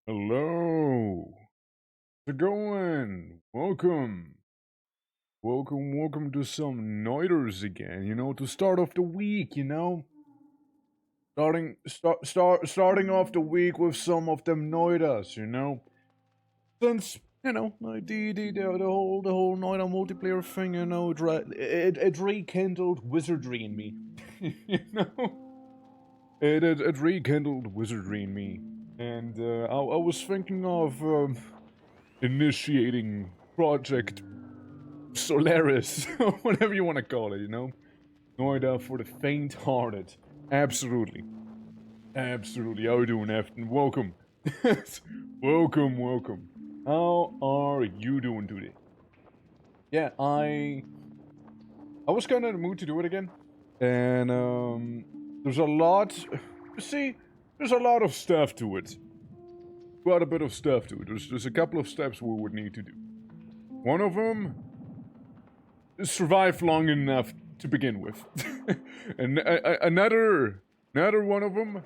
Hello. How's it going? Welcome. Welcome to some Noiters again, to start off the week, Starting off the week with some of them Noitas, Since, like the whole Noita multiplayer thing, it rekindled wizardry in me. you know? It rekindled wizardry in me. And I was thinking of initiating Project Solaris, or whatever you want to call it, Noida for the faint-hearted. Absolutely. Absolutely. How are you doing, Afton? Welcome. welcome. How are you doing today? Yeah, I was kind of in the mood to do it again. And, there's a lot... See, there's a lot of stuff to it. Quite a bit of stuff to it. There's a couple of steps we would need to do. One of them is survive long enough to begin with. And another one of them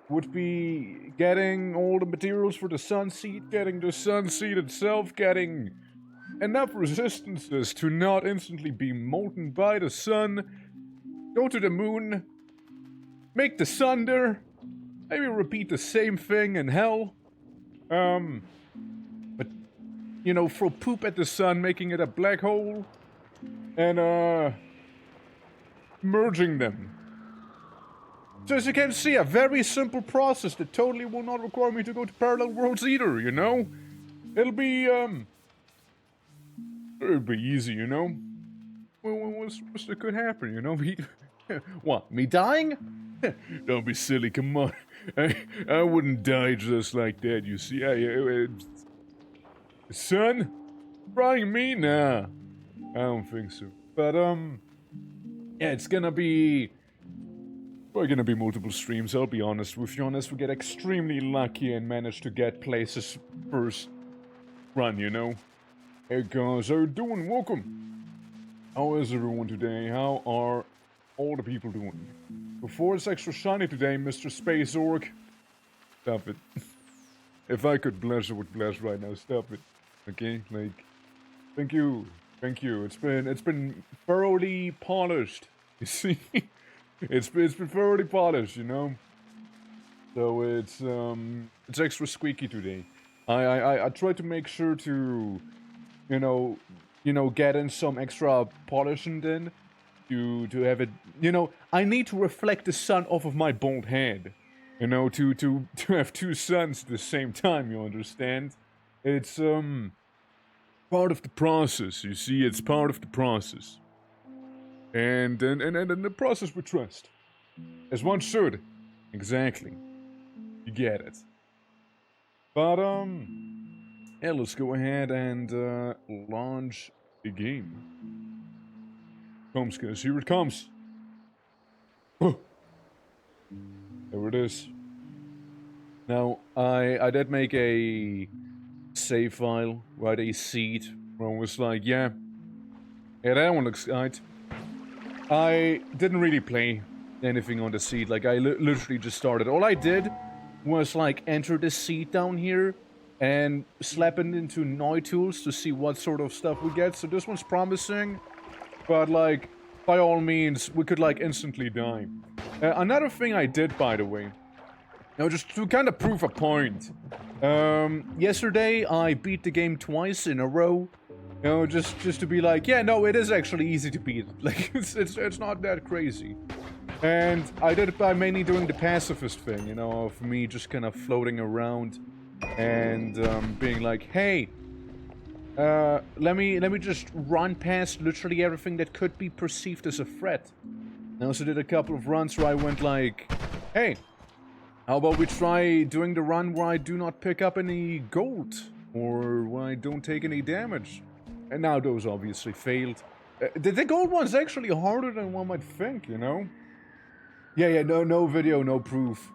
would be getting all the materials for the sun seed, getting the sun seed itself, getting enough resistances to not instantly be molten by the sun, go to the moon, make the sun there, maybe repeat the same thing in hell. But, throw poop at the sun, making it a black hole, and, merging them. So as you can see, a very simple process that totally will not require me to go to parallel worlds either, It'll be easy, What's that could happen, Me, what, me dying? Don't be silly, come on. I wouldn't die just like that, you see. Son? Frying me? Nah. I don't think so. But, yeah, it's gonna be... Probably gonna be multiple streams, I'll be honest with you. Unless we get extremely lucky and manage to get places first run, Hey guys, how you doing? Welcome. How is everyone today? How are all the people doing? Before it's extra shiny today, Mr. Space Orc. Stop it. If I could blush, I would blush right now. Stop it. Okay? Thank you. It's been thoroughly polished. You see? It's been thoroughly polished, So it's extra squeaky today. I try to make sure to, get in some extra polishing in. To have it, I need to reflect the sun off of my bald head, to have two suns at the same time, you understand? It's, part of the process, you see, it's part of the process. And the process we trust. As one should. Exactly. You get it. But, yeah, let's go ahead and, launch the game. Comes, guys. Here it comes. Oh. There it is. Now, I did make a save file, right? A seed, where I was like, yeah, that one looks right. I didn't really play anything on the seed. Like, I literally just started. All I did was, enter the seed down here and slap it into NOITA to see what sort of stuff we get. So this one's promising. But, by all means, we could, instantly die. Another thing I did, by the way, just to kind of prove a point. Yesterday, I beat the game twice in a row. Just to be like, yeah, no, it is actually easy to beat. It's not that crazy. And I did it by mainly doing the pacifist thing, of me just kind of floating around and, being like, hey... let me just run past literally everything that could be perceived as a threat. I also did a couple of runs where I went like, hey, how about we try doing the run where I do not pick up any gold, or where I don't take any damage? And now those obviously failed. The gold one's actually harder than one might think, Yeah, no video, no proof.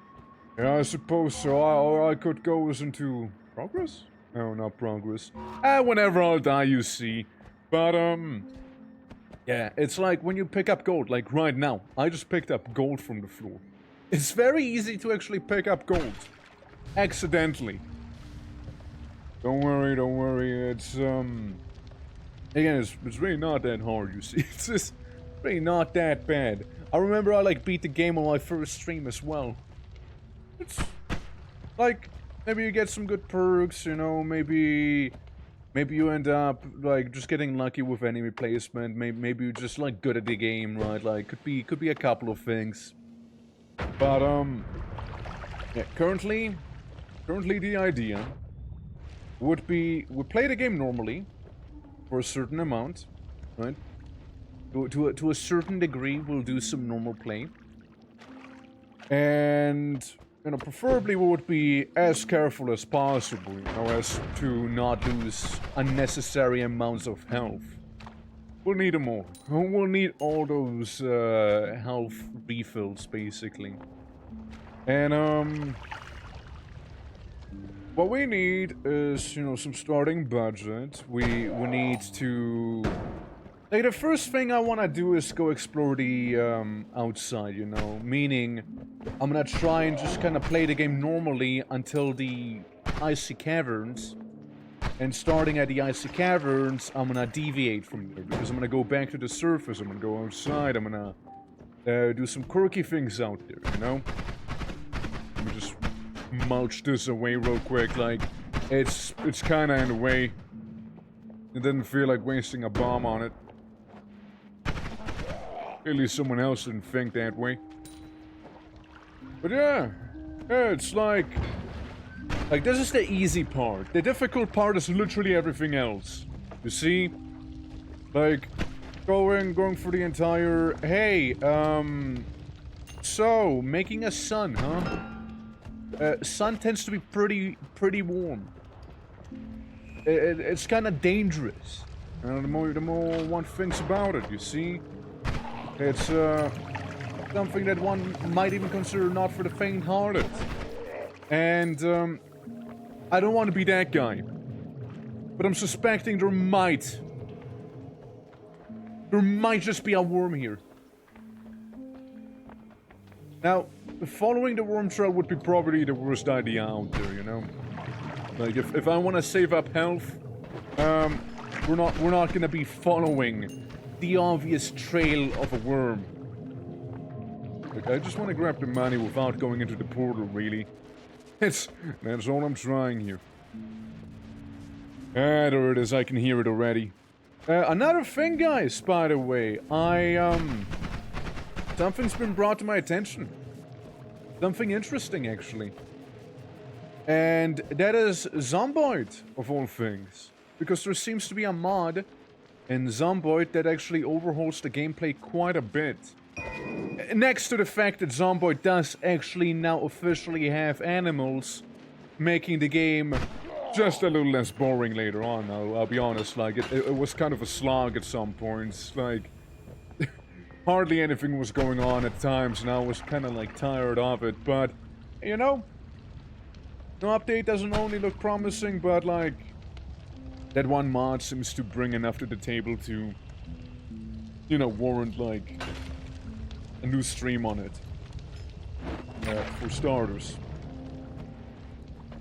Yeah, I suppose so, or I could go into progress? No, not progress. Whenever I'll die, you see. But, yeah, it's like when you pick up gold, like right now. I just picked up gold from the floor. It's very easy to actually pick up gold. Accidentally. Don't worry, don't worry. It's again, it's really not that hard. You see, it's just really not that bad. I remember I like beat the game on my first stream as well. It's like maybe you get some good perks, you know. Maybe you end up like just getting lucky with enemy placement. Maybe you're just like good at the game, right? Like could be a couple of things. But yeah, currently the idea would be we play the game normally for a certain amount, right? To a certain degree, we'll do some normal play, and you know, preferably we would be as careful as possible, you know, as to not lose unnecessary amounts of health. We'll need them all. We'll need all those health refills, basically. And what we need is, you know, some starting budget. We need to... Like, the first thing I want to do is go explore the outside, you know? Meaning, I'm gonna try and just kind of play the game normally until the icy caverns. And starting at the icy caverns, I'm gonna deviate from there. Because I'm gonna go back to the surface, I'm gonna go outside, I'm gonna do some quirky things out there, you know? Let me just mulch this away real quick, like, it's kinda in the way. It didn't feel like wasting a bomb on it. At least someone else didn't think that way. But yeah, it's like this is the easy part. The difficult part is literally everything else. You see? Like, going for the entire, hey, so, making a sun, huh? Sun tends to be pretty warm. It's kind of dangerous. The more one thinks about it, you see? It's something that one might even consider not for the faint-hearted. And I don't want to be that guy. But I'm suspecting there might just be a worm here. Now, following the worm trail would be probably the worst idea out there, you know? Like, if I want to save up health, we're not gonna be following the obvious trail of a worm. Like, I just want to grab the money without going into the portal, really. That's all I'm trying here. Ah, there it is, I can hear it already. Another thing, guys, by the way, something's been brought to my attention. Something interesting, actually. And that is Zomboid, of all things. Because there seems to be a mod in Zomboid that actually overhauls the gameplay quite a bit. Next to the fact that Zomboid does actually now officially have animals, making the game just a little less boring later on. I'll be honest, like, it was kind of a slog at some points. Like, hardly anything was going on at times, and I was kind of, like, tired of it. But, you know, no update doesn't only look promising, but, like, that one mod seems to bring enough to the table to, you know, warrant, like, a new stream on it. For starters.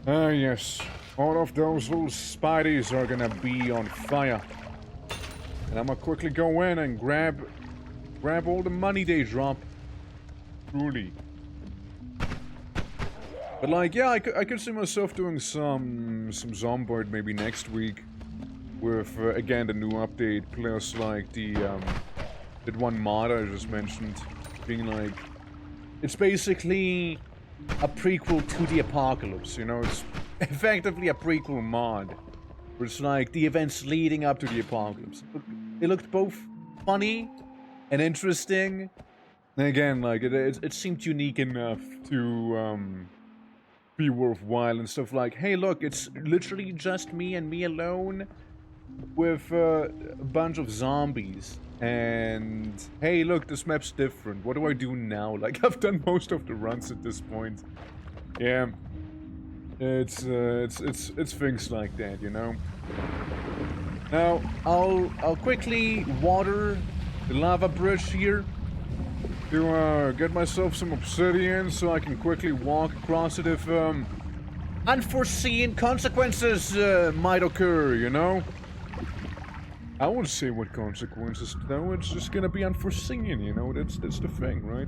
Ah, yes. All of those little spideys are gonna be on fire. And I'm gonna quickly go in and grab all the money they drop. Truly. But, like, yeah, I could see myself doing some Zomboid maybe next week. With, again, the new update, plus, like, that one mod I just mentioned. Being, like, it's basically a prequel to the apocalypse, you know? It's effectively a prequel mod. Where it's, like, the events leading up to the apocalypse. It looked both funny and interesting. And again, like, it seemed unique enough to, be worthwhile and stuff like, hey, look, it's literally just me and me alone with a bunch of zombies. And hey, look, this map's different. What do I do now? Like, I've done most of the runs at this point. Yeah, it's things like that, you know. Now, I'll quickly water the lava bridge here to get myself some obsidian so I can quickly walk across it if unforeseen consequences might occur, you know? I won't say what consequences, though. It's just gonna be unforeseen, you know? That's the thing, right?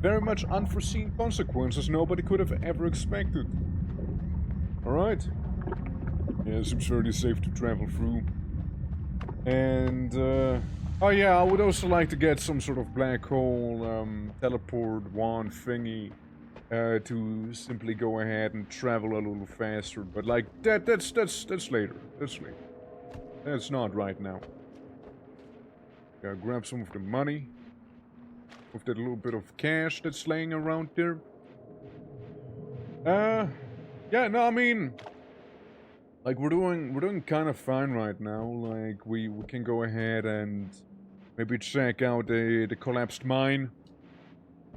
Very much unforeseen consequences nobody could have ever expected. Alright. Yeah, seems fairly safe to travel through. And, oh yeah, I would also like to get some sort of black hole, teleport wand thingy. To simply go ahead and travel a little faster, but like that's later. That's later. That's not right now. Gotta grab some of the money. With that little bit of cash that's laying around there. Yeah, no, I mean, like we're doing kind of fine right now. Like we can go ahead and maybe check out the collapsed mine.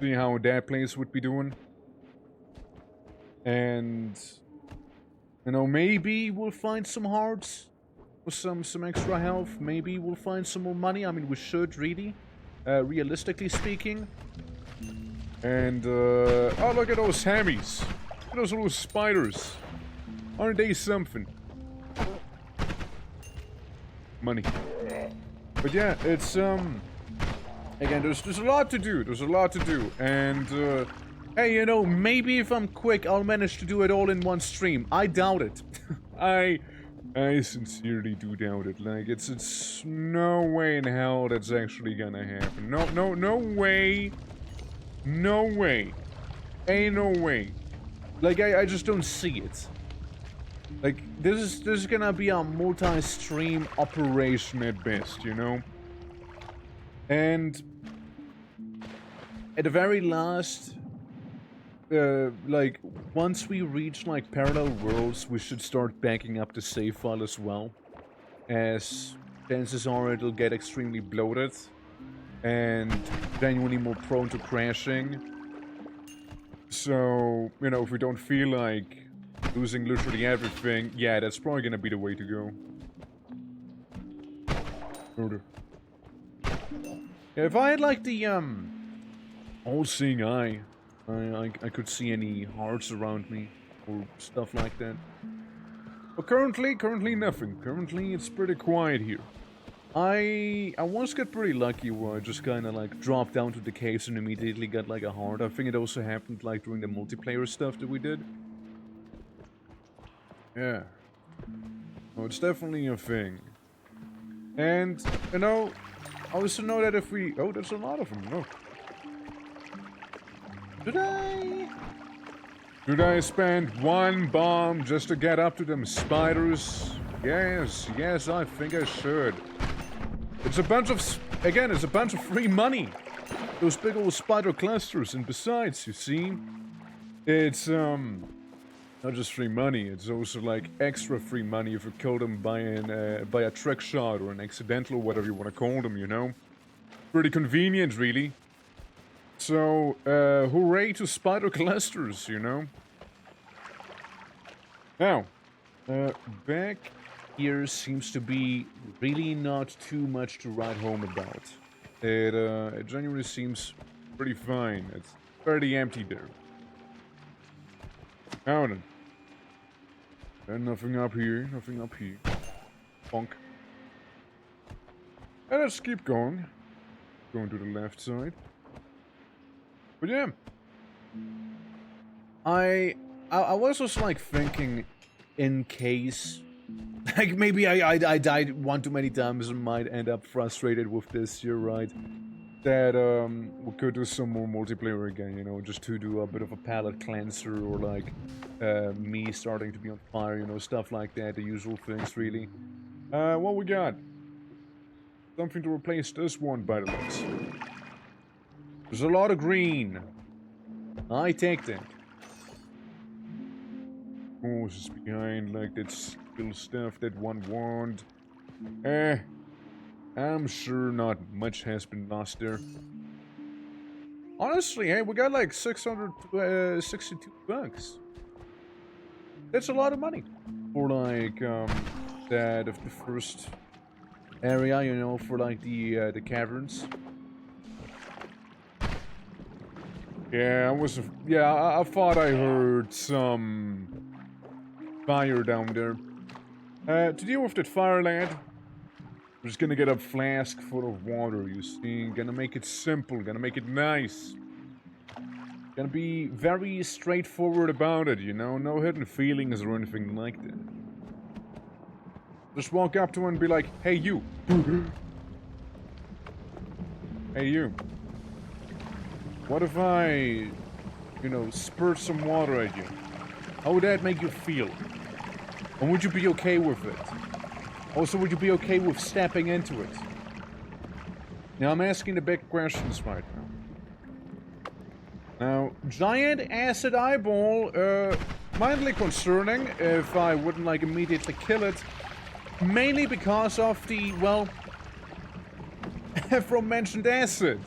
See how that place would be doing. And, you know, maybe we'll find some hearts with some extra health. Maybe we'll find some more money. I mean, we should, really, realistically speaking. And, oh, look at those hammies. Look at those little spiders. Aren't they something? Money. But yeah, it's, again, there's a lot to do. There's a lot to do. And, hey, you know, maybe if I'm quick, I'll manage to do it all in one stream. I doubt it. I sincerely do doubt it. Like, it's no way in hell that's actually gonna happen. No way. No way. Ain't no way. Like, I just don't see it. Like, this is gonna be a multi-stream operation at best, you know? And at the very last, like, once we reach, like, parallel worlds, we should start backing up the save file as well. As chances are it'll get extremely bloated. And genuinely more prone to crashing. So, you know, if we don't feel like losing literally everything, yeah, that's probably gonna be the way to go. Murder. Yeah, if I had, like, the, all-seeing eye, I could see any hearts around me, or stuff like that. But currently nothing. Currently, it's pretty quiet here. I once got pretty lucky where I just kind of, like, dropped down to the caves and immediately got, like, a heart. I think it also happened, like, during the multiplayer stuff that we did. Yeah. Oh, it's definitely a thing. And, you know, I also know that if we... Oh, there's a lot of them, look. Should I spend one bomb just to get up to them spiders? Yes, I think I should. It's a bunch of... Again, it's a bunch of free money. Those big old spider clusters. And besides, you see, it's, not just free money, it's also, like, extra free money if you kill them by a trick shot or an accidental, or whatever you want to call them, you know? Pretty convenient, really. So, hooray to spider clusters, you know? Now, back here seems to be really not too much to write home about. It genuinely seems pretty fine. It's fairly empty there. Now then. And nothing up here, nothing up here. Bonk. And let's keep going. Going to the left side. But yeah. I was just, like, thinking, in case, like, maybe I died one too many times and might end up frustrated with this, you're right, that, we could do some more multiplayer again, you know, just to do a bit of a palate cleanser, or, like, me starting to be on fire, you know, stuff like that, the usual things, really. What we got? Something to replace this one, by the looks. There's a lot of green. I take that. Oh, this is behind, like, that skill stuff that one want. I'm sure not much has been lost there. Honestly, hey, we got like 662 bucks. That's a lot of money for, like, that of the first area, you know, for, like, the caverns. Yeah, I thought I heard some fire down there. To deal with that fire, lad, we're just gonna get a flask full of water, you see. Gonna make it simple, gonna make it nice. Gonna be very straightforward about it, you know? No hidden feelings or anything like that. Just walk up to him and be like, hey, you. Hey, you. What if I, you know, spurt some water at you? How would that make you feel? And would you be okay with it? Also, would you be okay with stepping into it? Now, I'm asking the big questions right now. Now, giant acid eyeball, mildly concerning if I wouldn't, like, immediately kill it. Mainly because of the, well, aforementioned acid.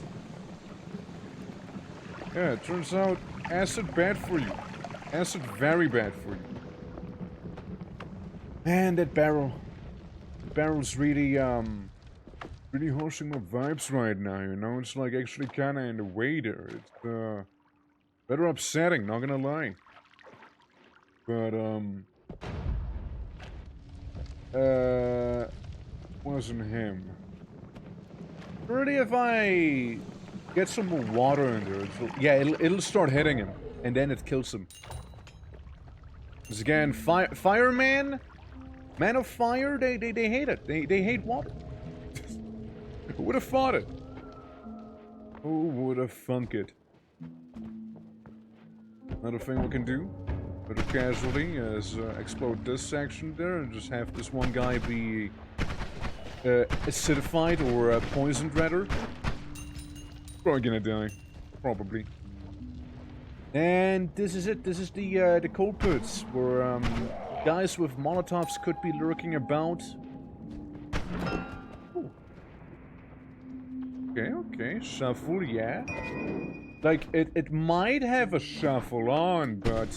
Yeah, it turns out acid bad for you. Acid very bad for you. Man, that barrel. The barrel's really, really hosting my vibes right now, you know? It's like actually kinda in the way there. It's, better upsetting, not gonna lie. But, wasn't him. Really, if I get some more water in there, it'll start hitting him, and then it kills him. Because again, fireman, man of fire, they hate it. They hate water. Who would have thought it? Who would have thunk it? Another thing we can do, very casually, is explode this section there and just have this one guy be acidified or poisoned, rather. Probably gonna die, probably. And this is it. This is the cold pits where guys with Molotovs could be lurking about. Ooh. Okay, shuffle, yeah. Like, it might have a shuffle on, but...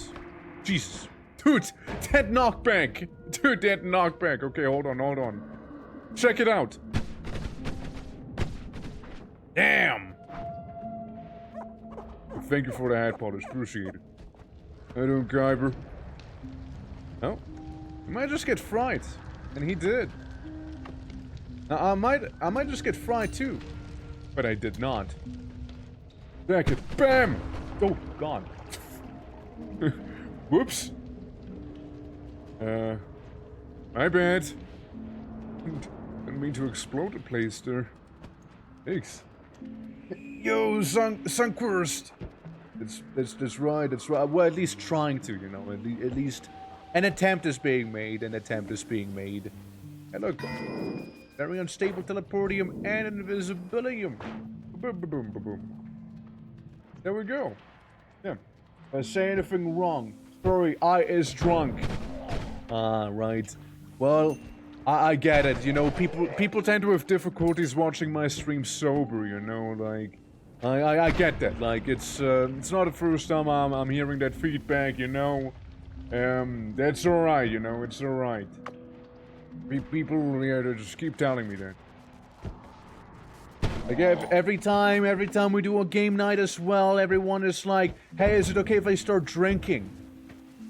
Jesus. Dude, that knockback! Dude, that knockback! Okay, hold on. Check it out! Damn! Thank you for the hat polish, appreciate it. How you doing, Kyber? Oh? I might just get fried. And he did. Now, I might just get fried too. But I did not. Back it. Bam! Oh, gone. Whoops. My bad. Didn't mean to explode the place there. Thanks. Yo, Sunquist! That's right. Well, at least trying to, you know. At least an attempt is being made. And look. Very unstable teleportium and invisibilium. Boom, boom, boom, boom, boom. There we go. Yeah. If I say anything wrong, sorry, I is drunk. Right. Well, I get it. You know, people tend to have difficulties watching my stream sober. You know, like, I get that. Like, it's not the first time I'm hearing that feedback. You know, that's all right. You know, it's all right. People, yeah, they just keep telling me that. Like, every time we do a game night as well, everyone is like, hey, is it okay if I start drinking?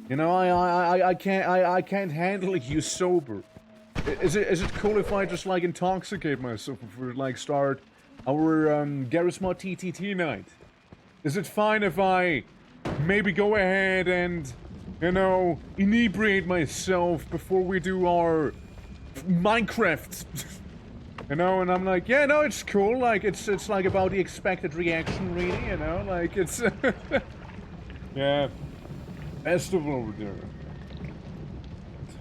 You know, I can't handle you sober. Is it cool if I just, like, intoxicate myself if we, like, start our, Garisma TTT night? Is it fine if I maybe go ahead and, you know, inebriate myself before we do our Minecraft? You know, and I'm like, yeah, no, it's cool. Like, it's like about the expected reaction, really. You know, like it's yeah, festival over there.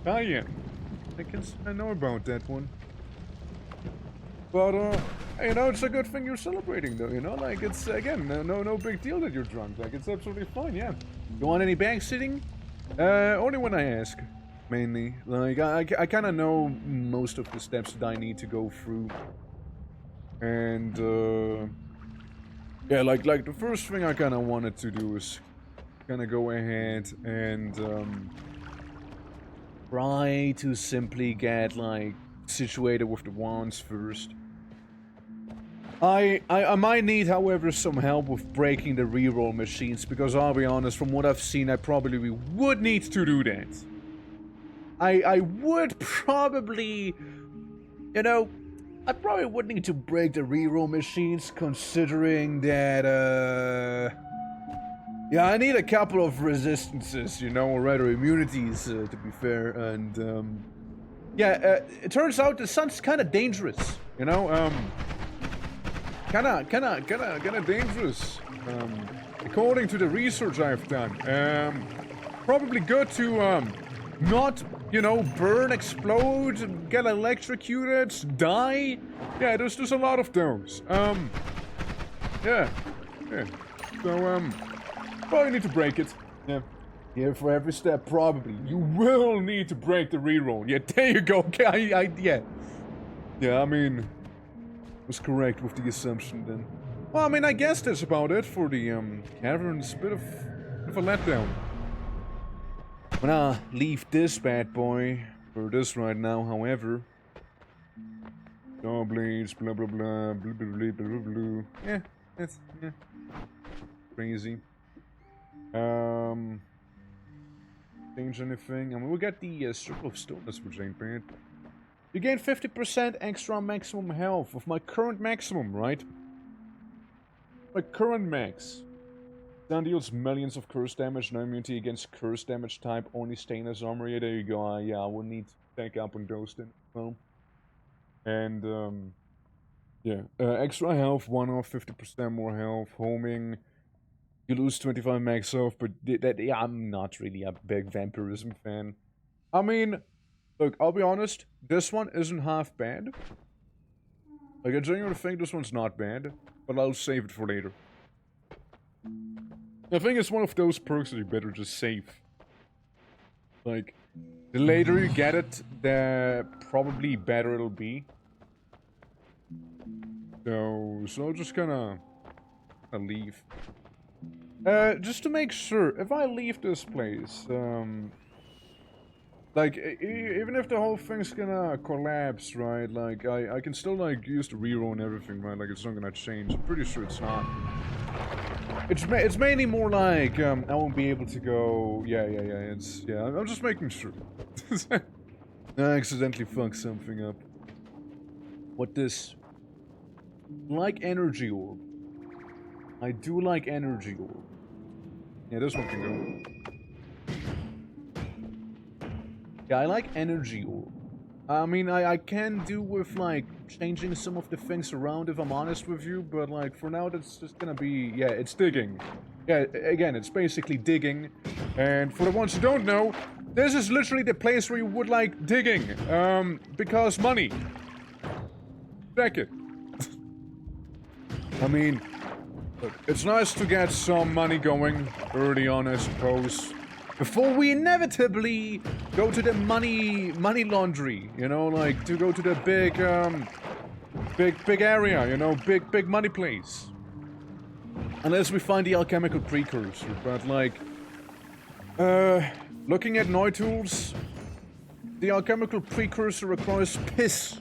Oh yeah, I know about that one. But you know, it's a good thing you're celebrating, though. You know, like it's again, no big deal that you're drunk. Like it's absolutely fine. Yeah. You want any backsitting? Only when I ask. Mainly, like, I kind of know most of the steps that I need to go through. And, yeah, like the first thing I kind of wanted to do is kind of go ahead and, try to simply get, like, situated with the wands first. I might need, however, some help with breaking the reroll machines, because I'll be honest, from what I've seen, I probably would need to do that. I would probably, you know, I probably would need to break the reroll machines, considering that, yeah, I need a couple of resistances, you know, or rather immunities, to be fair, and, yeah, it turns out the sun's kind of dangerous, you know, kind of dangerous, according to the research I've done. Probably good to, not, you know, burn, explode, get electrocuted, die. Yeah, there's a lot of those. Yeah. So, probably need to break it. Yeah. Yeah, for every step, probably. You will need to break the reroll. Yeah, there you go. Okay, yeah. Yeah, I mean, was correct with the assumption then. Well, I mean, I guess that's about it for the, caverns. Bit of a letdown. I'm gonna leave this bad boy for this right now, however. Blades, blah blah blah, blah blah blah blah blah. Yeah, it's crazy. Change anything? I mean, we got the Circle of Stillness, which ain't bad. You gain 50% extra maximum health with my current maximum, right? My current max. Down deals millions of curse damage, no immunity against curse damage type, only stainless armor. Yeah, there you go. Yeah, I will need to take up on those then. Well, and yeah, extra health, 1-off, 50% more health, homing. You lose 25 max health, but yeah, I'm not really a big vampirism fan. I mean, look, I'll be honest, this one isn't half bad. Like, I genuinely think this one's not bad, but I'll save it for later. I think it's one of those perks that you better just save. Like, the later you get it, the probably better it'll be. So I'll just kinda leave. Just to make sure, if I leave this place, like, even if the whole thing's gonna collapse, right, like, I can still, like, use the reroll and everything, right, like, it's not gonna change. I'm pretty sure it's not. It's mainly more like, I won't be able to go, yeah, I'm just making sure. I accidentally fucked something up. What this? Like energy orb. I do like energy orb. Yeah, this one can go. Yeah, I like energy orb. I mean, I can do with, like, changing some of the things around, if I'm honest with you, but, like, for now, that's just gonna be, yeah, it's digging. Yeah, again, it's basically digging, and for the ones who don't know, this is literally the place where you would like digging, because money. Check it. I mean, look, it's nice to get some money going early on, I suppose. Before we inevitably go to the money laundry, you know, like to go to the big area, you know, big money place. Unless we find the alchemical precursor, but like, looking at NOITA, the alchemical precursor requires piss.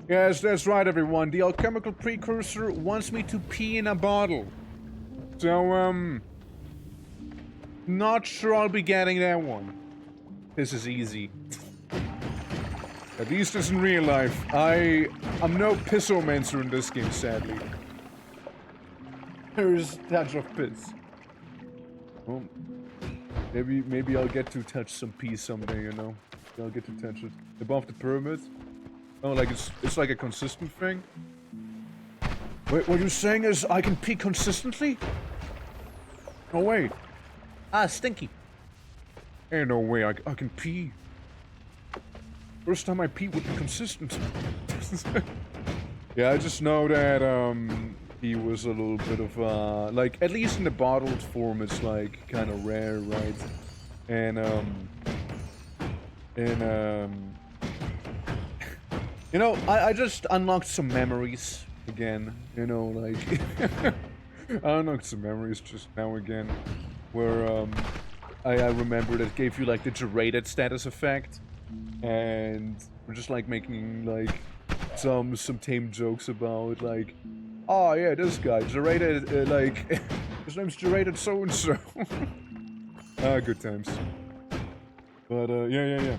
Yes, that's right, everyone. The alchemical precursor wants me to pee in a bottle. So, not sure I'll be getting that one. This is easy. At least it's in real life. I'm no pissomancer in this game, sadly. There's a touch of piss. Well, maybe I'll get to touch some pee someday, you know? I'll get to touch it. Above the pyramid. Oh, like it's like a consistent thing? Wait, what you're saying is I can pee consistently? No way. Ah, stinky. Ain't no way I can pee. First time I pee would be consistent. Yeah, I just know that, he was a little bit of, like, at least in the bottled form, it's, like, kind of rare, right? And, you know, I just unlocked some memories again, you know, like, I unlocked some memories just now again, where, I remembered it gave you, like, the gerated status effect, and we're just, like, making, like, some tame jokes about, like, oh, yeah, this guy, gerated, like, his name's gerated so-and-so. Ah, good times. But, yeah.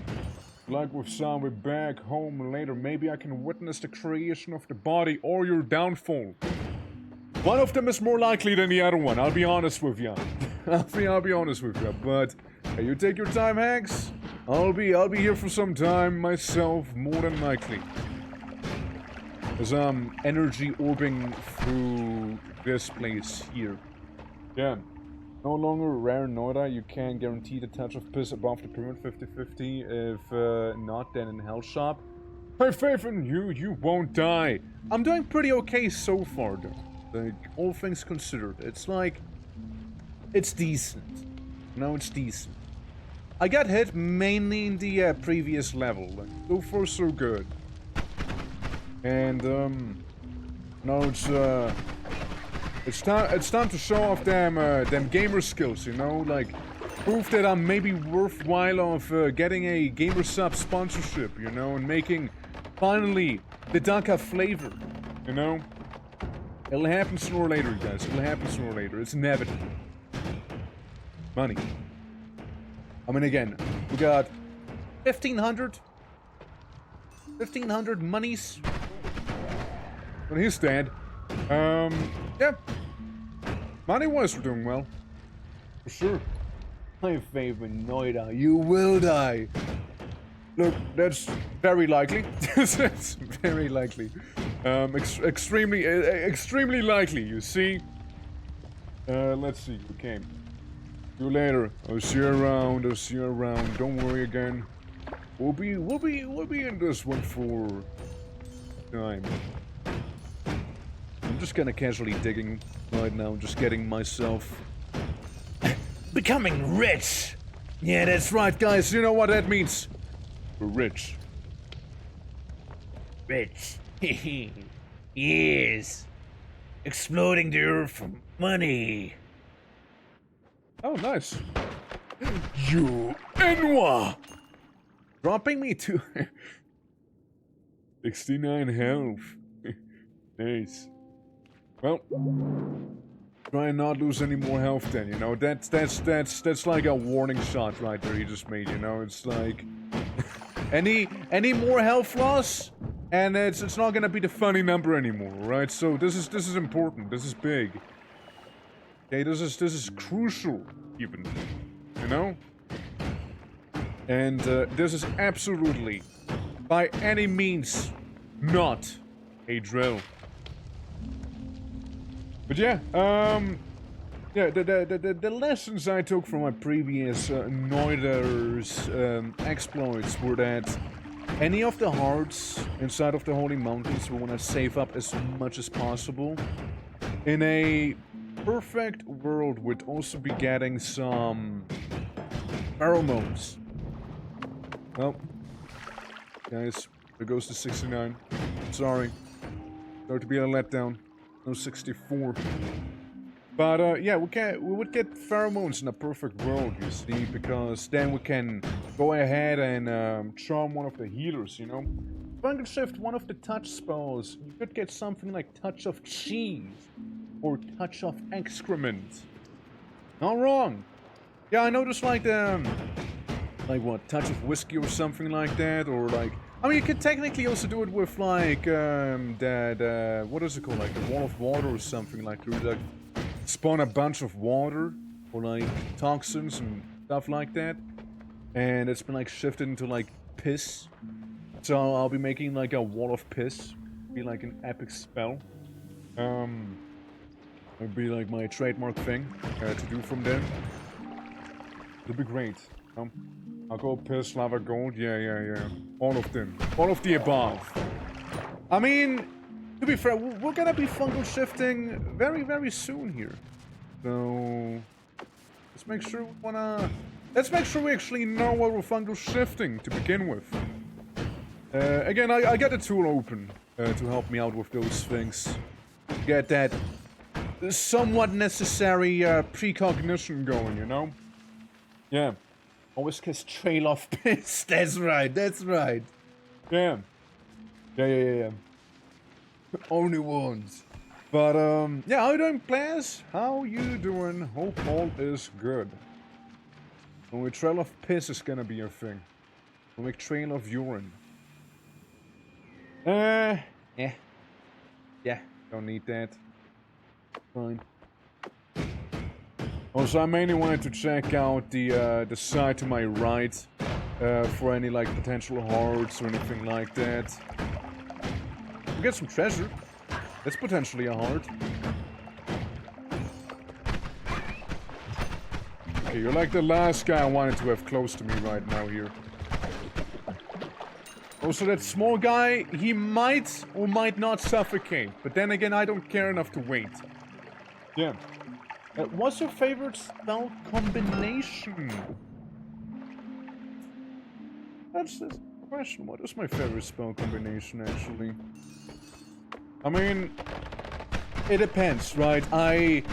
Like with some, we're back home later. Maybe I can witness the creation of the body or your downfall. One of them is more likely than the other one, I'll be honest with you. I'll be honest with you, but you take your time, Hanks. I'll be here for some time myself, more than likely. As I'm energy orbing through this place here. Yeah. No longer rare NOITA, you can guarantee the touch of piss above the pyramid 50-50. If not, then in Hell Shop. I have faith in you, you won't die. I'm doing pretty okay so far though. Like, all things considered. It's like, it's decent. No, it's decent. I got hit mainly in the previous level. Like, so far so good. And, no, it's time to show off them gamer skills, you know, like prove that I'm maybe worthwhile of getting a gamer sub sponsorship, you know, and making finally the Daka flavor, you know. It'll happen sooner or later, guys. It'll happen sooner or later. It's inevitable. Money. I mean, again, we got 1,500 monies. But he's dead. Yeah. Money-wise, we're doing well. For sure. My favorite NOITA, you will die. Look, that's very likely. That's very likely. Extremely likely, you see? Let's see, okay. See you later. I'll see you around, Don't worry again. We'll be in this one for time. I'm just kinda casually digging right now, just getting myself becoming rich! Yeah, that's right, guys, you know what that means? We're rich. Rich. Yes. Exploding the earth for money. Oh, nice. You Enwa! Dropping me to 69 health. Nice. Well, try and not lose any more health then, you know? That's like a warning shot right there you just made, you know? It's like any more health loss and it's not gonna be the funny number anymore, right? So this is important. This is big. Okay, this is crucial even, you know? And this is absolutely by any means not a drill. But yeah, yeah, the lessons I took from my previous NOITA's exploits were that any of the hearts inside of the Holy Mountains we want to save up as much as possible. In a perfect world, we'd also be getting some pheromones. Well, guys, there goes to 69. Sorry to be a letdown. No 64. But yeah, we would get pheromones in a perfect world, you see, because then we can go ahead and charm one of the healers, you know. Fungal Shift, one of the touch spells, you could get something like Touch of Cheese or Touch of Excrement. Not wrong. Yeah, I noticed like what, Touch of Whiskey or something like that, or like, I mean, you could technically also do it with like what is it called, like a wall of water or something like that. Like spawn a bunch of water or like toxins and stuff like that, and it's been like shifted into like piss. So I'll be making like a wall of piss, be like an epic spell. It'll be like my trademark thing to do from there. It'll be great. Alcohol, piss, lava, gold, yeah. All of them. All of the above. I mean, to be fair, we're gonna be fungal shifting very, very soon here. So, let's make sure we actually know what we're fungal shifting to begin with. Again, I got the tool open to help me out with those things. Get that somewhat necessary precognition going, you know? Yeah. Always kiss trail off piss. That's right. Yeah. Yeah. Only ones. But, yeah, how you doing, players? How you doing? Hope all is good. Only trail of piss is gonna be your thing. Only trail of urine. Yeah. Yeah, don't need that. Fine. Also, I mainly wanted to check out the side to my right for any like potential hordes or anything like that. We get some treasure. That's potentially a horde. Okay, you're like the last guy I wanted to have close to me right now here. Also, that small guy, he might or might not suffocate. But then again, I don't care enough to wait. Yeah. What's your favorite spell combination? That's the question. What is my favorite spell combination, actually? I mean, it depends, right? I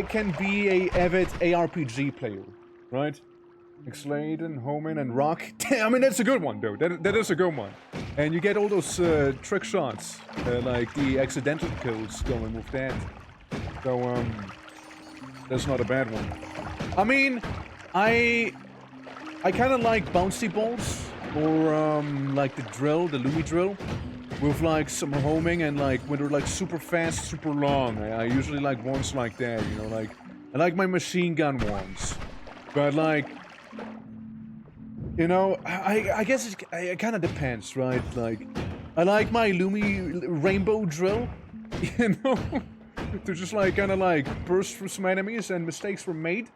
can be a avid ARPG player, right? Sladen, Homan, and Rock. I mean, that's a good one, though. That is a good one. And you get all those trick shots, like the accidental kills going with that. So, that's not a bad one. I mean, I kind of like bouncy balls, or like the drill, the Lumi drill, with like some homing and like when they're like super fast, super long. I usually like ones like that, you know, like I like my machine gun ones, but like, you know, I guess it kind of depends, right? Like, I like my Lumi rainbow drill, you know. To just like kind of like burst through some enemies and mistakes were made,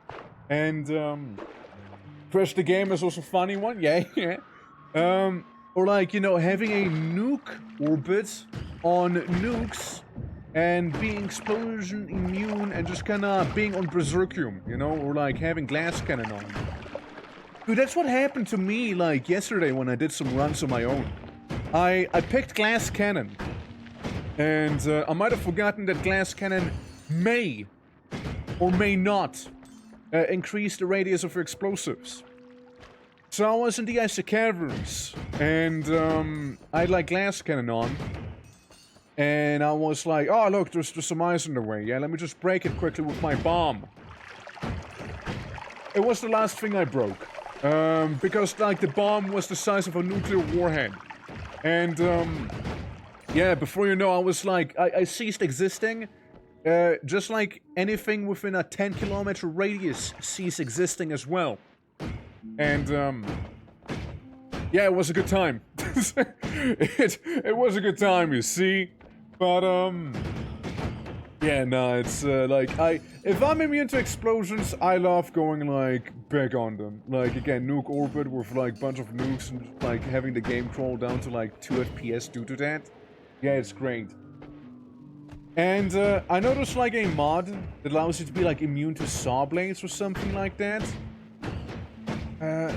and crash the game is also a funny one, yeah. Or like, you know, having a nuke orbit on nukes and being explosion immune and just kind of being on berserkium, you know, or like having glass cannon on. Dude, that's what happened to me like yesterday when I did some runs on my own. I picked glass cannon. And I might have forgotten that glass cannon may or may not increase the radius of your explosives. So I was in the icy caverns, and I had like glass cannon on. And I was like, oh look, there's some ice in the way. Yeah, let me just break it quickly with my bomb. It was the last thing I broke. Because like the bomb was the size of a nuclear warhead. And yeah, before you know, I was like, I ceased existing. Just like anything within a 10-kilometer radius ceased existing as well. And, yeah, it was a good time. it was a good time, you see? But, yeah, no, it's, like, if I'm immune to explosions, I love going, like, big on them. Like, again, nuke orbit with, like, bunch of nukes and, like, having the game crawl down to, like, 2 FPS due to that. Yeah, it's great. And I noticed like a mod that allows you to be like immune to saw blades or something like that.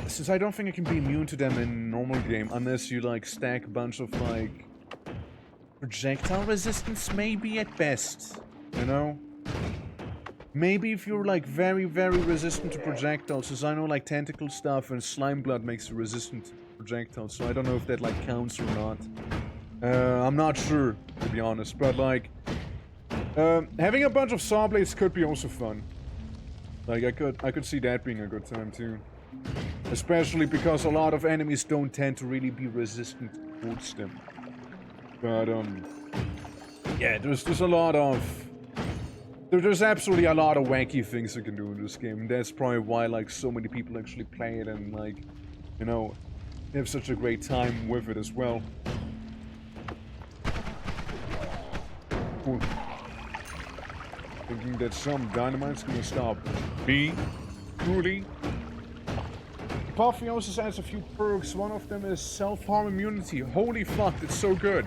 Since I don't think I can be immune to them in normal game unless you like stack a bunch of like projectile resistance maybe at best, you know? Maybe if you're like very, very resistant to projectiles, since I know like tentacle stuff and slime blood makes you resistant to projectiles, so I don't know if that like counts or not. I'm not sure, to be honest, but like, having a bunch of saw blades could be also fun. Like, I could see that being a good time too. Especially because a lot of enemies don't tend to really be resistant towards them. But, yeah, there's a lot of... There's absolutely a lot of wacky things you can do in this game. That's probably why, like, so many people actually play it and, like, you know, have such a great time with it as well. Cool. Thinking that some dynamite's gonna stop me. Truly. Apotheosis adds a few perks. One of them is self-harm immunity. Holy fuck, it's so good.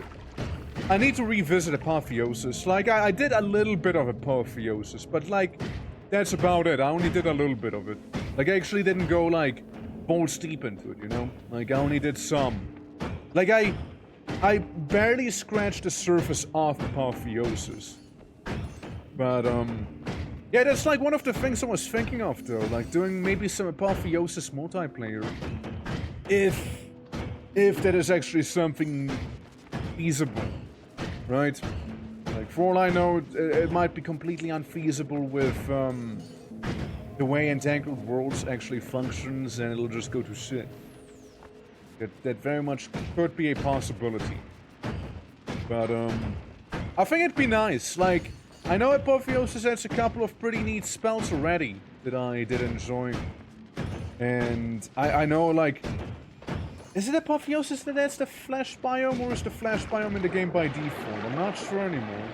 I need to revisit Apotheosis. Like, I did a little bit of Apotheosis, but like, that's about it. I only did a little bit of it. Like, I actually didn't go like balls deep into it, you know? Like, I only did some. Like, I barely scratched the surface of Apotheosis. But, yeah, that's like one of the things I was thinking of, though. Like, doing maybe some Apotheosis multiplayer. If that is actually something feasible. Right? Like, for all I know, it might be completely unfeasible with, the way Entangled Worlds actually functions, and it'll just go to shit. That very much could be a possibility. But, I think it'd be nice. Like, I know Apotheosis has a couple of pretty neat spells already that I did enjoy. And I know, like... Is it Apotheosis that adds the Flash biome, or is the Flash biome in the game by default? I'm not sure anymore.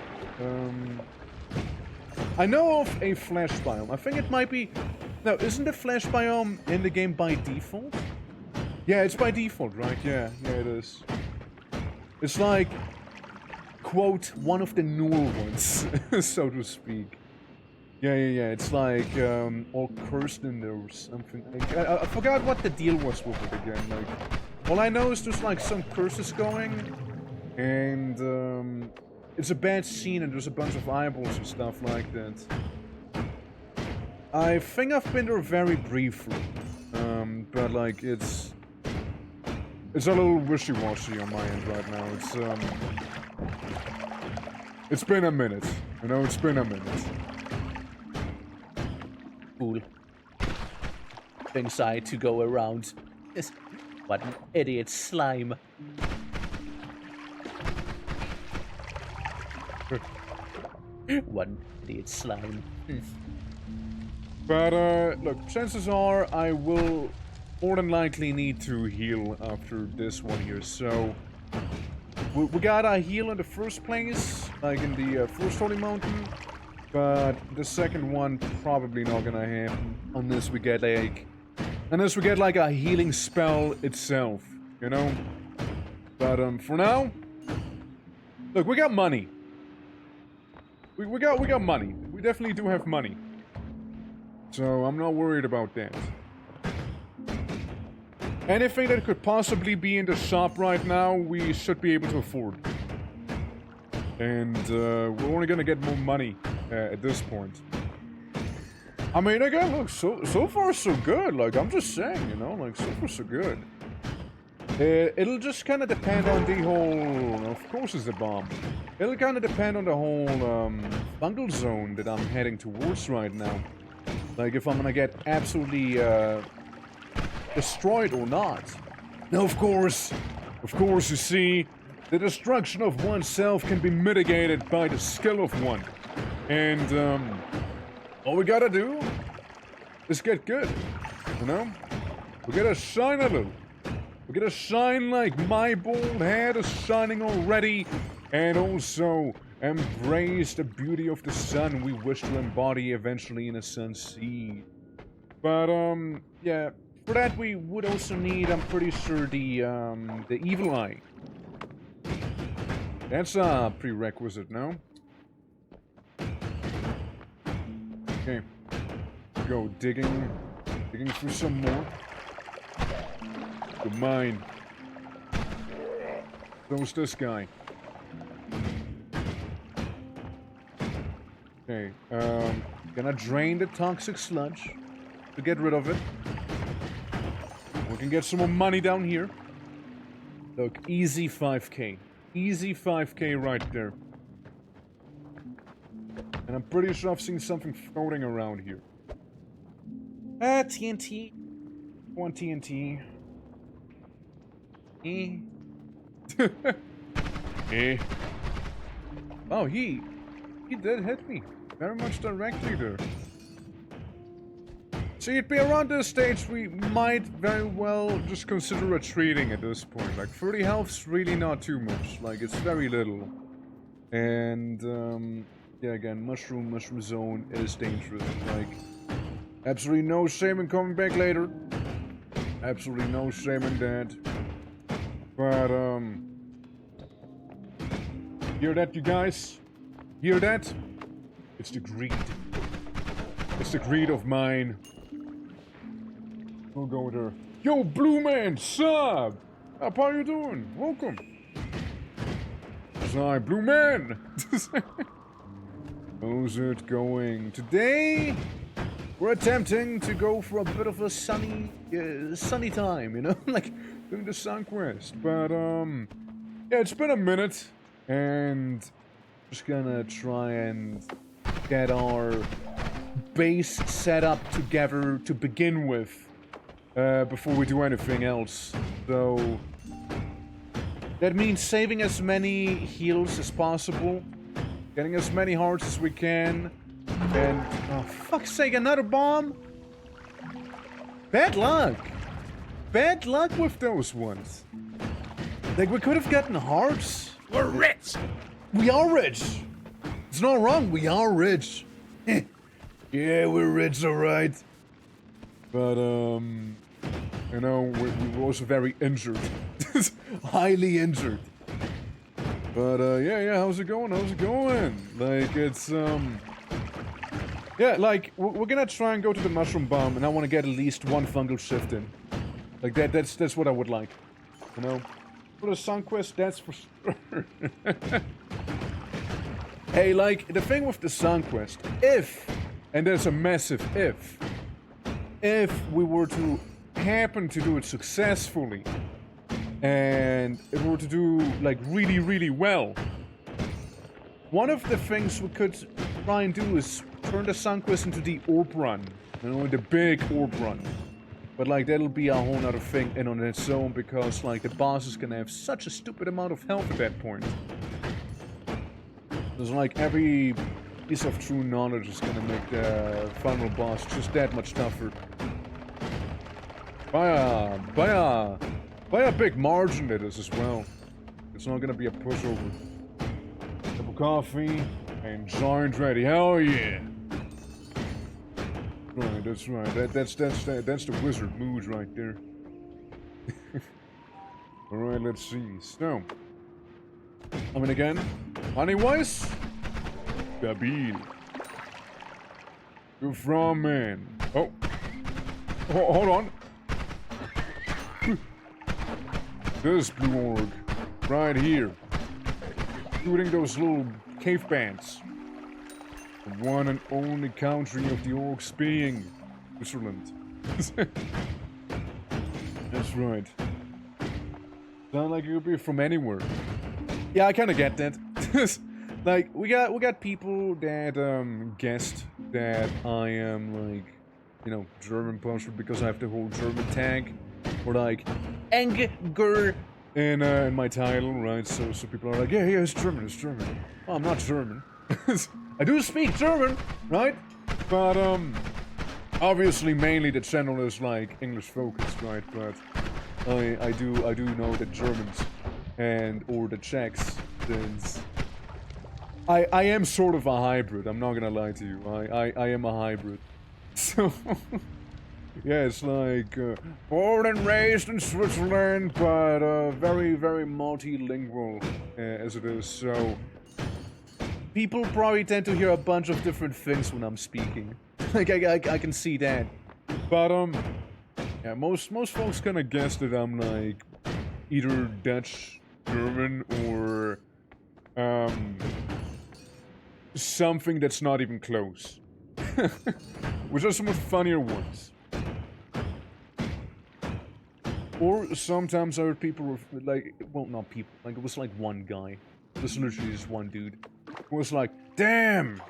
I know of a Flash biome. I think it might be... No, isn't the Flash biome in the game by default? Yeah, it's by default, right? Yeah, it is. It's like... quote, one of the newer ones, so to speak. Yeah, it's like, all cursed in there or something. Like, I forgot what the deal was with it again, like... All I know is there's like some curses going, and, it's a bad scene and there's a bunch of eyeballs and stuff like that. I think I've been there very briefly, but like, it's a little wishy-washy on my end right now. It's been a minute, you know, it's been a minute. Cool. Things I to go around. Yes. What an idiot slime. One idiot slime. But, look, chances are I will more than likely need to heal after this one here, so... We gotta heal in the first place, like in the first Holy Mountain, but the second one probably not gonna happen unless we get like a healing spell itself, you know? But for now, look, we got money. We got money. We definitely do have money. So I'm not worried about that. Anything that could possibly be in the shop right now, we should be able to afford. And we're only gonna get more money at this point. I mean, again, look, so far so good. Like, I'm just saying, you know, like, so far so good. It'll just kind of depend on the whole... Of course it's a bomb. It'll kind of depend on the whole fungal zone that I'm heading towards right now. Like, if I'm gonna get absolutely destroyed or not. Now, of course, you see, the destruction of oneself can be mitigated by the skill of one. And, all we gotta do is get good, you know? We gotta shine a little. We gotta shine like my bald head is shining already, and also embrace the beauty of the sun we wish to embody eventually in a sunseed. But, yeah, for that we would also need, I'm pretty sure, the evil eye. That's a prerequisite, no? Okay. Go digging for some more. The mine. So's this guy. Okay, gonna drain the toxic sludge to get rid of it. We can get some more money down here. Look, easy 5k. Easy 5k right there. And I'm pretty sure I've seen something floating around here. TNT. One TNT. Oh, he did hit me. Very much directly there. See, it'd be around this stage we might very well just consider retreating at this point. Like, 30 health's really not too much. Like, it's very little. And, yeah, again, mushroom zone is dangerous. Like, absolutely no shame in coming back later. Absolutely no shame in that. But, hear that, you guys? Hear that? It's the greed. It's the greed of mine. We'll go there. Yo, Blue Man, sup? How you doing? Welcome. Sorry, Blue Man. How's it going? Today, we're attempting to go for a bit of a sunny time, you know? Like, doing the sun quest. But, yeah, it's been a minute. And just gonna try and get our base set up together to begin with, before we do anything else. So that means saving as many heals as possible, getting as many hearts as we can, and oh fuck's sake, another bomb? Bad luck. Bad luck with those ones. Like, we could have gotten hearts. We're rich! We are rich. It's not wrong, we are rich. Yeah, we're rich, alright. But, you know, we were also very injured. Highly injured. But, yeah, how's it going? How's it going? Like, it's, yeah, like, we're gonna try and go to the mushroom bomb, and I want to get at least one fungal shift in. Like, that's what I would like. You know? For the Sun Quest, that's for sure. Hey, like, the thing with the Sun Quest, if, and there's a massive if we were to happen to do it successfully, and if we were to do, like, really, really well, one of the things we could try and do is turn the Sun Quest into the orb run. You know, the big orb run. But, like, that'll be a whole nother thing in on its own, because, like, the boss is gonna have such a stupid amount of health at that point. There's, like, every piece of true knowledge is gonna make the final boss just that much tougher. By a big margin it is as well. It's not gonna be a pushover. Cup of coffee and joint ready. Hell yeah! Right, that's right. That's the wizard mood right there. Alright, let's see. So, I mean again, money-wise, Gabil. You're from, man. Oh, hold on. This blue org, right here, shooting those little cave bands. The one and only country of the orcs being Switzerland. That's right. Sound like you could be from anywhere. Yeah, I kind of get that. Like, we got people that guessed that I am, like, you know, German puncher because I have the whole German tag, or like ENG GER in my title, right? So people are like, yeah, it's German, it's German. Oh, I'm not German. I do speak German, right? But obviously mainly the channel is like English focused, right? But I do know the Germans and or the Czechs, since I am sort of a hybrid. I'm not gonna lie to you. I am a hybrid. So yeah, it's like born and raised in Switzerland, but very multilingual as it is. So people probably tend to hear a bunch of different things when I'm speaking. Like I can see that. But yeah, most folks kind of guess that I'm like either Dutch, German, or something that's not even close. Which are some of the funnier ones. Or sometimes I heard people with, like, well, not people, like, it was like one guy. It was literally just one dude. Who was like, damn!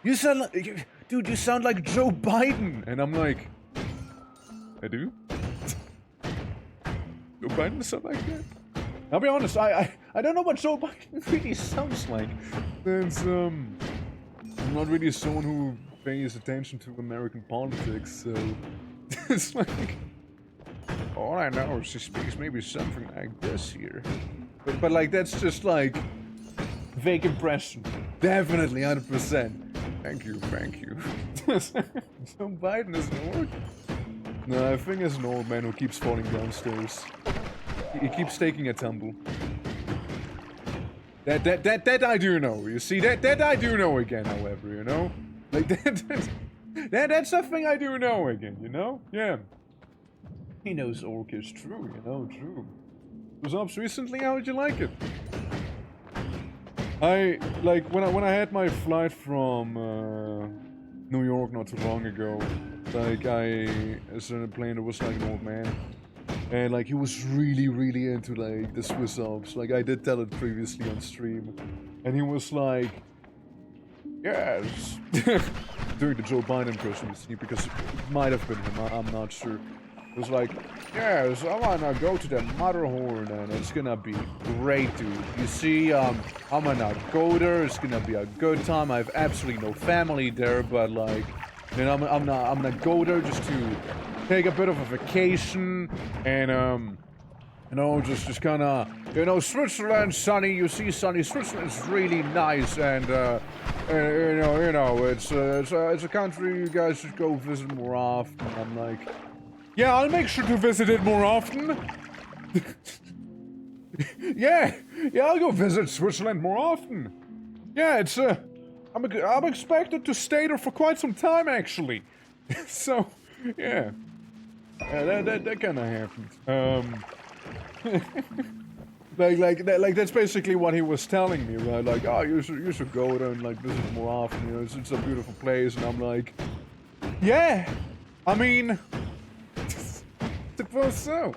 You sound like, dude, you sound like Joe Biden! And I'm like, I do? Joe Biden sound like that? I'll be honest, I don't know what Joe Biden really sounds like. Since, I'm not really someone who pays attention to American politics, so it's like, all I know is she speaks maybe something like this here. But like, that's just like fake impression. Definitely, 100%. Thank you. Joe Biden is an orc? No, I think it's an old man who keeps falling downstairs. He keeps taking a tumble. That I do know. You see, that I do know again. However, you know, like that's something I do know again. You know, yeah. He knows orc is true. You know, true. Was ups recently. How did you like it? I like when I had my flight from New York not too long ago. Like I was on a plane. There was like an old man. And like he was really into like the Swiss Alps. Like I did tell it previously on stream. And he was like, yes. doing the Joe Biden impression, you see, because it might have been him, I'm not sure. It was like, yeah, so I wanna go to the Matterhorn and it's gonna be great, dude. You see, I'm gonna go there, it's gonna be a good time. I have absolutely no family there, but like, you know, I'm gonna go there just to take a bit of a vacation and, you know, just kind of, you know, Switzerland, sunny. You see, sunny. Switzerland's really nice, and you know, it's a country you guys should go visit more often. I'm like, yeah, I'll make sure to visit it more often. yeah, I'll go visit Switzerland more often. Yeah, it's I'm expected to stay there for quite some time, actually. So, yeah, that kind of happened. like that's basically what he was telling me, right? Like, oh, you should go there and like visit more often. You know, it's a beautiful place, and I'm like, yeah, I mean, suppose so.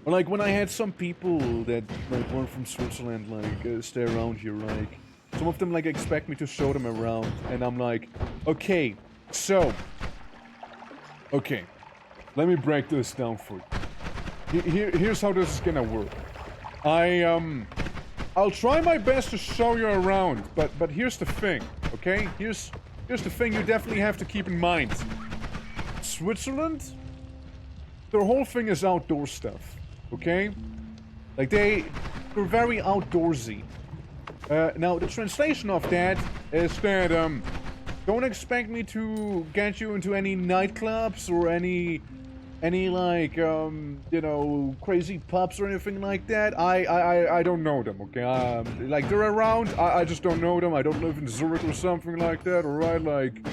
Like when I had some people that like weren't from Switzerland like stay around here, like some of them like expect me to show them around, and I'm like, okay, so, okay, let me break this down for you. Here's how this is gonna work. I'll try my best to show you around, but here's the thing, okay? Here's the thing you definitely have to keep in mind. Switzerland, their whole thing is outdoor stuff, okay? Like they're very outdoorsy. Now the translation of that is that don't expect me to get you into any nightclubs or any like you know, crazy pubs or anything like that. I don't know them, okay? Like they're around, I just don't know them. I don't live in Zurich or something like that, alright? Like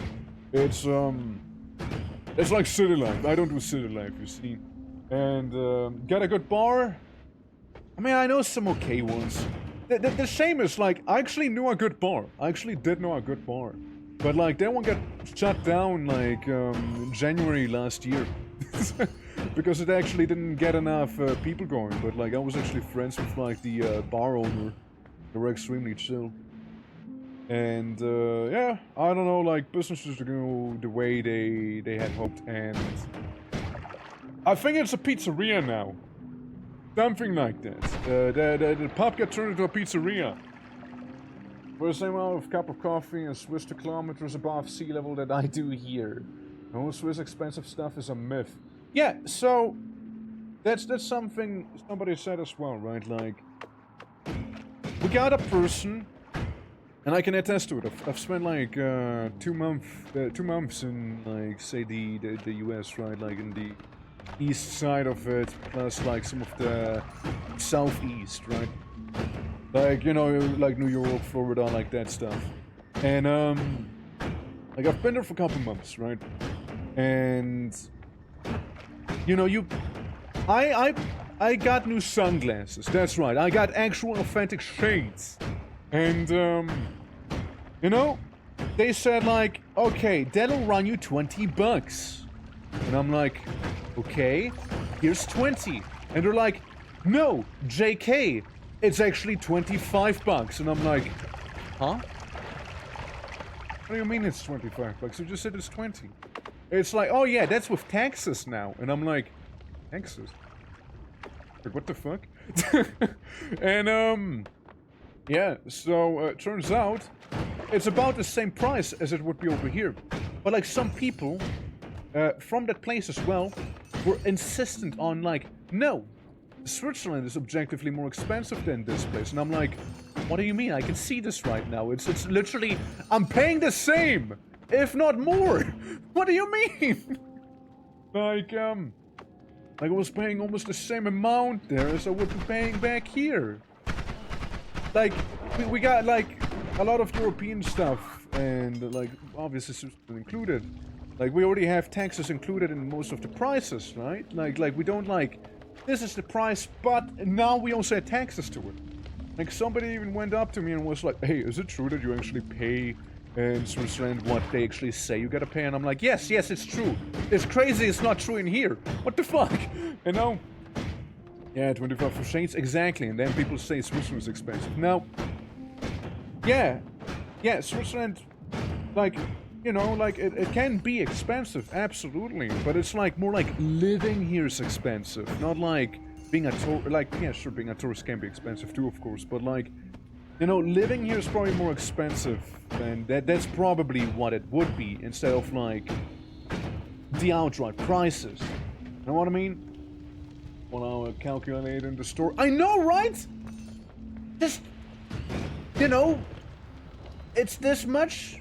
it's like city life. I don't do city life, you see. And got a good bar? I mean, I know some okay ones. The shame is, like, I actually knew a good bar. I actually did know a good bar. But like that one got shut down like in January last year. Because it actually didn't get enough people going, but like I was actually friends with like the bar owner. They were extremely chill. And yeah, I don't know, like businesses go the way they had hoped, and I think it's a pizzeria now. Something like that. The pub got turned into a pizzeria. For the same amount of cup of coffee and Swiss to kilometers above sea level that I do here. No Swiss expensive stuff is a myth. Yeah, so that's something somebody said as well, right? Like, we got a person, and I can attest to it. I've spent like 2 months in like say the US, right? Like in the east side of it, plus like some of the southeast, right? Like, you know, like New York, Florida, like that stuff. And like I've been there for a couple months, right? And you know, I got new sunglasses. That's right. I got actual authentic shades. And you know, they said like, okay, that'll run you $20. And I'm like, okay, here's 20. And they're like, no, JK, it's actually $25. And I'm like, huh? What do you mean it's $25? You just said it's 20. It's like, oh yeah, that's with taxes now. And I'm like, taxes? Like, what the fuck? And yeah, so turns out it's about the same price as it would be over here. But like some people from that place as well were insistent on like, no, Switzerland is objectively more expensive than this place. And I'm like, what do you mean? I can see this right now. It's literally, I'm paying the same, if not more. What do you mean? Like I was paying almost the same amount there as I would be paying back here. Like, we got like a lot of European stuff, and like obviously Switzerland included. Like we already have taxes included in most of the prices, right? Like we don't like, this is the price, but now we also add taxes to it. Like somebody even went up to me and was like, hey, is it true that you actually pay in Switzerland what they actually say you gotta pay? And I'm like, yes, it's true. It's crazy it's not true in here. What the fuck? You know? Yeah, 25 for shades, exactly. And then people say Switzerland is expensive. Now, yeah, Switzerland, like, you know, like, it can be expensive, absolutely, but it's like, more like living here is expensive, not like being a tourist, like, yeah, sure, being a tourist can be expensive too, of course, but like, you know, living here is probably more expensive, and that's probably what it would be, instead of like, the outright prices. You know what I mean? Well, I'll calculate in the store. I know, right? Just, you know, it's this much.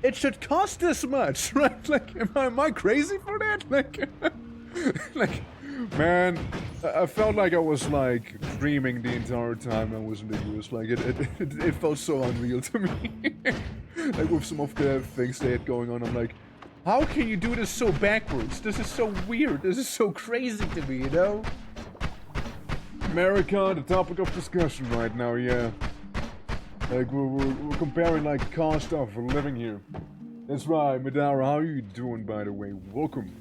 It should cost this much, right? Like, am I crazy for that? Like, like, man, I felt like I was like dreaming the entire time I was in the US. Like, it felt so unreal to me. Like with some of the things they had going on, I'm like, how can you do this so backwards? This is so weird. This is so crazy to me, you know? America, the topic of discussion right now, yeah. Like, we're comparing, like, cost of living here. That's right, Madara, how are you doing, by the way? Welcome.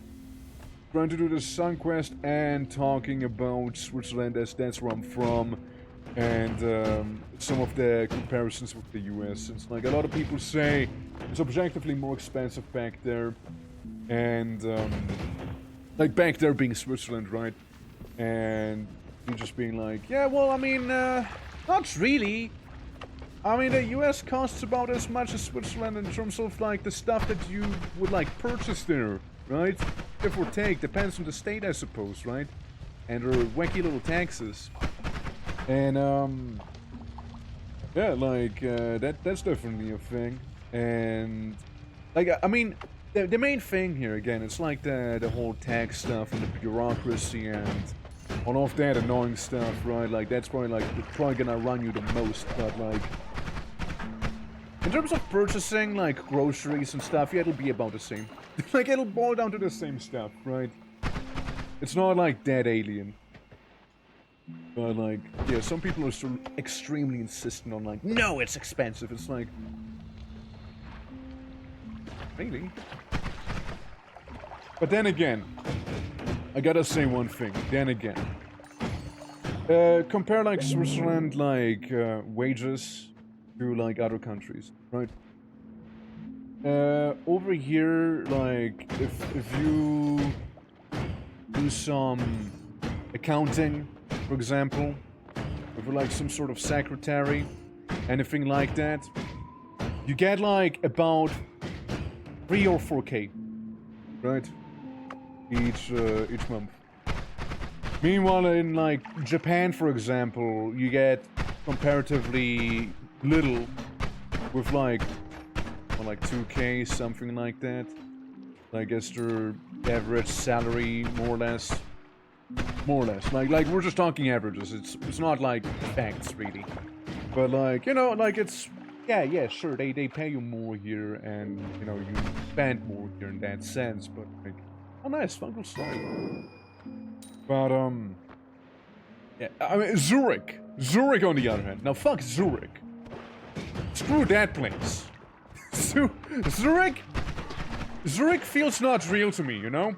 Trying to do the Sun Quest and talking about Switzerland, as that's where I'm from. And, some of the comparisons with the US. Since, like, a lot of people say it's objectively more expensive back there. And, like, back there being Switzerland, right? And you just being like, yeah, well, I mean, not really. I mean, the US costs about as much as Switzerland in terms of, like, the stuff that you would, like, purchase there, right? Give or take, depends on the state, I suppose, right? And their wacky little taxes. And, yeah, like, that's definitely a thing. And, like, I mean, the main thing here, again, it's like the whole tax stuff and the bureaucracy and all of that annoying stuff, right? Like, that's probably, like, probably gonna run you the most, but, like, in terms of purchasing, like, groceries and stuff, yeah, it'll be about the same. Like, it'll boil down to the same stuff, right? It's not, like, that alien. But, like, yeah, some people are still extremely insistent on, like, no, it's expensive. It's like, really? But then again, I gotta say one thing. Then again, compare, like, Switzerland, like, wages to, like, other countries, right? Over here, like, if you do some accounting, for example, if you're, like, some sort of secretary, anything like that, you get, like, about 3 or 4K, right? Each month. Meanwhile, in, like, Japan, for example, you get comparatively little with, like, well, like 2K, something like that. I guess their average salary, more or less. More or less. Like we're just talking averages. It's not, like, facts, really. But, like, you know, like, it's... Yeah, sure, they pay you more here, and, you know, you spend more here in that sense, but, like... Oh, nice, fungal style. But, yeah, I mean, Zurich. Zurich, on the other hand. Now, fuck Zurich. Screw that place. Zurich? Zurich feels not real to me, you know?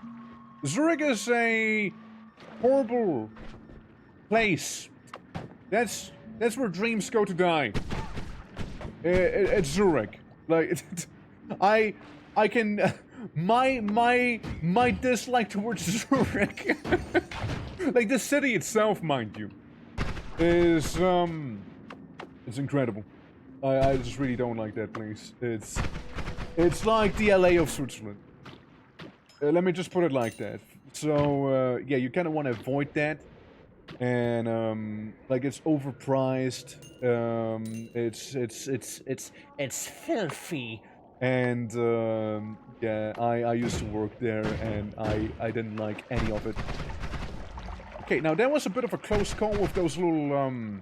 Zurich is a horrible place. That's where dreams go to die. It's Zurich. Like, I can... My dislike towards Zurich... like, the city itself, mind you, is, it's incredible. I just really don't like that place. It's like the LA of Switzerland. Let me just put it like that. So, yeah, you kind of want to avoid that. And, like, it's overpriced. It's filthy. And, yeah, I used to work there, and I didn't like any of it. Okay, now there was a bit of a close call with those little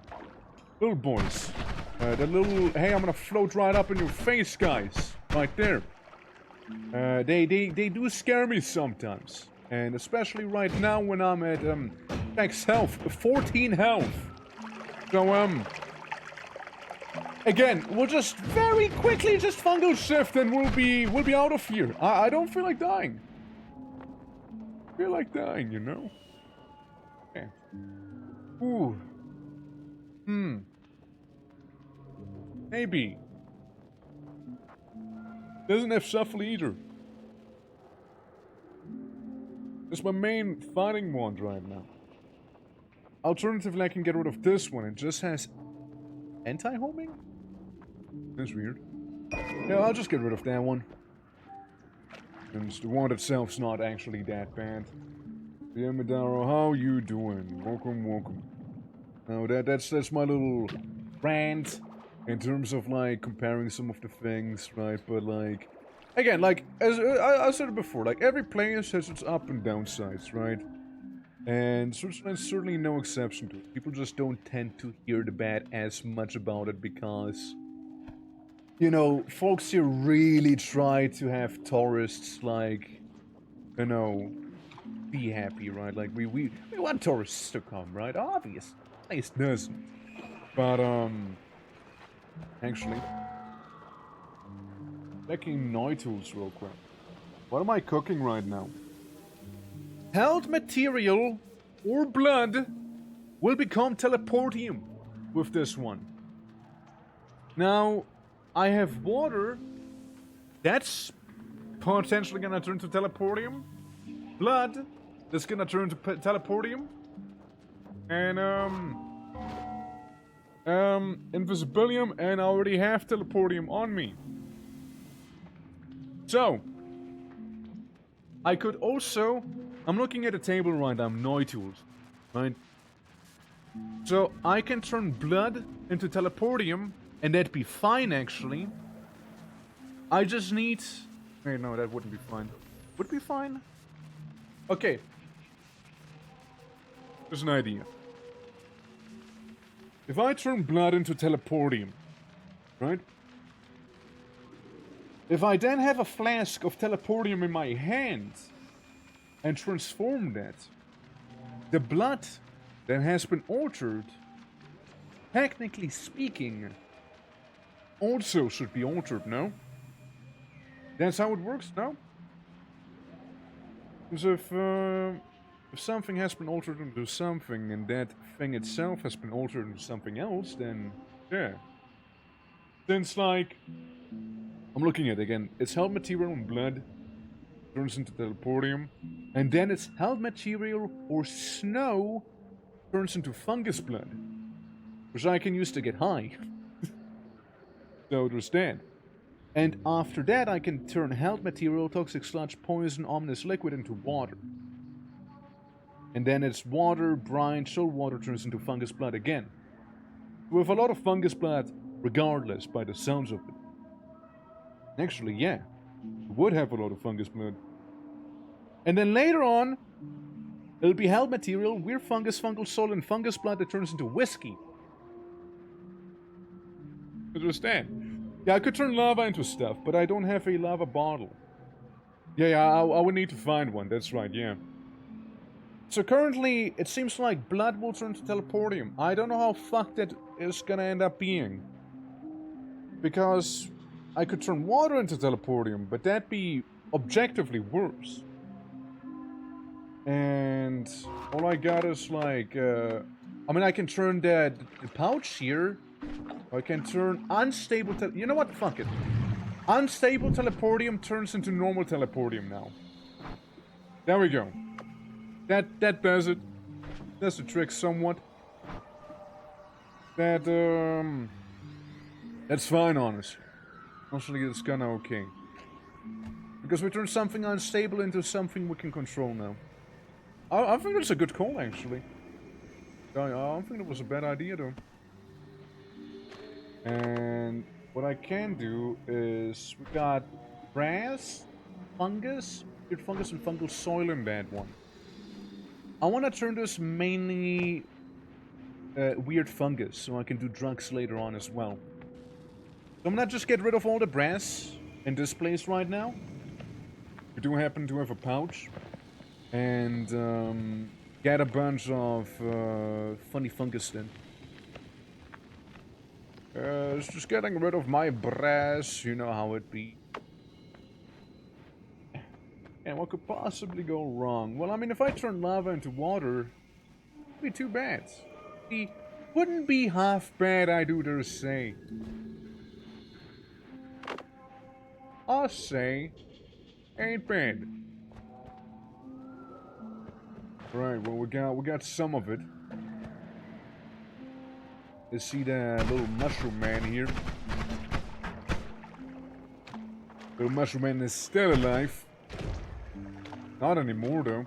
boys. The little, hey, I'm gonna float right up in your face, guys. Right there. They do scare me sometimes. And especially right now when I'm at, max health, 14 health. So, again, we'll just very quickly just fungal shift and we'll be out of here. I don't feel like dying. I feel like dying, you know? Okay. Ooh. Maybe. Doesn't have shuffle either. It's my main fighting wand right now. Alternatively, I can get rid of this one. It just has anti-homing? That's weird. Yeah, I'll just get rid of that one. Since the wand itself's not actually that bad. Yeah, Madaro, how you doing? Welcome, welcome. Now that's my little rant in terms of like comparing some of the things, right? But like, again, like as I said it before, like every player has its up and down sides, right? And certainly no exception to it. People just don't tend to hear the bad as much about it because, you know, folks here really try to have tourists like, you know, be happy, right? Like we want tourists to come, right? Obvious. Place doesn't. But actually, checking NOITAs real quick. What am I cooking right now? Held material or blood will become teleportium with this one. Now, I have water. That's potentially gonna turn to teleportium. Blood, that's gonna turn to teleportium. And, invisibilium, and I already have teleportium on me. So, I could also, I'm looking at a table right now, NOITAs, right? So, I can turn blood into teleportium, and that'd be fine, actually. I just need, wait, no, that wouldn't be fine. Would it be fine? Okay. There's an idea. If I turn blood into teleportium, right? If I then have a flask of teleportium in my hand and transform that, the blood that has been altered, technically speaking, also should be altered, no? That's how it works, no? Because if something has been altered into something and that thing itself has been altered into something else, then yeah. Since like, I'm looking at it again, it's held material and blood turns into teleportium, and then it's held material or snow turns into fungus blood, which I can use to get high. So there's that. And after that, I can turn held material, toxic sludge, poison, ominous liquid into water. And then it's water, brine, shoal water turns into fungus blood again. With a lot of fungus blood, regardless, by the sounds of it. Actually, yeah, it would have a lot of fungus blood. And then later on, it'll be held material, weird fungus, fungal soil, and fungus blood that turns into whiskey. Understand? Yeah, I could turn lava into stuff, but I don't have a lava bottle. Yeah, I would need to find one, that's right, yeah. So currently, it seems like blood will turn to teleportium. I don't know how fucked that is gonna end up being. Because I could turn water into teleportium, but that'd be objectively worse. And all I got is like, I mean, I can turn the pouch here. I can turn unstable you know what? Fuck it. Unstable teleportium turns into normal teleportium now. There we go. That does it. That's the trick somewhat. That's fine, honestly. Honestly, it's kinda okay. Because we turn something unstable into something we can control now. I think that's a good call, actually. I don't think it was a bad idea, though. And what I can do is we got grass, fungus, weird fungus, and fungal soil in that one. I want to turn this mainly weird fungus, so I can do drugs later on as well. So I'm gonna just get rid of all the brass in this place right now. We do happen to have a pouch. And get a bunch of funny fungus then. It's just getting rid of my brass, you know how it be. And what could possibly go wrong? Well, I mean, if I turn lava into water, it wouldn't be too bad. It wouldn't be half bad, I do dare say. I say, ain't bad. Right, well we got some of it. You see the little mushroom man here. Little mushroom man is still alive. Not anymore though.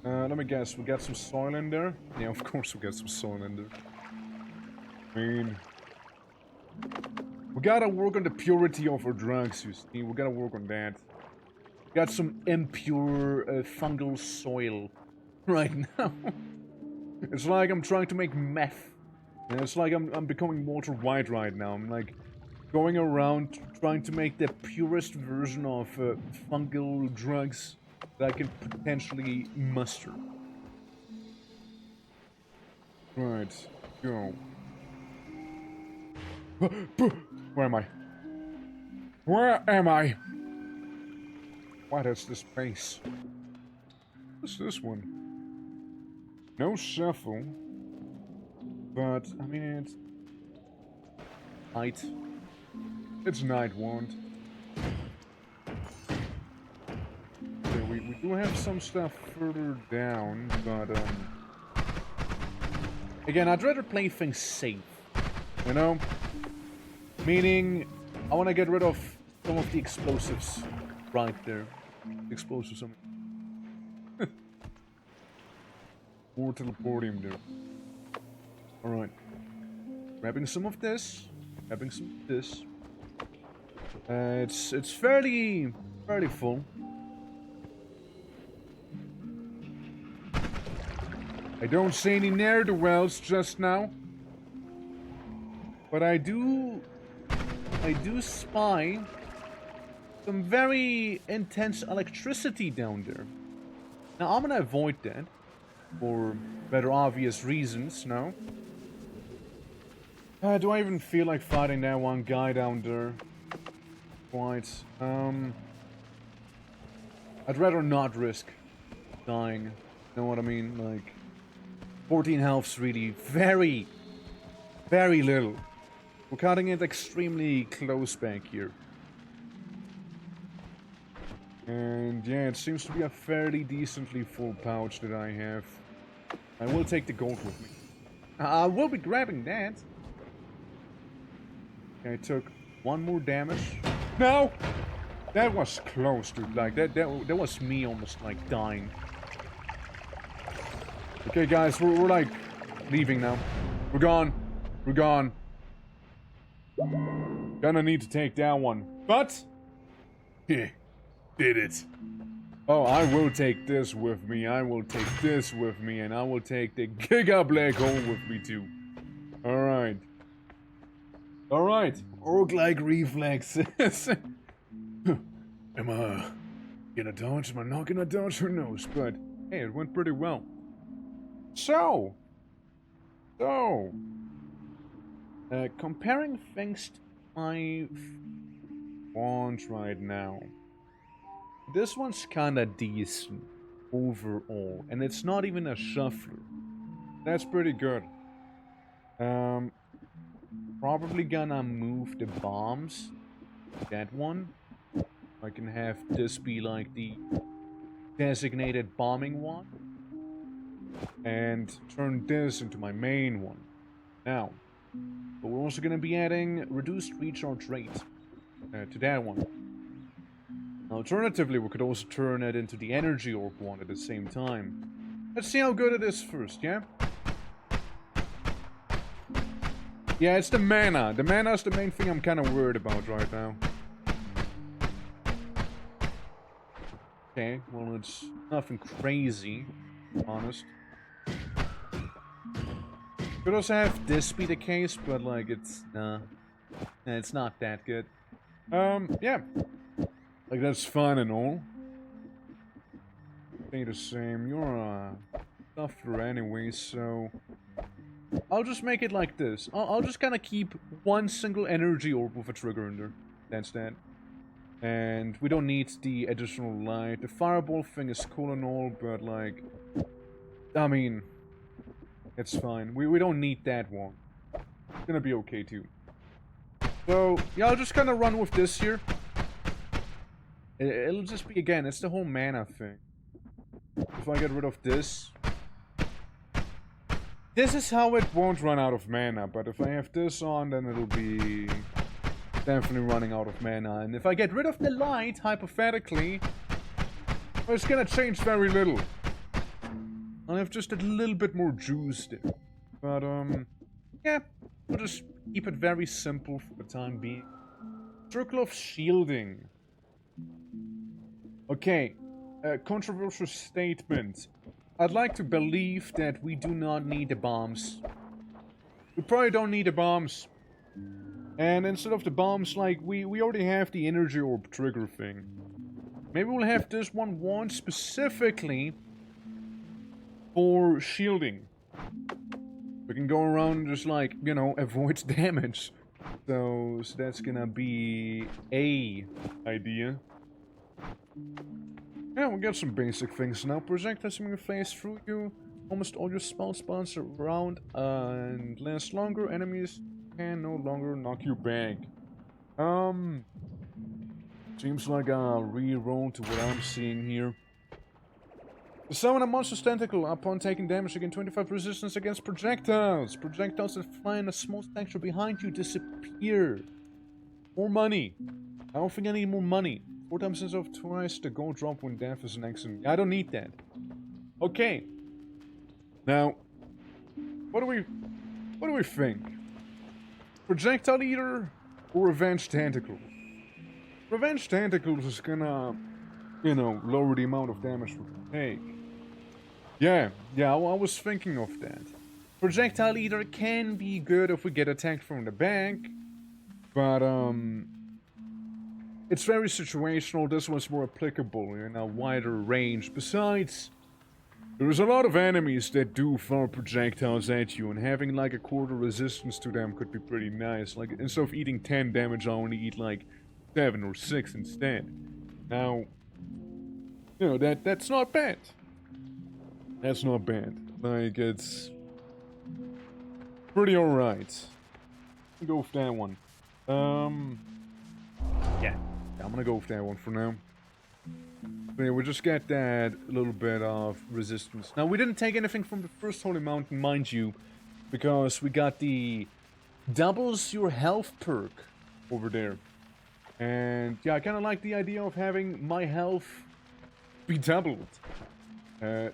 Let me guess, we got some soil in there? Yeah, of course we got some soil in there. I mean, we gotta work on the purity of our drugs, you see. We gotta work on that. Got some impure fungal soil right now. It's like I'm trying to make meth. And it's like I'm becoming Walter White right now. I'm like going around trying to make the purest version of fungal drugs that I can potentially muster. Right, go. Where am I? Where am I? What is this place? What's this one? No shuffle. But, I mean, it's... night. It's night wand. Okay, we do have some stuff further down, but, again, I'd rather play things safe. You know? Meaning, I want to get rid of some of the explosives right there. Explosives, I mean. More teleportium there. Alright. Grabbing some of this. Grabbing some of this. It's fairly full. I don't see any ne'er-do-wells just now. But I do spy some very intense electricity down there. Now I'm gonna avoid that for better obvious reasons, no? Do I even feel like fighting that one guy down there? Quite. I'd rather not risk dying. Know what I mean? Like 14 health's really very little. We're cutting it extremely close back here. And yeah, it seems to be a fairly decently full pouch that I have. I will take the gold with me. I will be grabbing that. Okay, I took one more damage. No! That was close, dude. Like, that was me almost, like, dying. Okay, guys, we're like, leaving now. We're gone. We're gone. Gonna need to take that one. But... yeah, did it. Oh, I will take this with me. I will take this with me. And I will take the Giga Black Hole with me, too. Alright. Alright. Orc-like reflexes. Am I gonna dodge? Am I not gonna dodge? Who knows? But, hey, it went pretty well. So, comparing things to my wand right now, this one's kinda decent overall, and it's not even a shuffler. That's pretty good. Probably gonna move the bombs. That one. I can have this be like the designated bombing one. And turn this into my main one. Now, but we're also gonna be adding reduced recharge rate to that one. Alternatively, we could also turn it into the energy orb one at the same time. Let's see how good it is first, yeah? Yeah, it's the mana. The mana is the main thing I'm kind of worried about right now. Okay, well, it's nothing crazy, to be honest. Could also have this be the case, but, like, it's, it's not that good. Yeah. Like, that's fine and all. Stay the same. You're a sufferer anyway, so... I'll just make it like this. I'll just kind of keep one single energy orb with a trigger in there. That's that. And we don't need the additional light. The fireball thing is cool and all, but like... I mean... It's fine. We don't need that one. It's gonna be okay too. So, yeah, I'll just kind of run with this here. It'll just be, again, it's the whole mana thing. If I get rid of this... This is how it won't run out of mana, but if I have this on, then it'll be definitely running out of mana. And if I get rid of the light, hypothetically, well, it's gonna change very little. I'll have just a little bit more juice there. But, yeah, we'll just keep it very simple for the time being. Circle of Shielding. Okay, controversial statement. I'd like to believe that we do not need the bombs. We probably don't need the bombs. And instead of the bombs, like, we already have the energy orb trigger thing. Maybe we'll have this one specifically for shielding. We can go around and just, like, you know, avoid damage. So that's gonna be a idea. Yeah, we got some basic things now. Projectile swimming phase through you. Almost all your spell spawns around and last longer. Enemies can no longer knock you back. Seems like a re-roll to what I'm seeing here. Summon a monster's tentacle. Upon taking damage, you gain 25 resistance against projectiles. Projectiles that fly in a small sector behind you disappear. More money. I don't think I need more money. 4 times instead of twice the gold drop when death is an accident. I don't need that. Okay. Now, what do we think? Projectile Eater or Revenge Tentacles? Revenge Tentacles is gonna, you know, lower the amount of damage we can take. Yeah, I was thinking of that. Projectile Eater can be good if we get attacked from the back, but it's very situational. This one's more applicable in a wider range. Besides, there's a lot of enemies that do fire projectiles at you, and having like a quarter resistance to them could be pretty nice. Like, instead of eating 10 damage, I only eat like 7 or 6 instead. Now, you know, that's not bad. That's not bad. Like, it's pretty alright. Go with that one. Yeah, I'm gonna go with that one for now. But yeah, we just get that little bit of resistance. Now, we didn't take anything from the first Holy Mountain, mind you, because we got the doubles your health perk over there. And yeah, I kind of like the idea of having my health be doubled.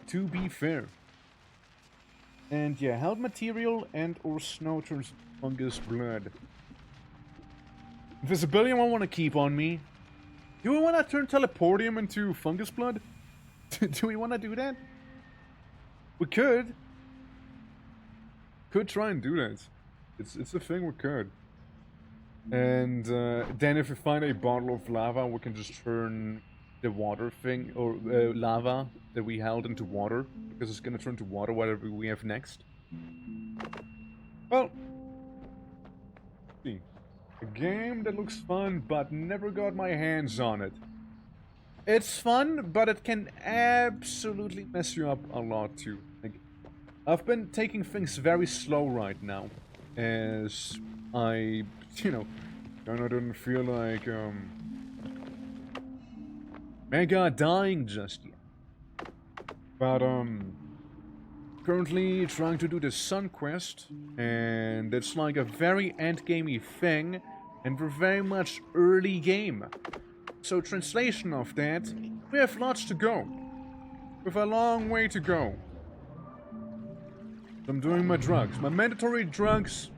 To be fair. And yeah, health material and or snow turns fungus blood. Invisibility I want to keep on me. Do we want to turn teleportium into fungus blood? Do we want to do that? We could. Could try and do that. It's a thing we could. And then if we find a bottle of lava, we can just turn the water thing, or lava that we held into water, because it's gonna turn to water whatever we have next. Well, see. A game that looks fun, but never got my hands on it. It's fun, but it can absolutely mess you up a lot too. Like, I've been taking things very slow right now, as I, you know, kinda didn't feel like, mega dying just yet. But, currently trying to do the Sun Quest, and it's like a very endgamey thing, and we're very much early game. So translation of that, we have lots to go. We have a long way to go. So I'm doing my drugs, my mandatory drugs,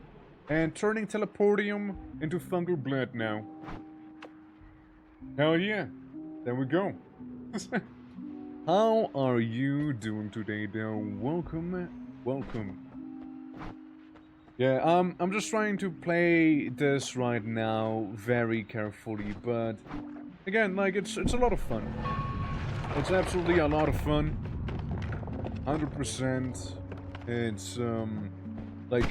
and turning teleportium into fungal blood now. Hell yeah, there we go. How are you doing today, though? Welcome. Yeah, I'm just trying to play this right now very carefully, but again, like, it's a lot of fun. It's absolutely a lot of fun. 100%. It's, like,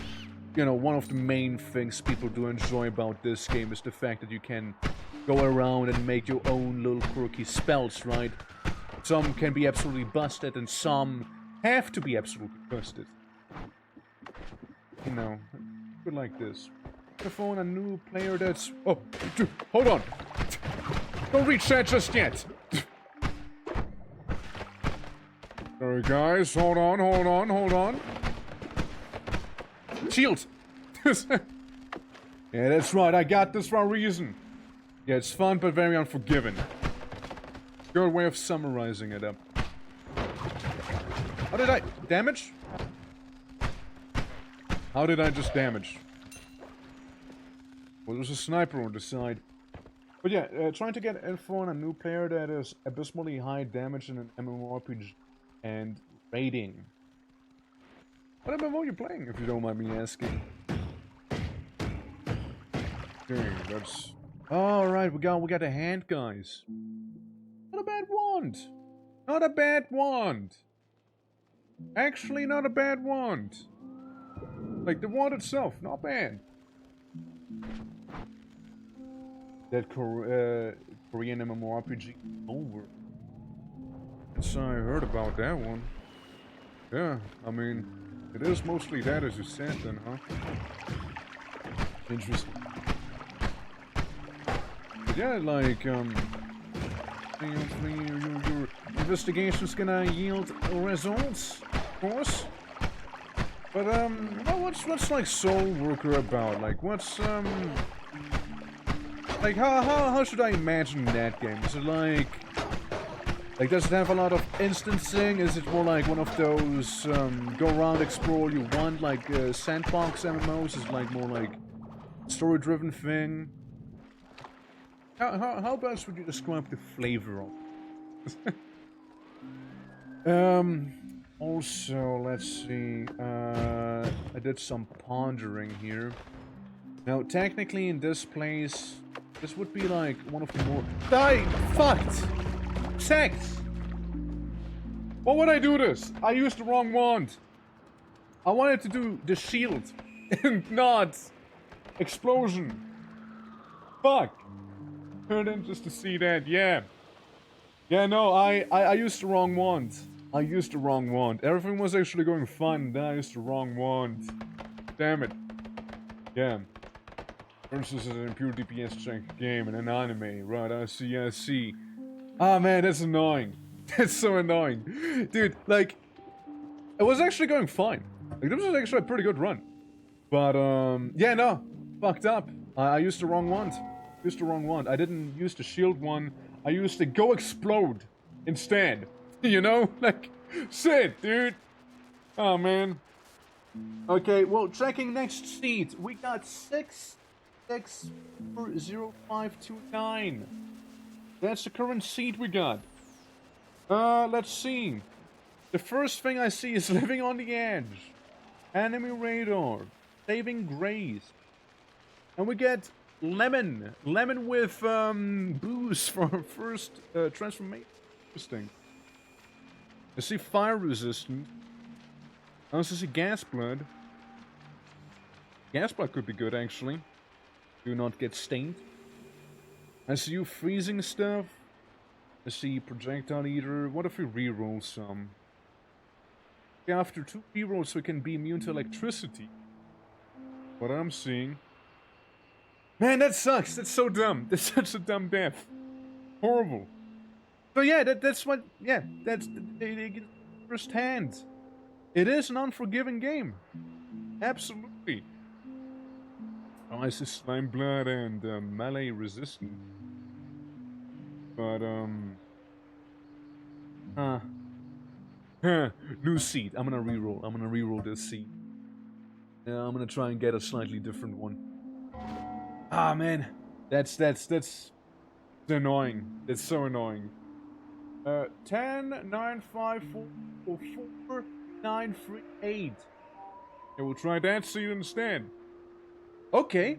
you know, one of the main things people do enjoy about this game is the fact that you can go around and make your own little quirky spells, right? Some can be absolutely busted, and some have to be absolutely busted. You know, good like this. phone a new player that's... Oh, dude, hold on. Don't reach that just yet. Sorry, guys. Hold on. Shield. Yeah, that's right. I got this for a reason. Yeah, it's fun, but very unforgiving. Good way of summarizing it up. How did I... damage? How did I just damage? Well, there's a sniper on the side. But yeah, trying to get info on a new player that is abysmally high damage in an MMORPG and raiding. What MMO are you playing, if you don't mind me asking? Okay, that's... Alright, we got a hand, guys. Not a bad wand. Not a bad wand. Actually, not a bad wand. Like, the wand itself, not bad. That Korean MMORPG over. Yes, I heard about that one. Yeah, I mean, it is mostly that, as you said, then, huh? Interesting. But yeah, like, your investigation's gonna yield results, of course. But, well, what's like Soul Worker about? Like, what's, like, how should I imagine that game? Is it like, does it have a lot of instancing? Is it more like one of those, go around, explore all you want, like, sandbox MMOs? Is it like more like story-driven thing? How best would you describe the flavor of it? Also, let's see, I did some pondering here. Now, technically in this place, this would be like one of the more... Die! Fucked! Sex! Why would I do this? I used the wrong wand. I wanted to do the shield, and not explosion. Fuck! Turned in just to see that, yeah. Yeah, no, I used the wrong wand. I used the wrong wand. Everything was actually going fine, then I used the wrong wand. Damn it. Yeah. Versus an pure DPS check game in an anime. Right, I see. Ah, man, that's annoying. That's so annoying. Dude, like, it was actually going fine. Like, this was actually a pretty good run. But, yeah, no. Fucked up. I used the wrong wand. I didn't use the shield one. I used the go explode instead. You know? Like, shit, dude. Oh, man. Okay, well, checking next seat. We got 6040529. That's the current seat we got. Let's see. The first thing I see is Living on the Edge. Enemy Radar. Saving Grace. And we get Lemon. Lemon with, boost for our first, transformation. Interesting. I see Fire Resistant. I also see Gas Blood. Gas Blood could be good, actually. Do not get stained. I see you freezing stuff. I see Projectile Eater. What if we reroll some? After 2 rerolls we can be immune to electricity. What I'm seeing. Man, that sucks. That's so dumb. That's such a dumb death. Horrible. So yeah, that's what... Yeah, that's the first hand. It is an unforgiving game. Absolutely. Oh, I see Slime Blood and Melee Resistant. But, new seed. I'm gonna reroll this seed. Yeah, I'm gonna try and get a slightly different one. Ah, man. That's annoying. That's so annoying. 10, 9, 5, 4, 4, 9, 3, 8. Yeah, we'll try that seed instead. Okay.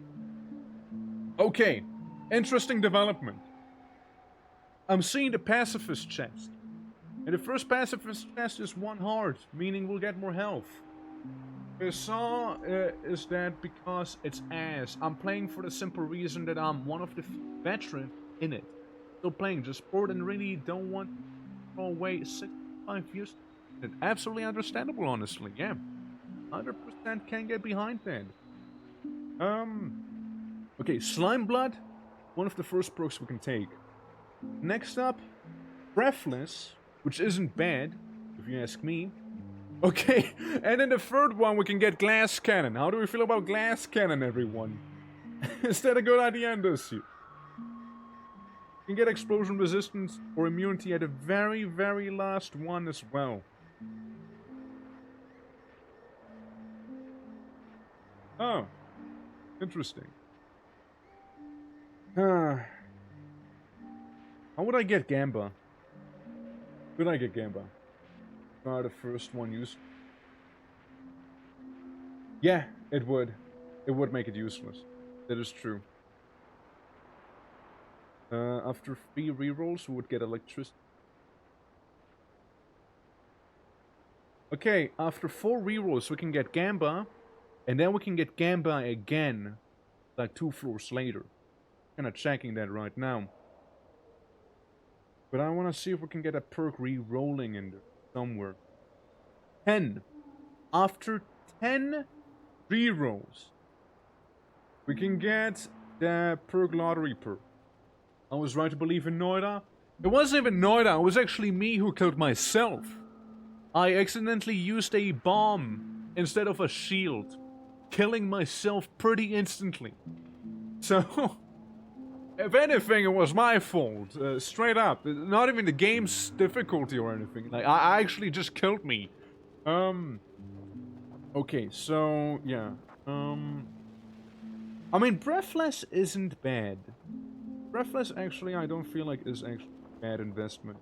Okay. Interesting development. I'm seeing the pacifist chest. And the first pacifist chest is 1 heart, meaning we'll get more health. I saw is that because it's ass. I'm playing for the simple reason that I'm one of the veterans in it. Still playing just sport and really don't want to throw away 65 years. It's absolutely understandable, honestly, yeah. 100% can get behind that. Okay, Slime Blood, one of the first perks we can take. Next up, Breathless, which isn't bad, if you ask me. Okay, and then the third one we can get Glass Cannon. How do we feel about Glass Cannon, everyone? Is that a good idea, Andusi? You can get explosion resistance or immunity at the very, very last one as well. Oh, interesting. How would I get Gamba? Could I get Gamba? The first one used. Yeah, it would. It would make it useless. That is true. After 3 rerolls, we would get electricity. Okay, after 4 rerolls, we can get Gamba, and then we can get Gamba again, like 2 floors later. Kinda checking that right now. But I wanna see if we can get a perk re-rolling in there somewhere. 10. After 10 rerolls, we can get the perk lottery perk. I was right to believe in NOITA. It wasn't even NOITA, it was actually me who killed myself. I accidentally used a bomb instead of a shield, killing myself pretty instantly. So, if anything, it was my fault. Straight up. Not even the game's difficulty or anything. Like, I actually just killed me. Okay, so, yeah. I mean, Breathless isn't bad. Breathless, actually, I don't feel like is actually a bad investment.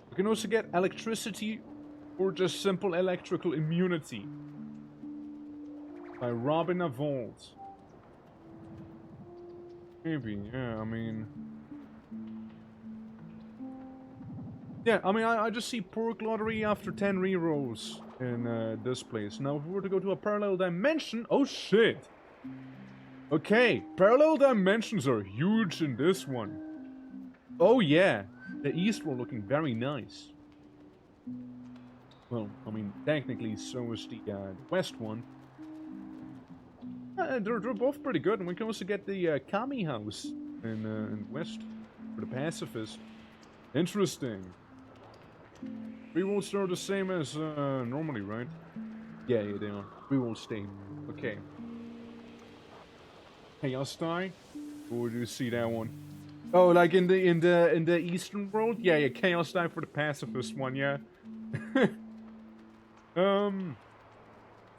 You can also get electricity or just simple electrical immunity by robbing a vault. Maybe, yeah, I mean... Yeah, I mean, I just see perk lottery after 10 rerolls in this place. Now, if we were to go to a parallel dimension... Oh, shit! Okay, parallel dimensions are huge in this one. Oh, yeah. The east roll looking very nice. Well, I mean, technically, so is the west one. They're both pretty good, and we can also get the Kami house in west for the pacifist. Interesting. Rerolls are the same as normally, right? Yeah, they are. Reroll stay. Okay. Chaos die? Or do you see that one? Oh, like in the Eastern world? Yeah, Chaos die for the pacifist one, yeah.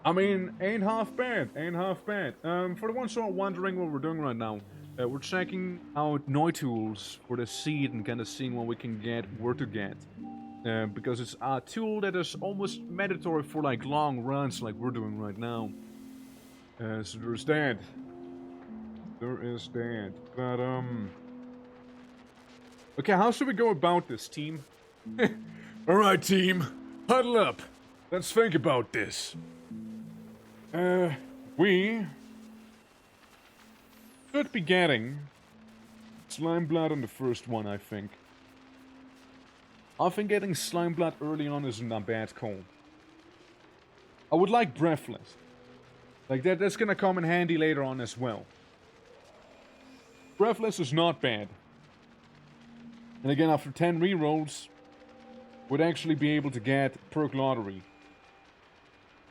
I mean, ain't half bad, ain't half bad. For the ones who are wondering what we're doing right now, we're checking out NOITA for the seed and kind of seeing what we can get, where to get. Because it's a tool that is almost mandatory for like long runs like we're doing right now. So there's that. There is that. But, okay, how should we go about this, team? Alright, team. Huddle up. Let's think about this. We should be getting Slime Blood on the first one, I think. I think getting Slime Blood early on isn't a bad call. I would like Breathless. Like, that's gonna come in handy later on as well. Breathless is not bad. And again, after 10 rerolls, would actually be able to get Perk Lottery.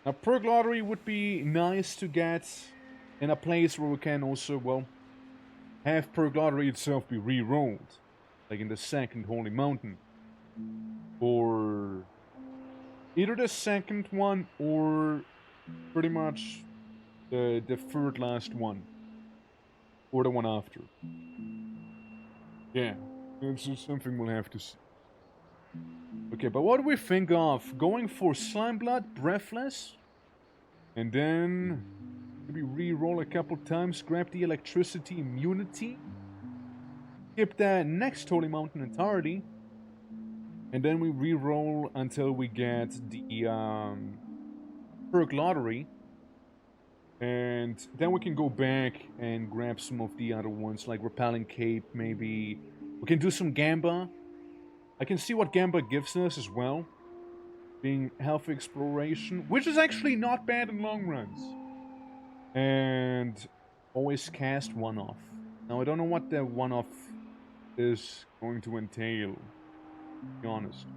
Now, Perk Lottery would be nice to get in a place where we can also, well, have Perk Lottery itself be re-rolled. Like in the second Holy Mountain. Or either the second one or pretty much the third last one. Or the one after. Yeah, it's just something we'll have to see. Okay, but what do we think of going for Slime Blood, Breathless, and then maybe re-roll a couple times, grab the electricity immunity, skip the next Holy Mountain entirety, and then we re-roll until we get the Perk Lottery, and then we can go back and grab some of the other ones, like Repelling Cape, maybe. We can do some Gamba. I can see what Gamba gives us as well. Being Healthy Exploration, which is actually not bad in long runs. And Always cast one off. Now, I don't know what the one off is going to entail, to be honest.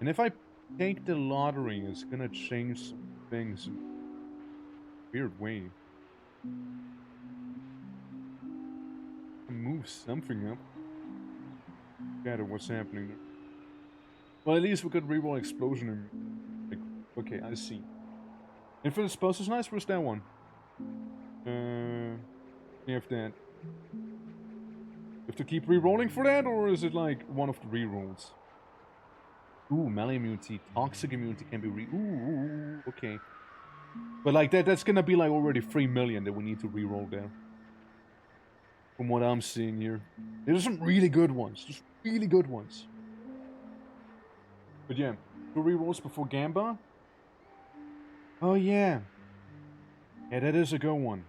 And if I take the lottery, it's gonna change some things in a weird way. Move something up. Gather what's happening there. Well, at least we could reroll explosion and... like, okay, I see. Infinite spells is nice. Where's that one? We have that. Have to keep re-rolling for that, or is it like one of the re-rolls? Ooh, melee immunity, toxic immunity can be ooh, okay. But like that's gonna be like already 3 million that we need to re-roll there. From what I'm seeing here. There's some really good ones. Just really good ones. But yeah, 2 re-rolls before Gamba. Oh yeah. Yeah, that is a good one.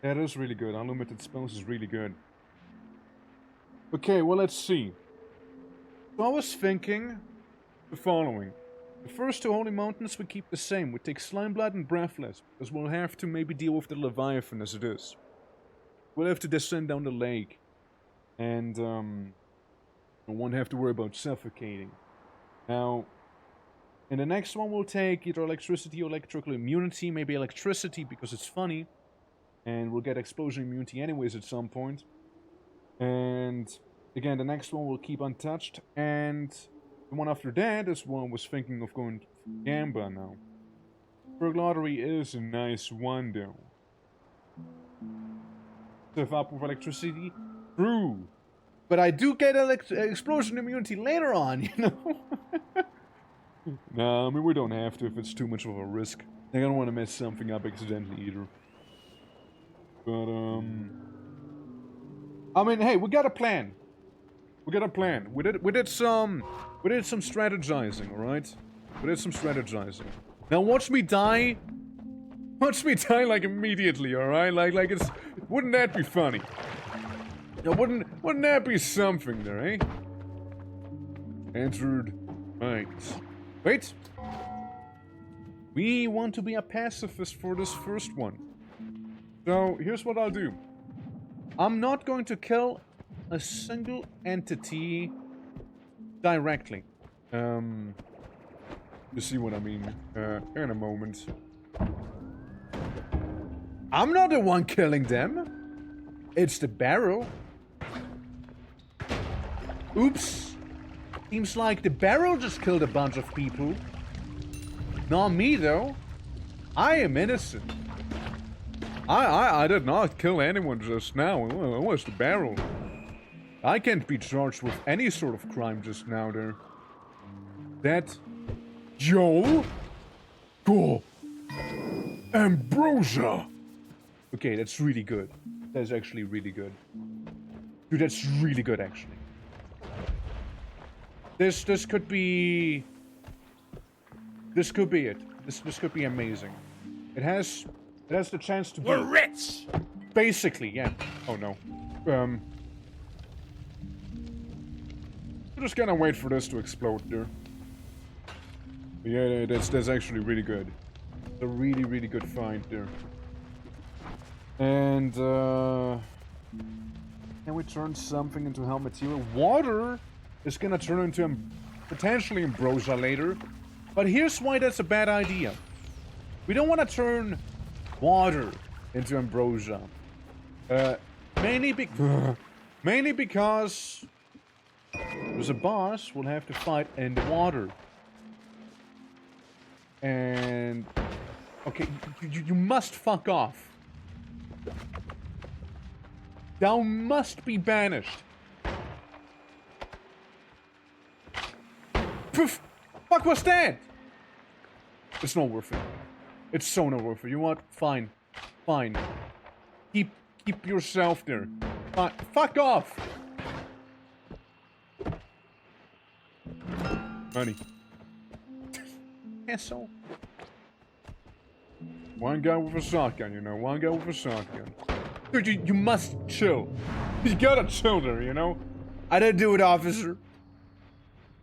That is really good. Unlimited spells is really good. Okay, well, let's see. So I was thinking the following. The first 2 holy mountains we keep the same. We take Slimeblood and Breathless, because we'll have to maybe deal with the Leviathan as it is. We'll have to descend down the lake. And, we won't have to worry about suffocating. Now, in the next one we'll take either electricity or electrical immunity. Maybe electricity, because it's funny. And we'll get explosion immunity anyways at some point. And again, the next one we'll keep untouched. And the one after that is one I was thinking of going to Gamba now. Burglary is a nice one though. Stuff up with electricity? True. But I do get explosion immunity later on, you know? Nah, I mean, we don't have to if it's too much of a risk. I don't want to mess something up accidentally either. But, I mean, hey, we got a plan. We got a plan. We did some strategizing, alright? We did some strategizing. Now watch me die. Watch me die, like, immediately, alright? Like, it's... Wouldn't that be funny? Yeah, wouldn't that be something there, eh? Answered. Right. Wait. We want to be a pacifist for this first one. So, here's what I'll do. I'm not going to kill a single entity directly. You see what I mean? In a moment. I'm not the one killing them. It's the barrel. Oops. Seems like the barrel just killed a bunch of people. Not me, though. I am innocent. I did not kill anyone just now. It was the barrel. I can't be charged with any sort of crime just now there. That... Joel? Go! Ambrosia! Okay, that's really good. That's actually really good. Dude, that's really good, actually. This could be... This could be it. This could be amazing. It has the chance to be... We're rich! Basically, yeah. Oh, no. We're just gonna wait for this to explode there. But yeah, that's actually really good. A really, really good find there. And, can we turn something into hell material? Water is gonna turn into potentially ambrosia later. But here's why that's a bad idea. We don't want to turn water into ambrosia. Mainly because there's a boss we'll have to fight in the water. And... Okay, you must fuck off. Thou must be banished. Poof! Fuck was that? It's not worth it. It's so not worth it. You know what? Fine. Fine. Keep yourself there. Fuck off! Honey. Asshole. One guy with a shotgun, you know. One guy with a shotgun. Dude, you must chill. You gotta chill there, you know. I didn't do it, officer.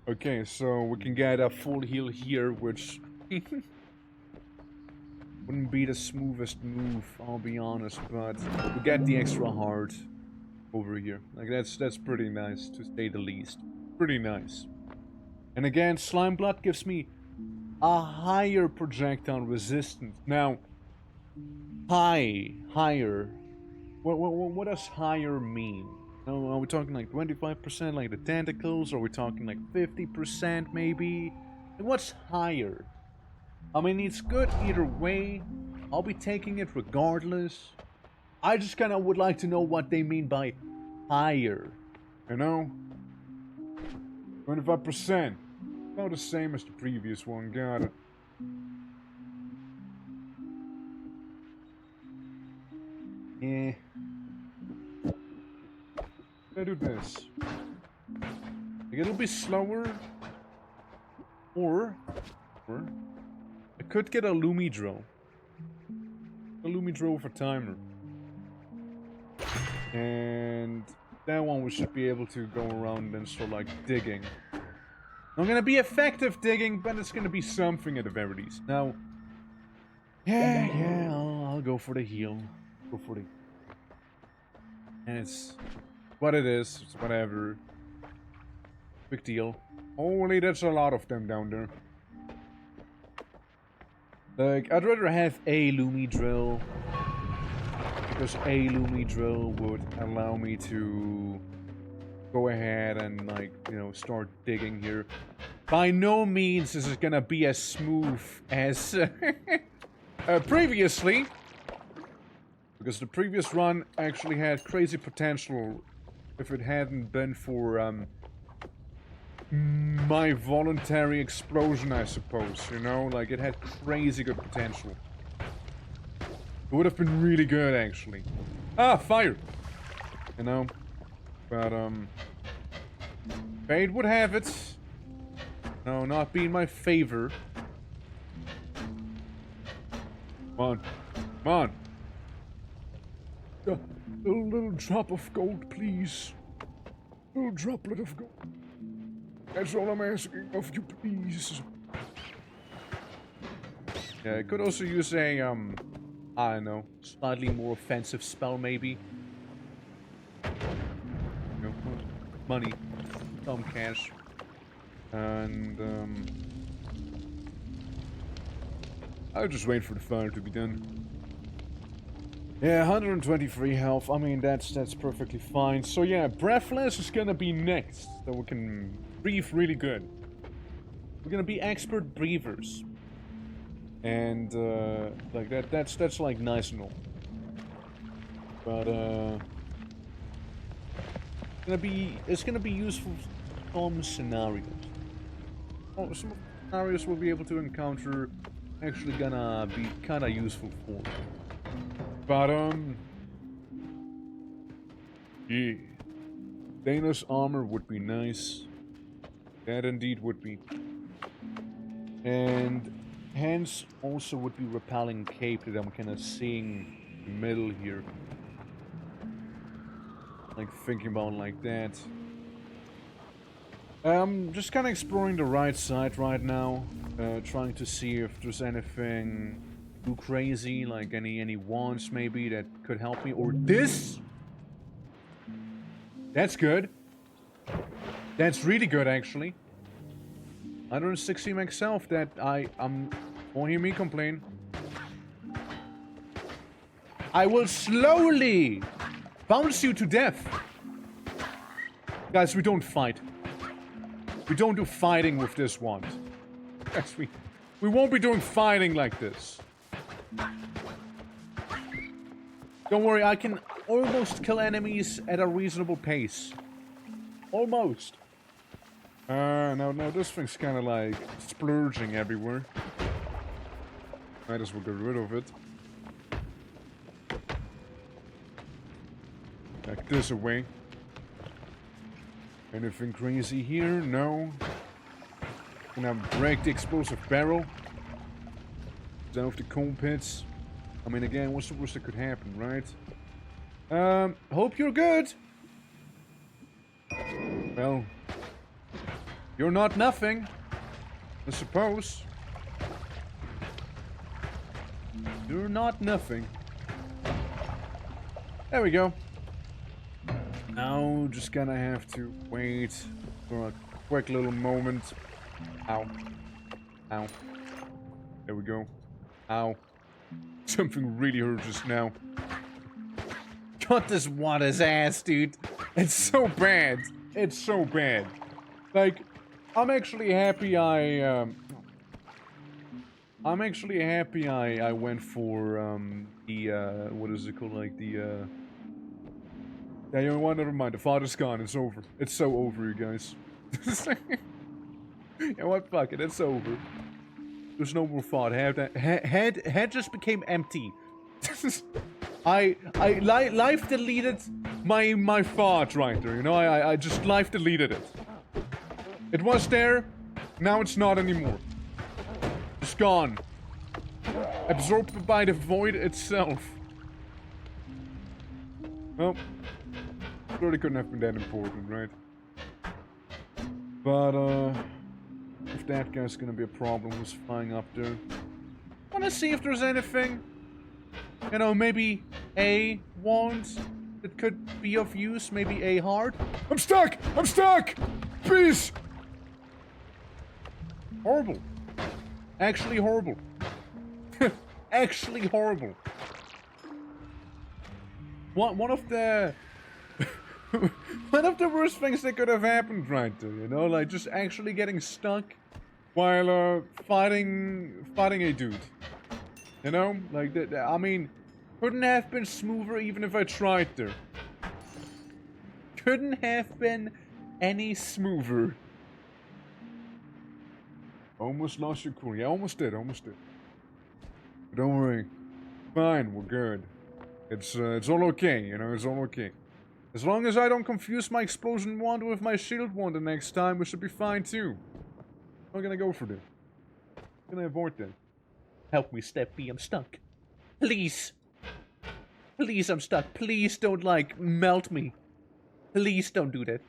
Okay, so we can get a full heal here, which... Wouldn't be the smoothest move, I'll be honest, but we get the extra heart over here. Like, that's pretty nice, to say the least. Pretty nice. And again, Slime Blood gives me a higher projectile resistance. Now, higher. What does higher mean? No, are we talking like 25% like the tentacles? Or are we talking like 50% maybe? And what's higher? I mean, it's good either way. I'll be taking it regardless. I just kind of would like to know what they mean by higher. You know? 25%. About the same as the previous one, got it. Yeah. Let's do this. Like, it'll be slower. Or I could get a Lumi drill. A Lumi drill for timer. And that one we should be able to go around and start like digging. Not gonna be effective digging, but it's gonna be something at the very least. Now, yeah, I'll go for the heal. Go for the. And it's what it is. It's whatever. Big deal. Holy, that's a lot of them down there. Like, I'd rather have a Lumi drill. Because a Lumi drill would allow me to go ahead and, like, you know, start digging here. By no means is it gonna be as smooth as previously. Because the previous run actually had crazy potential if it hadn't been for my voluntary explosion, I suppose, you know? Like, it had crazy good potential. It would have been really good, actually. Ah, fire! You know? But, fate would have it. No, not be in my favor. Come on. Come on. A little drop of gold, please. A little droplet of gold. That's all I'm asking of you, please. Yeah, I could also use a, I don't know, slightly more offensive spell, maybe. You know, money, some cash. And, I'll just wait for the fire to be done. Yeah, 123 health. I mean, that's perfectly fine. So yeah, Breathless is gonna be next, so we can breathe really good. We're gonna be expert breathers, and like that's like nice and all. But it's gonna be useful for some scenarios. Oh, some of the scenarios we'll be able to encounter actually gonna be kind of useful for. But, yeah. Dana's armor would be nice. That indeed would be. And hence also would be repelling cape that I'm kind of seeing in the middle here. Like, thinking about like that. Just kind of exploring the right side right now. Trying to see if there's anything too crazy, like any wands maybe that could help me, or this. That's good. That's really good, actually. 160 myself. That won't hear me complain. I will slowly bounce you to death. Guys, we don't fight. We don't do fighting with this wand. Guys, we won't be doing fighting like this. Don't worry, I can almost kill enemies at a reasonable pace. Almost. No, this thing's kind of like splurging everywhere. Might as well get rid of it. Back this away. Anything crazy here? No. Gonna break the explosive barrel. Down with the coal pits. I mean, again, what's the worst that could happen, right? Hope you're good. Well, you're not nothing, I suppose. You're not nothing. There we go. Now, just gonna have to wait for a quick little moment. Ow. Ow. There we go. Ow. Something really hurt just now. Got this water's ass, dude. It's so bad. It's so bad. Like, I'm actually happy I went for, what is it called? Like, yeah, you know what? Never mind. The father's gone. It's over. It's so over, you guys. You know what? Fuck it. It's over. There's no more thought. Head just became empty. Life deleted my thought right there, you know? I just life deleted it. It was there, now it's not anymore. It's gone. Absorbed by the void itself. Well, really couldn't have been that important, right? But, if that guy's gonna be a problem who's flying up there. Wanna see if there's anything? You know, maybe a wand that could be of use, maybe a heart. I'm stuck! I'm stuck! Please! Horrible. Actually horrible. Actually horrible. One of the... one of the worst things that could have happened right there, you know? Like, just actually getting stuck while, fighting a dude. You know? Like, I mean, couldn't have been smoother even if I tried there. Couldn't have been any smoother. Almost lost your cool. Yeah, almost did, almost did. But don't worry. Fine, we're good. It's all okay, you know, it's all okay. As long as I don't confuse my explosion wand with my shield wand the next time, we should be fine too. I'm gonna go for this. I'm gonna avoid that. Help me, Step B, I'm stuck. Please. Please, I'm stuck. Please don't, like, melt me. Please don't do that.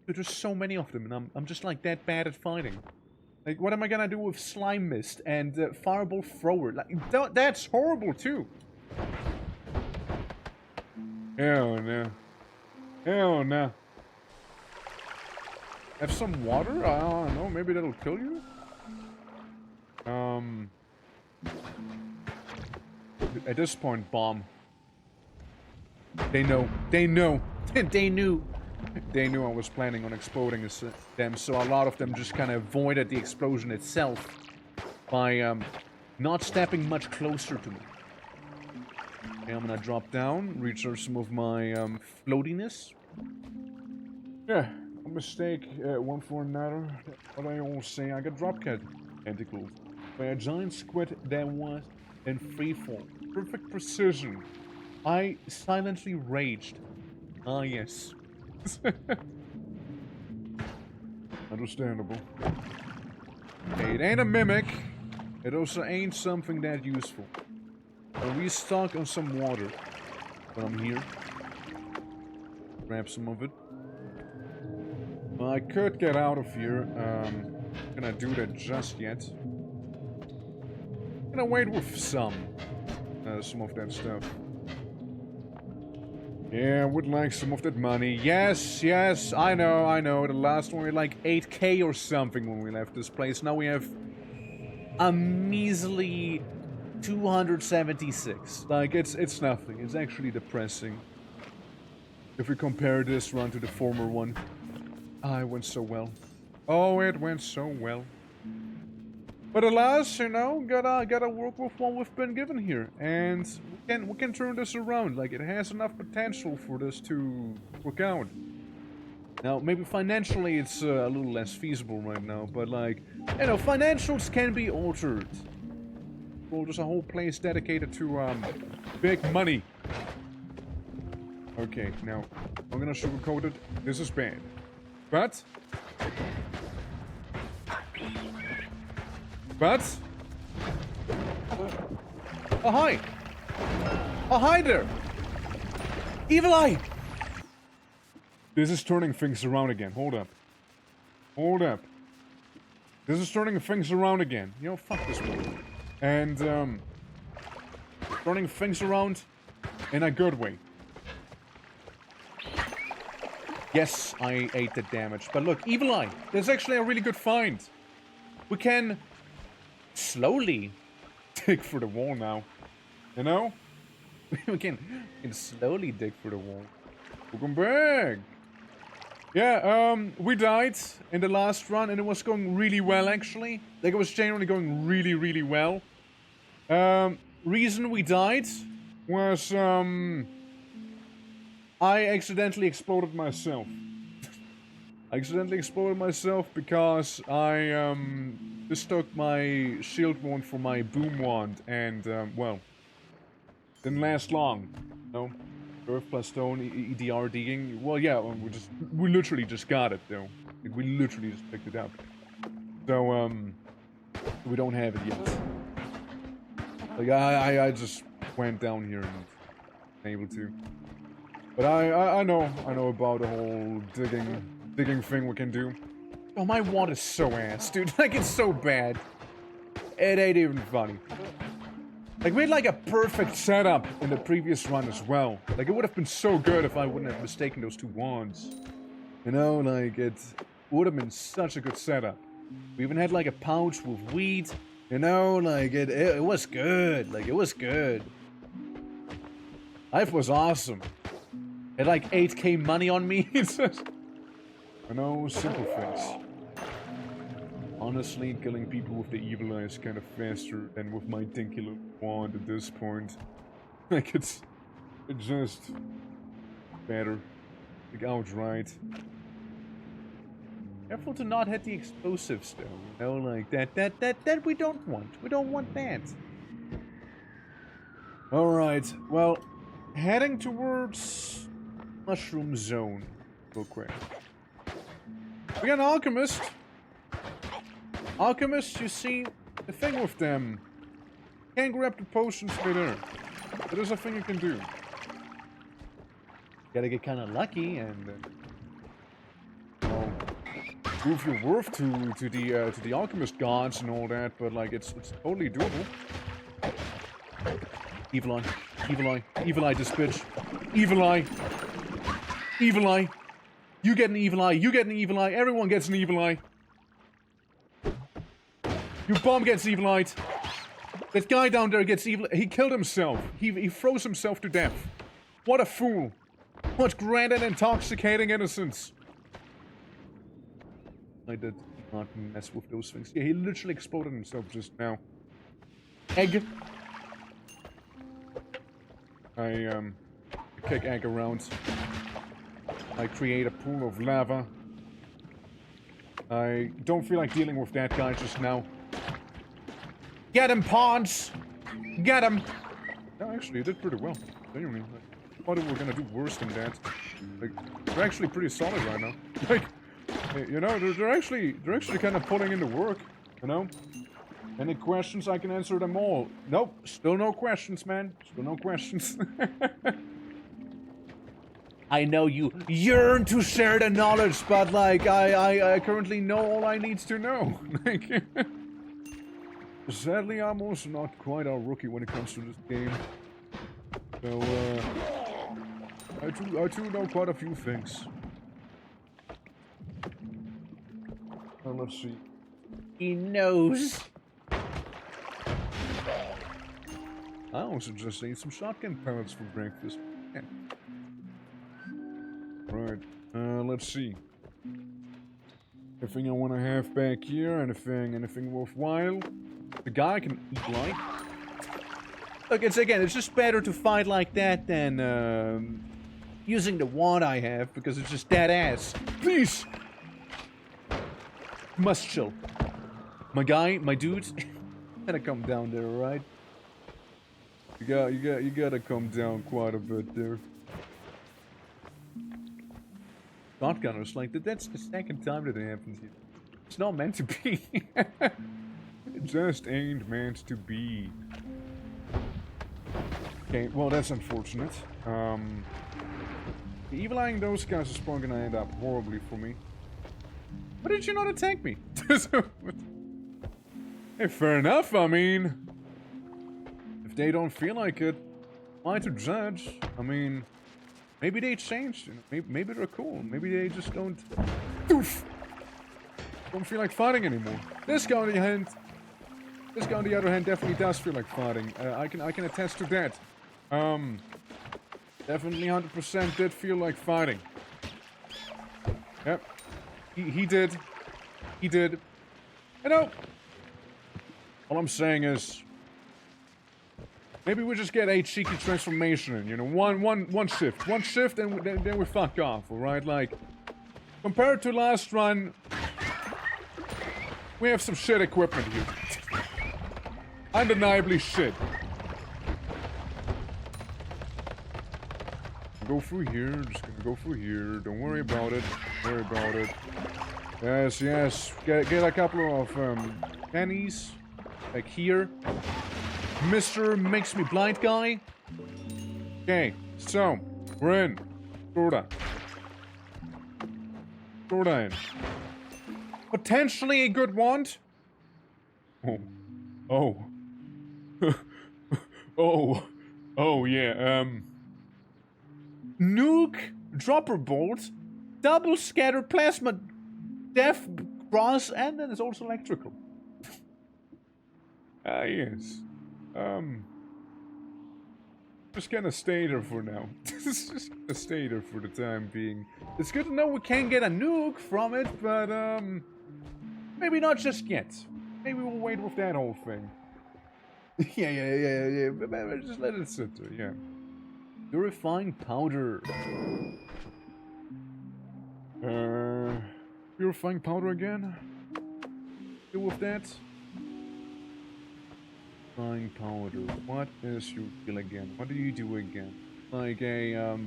Dude, there's so many of them, and I'm just, like, that bad at fighting. Like, what am I gonna do with Slime Mist and Fireball Thrower? Like, that's horrible, too. Hell no. Hell no. Have some water? I don't know, maybe that'll kill you? At this point, bomb. They know. They know. They knew. They knew I was planning on exploding them, so a lot of them just kind of avoided the explosion itself by not stepping much closer to me. Okay, I'm gonna drop down, recharge some of my floatiness. Yeah, a mistake, one for another. What I always say, I got dropcat tentacles by a giant squid that was in freefall. Perfect precision. I silently raged. Ah, yes. Understandable. Hey, it ain't a mimic. It also ain't something that useful. I'll restock on some water. But I'm here. Grab some of it. Well, I could get out of here. Not gonna do that just yet. Gonna wait with some of that stuff. Yeah, I would like some of that money. Yes, yes, I know. The last one we had like 8k or something when we left this place. Now we have a measly 276. Like, it's nothing. It's actually depressing. If we compare this run to the former one. Ah, it went so well. Oh, it went so well. But alas, you know, gotta work with what we've been given here, and we can turn this around. Like, it has enough potential for this to work out. Now, maybe financially it's a little less feasible right now, but like, you know, financials can be altered. Well, there's a whole place dedicated to big money. Okay, now I'm gonna sugarcoat it. This is bad, but. Oh, hi! Oh, hi there! Evil Eye! This is turning things around again. Hold up. Hold up. This is turning things around again. You know, fuck this one. And, turning things around in a good way. Yes, I ate the damage. But look, Evil Eye. That's actually a really good find. We can slowly dig through the wall now. You know? we can slowly dig through the wall. Welcome back. Yeah, we died in the last run and it was going really well actually. Like it was generally going really, really well. Reason we died was I accidentally exploded myself. I accidentally exploded myself because I mistook my shield wand for my boom wand and well, didn't last long. No, Earth plus stone, EDR digging. Well, yeah, we literally just got it though. Like, we literally just picked it up. So we don't have it yet. Like I just went down here and able to. But I know about the whole digging thing we can do. Oh, my wand is so ass, dude. Like, it's so bad. It ain't even funny. Like, we had, like, a perfect setup in the previous run as well. Like, it would have been so good if I wouldn't have mistaken those two wands. You know, like, it would have been such a good setup. We even had, like, a pouch with weed. You know, like, it was good. Like, it was good. Life was awesome. Had like 8k money on me. I know, simple things. Honestly, killing people with the evil eye is kind of faster than with my dinky little wand at this point. Like it's just better. Like outright. Careful to not hit the explosives though. You know, like that we don't want. We don't want that. Alright, well, heading towards Mushroom Zone, real quick. We got an Alchemist. Alchemists, you see, the thing with them, you can't grab the potions later. But there's a thing you can do. You gotta get kind of lucky and prove your worth to the Alchemist gods and all that. But like, it's totally doable. Evil Eye, Evil Eye, Evil Eye, this bitch. Evil Eye. Evil Eye. You get an Evil Eye. You get an Evil Eye. Everyone gets an Evil Eye. Your bomb gets Evil Eyed. That guy down there gets evil. He killed himself. He froze himself to death. What a fool. What grand and intoxicating innocence. I did not mess with those things. Yeah, he literally exploded himself just now. Egg. I kick egg around. I create a pool of lava. I don't feel like dealing with that guy just now. Get him, pawns! Get him! No, actually, you did pretty well. Genuinely. I thought we were gonna do worse than that. Like, they're actually pretty solid right now. Like, you know, they're actually kind of putting in the work, you know? Any questions, I can answer them all. Nope, still no questions, man. Still no questions. I know you yearn to share the knowledge, but like, I currently know all I need to know. Like, sadly, I'm also not quite a rookie when it comes to this game. So, I too know quite a few things. Let's see. He knows. I also just ate some shotgun pellets for breakfast. Yeah. Right, let's see. Anything I want to have back here? Anything worthwhile? The guy can eat light. Look, it's just better to fight like that than using the wand I have because it's just dead ass. Please! Must chill. My guy, my dude, gotta come down there, right? You gotta come down quite a bit there. Shotgunners, like that's the second time that it happens here. It's not meant to be. It just ain't meant to be. Okay, well that's unfortunate. Evil-eyeing those guys is probably gonna end up horribly for me. Why did you not attack me? Hey, fair enough, I mean... they don't feel like it, why to judge? I mean, maybe they changed. You know, maybe they're cool. Maybe they just don't feel like fighting anymore. This guy on the other hand, definitely does feel like fighting. I can attest to that. Definitely 100% did feel like fighting. Yep. He did. He did. You know, all I'm saying is, maybe we just get a cheeky transformation in, you know, one shift, and then we fuck off, alright? Like, compared to last run, we have some shit equipment here. Undeniably shit. Go through here, just gonna go through here, don't worry about it, don't worry about it. Yes, yes, get a couple of, pennies, like here. Mr. Makes Me Blind guy. Okay, so, we're in. Sorta in. Potentially a good wand. Oh. Oh, yeah, Nuke, dropper bolt, double scatter plasma, death cross, and then it's also electrical. Yes. Just gonna stay there for now. Just gonna stay there for the time being. It's good to know we can get a nuke from it, but, maybe not just yet. Maybe we'll wait with that whole thing. yeah. Just let it sit there, yeah. Purifying powder. Purifying powder again? Deal with that? Purifying powder. What is your deal again? What do you do again? Like a,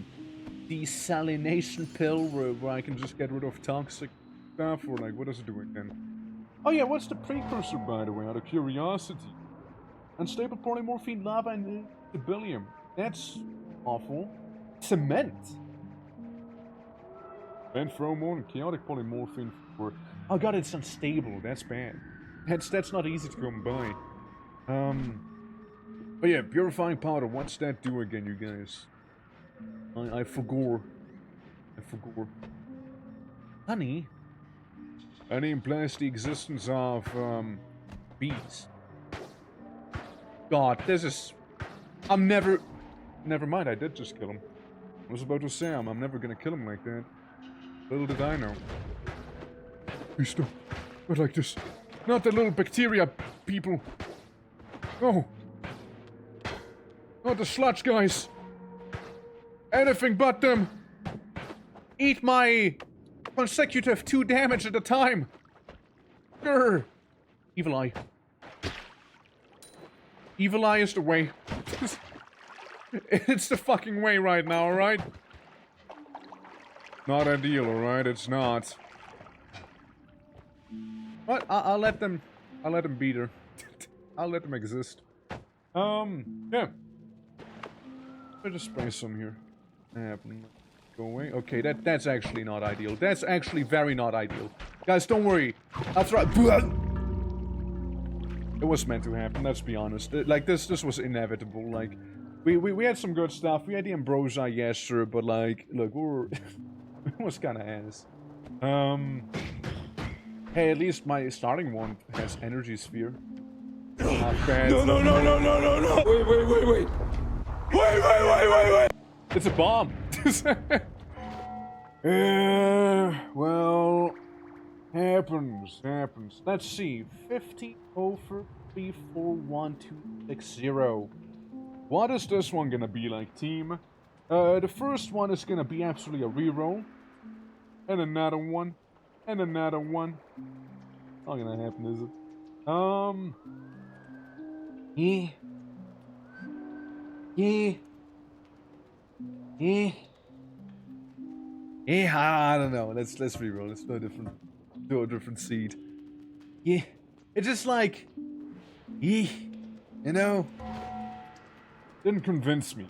Desalination pill where I can just get rid of toxic stuff? Or like, what does it do again? Oh yeah, what's the precursor, by the way, out of curiosity? Unstable polymorphine lava and stabilium. That's awful. Cement. And thermone, chaotic polymorphine for... Oh god, it's unstable. That's bad. That's not easy to come by. But yeah, purifying powder. What's that do again, you guys? I forgot. Honey? Honey implies the existence of, bees. God, this is... Never mind, I did just kill him. I was about to say, I'm never gonna kill him like that. Little did I know. Please don't. Not like this. Not the little bacteria people. No. Not the sludge guys. Anything but them. Eat my consecutive 2 damage at a time. Grr. Evil Eye. Evil Eye is the way. It's the fucking way right now, alright? Not ideal, alright? It's not. But I'll let them be there. I'll let them exist. Yeah. I'll just spray some here. Go away. Okay, that's actually not ideal. That's actually very not ideal. Guys, don't worry. I'll throw... It was meant to happen, let's be honest. Like, this was inevitable. Like, we had some good stuff. We had the Ambrosia, yes, sure, but like, look, we were... it was kinda ass. Hey, at least my starting one has energy sphere. Not bad. No. Wait. It's a bomb. Well, happens. Let's see. 1504341260. What is this one gonna be like, team? The first one is gonna be absolutely a reroll. And another one. And another one. Not gonna happen, is it? Yeah, I don't know. Let's reroll. Let's do a different seed. Yeah. It's just like, you know, didn't convince me.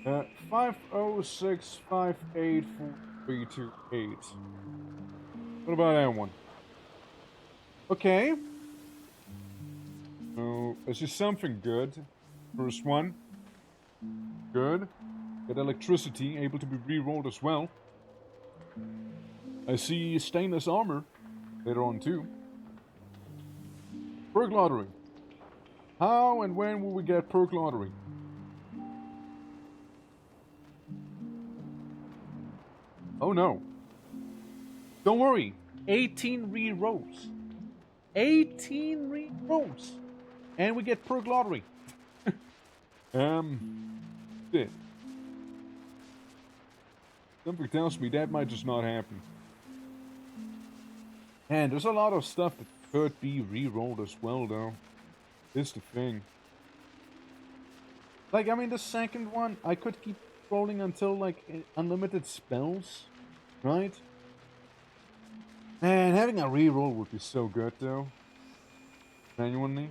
506584328. What about that one? Okay. Oh, this is something good. First one. Good. Get electricity, able to be re-rolled as well. I see stainless armor later on too. Perk lottery. How and when will we get perk lottery? Oh no. Don't worry. 18 re-rolls. 18 re-rolls. And we get perk lottery. Shit. Something tells me that might just not happen. And there's a lot of stuff that could be re-rolled as well, though. This is the thing. Like, I mean, the second one, I could keep rolling until, like, unlimited spells, right? And having a re-roll would be so good, though. Genuinely.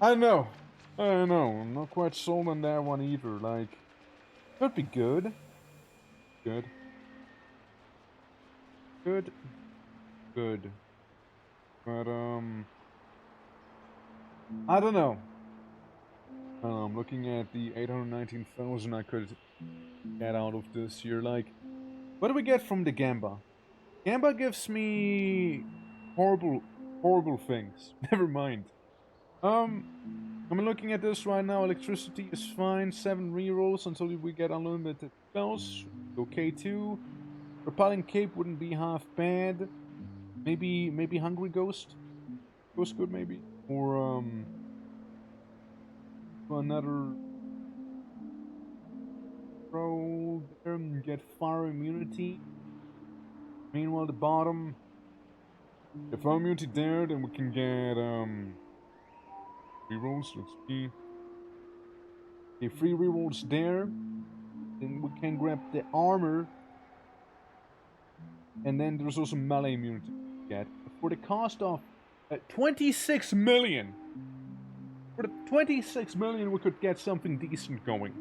I don't know. I'm not quite sold on that one either. Like, could be good. Good. Good. But, I don't know. I'm looking at the 819,000 I could get out of this here. Like, what do we get from the Gamba? Gamba gives me horrible things. Never mind. I'm looking at this right now. Electricity is fine. 7 rerolls until we get unlimited spells. Okay too. Repelling Cape wouldn't be half bad. Maybe Hungry Ghost. Ghost good maybe. Or another roll there and get fire immunity. Meanwhile the bottom. If fire immunity there, then we can get rerolls. Let's see. Okay, 3 rerolls there. Then we can grab the armor. And then there's also melee immunity to get. For the cost of 26 million. For the 26 million we could get something decent going.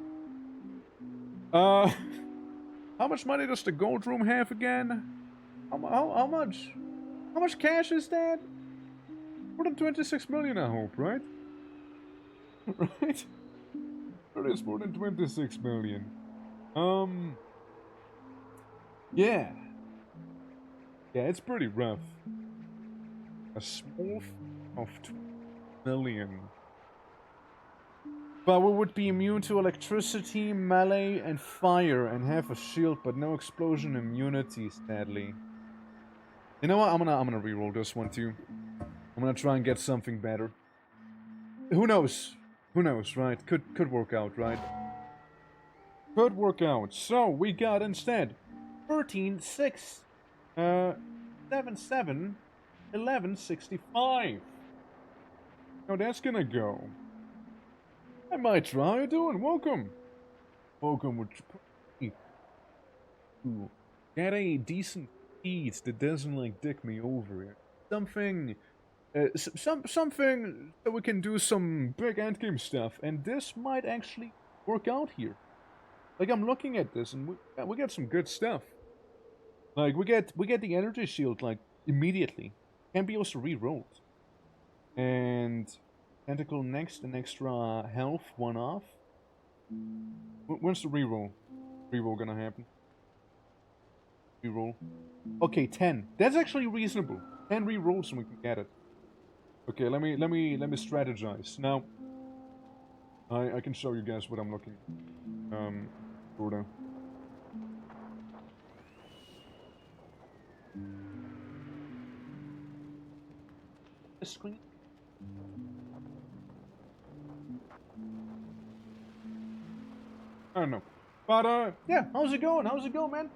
How much money does the gold room have again? How much? How much cash is that? More than 26 million, I hope, right? Right? It is more than 26 million. Yeah. Yeah, it's pretty rough. A small of 2 million. But we would be immune to electricity, melee, and fire, and have a shield, but no explosion immunity, sadly. You know what? I'm gonna reroll this one too. I'm gonna try and get something better. Who knows? Who knows, right? Could work out, right? Could work out. So we got instead 13, 6, 7, 7, 11, 65. Now that's gonna go. I might try. How you doing? Welcome. Welcome with to get a decent feed that doesn't like dick me over it. Something something that we can do some big endgame stuff, and this might actually work out here. Like, I'm looking at this, and we get some good stuff. Like, we get the energy shield, like, immediately. Can be also re-rolled. And tentacle next, an extra health, 1 off. When's the re-roll? Re-roll gonna happen? Re-roll. Okay, 10. That's actually reasonable. 10 re-rolls and we can get it. Okay, let me strategize. Now, I can show you guys what I'm looking at. Sorta. The screen. I don't know. But, yeah, how's it going? How's it going, man?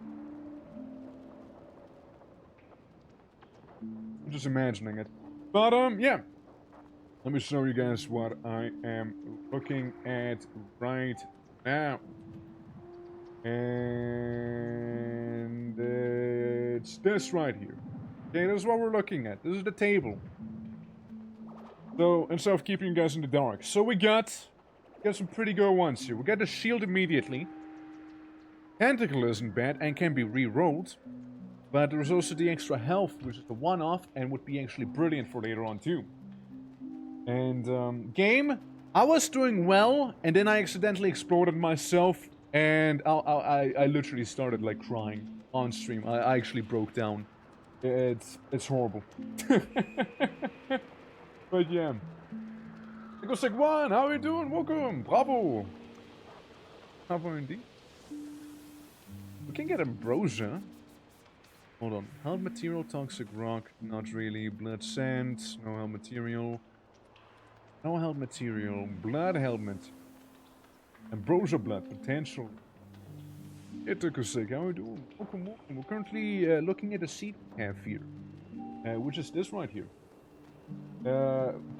I'm just imagining it. But, yeah. Let me show you guys what I am looking at right now. And it's this right here. Okay, this is what we're looking at. This is the table. So, instead of keeping you guys in the dark. So we got some pretty good ones here. We got the shield immediately. Tentacle isn't bad and can be re-rolled. But there's also the extra health, which is the 1-off and would be actually brilliant for later on too. And, game, I was doing well, and then I accidentally exploded myself, and I literally started, like, crying on stream. I actually broke down. It's horrible. But yeah. Ecosec 1, how are you doing? Welcome! Bravo! Bravo indeed. We can get ambrosia. Hold on. Held material, toxic rock, not really. Blood sand, no held material. No held material. Blood helmet. Ambrosia blood, potential. Ecosec, how are you doing? Welcome, welcome. We're currently looking at a seed we have here. Which is this right here.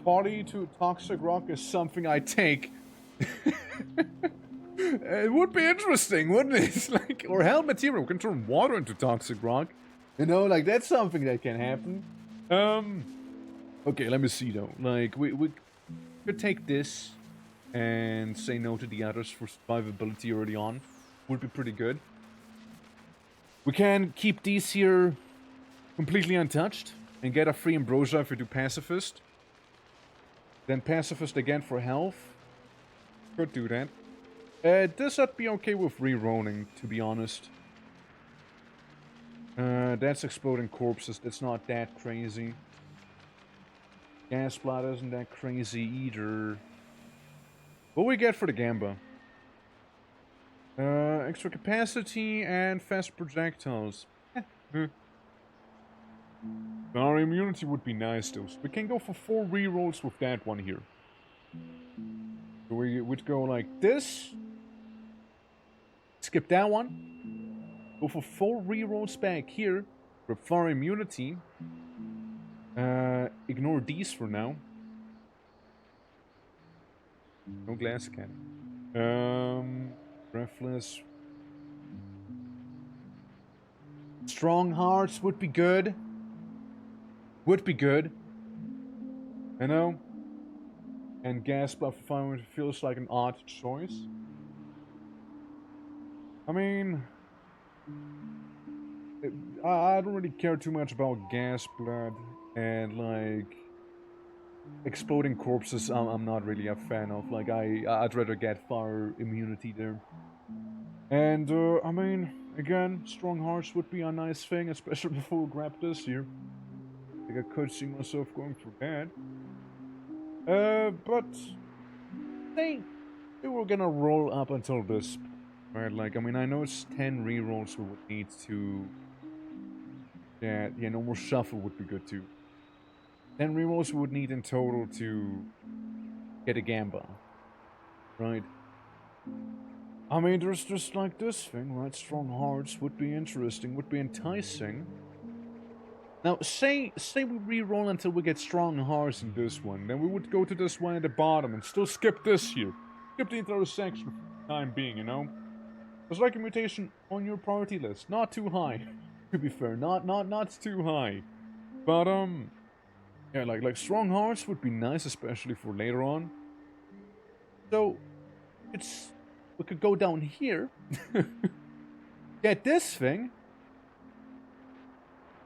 Party to toxic rock is something I take. It would be interesting, wouldn't it? Like, or hell material, we can turn water into toxic rock. You know, like, that's something that can happen. Okay, let me see, though. Like, we could take this and say no to the others for survivability early on. Would be pretty good. We can keep these here completely untouched and get a free ambrosia if we do pacifist. Then pacifist again for health. Could do that. This I'd be okay with re-rolling, to be honest. That's exploding corpses. That's not that crazy. Gas blood isn't that crazy either. What we get for the Gamba? Extra capacity and fast projectiles. Our immunity would be nice though. So we can go for 4 rerolls with that one here. So we would go like this. Skip that one. Go for 4 rerolls back here. For immunity. Ignore these for now. No glass cannon. Breathless. Strong hearts would be good. Would be good. You know? And gas blood for fire feels like an odd choice. I mean... I don't really care too much about gas blood and like... exploding corpses I'm not really a fan of. Like, I'd rather get fire immunity there. And, I mean, again, strong hearts would be a nice thing, especially before we grab this here. Like, I could see myself going for that. But... they were gonna roll up until this, right? Like, I mean, I know it's 10 rerolls we would need to... yeah, no more shuffle would be good too. 10 rerolls we would need in total to get a Gamba, right? I mean, there's just like this thing, right? Strong hearts would be interesting, would be enticing. Now, say we reroll until we get strong hearts in this one, then we would go to this one at the bottom and still skip this here. Skip the entire section for the time being, you know? There's like a mutation on your priority list. Not too high, to be fair. Not too high. But, yeah, like strong hearts would be nice, especially for later on. So, we could go down here, get this thing.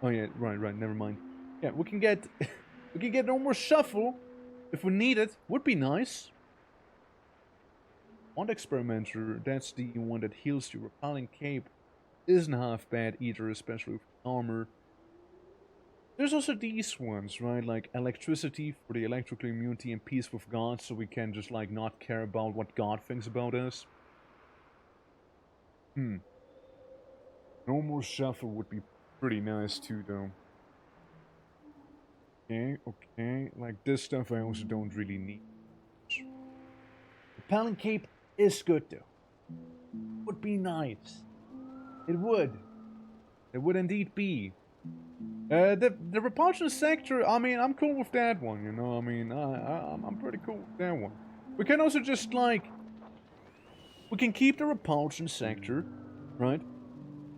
Oh yeah, right, never mind. Yeah, we can get no more shuffle if we need it. Would be nice. Wand experimenter, that's the one that heals you. Repelling cape isn't half bad either, especially with armor. There's also these ones, right? Like electricity for the electrical immunity and peace with God, so we can just like not care about what God thinks about us. No more shuffle would be pretty nice too, though. Okay. Like this stuff I also don't really need. Repelling cape is good though. Would be nice. It would. It would indeed be. The repulsion sector, I mean, I'm cool with that one, you know, I mean, I'm pretty cool with that one. We can also just, like, we can keep the repulsion sector, right?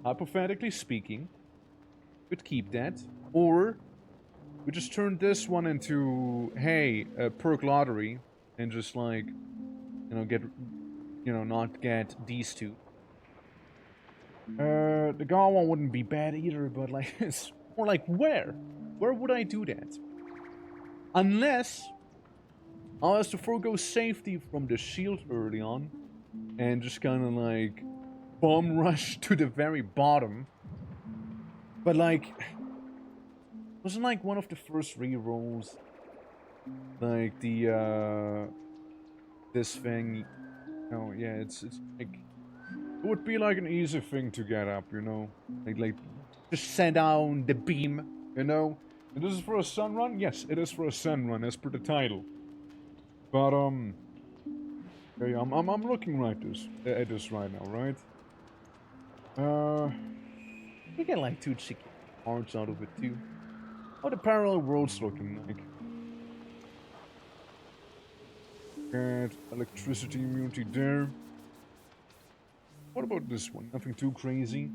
Hypothetically speaking, we could keep that, or we just turn this one into, hey, a perk lottery, and just, like, you know, not get these two. The God one wouldn't be bad either, but, like, it's... or like, where? Where would I do that? Unless I was to forego safety from the shield early on, and just kind of like bomb rush to the very bottom. But like, wasn't like one of the first rerolls, like the this thing. Oh yeah, it's like it would be like an easy thing to get up, you know, like just send down the beam, you know. And this is for a sun run. Yes, it is for a sun run, as per the title. But okay, I'm looking at this right now, right? You get like 2 cheeky Parts out of it too. How the parallel world's looking like? Get electricity immunity there. What about this one? Nothing too crazy.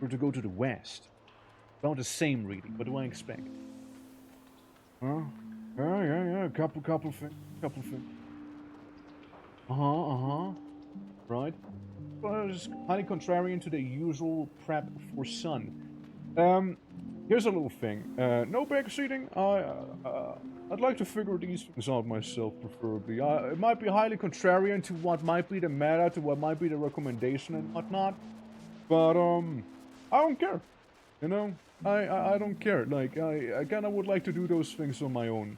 We're to go to the west. About the same reading. What do I expect? Huh? Yeah. Couple things. Right. Well, it's highly contrarian to the usual prep for sun. Here's a little thing. No backseating. I'd like to figure these things out myself, preferably. It might be highly contrarian to what might be the meta, to what might be the recommendation and whatnot. But, I don't care. You know? I don't care. Like, I kinda would like to do those things on my own.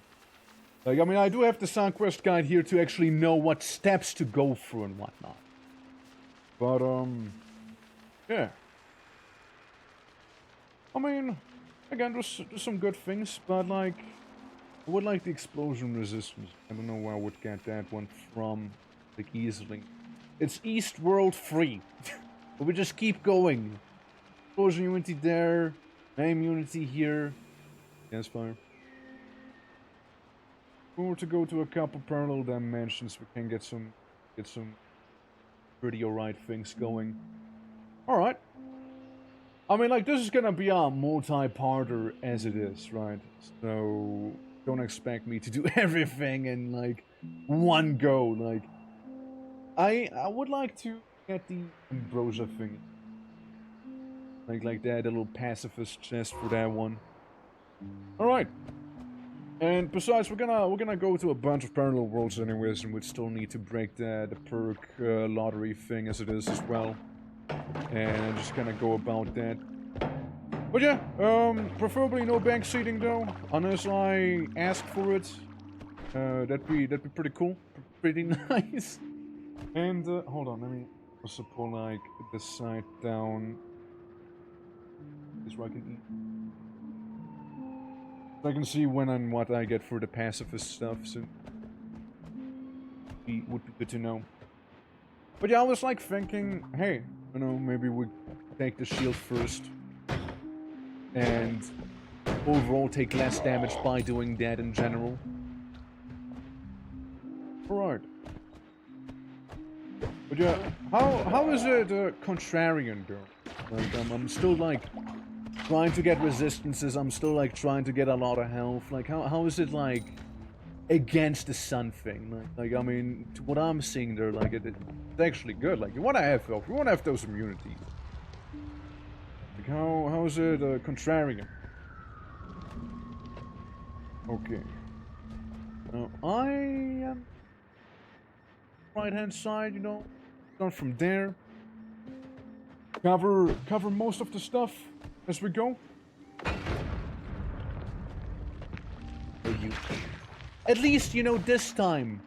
Like, I mean, I do have the Sound Quest guide here to actually know what steps to go through and whatnot. But, yeah. I mean, again, there's some good things, but, like, I would like the explosion resistance. I don't know where I would get that one from, like, easily. It's East World free. But we just keep going. Explosion immunity there, immunity here. Yes, fire. If we were to go to a couple parallel dimensions, we can get some pretty alright things going. Alright. I mean, like, this is gonna be a multi-parter as it is, right? So, don't expect me to do everything in, like, one go. Like, I would like to get the Ambrosia thing. Like that, a little pacifist chest for that one. Alright. And besides, we're gonna go to a bunch of parallel worlds anyways, and we'd still need to break the perk lottery thing as it is as well. And just gonna go about that. But yeah, preferably no bank seating though, unless I ask for it. That'd be pretty cool, pretty nice. And hold on, let me also pull like this side down. This where I can eat. So I can see when and what I get for the pacifist stuff, so it would be good to know. But yeah, I was like thinking, hey, you know, maybe we take the shield first. And overall take less damage by doing that in general. Alright. But yeah, how is it contrarian though? Like, I'm still like trying to get resistances, I'm still like trying to get a lot of health. Like, how is it like against the sun thing? Like I mean, to what I'm seeing there, like it's actually good. Like, you wanna have health, you wanna have those immunities. Like, how is it contrarian? Okay. I am right hand side, you know, start from there. Cover most of the stuff as we go. At least, you know, this time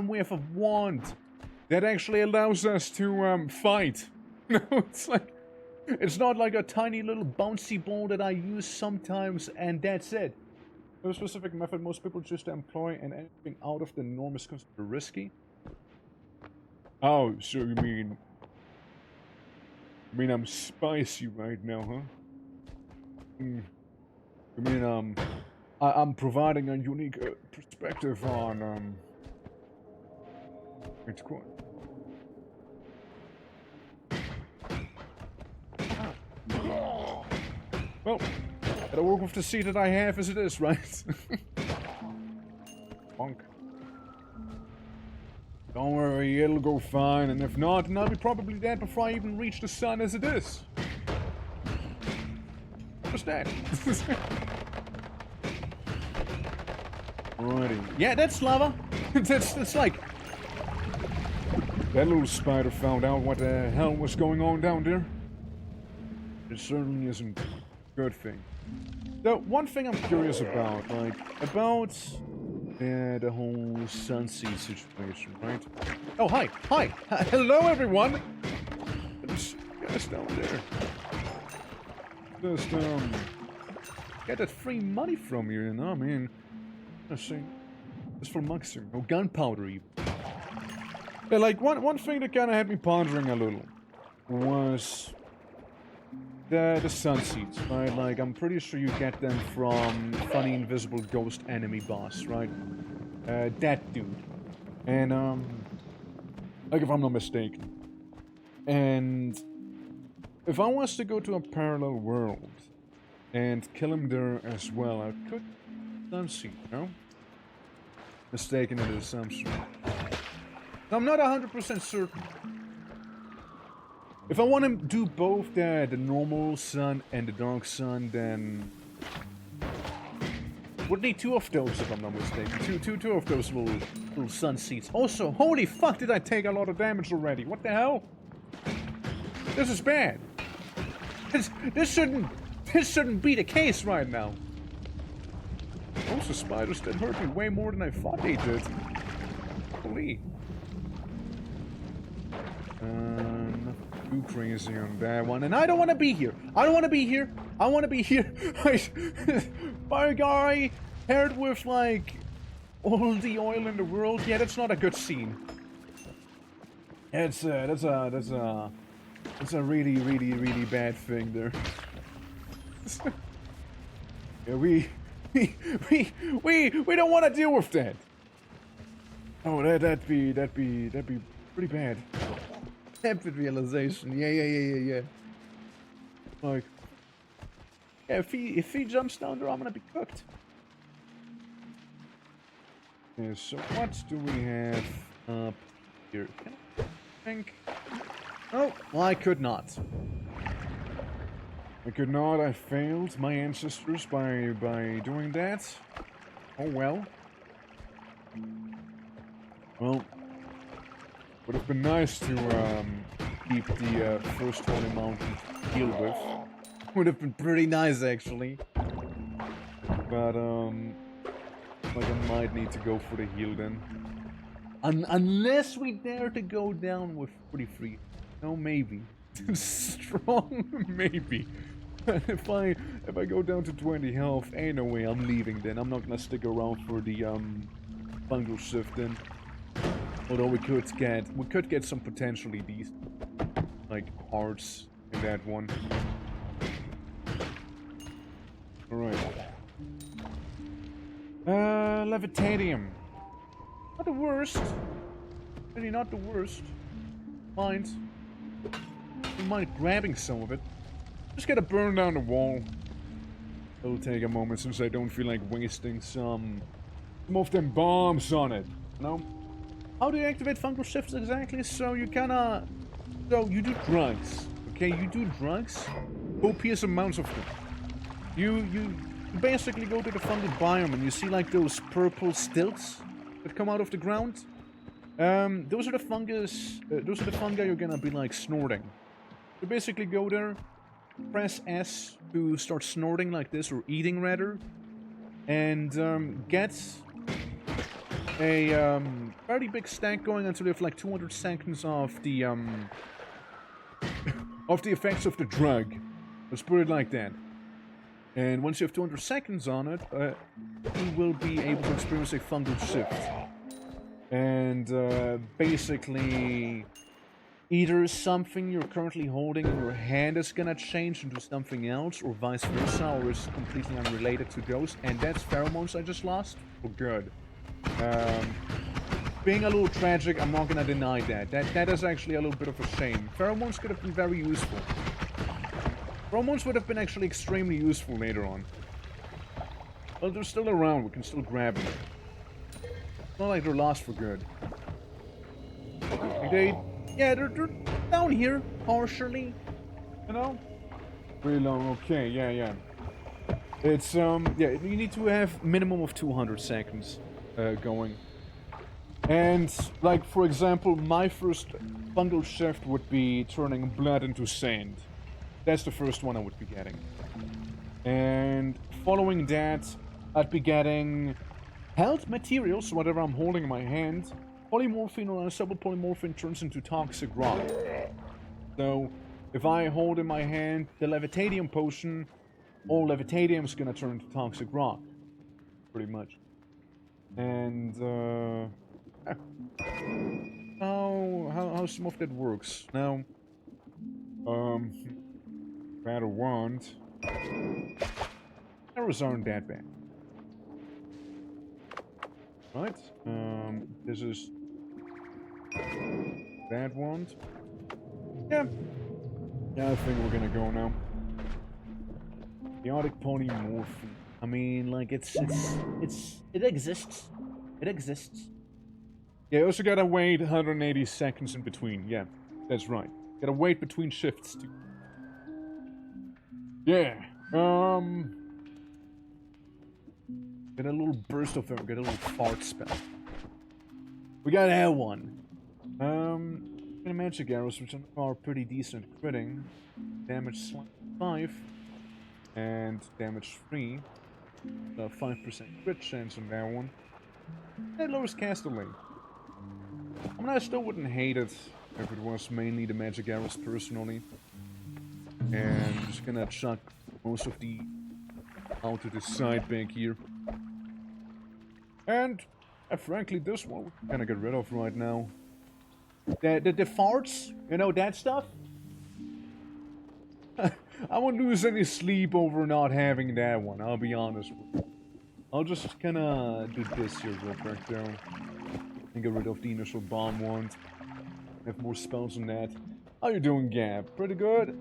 we have a wand that actually allows us to fight. No, it's like, it's not like a tiny little bouncy ball that I use sometimes and that's it. No specific method most people choose to employ, and anything out of the norm is considered risky. Oh, so you mean I'm spicy right now, huh? You mean I'm providing a unique perspective on it's cool. Well, gotta work with the seed that I have as it is, right? Bonk. Don't worry, it'll go fine, and if not, then I'll be probably dead before I even reach the sun as it is. Just that. Alrighty. Yeah, that's lava. that's like... That little spider found out what the hell was going on down there. It certainly isn't a good thing. So, one thing I'm curious about, like, about the whole Sunseed situation, right? Oh, hi! Hi! Hello, everyone! There's guys down there. Just, get that free money from you, you know? I mean, just for maximum, no gunpowder even. Yeah, like, one thing that kind of had me pondering a little was the sun seeds, right? Like, I'm pretty sure you get them from funny invisible ghost enemy boss, right? That dude. And, like, if I'm not mistaken. And if I was to go to a parallel world and kill him there as well, I could sunseed, you know? Mistaken in the assumption. I'm not 100% certain. If I want to do both the normal sun and the dark sun, then would need two of those if I'm not mistaken. Two of those little sun seeds. Also, holy fuck, did I take a lot of damage already? What the hell? This is bad. This shouldn't be the case right now. Those are spiders that hurt me way more than I thought they did. Holy. Too crazy on that one, and I don't want to be here. I don't want to be here. I want to be here. By a guy paired with like all the oil in the world. Yeah, that's not a good scene. That's a really bad thing there. Yeah, we don't want to deal with that. Oh, that'd be pretty bad. Rapid realization. Yeah. Like, yeah, if he jumps down there, I'm gonna be cooked. Yeah, so what do we have up here? Can I think? Oh, well, I could not. I failed my ancestors by doing that. Oh well. Well, would have been nice to keep the first holy mountain to heal with. Would have been pretty nice actually. But like I might need to go for the heal then. Unless we dare to go down with 43. No, maybe. Strong, maybe. if I go down to 20 health, ain't no way I'm leaving then. I'm not gonna stick around for the fungal shift then. Although we could get some potentially decent like hearts in that one. Alright. Levitanium. Not the worst. Really not the worst. Mind. Don't mind grabbing some of it. Just gotta burn down the wall. It'll take a moment since I don't feel like wasting some of them bombs on it. You know? How do you activate fungal shifts exactly? So you you do drugs. Okay, you do drugs. Copious amounts of them. You basically go to the fungal biome and you see like those purple stilts that come out of the ground. Those are the fungus. Those are the fungi you're gonna be like snorting. You basically go there, press S to start snorting like this, or eating rather, and get a fairly big stack going until you have like 200 seconds of the effects of the drug. Let's put it like that. And once you have 200 seconds on it, you will be able to experience a fungal shift. And basically, either something you're currently holding in your hand is gonna change into something else, or vice versa, or is completely unrelated to those. And that's pheromones I just lost. Oh, good. Being a little tragic, I'm not gonna deny that. That is actually a little bit of a shame. Pheromones could have been very useful. Pheromones would have been actually extremely useful later on. Well, they're still around. We can still grab them. It's not like they're lost for good. Yeah, they're down here, partially. You know? Pretty long, okay, yeah. It's, yeah, you need to have minimum of 200 seconds. going. And, like, for example, my first fungal shift would be turning blood into sand. That's the first one I would be getting. And following that, I'd be getting health materials, whatever I'm holding in my hand. Polymorphine or unstable polymorphine turns into toxic rock. So, if I hold in my hand the levitadium potion, all levitadium is gonna turn into toxic rock. Pretty much. And, how smooth that works. Now, Battle Wand. Arrows aren't that bad. Right, this is that wand. Yeah, I think we're gonna go now. Chaotic polymorphine. I mean, like, it exists. It exists. Yeah, you also gotta wait 180 seconds in between. Yeah, that's right. Gotta wait between shifts too. Yeah, get a little burst of them, get a little fart spell. We got that one. Magic arrows, which are pretty decent critting. Damage 5 and damage 3. 5% crit chance on that one. That lowers caster lane. I mean, I still wouldn't hate it if it was mainly the magic arrows personally. And I'm just gonna chuck most of the out to the side back here. And frankly, this one we're gonna get rid of right now. The farts, you know, that stuff. I won't lose any sleep over not having that one, I'll be honest with you. I'll just kinda do this here real quick though. And get rid of the initial bomb wand. Have more spells on that. How you doing, Gab? Pretty good.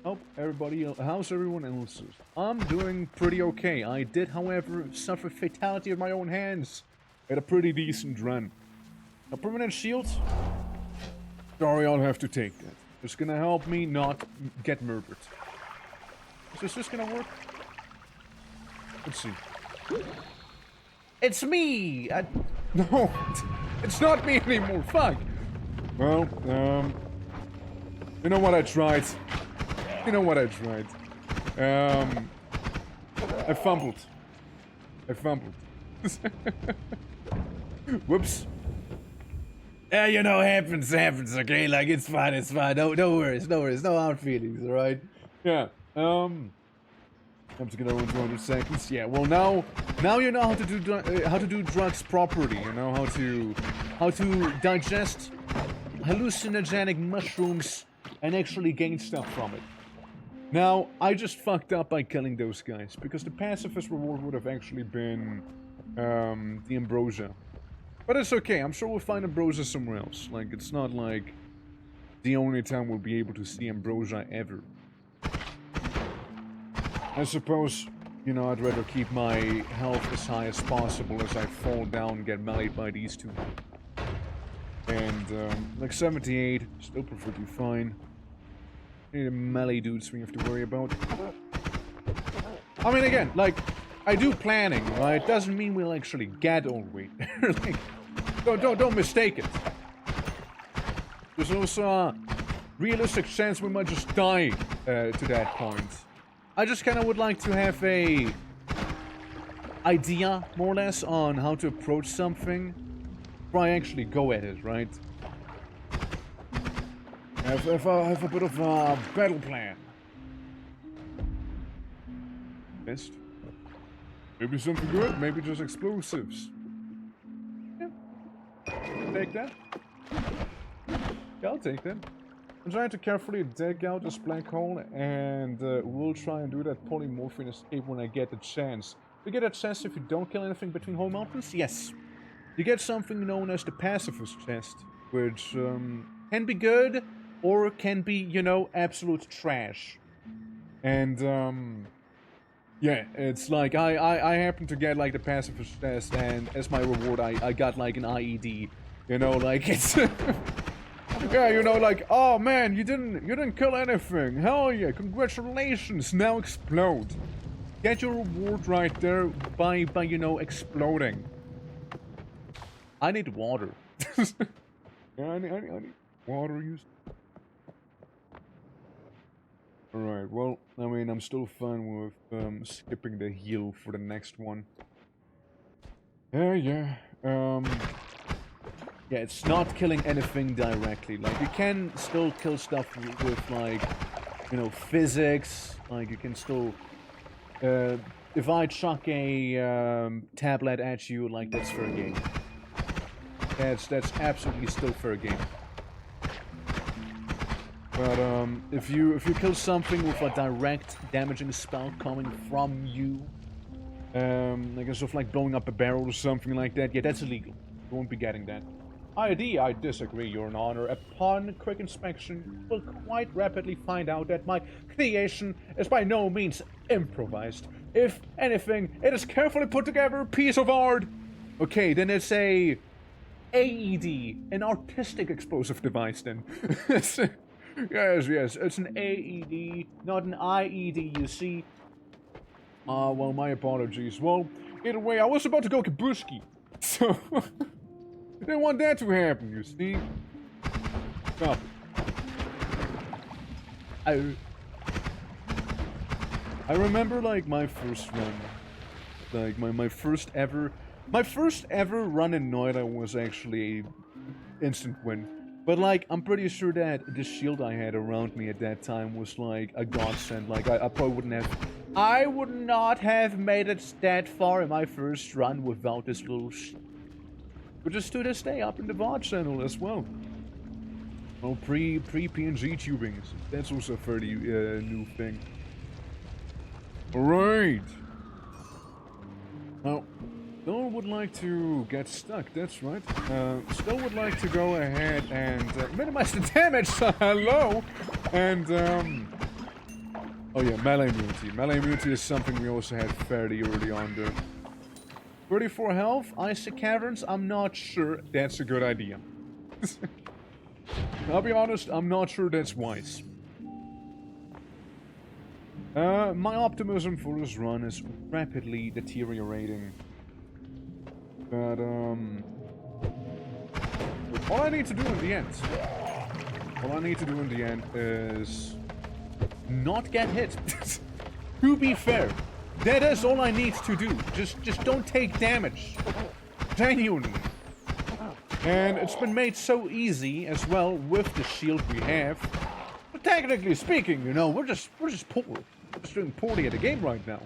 Oh, everybody else. How's everyone else? I'm doing pretty okay. I did, however, suffer fatality of my own hands. Had a pretty decent run. A permanent shield? Sorry, I'll have to take that. It's gonna help me not get murdered. Is this gonna work? Let's see. It's me! No, it's not me anymore. Fuck. Well, you know what I tried. You know what I tried. I fumbled. Whoops. Yeah, you know, happens, okay? Like, it's fine. No worries, no hard feelings, alright? Yeah, I'm just gonna run 200 seconds. Yeah, well now you know how to do drugs properly. You know how to digest hallucinogenic mushrooms and actually gain stuff from it. Now, I just fucked up by killing those guys, because the pacifist reward would have actually been the ambrosia. But it's okay, I'm sure we'll find ambrosia somewhere else. Like, it's not like the only time we'll be able to see ambrosia ever. I suppose, you know, I'd rather keep my health as high as possible as I fall down and get meleeed by these two. And, like 78, still perfectly fine. Any melee dudes we have to worry about. I mean, again, like, I do planning, right? Doesn't mean we'll actually get all the way there. Like, don't mistake it. There's also a realistic chance we might just die to that point. I just kind of would like to have a idea, more or less, on how to approach something before I actually go at it, right? Have a bit of a battle plan. Best. Maybe something good, maybe just explosives. Yeah. Take that. Yeah, I'll take that. I'm trying to carefully dig out this black hole, and we'll try and do that polymorphine escape when I get the chance. You get a chest if you don't kill anything between whole mountains? Yes. You get something known as the pacifist chest, which can be good, or can be, you know, absolute trash. And, yeah, it's like, I happen to get, like, the pacifist chest, and as my reward, I got, like, an IED. You know, like, it's... yeah, you know, like, oh, man, you didn't kill anything. Hell yeah, congratulations, now explode. Get your reward right there by you know, exploding. I need water. Yeah, I need water use. Alright, well, I mean, I'm still fine with skipping the heal for the next one. Yeah. Yeah, it's not killing anything directly. Like, you can still kill stuff with, like, you know, physics. Like, you can still... if I chuck a tablet at you, like, that's fair game. That's absolutely still fair game. But if you kill something with a direct damaging spell coming from you, like sort of like blowing up a barrel or something like that, yeah, that's illegal. You won't be getting that. ID, I disagree, Your Honor. Upon quick inspection, you will quite rapidly find out that my creation is by no means improvised. If anything, it is carefully put together piece of art. Okay, then it's a AED, an artistic explosive device then. Yes, it's an AED, not an IED, you see. Well, my apologies. Well, either way, I was about to go kabushki, so... I didn't want that to happen, you see. Stop it. I remember, like, my first run. Like, my first ever... My first ever run in NOITA was actually a instant win. But, like, I'm pretty sure that the shield I had around me at that time was, like, a godsend. Like, I probably wouldn't have... I would not have made it that far in my first run without this little which is to this day up in the VOD channel as well. Well, pre-PNG tubing. That's also a fairly new thing. Alright. Now, still would like to get stuck, that's right. Still would like to go ahead and minimize the damage, hello! And, oh yeah, melee immunity. Melee immunity is something we also had fairly early on there. 34 health, Icy Caverns, I'm not sure that's a good idea. I'll be honest, I'm not sure that's wise. My optimism for this run is rapidly deteriorating. But, all I need to do in the end... All I need to do in the end is... not get hit. To be fair. That is all I need to do. Just don't take damage. Genuinely. And it's been made so easy as well with the shield we have. But technically speaking, you know, we're just poor. We're just doing poorly at the game right now.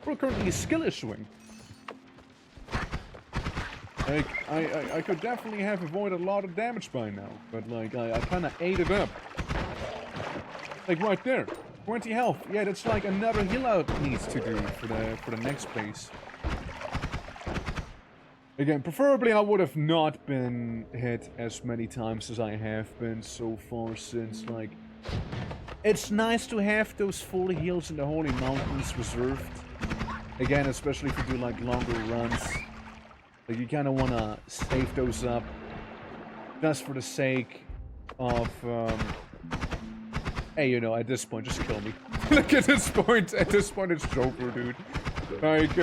We're currently skill issuing. Like, I could definitely have avoided a lot of damage by now, but like I kinda ate it up. Like right there. 20 health. Yeah, that's like another heal out needs to do for the next place. Again, preferably I would have not been hit as many times as I have been so far, since like it's nice to have those full heals in the Holy Mountains reserved. Again, especially if you do like longer runs. Like you kinda wanna save those up just for the sake of hey, you know, at this point, just kill me. Like, at this point, it's Joker, dude. Like,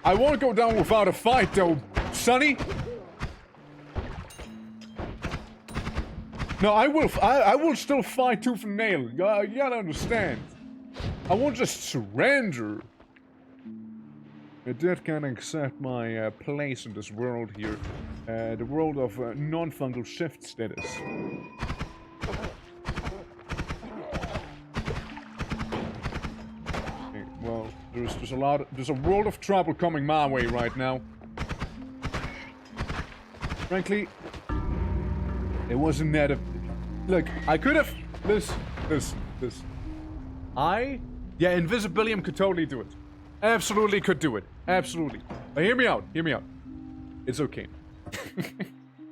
I won't go down without a fight, though, Sonny. No, I will still fight tooth and nail. You gotta understand. I won't just surrender. I did kind of accept my place in this world here. The world of non-fungal shift status. Well, there's a world of trouble coming my way right now. Frankly, it wasn't that look, I could have this. Yeah, Invisibilium could totally do it. Absolutely could do it. Absolutely. But hear me out. It's okay.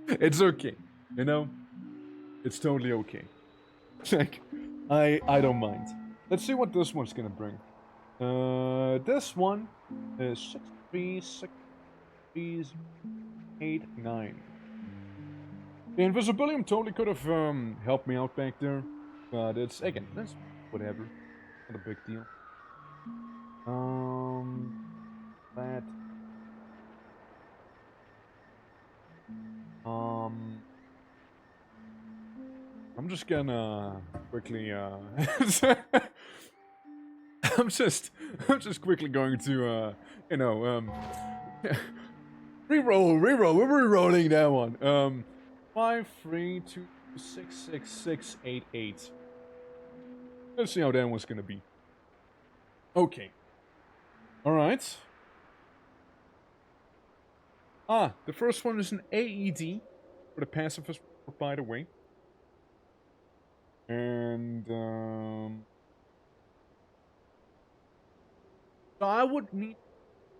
It's okay. You know? It's totally okay. Like, I don't mind. Let's see what this one's gonna bring. This one is 6, 3, 6, 3, 8, 9. The Invisibilium totally could have helped me out back there, but it's again, that's whatever, not a big deal. That I'm just gonna quickly, I'm just quickly going to, you know, reroll. We're rerolling that one. 5, 3, 2, 6, 6, 6, 8, 8. Let's see how that one's gonna be. Okay. All right. The first one is an AED for the pacifist, by the way. And so I would need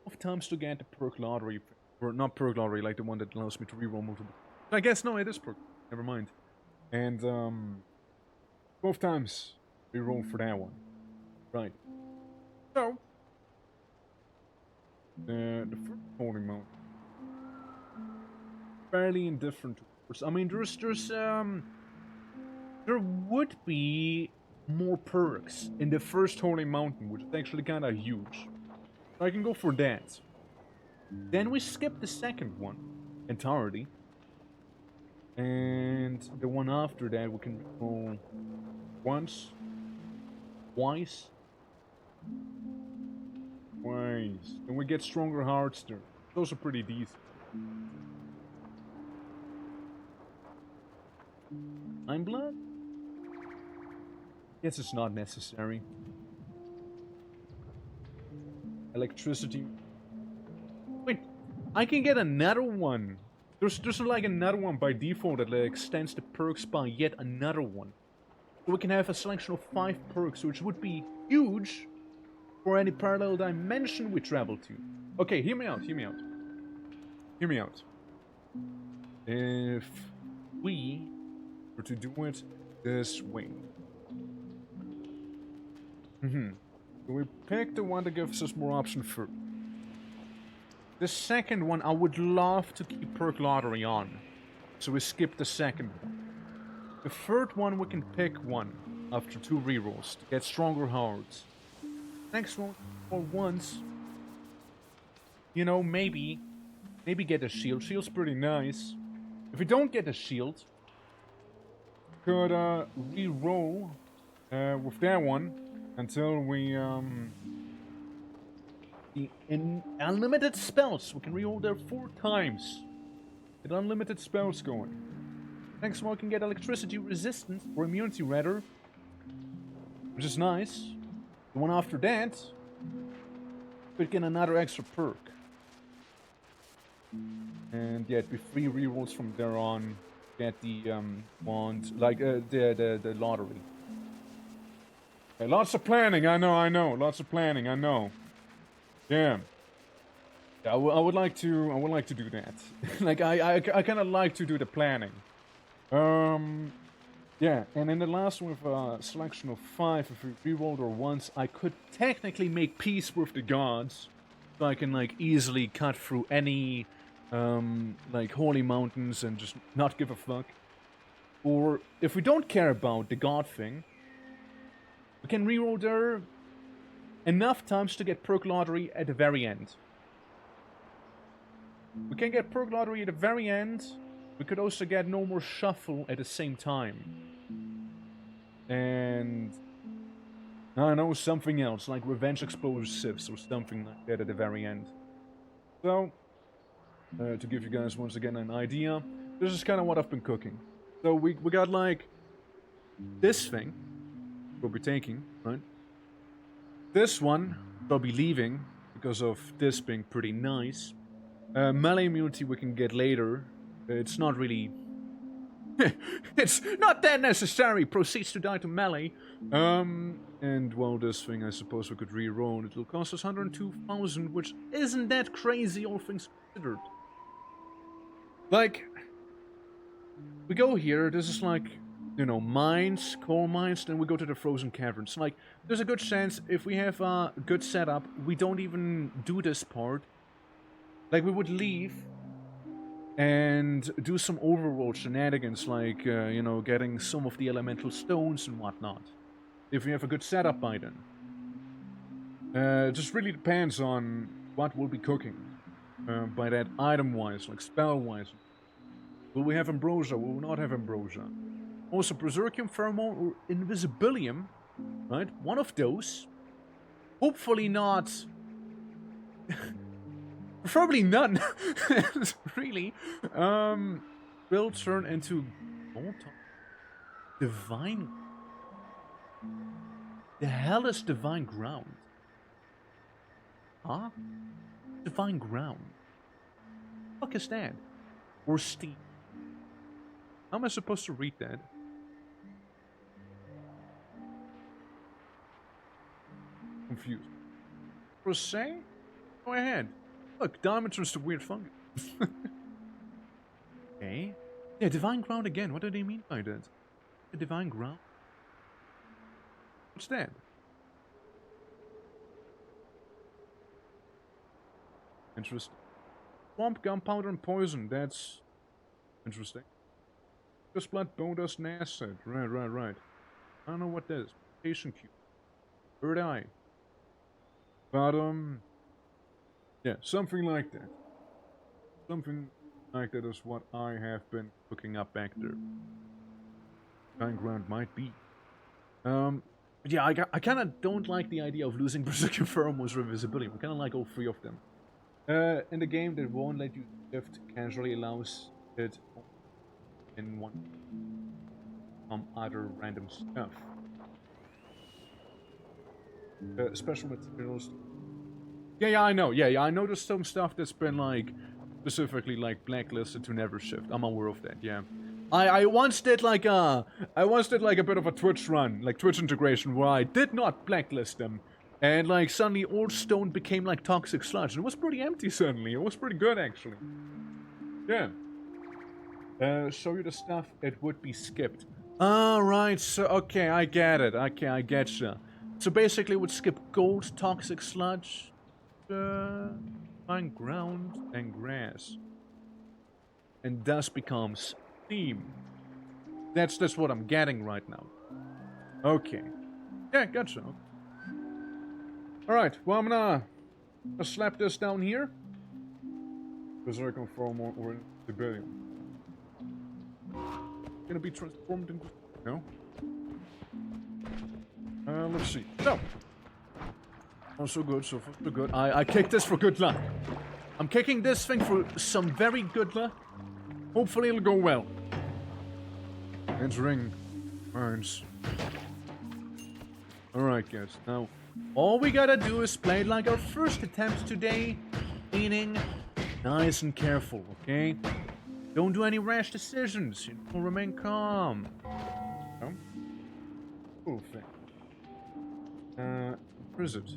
of times to get the perk lottery, or not perk lottery, like the one that allows me to reroll multiple. I guess no, it is perk. Never mind. And 12 times reroll for that one. Right. So the first holding mode, fairly indifferent. I mean, there would be more perks in the first Holy Mountain, which is actually kind of huge. So I can go for that. Then we skip the second one entirely. And the one after that we can roll once, twice. Then we get stronger hearts there. Those are pretty decent. Mind blood? Guess it's not necessary. Electricity. Wait, I can get another one. There's like another one by default that extends the perks by yet another one. So we can have a selection of 5 perks, which would be huge for any parallel dimension we travel to. Okay, hear me out. If we were to do it this way. So we pick the one that gives us more option first. The second one, I would love to keep perk lottery on. So we skip the second one. The third one, we can pick one after 2 rerolls to get stronger hearts. Next one, for once, you know, maybe get a shield. Shield's pretty nice. If we don't get a shield, could reroll with that one until we the unlimited spells. We can reroll there 4 times. Get unlimited spells going. Next one, we can get electricity resistance, or immunity rather, which is nice. The one after that, we get another extra perk. And yeah, it'd be 3 rerolls from there on. Get the wand, like the lottery. Okay, lots of planning, I know. Lots of planning, I know. Yeah. I would like to do that. Like I kind of like to do the planning. Yeah, and in the last one with a selection of 5, if we rerolled or once, I could technically make peace with the gods, so I can like easily cut through any like holy mountains and just not give a fuck. Or if we don't care about the god thing, we can reroll there enough times to get perk lottery at the very end. We can get perk lottery at the very end. We could also get no more shuffle at the same time. And I don't know, something else, like revenge explosives or something like that at the very end. So, to give you guys once again an idea, this is kind of what I've been cooking. So we got like this thing we'll be taking, right? This one we'll be leaving because of this being pretty nice. Melee immunity we can get later. It's not really... it's not that necessary. Proceeds to die to melee. And well, this thing I suppose we could re-roll. It'll cost us 102,000, which isn't that crazy, all things considered. Like, we go here, this is like, you know, mines, coal mines, then we go to the frozen caverns. Like, there's a good chance if we have a good setup, we don't even do this part. Like, we would leave and do some overworld shenanigans, like, you know, getting some of the elemental stones and whatnot. If we have a good setup by then. It just really depends on what we'll be cooking. By that item-wise, like spell-wise. Will we have Ambrosia? Will we not have Ambrosia? Also, Berserkium, Pheromone, or Invisibilium, right? One of those. Hopefully not. Preferably none. Really. Will turn into gold. Divine. The hell is Divine Ground? Huh? Divine Ground. What the fuck is that? Or Steam? How am I supposed to read that? Confused. For say? Go ahead. Look, diamond turns to weird fungus. Okay. Yeah, Divine Ground again. What do they mean by that? The Divine Ground? What's that? Interesting. Swamp, gunpowder, and poison. That's interesting. Just blood, bone dust, and acid. Right. I don't know what that is. Patient cube. Third eye. But, yeah, something like that. Something like that is what I have been looking up back there. Divine Ground might be. But yeah, I kind of don't like the idea of losing Berserker Pheromone's invisibility. I kind of like all three of them. In the game, that won't let you shift casually allows it in one other random stuff. Special materials. Yeah, I know. Yeah, I know there's some stuff that's been like specifically like blacklisted to never shift. I'm aware of that. Yeah. I once did like a bit of a Twitch run, like Twitch integration, where I did not blacklist them. And, like, suddenly old stone became, like, toxic sludge. And it was pretty empty, suddenly. It was pretty good, actually. Yeah. Show you the stuff, it would be skipped. Alright, so, okay, I get it. Okay, I getcha. So, basically, it would skip gold, toxic sludge, fine ground, and grass. And thus becomes steam. That's what I'm getting right now. Okay. Yeah, gotcha. Alright, well, I'm gonna slap this down here. Berserker Pheromone or Invisibilium. Gonna be transformed into... No? Let's see. So. Oh, so good, so good. I kicked this for good luck. I'm kicking this thing for some very good luck. Hopefully it'll go well. Entering burns. Alright, guys. Now, all we gotta do is play it like our first attempt today, meaning nice and careful, okay? Don't do any rash decisions, you know, remain calm. No? Cool thing. Where is it?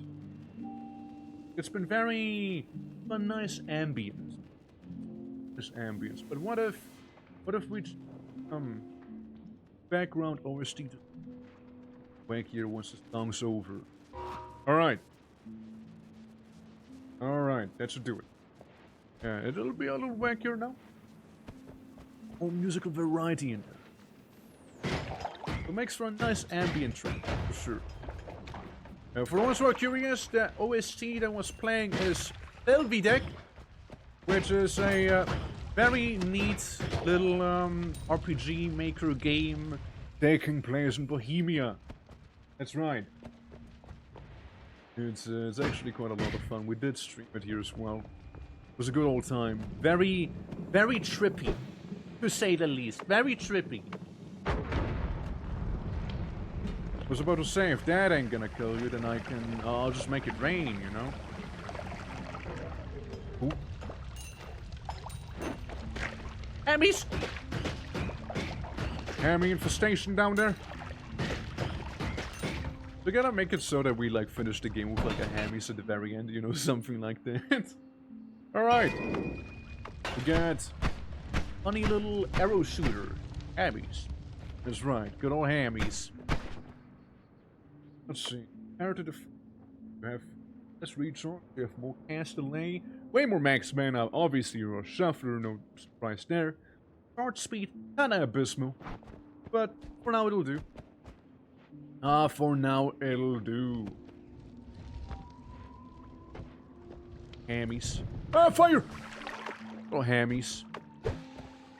It's been very... a nice ambience. This ambience. But what if we just, background OST to wake here once the song's over. Alright, that should do it. Yeah, it'll be a little wackier now. More musical variety in there. It makes for a nice ambient track, for sure. For those who are curious, the OST that was playing is Elvidek, which is a very neat little RPG maker game taking place in Bohemia. That's right. It's actually quite a lot of fun. We did stream it here as well. It was a good old time. Very, very trippy, to say the least. Very trippy. I was about to say, if that ain't gonna kill you, then I'll just make it rain, you know? Ooh. Hammies! Hammy infestation down there? We gotta make it so that we, like, finish the game with, like, a hammies at the very end, you know, something like that. Alright. We got funny little arrow shooter. Hammies. That's right, good old hammies. Let's see. Power to the... We have less resource, we have more cast delay, way more max mana, obviously you're a shuffler, no surprise there. Charge speed, kinda abysmal. But for now it'll do. For now it'll do. Hammies. Ah, fire! Oh, hammies.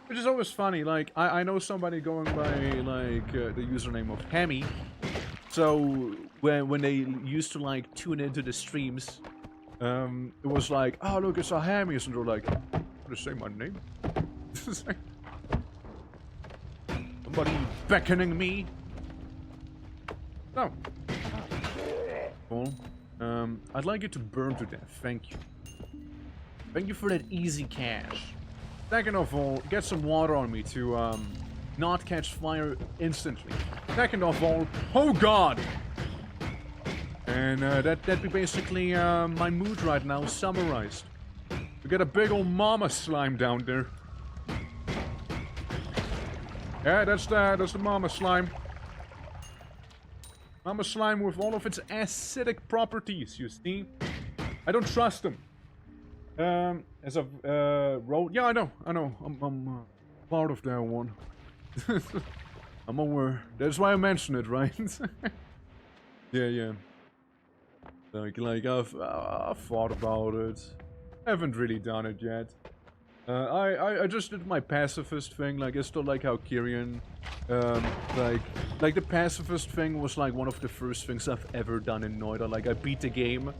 Which is always funny, like, I know somebody going by, like, the username of Hammy. So, when they used to, like, tune into the streams, it was like, oh, look, it's a Hammy, and they're like, what say my name? Somebody beckoning me? No. Cool. I'd like you to burn to death, thank you. Thank you for that easy cash. Second of all, get some water on me to, not catch fire instantly. Second of all, oh god! And, that'd be basically, my mood right now summarized. We got a big old mama slime down there. Yeah, that's the mama slime. Mama slime with all of its acidic properties, you see? I don't trust them. As a road, yeah, I know. I'm part of that one. I'm aware. That's why I mentioned it, right? yeah. Like I've thought about it. Haven't really done it yet. I just did my pacifist thing. Like I still like how Kyrian, like the pacifist thing was like one of the first things I've ever done in NOITA. Like I beat the game.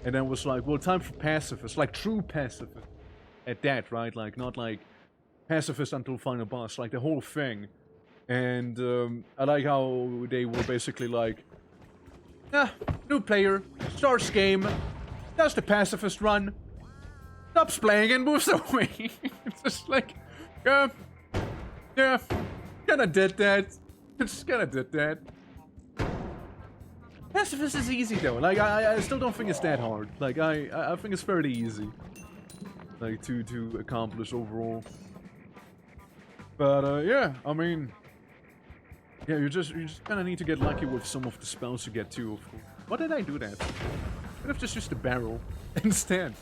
And then was like, well, time for pacifist, like true pacifist. At that, right? Like, not like pacifist until final boss, like the whole thing. And I like how they were basically like, new player, starts game, does the pacifist run, stops playing and moves away. It's just like, yeah, kinda did that. Just kinda did that. Pacifist is easy though, like I still don't think it's that hard. Like I think it's fairly easy. Like to accomplish overall. But yeah, I mean, yeah, you just kinda need to get lucky with some of the spells you get too, of course. Why did I do that? I could have just used the barrel instead.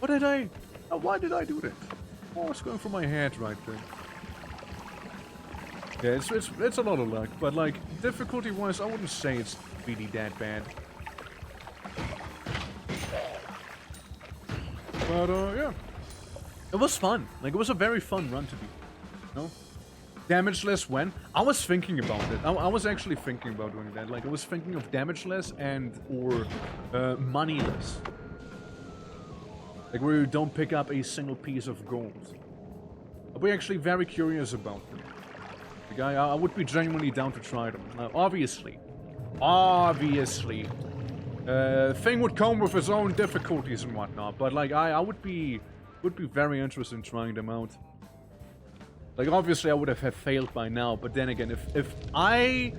Why did I do that? What was going through my head right there? Yeah, it's a lot of luck, but like difficulty-wise, I wouldn't say it's really that bad. But yeah, it was fun. Like it was a very fun run to do. You know, damageless when I was thinking about it. I was actually thinking about doing that. Like I was thinking of damageless and or moneyless. Like where you don't pick up a single piece of gold. I'll be actually very curious about them. Like I would be genuinely down to try them. Obviously, thing would come with its own difficulties and whatnot. But like I would be very interested in trying them out. Like obviously I would have failed by now. But then again, if I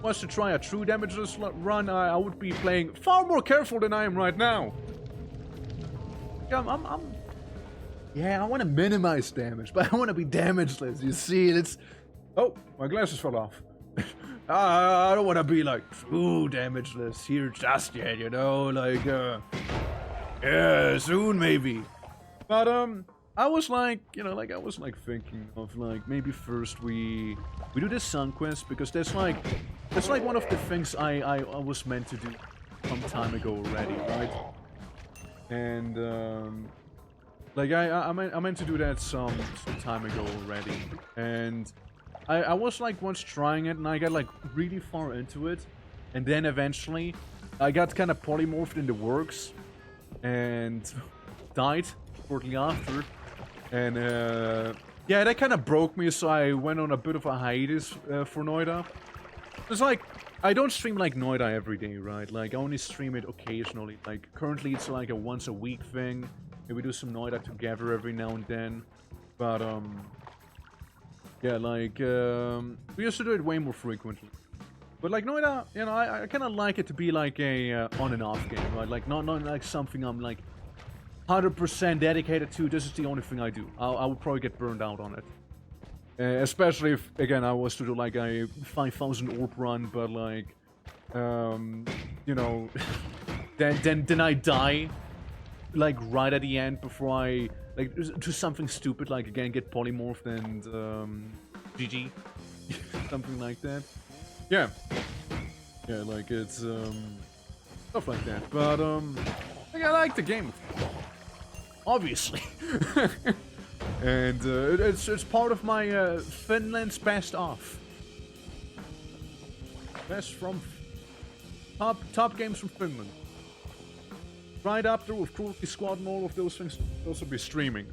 was to try a true damageless run, I would be playing far more careful than I am right now. Yeah, I want to minimize damage, but I want to be damageless. You see, it's... Oh, my glasses fell off. I don't want to be, like, true damageless here just yet, you know? Like, yeah, soon, maybe. But, I was, like, you know, like, I was, like, thinking of, like, maybe first we do this Sun Quest, because that's, like, one of the things I was meant to do some time ago already, right? And, like, I meant to do that some time ago already, and I was, like, once trying it, and I got, like, really far into it, and then eventually, I got kind of polymorphed in the works, and died shortly after, and, yeah, that kind of broke me, so I went on a bit of a hiatus for NOITA. It's like, I don't stream like NOITA every day, right? Like, I only stream it occasionally. Like, currently it's like a once a week thing. Maybe we do some NOITA together every now and then. But, yeah, like, we used to do it way more frequently. But, like, NOITA, you know, I kind of like it to be like a on and off game, right? Like, not like something I'm, like, 100% dedicated to. This is the only thing I do. I would probably get burned out on it. Especially if, again, I was to do like a 5,000 orb run, but like, you know, then I die, like right at the end before I, like, do something stupid, like again get polymorphed and GG, something like that. Yeah, like it's stuff like that. But like, I like the game, obviously. And it's part of my Finland's best of. Best from top games from Finland. Right after with Cruelty Squad and all of those things, we'll also be streaming.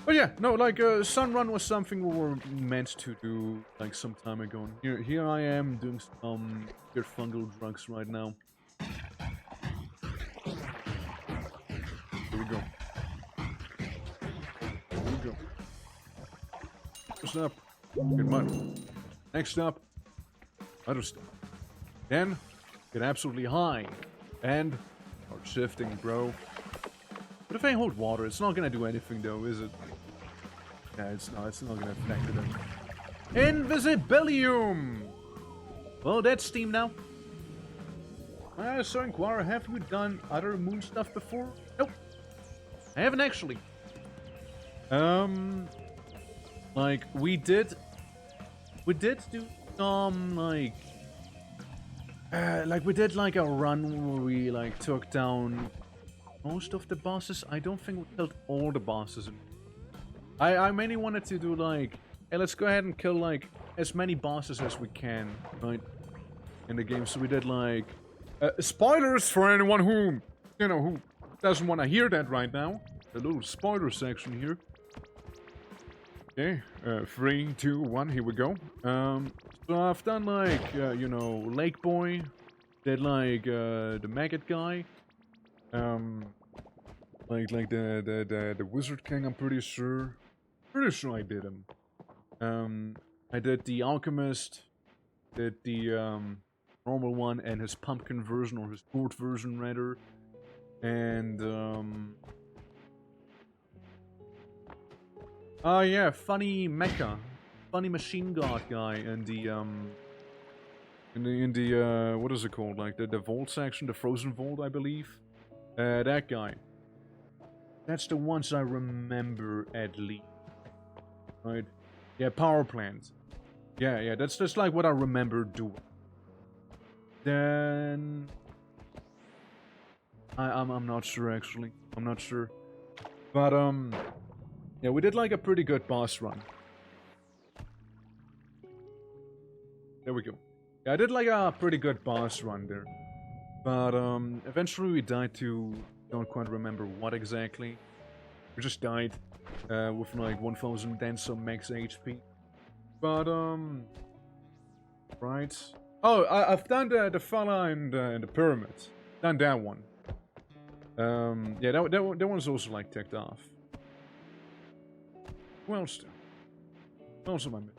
But yeah, no, like Sunrun was something we were meant to do like some time ago. And here I am doing some weird fungal drugs right now. Here we go. Here we go. First up, good mud. Next up, other stuff. Then get absolutely high and start shifting, bro. But if I hold water, it's not gonna do anything though, is it? Yeah, it's not gonna affect it. Invisibilium! Well, that's Steam now. So inquire, have you done other moon stuff before? Nope. I haven't actually. Like, we did do some, like we did, like, a run where we, like, took down most of the bosses. I don't think we killed all the bosses. I mainly wanted to do, like, hey, let's go ahead and kill, like, as many bosses as we can, right, in the game. So we did, like, spoilers for anyone who, you know, who doesn't want to hear that right now. A little spoiler section here. Okay, 3, 2, 1, here we go. So I've done, like, you know, Lake Boy, did, like, the Maggot guy, like the Wizard King, I'm pretty sure I did him. I did the Alchemist, did the, normal one, and his pumpkin version, or his gourd version, rather, and, oh yeah, funny mecha, funny machine god guy, and the in the what is it called? Like the vault section, the frozen vault, I believe. That guy. That's the ones I remember at least. Right? Yeah, power plant. Yeah, that's just like what I remember doing. Then I'm not sure actually. I'm not sure, but yeah, we did like a pretty good boss run. There we go. Yeah, I did like a pretty good boss run there. But eventually we died to, don't quite remember what exactly. We just died with like 1000 then some max HP. But right. Oh, I've done the fella in the pyramid. Done that one. Yeah, that one's also like ticked off. Well, still. Also my mid.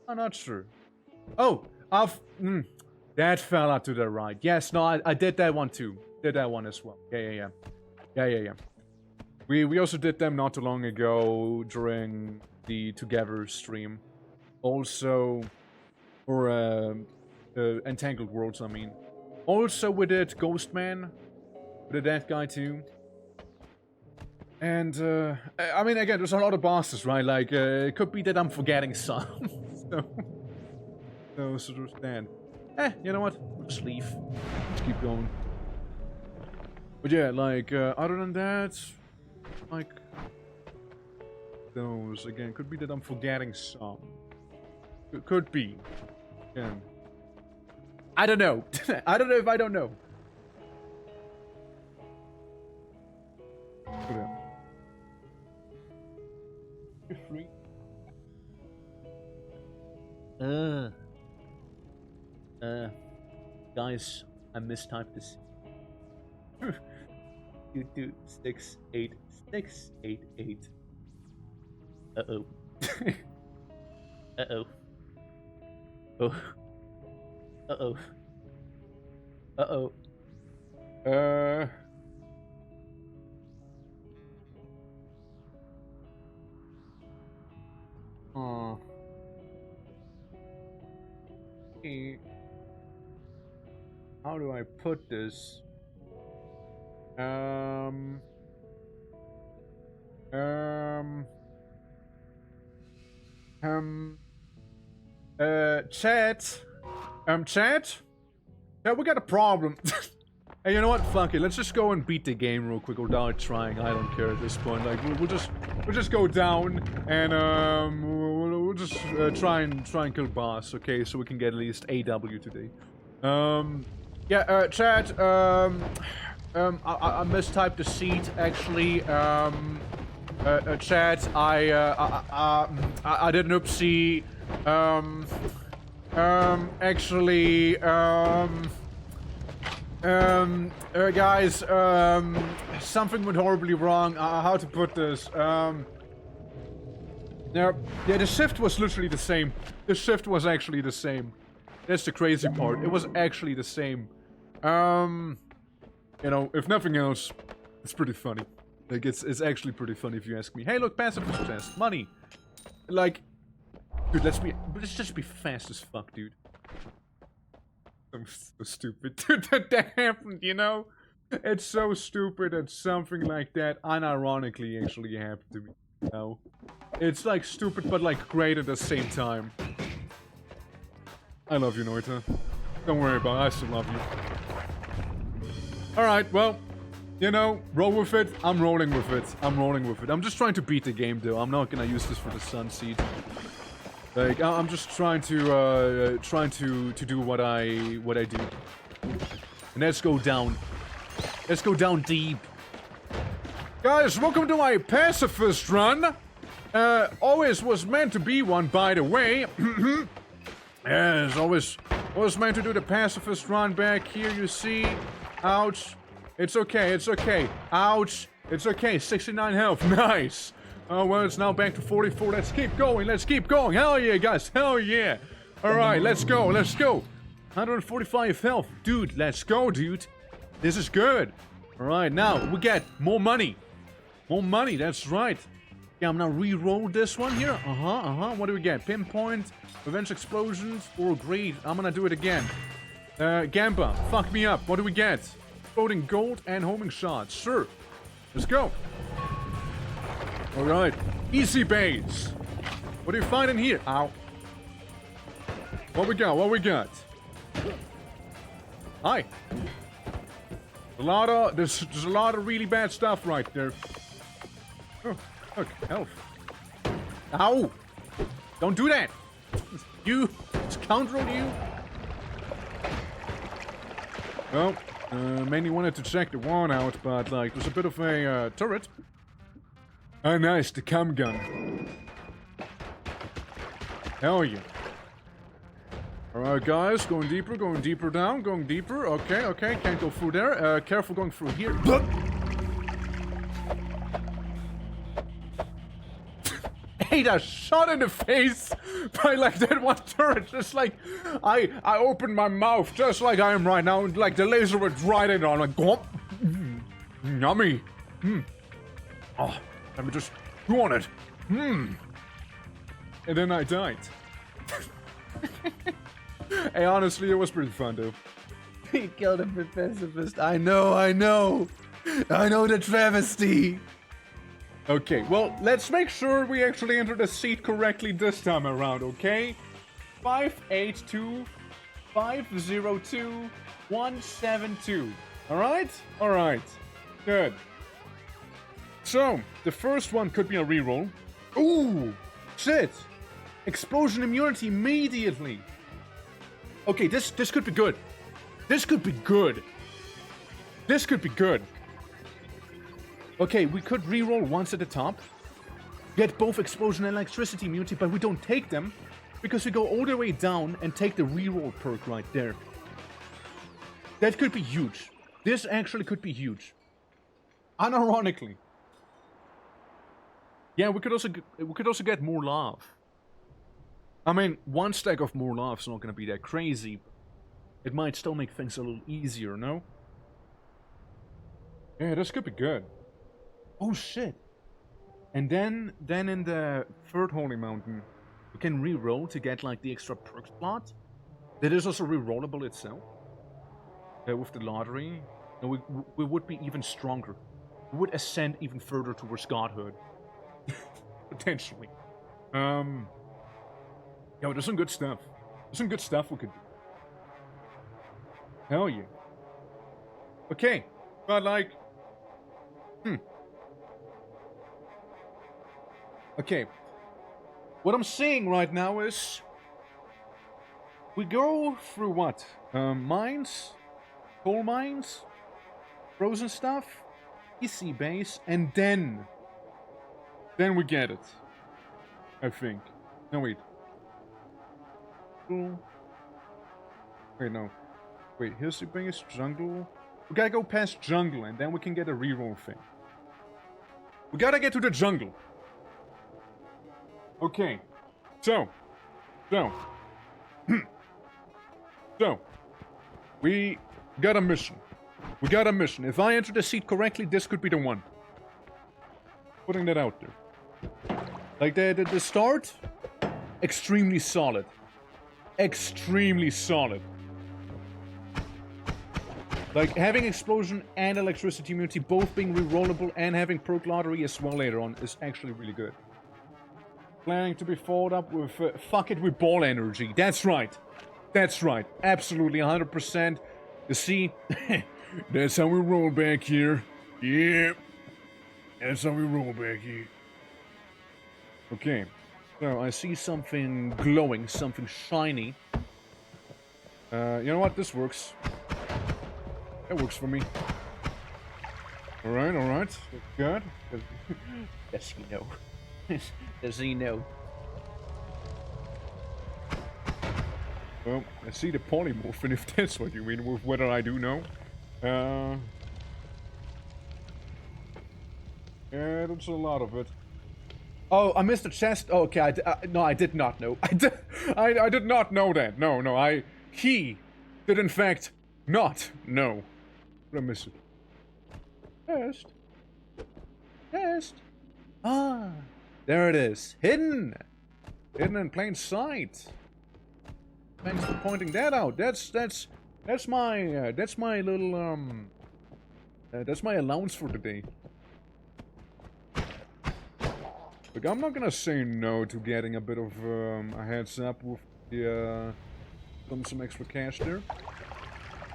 I'm not sure. Oh, that fella to the right. Yes, no, I did that one too. Did that one as well. Yeah. We also did them not too long ago during the Together stream. Also, or Entangled Worlds, I mean. Also, we did Ghostman. We did that guy too. And, I mean, again, there's a lot of bosses, right? Like, it could be that I'm forgetting some. so there's that. You know what? We'll just leave. Let's keep going. But yeah, like, other than that, like, those, again, could be that I'm forgetting some. Could be. Again. I don't know. I don't know if I don't know. You're free. Guys, I mistyped this. 2268688. Uh-oh. Uh-oh. Oh. Uh-oh. Uh-oh. How do I put this? Chat. Chat? Yeah, we got a problem. Hey, you know what? Fuck it. Let's just go and beat the game real quick without trying. I don't care at this point. Like, we'll just go down and we'll just try and kill boss. Okay, so we can get at least AW today. Yeah. Chat. I mistyped the seat actually. Chat. I did an oopsie. Actually. Guys, something went horribly wrong. How to put this? Yeah, the shift was literally the same. The shift was actually the same. That's the crazy part. It was actually the same. You know, if nothing else, it's pretty funny. Like, it's actually pretty funny if you ask me. Hey, look, pacifist test. Money. Like, dude, let's just be fast as fuck, dude. I'm so stupid. Dude, that happened, you know? It's so stupid that something like that unironically actually happened to me, you know? It's like stupid but like great at the same time. I love you, NOITA. Don't worry about it, I still love you. Alright, well, you know, roll with it. I'm rolling with it. I'm rolling with it. I'm just trying to beat the game though. I'm not gonna use this for the sun seed. Like, I'm just trying to do what I do. And let's go down. Let's go down deep. Guys, welcome to my pacifist run. Always was meant to be one, by the way. Yes, always meant to do the pacifist run back here, you see. Ouch. It's okay, it's okay. Ouch. It's okay, 69 health, nice. Oh, well, it's now back to 44. Let's keep going. Let's keep going. Hell yeah, guys. Hell yeah. All right, let's go. Let's go. 145 health. Dude, let's go, dude. This is good. All right, now we get more money. More money, that's right. Yeah, I'm gonna re-roll this one here. What do we get? Pinpoint, revenge explosions, or greed. I'm gonna do it again. Gamba, fuck me up. What do we get? Exploding gold and homing shots. Sure. Let's go. Alright, easy base. What do you find in here? Ow. What we got? What we got? Hi. There's a lot of really bad stuff right there. Oh, look, health. Ow! Don't do that! You! Scoundrel, you! Well, mainly wanted to check the one out, but like, there's a bit of a turret. Oh, nice, the cam gun. Hell yeah. Alright, guys, going deeper down, going deeper. Okay, okay, can't go through there. Careful going through here. Ate a shot in the face by like that one turret. Just like, I opened my mouth just like I am right now. And like the laser went right in on. Like, glomp. Yummy. Oh. Let me just go on it. And then I died. Hey, honestly, it was pretty fun, though. He killed a pacifist. I know. I know the travesty. Okay, well, let's make sure we actually enter the seat correctly this time around, okay? 582-502-172. Alright? Alright. Good. So, the first one could be a reroll. Ooh! Shit! Explosion immunity immediately! Okay, this could be good. This could be good. This could be good. Okay, we could reroll once at the top. Get both explosion and electricity immunity, but we don't take them. Because we go all the way down and take the reroll perk right there. That could be huge. This actually could be huge. Unironically. Yeah, we could also get more love. I mean, one stack of more love is not gonna be that crazy. It might still make things a little easier, no? Yeah, this could be good. Oh shit! And then in the third holy mountain, we can re-roll to get like the extra perk slot. That is also re-rollable itself. With the lottery, and we would be even stronger. We would ascend even further towards godhood. Potentially. Yeah, there's some good stuff. There's some good stuff we could do. Hell yeah. Okay, but like... Okay. What I'm saying right now is... We go through what? Mines? Coal mines? Frozen stuff? PC base, and then we get it. I think. No, wait. Wait, no. Wait, here's the biggest jungle. We gotta go past jungle, and then we can get a reroll thing. We gotta get to the jungle. Okay. So. We got a mission. If I enter the seat correctly, this could be the one. Putting that out there. Like, the start, extremely solid. Like, having explosion and electricity immunity both being rerollable and having perk lottery as well later on is actually really good. Planning to be followed up with, fuck it with ball energy. That's right. Absolutely, 100%. You see, that's how we roll back here. Yeah. That's how we roll back here. Okay. So, I see something glowing, something shiny. You know what? This works. That works for me. Alright. Good. Does he know? Does he know? Well, I see the polymorphin, if that's what you mean, with whether I do know. Yeah, that's a lot of it. Oh, I missed a chest. Oh, okay, no, I did not know. I did not know that. No, he did in fact not know. Did I miss it? Chest. Ah, there it is. Hidden in plain sight. Thanks for pointing that out. That's my little that's my allowance for today. Look, I'm not gonna say no to getting a bit of a heads up with the some extra cash there.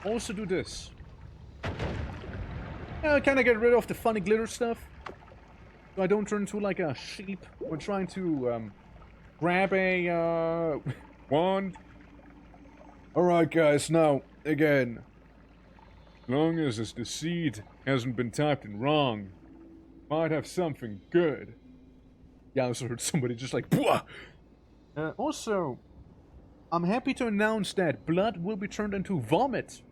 Also do this. Kind of get rid of the funny glitter stuff, so I don't turn into like a sheep when trying to grab a wand. Alright guys, now, again, as long as the seed hasn't been typed in wrong, might have something good. Yeah, I also heard somebody just like, Bwah! Also, I'm happy to announce that blood will be turned into vomit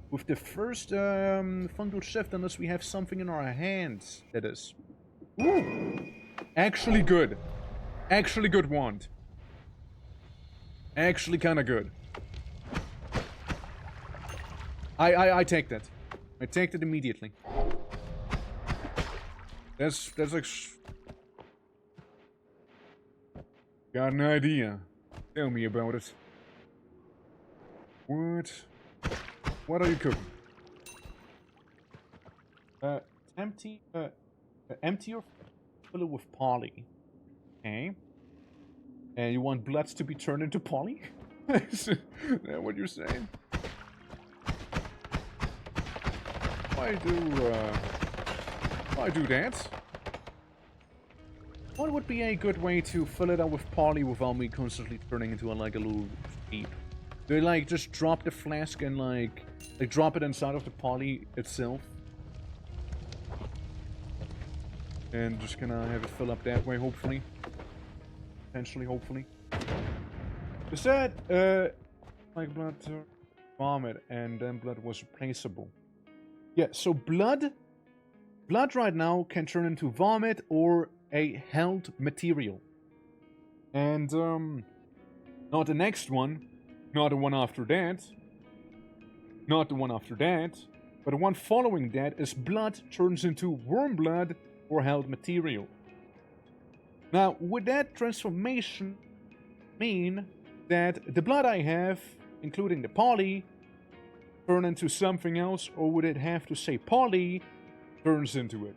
with the first fungal shift, unless we have something in our hands, that is. Ooh! Actually good. Actually good wand. Actually kinda good. I take that. I take that immediately. That's like... Got an idea. Tell me about it. What are you cooking? Empty your fill it with poly. Okay. And you want bloods to be turned into poly? Is that what you're saying? Why do that? What would be a good way to fill it up with poly without me constantly turning into like a little sheep? Do you like just drop the flask and like drop it inside of the poly itself? And just gonna have it fill up that way, hopefully. Potentially, hopefully. You said, like blood to vomit, and then blood was replaceable. Yeah, so blood right now can turn into vomit or a held material. And, not the next one, not the one after that, not the one after that, but the one following that is blood turns into worm blood or held material. Now, would that transformation mean that the blood I have, including the poly, turn into something else, or would it have to say poly turns into it?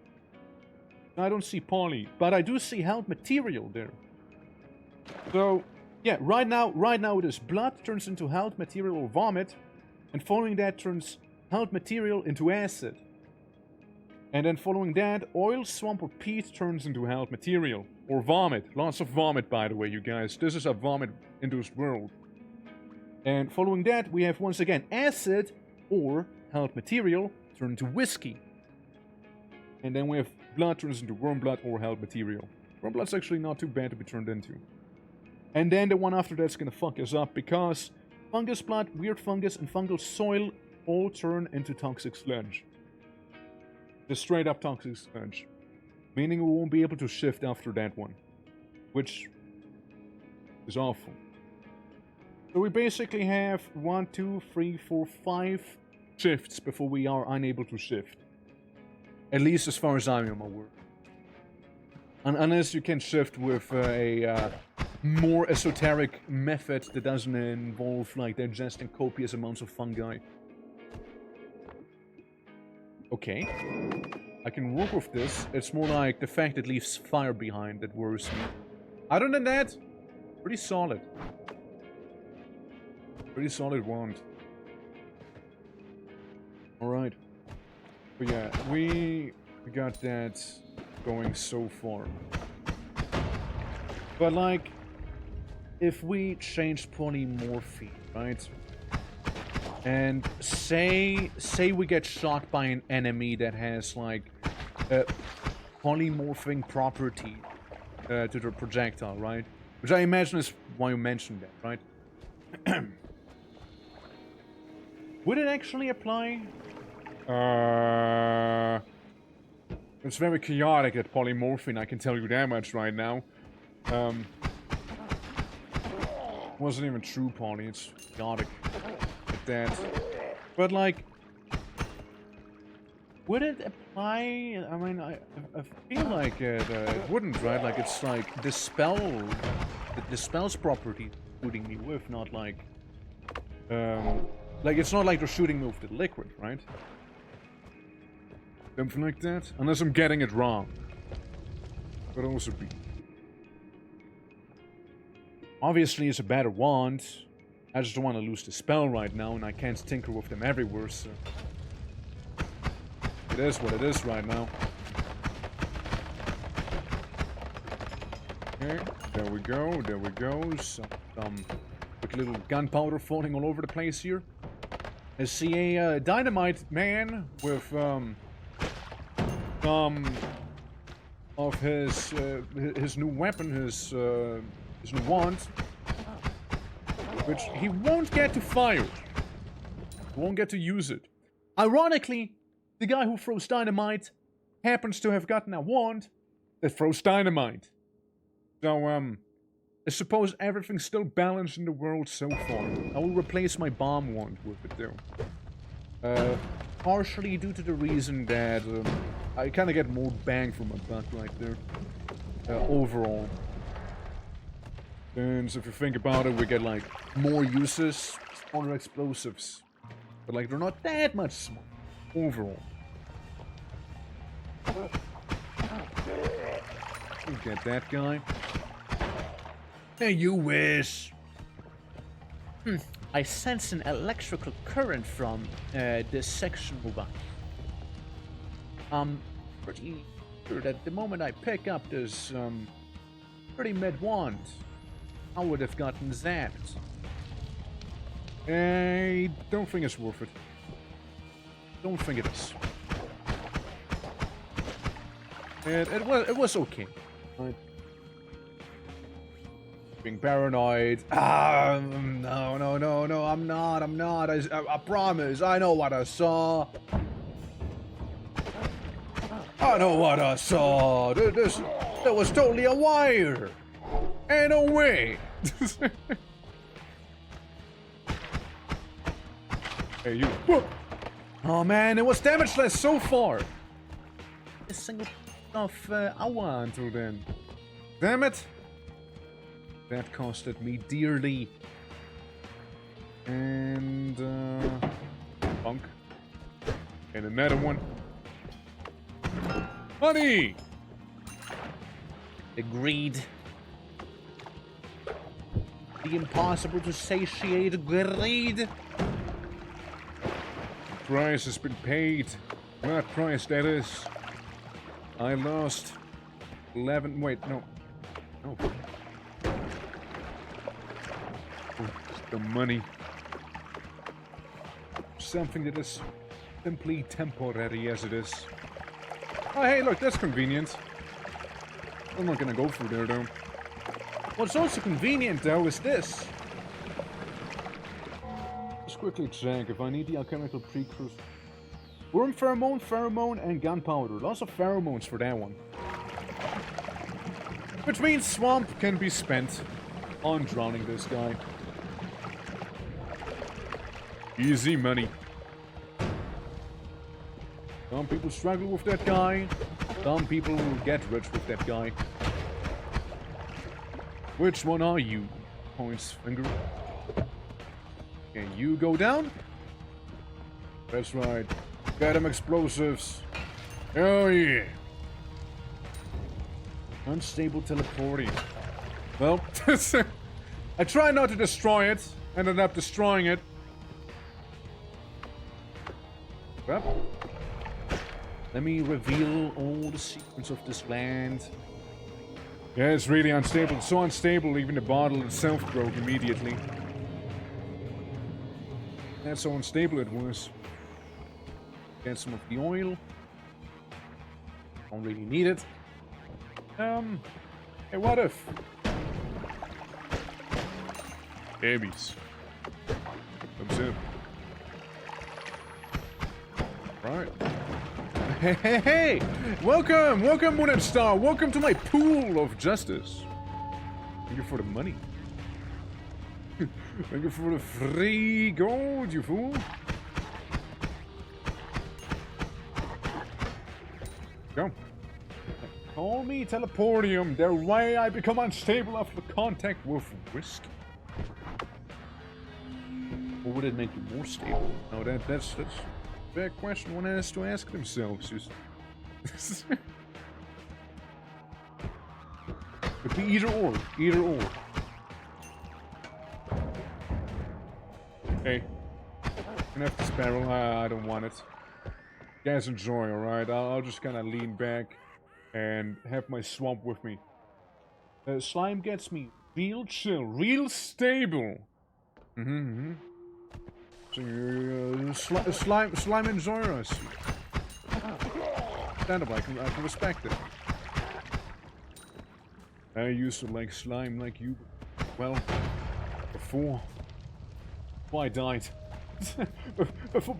I don't see poly, but I do see held material there. So, yeah, right now it is blood turns into held material or vomit, and following that turns hard material into acid. And then following that, oil, swamp, or peat turns into hard material. Or vomit. Lots of vomit, by the way, you guys. This is a vomit-induced world. And following that, we have once again acid or hard material turn into whiskey. And then we have blood turns into worm blood or hard material. Worm blood's actually not too bad to be turned into. And then the one after that's gonna fuck us up because fungus blood, weird fungus, and fungal soil all turn into toxic sludge. Just straight up toxic sludge. Meaning we won't be able to shift after that one. Which is awful. So we basically have 1, 2, 3, 4, 5 shifts before we are unable to shift. At least as far as I am aware. Unless you can shift with a more esoteric method that doesn't involve like digesting copious amounts of fungi. Okay. I can work with this. It's more like the fact it leaves fire behind that worries me. Other than that, pretty solid. Pretty solid wand. Alright. But yeah, we got that going so far. But like, if we change polymorphy, right? And say we get shot by an enemy that has like a polymorphing property to the projectile, right? Which I imagine is why you mentioned that, right? Would it actually apply? It's very chaotic at polymorphing, I can tell you that much right now. Wasn't even true poly, it's chaotic at that. But like, would it apply? I mean, I feel like it wouldn't, right? Like it's like the spell's property shooting me with, not like it's not like they're shooting me with the liquid, right? Something like that? Unless I'm getting it wrong. Could also be. Obviously, it's a better wand. I just don't want to lose the spell right now, and I can't tinker with them everywhere, so... It is what it is right now. Okay, there we go, there we go. Some quick little gunpowder falling all over the place here. I see a dynamite man with, of his new weapon, his new wand, which he won't get to fire. He won't get to use it. Ironically, the guy who throws dynamite happens to have gotten a wand that throws dynamite. So, I suppose everything's still balanced in the world so far. I will replace my bomb wand with it, though. Partially due to the reason that I kind of get more bang for my buck right there. Overall. And so if you think about it, we get like more uses, smaller explosives. But like they're not that much smaller overall. You get that guy. Hey, you wish. I sense an electrical current from this section over. I'm pretty sure that the moment I pick up this pretty mid wand, I would have gotten zapped. I don't think it's worth it. Don't think it is. It was okay. Right. Being paranoid. No, I'm not. I promise. I know what I saw. I know what I saw. That was totally a wire. Ain't no way. Hey, you. Oh man, it was damageless so far. A single of hour Until then. Damn it. That costed me dearly. And, punk. And another one. Money! the greed. The impossible to satiate greed. price has been paid. What price that is? I lost 11. Wait, no. No. Oh, it's the money. Something that is simply temporary as it is. Oh, hey, look, that's convenient. I'm not gonna go through there, though. What's also convenient, though, is this. Let's quickly check if I need the alchemical precursor. Worm pheromone, and gunpowder. Lots of pheromones for that one. Which means swamp can be spent on drowning this guy. Easy money. Some people struggle with that guy. Some people get rich with that guy. Which one are you? Points finger. Can you go down? That's right. Get them explosives. Oh yeah. Unstable teleporting. Well, I try not to destroy it. Ended up destroying it. Well, let me reveal all the secrets of this land. Yeah, it's really unstable. It's so unstable, even the bottle itself broke immediately. That's how unstable it was. Get some of the oil. Don't really need it. Hey, what if? Babies. Comes up. Right. Hey, hey, hey! Welcome! Welcome, Moon and Star! Welcome to my pool of justice. Thank you for the money. Thank you for the free gold, you fool. Go. Call me teleportium. The way I become unstable after contact with risk. Or would it make you more stable? No, that's a fair question one has to ask themselves. Just could be either or. Either or. Hey. Can I have this barrel? I don't want it. You guys enjoy, alright? I'll just kind of lean back and have my swamp with me. Slime gets me real chill, real stable. So slime enjoy us. Stand up, I can respect it. I used to like slime like you. Well, before I died.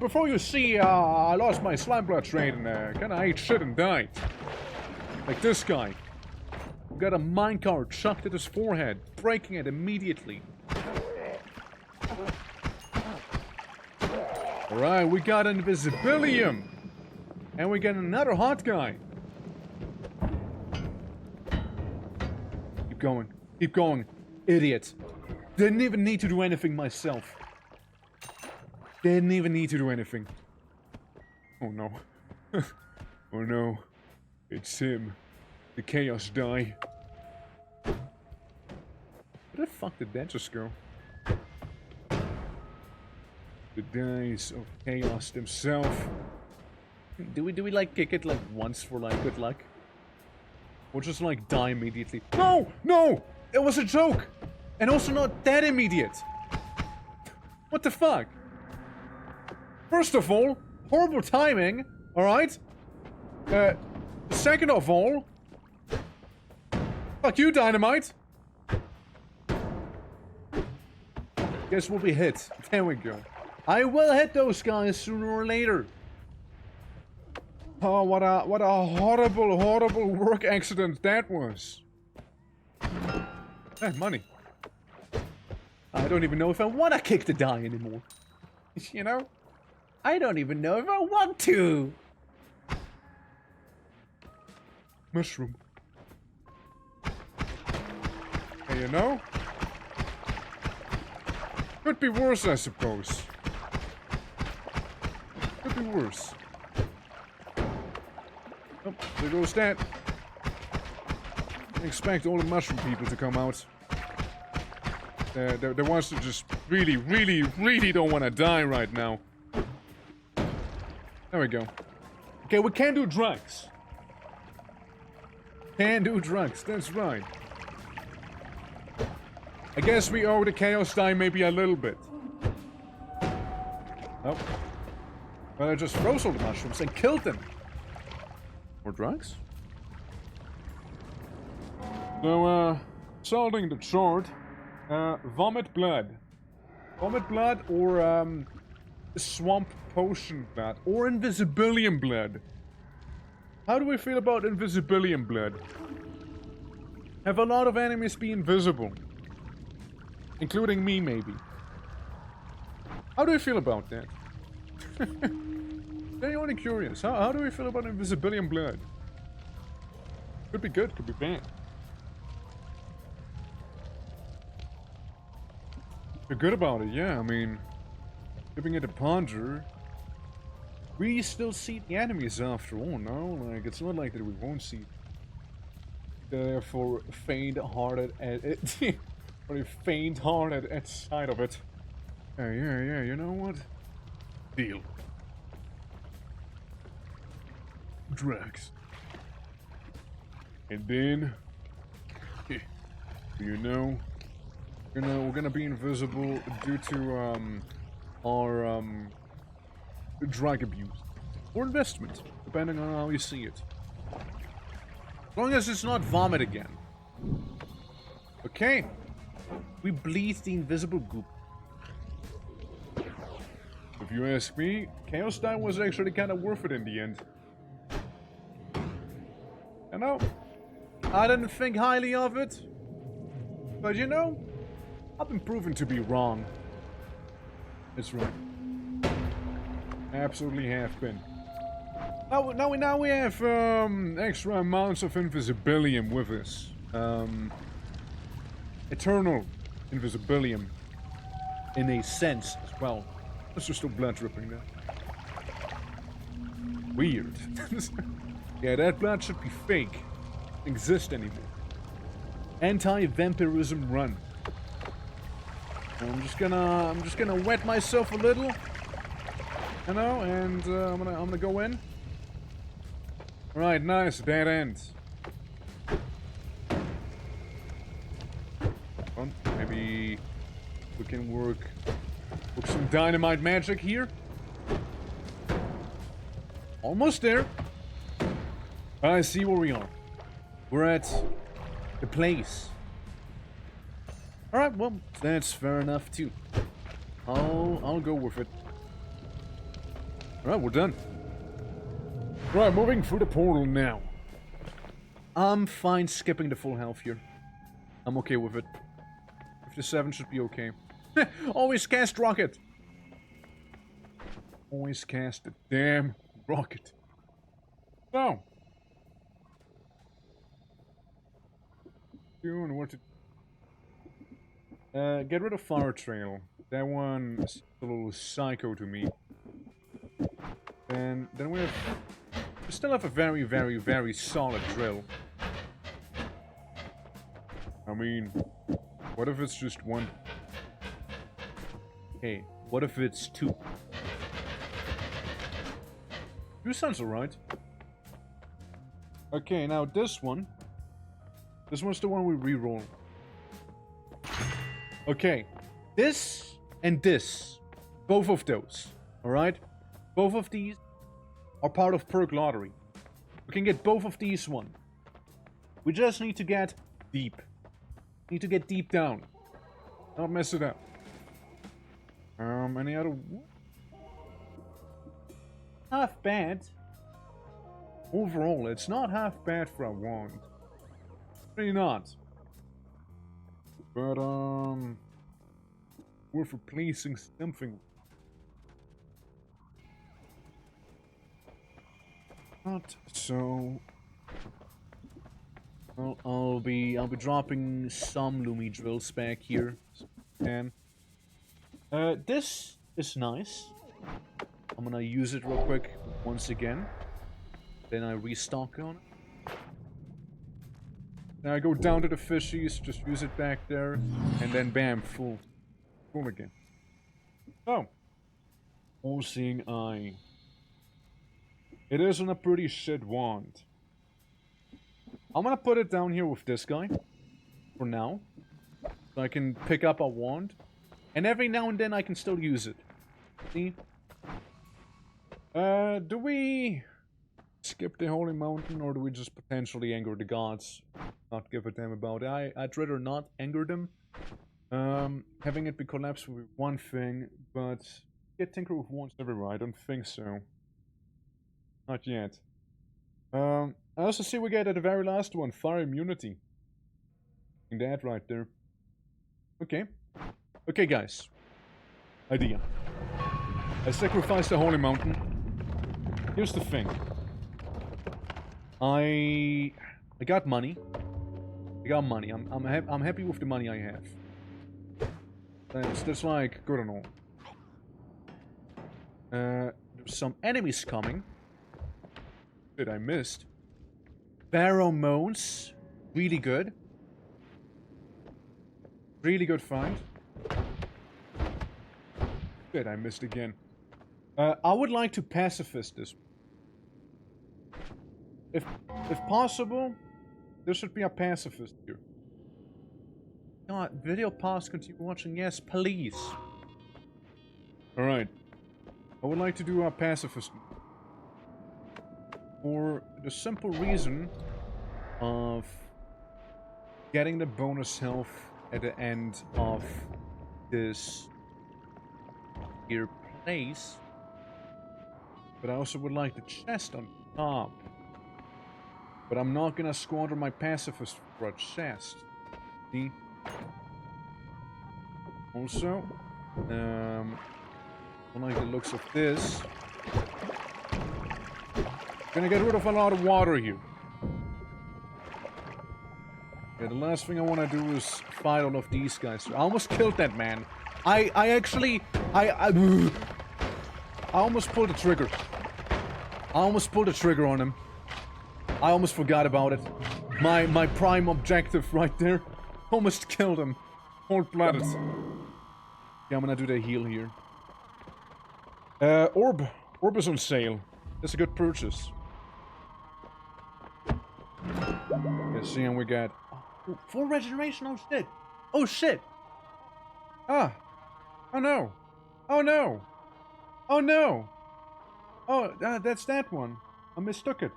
Before you see, I lost my slime blood train and kinda ate shit and died. Like this guy. Who got a minecart chucked at his forehead, breaking it immediately. Alright, we got an invisibilium. And we got another hot guy. Keep going. Keep going. Idiot. Didn't even need to do anything myself. Didn't even need to do anything. Oh no. Oh no. It's him. The chaos die. Where the fuck did that just go? The dice of chaos himself. Do we like kick it like once for like good luck? Or just like die immediately? No! No! It was a joke! And also not that immediate! What the fuck? First of all, horrible timing, alright? Second of all, fuck you, Dynamite! Guess we'll be hit. There we go. I will hit those guys sooner or later. Oh, what a horrible, horrible work accident that was. Money. I don't even know if I want to kick the die anymore. You know? I don't even know if I want to. Mushroom. Hey, you know? Could be worse, I suppose. Could be worse. Oh, there goes that. I expect all the mushroom people to come out. The ones that just really, really, really don't want to die right now. There we go. Okay, we can do drugs. Can do drugs, that's right. I guess we owe the Chaos Die maybe a little bit. Oh. Well, I just froze all the mushrooms and killed them. More drugs? So, salting the chart. Vomit blood. Vomit blood or, swamp potion blood. Or invisibilium blood. How do we feel about invisibilium blood? Have a lot of enemies be invisible. Including me, maybe. How do you feel about that? Genuinely curious. How do we feel about invisibilium blood? Could be good, could be bad. You're good about it, yeah. I mean, giving it a ponder. We still see the enemies after all, no? Like, it's not like that we won't see. Therefore, faint-hearted at it. Very faint-hearted at sight of it. Yeah, you know what? Deal. Drugs. And then, you know, we're gonna be invisible due to our drug abuse or investment, depending on how you see it. As long as it's not vomit again. Okay. We bleed the invisible goop. If you ask me, Chaos Die was actually kind of worth it in the end. I know, I didn't think highly of it, but you know, I've been proven to be wrong. That's right. Absolutely have been. Now we have extra amounts of invisibilium with us. Eternal invisibilium, in a sense as well. There's just still blood dripping there. Weird. Yeah, that blood should be fake. Doesn't exist anymore. Anti-vampirism run. I'm just gonna wet myself a little, you know, and I'm gonna go in. All right, nice dead end. Maybe we can work some dynamite magic here. Almost there. I see where we are. We're at the place. Alright, well, that's fair enough too. I'll go with it. Alright, we're done. Right, moving through the portal now. I'm fine skipping the full health here. I'm okay with it. 57 should be okay. Always cast rocket. Always cast the damn rocket. So. Doing what to... get rid of Fire Trail. That one is a little psycho to me. And then we still have a very, very, very solid drill. I mean, what if it's just one? Hey, what if it's two? Two sounds alright. Okay, now this one. This one's the one we reroll. Okay, this and this. Both of those. Alright? Both of these are part of Perk Lottery. We can get both of these one. We just need to get deep. Need to get deep down. Not mess it up. Any other... Half bad. Overall, it's not half bad for a wand. Really not. But, worth replacing something. Not so. Well, I'll be dropping some Lumi drills back here. And this is nice. I'm gonna use it real quick once again. Then I restock on it. Now I go down to the fishies, just use it back there, and then bam, full again. Oh, all-seeing eye. It isn't a pretty shit wand. I'm gonna put it down here with this guy. For now. So I can pick up a wand. And every now and then I can still use it. See? Do we skip the Holy Mountain, or do we just potentially anger the gods? Not give a damn about it. I'd rather not anger them. Having it be collapsed would be one thing, but get tinker with wands everywhere. I don't think so. Not yet. I also see we get at the very last one, fire immunity. That right there. Okay. Okay, guys. Idea. I sacrificed the Holy Mountain. Here's the thing. I got money. I got money. I'm happy with the money I have. That's like good and all. There's some enemies coming. That I missed. Pheromones. Really good. Really good find. Shit, I missed again. I would like to pacifist this. If possible, there should be a pacifist here. God, video pause, continue watching. Yes, please. Alright. I would like to do a pacifist. For the simple reason of getting the bonus health at the end of this here place. But I also would like the chest on top. But I'm not gonna squander my pacifist for a chest. See? Also, I like the looks of this. Gonna get rid of a lot of water here. Yeah, the last thing I want to do is fight all of these guys. I almost killed that man. I almost pulled the trigger. I almost pulled the trigger on him. I almost forgot about it. My prime objective right there. Almost killed him. Cold-blooded. Yeah, I'm gonna do the heal here. Orb. Orb is on sale. That's a good purchase. Yeah, see, and we got... Oh, full regeneration, oh shit! Oh shit! Ah! Oh no! Oh no! Oh no! Oh, that's that one. I mistook it.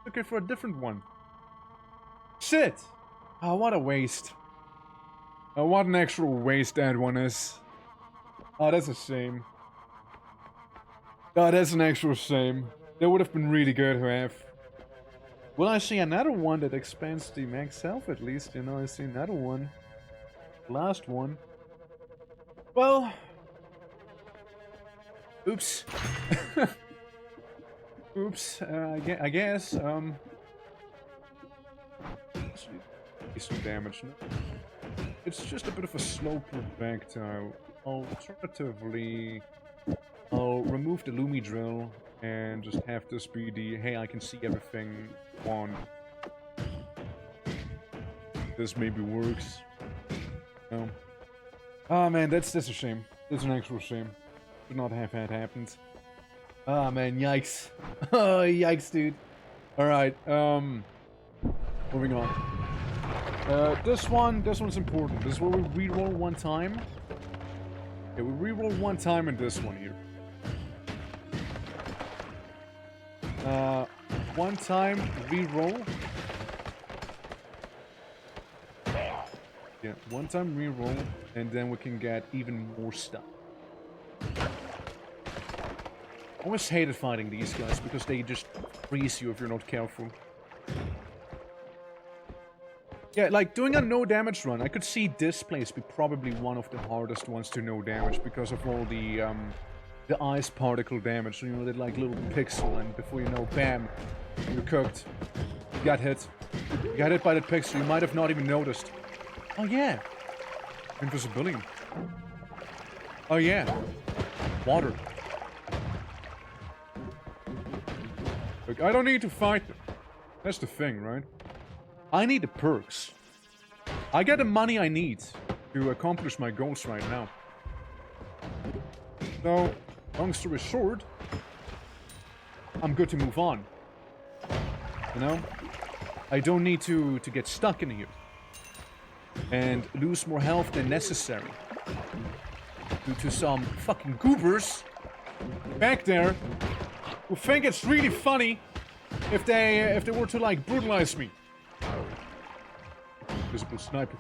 Took it for a different one. Shit! Oh, what a waste. Oh, what an actual waste that one is. Oh, that's a shame. Oh, that's an actual shame. That would have been really good to have. Well, I see another one that expands the max health at least, you know, I see another one. Last one. Well... Oops. Oops, I guess, some damage, no? It's just a bit of a slow projectile. Alternatively, I'll remove the Lumi drill and just have this be the, hey, I can see everything on. This maybe works. No. Ah, man, that's a shame. That's an actual shame. Should not have had happened. Ah, man, yikes. Oh, yikes, dude. Alright, moving on. This one's important. This is where we reroll one time. Yeah, we reroll one time in this one here. One time reroll. Yeah, one time reroll, and then we can get even more stuff. I always hated fighting these guys because they just freeze you if you're not careful. Yeah, like doing a no damage run, I could see this place be probably one of the hardest ones to no damage because of all the ice particle damage. So, you know, they're like little pixel, and before you know, bam, you're cooked. You got hit. You got hit by that pixel. You might have not even noticed. Oh yeah, invisibility. Oh yeah, water. Look, I don't need to fight them. That's the thing, right? I need the perks. I get the money I need to accomplish my goals right now. So, long story short, I'm good to move on. You know? I don't need to get stuck in here. And lose more health than necessary. Due to some fucking goobers back there who think it's really funny if they were to like brutalize me. Visible sniper.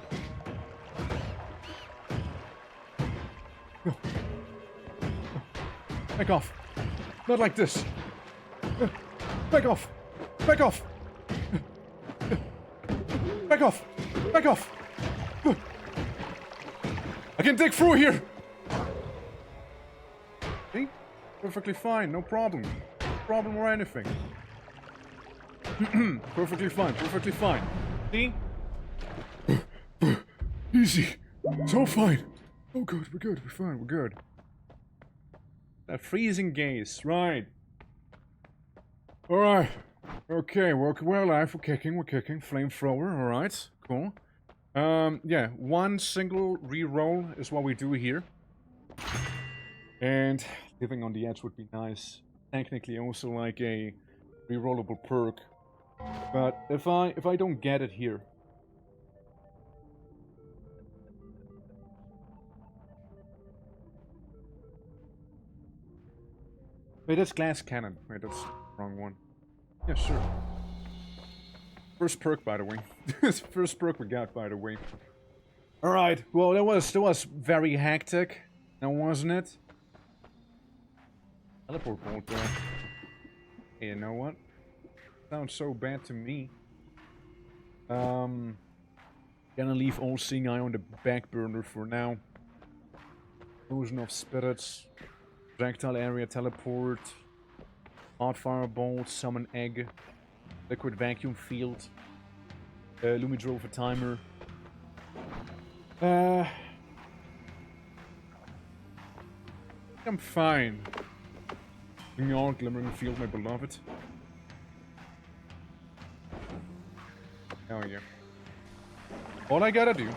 No. Back off. Not like this. Back off. Back off. Back off. Back off. I can dig through here. See? Perfectly fine. No problem. No problem or anything. Perfectly fine. Perfectly fine. See? Easy. So fine. Oh good. We're good. We're fine. We're good. That freezing gaze. Right. Alright. Okay, we're alive. We're kicking. Flamethrower. Alright. Cool. Yeah. One single reroll is what we do here. And living on the edge would be nice. Technically also like a rerollable perk. But if I don't get it here. Wait, that's glass cannon. Wait, that's the wrong one. Yeah, sure. First perk, by the way. First perk we got, by the way. Alright, well, that was very hectic. Now, wasn't it? Teleport bolt, though. Hey, you know what? Sounds so bad to me. Gonna leave All Seeing Eye on the back burner for now. Illusion of Spirits. Projectile area teleport. Hard firebolt, summon egg. Liquid vacuum field. Lumidrover timer. I'm fine. Bring me on, glimmering field, my beloved. Hell yeah. All I gotta do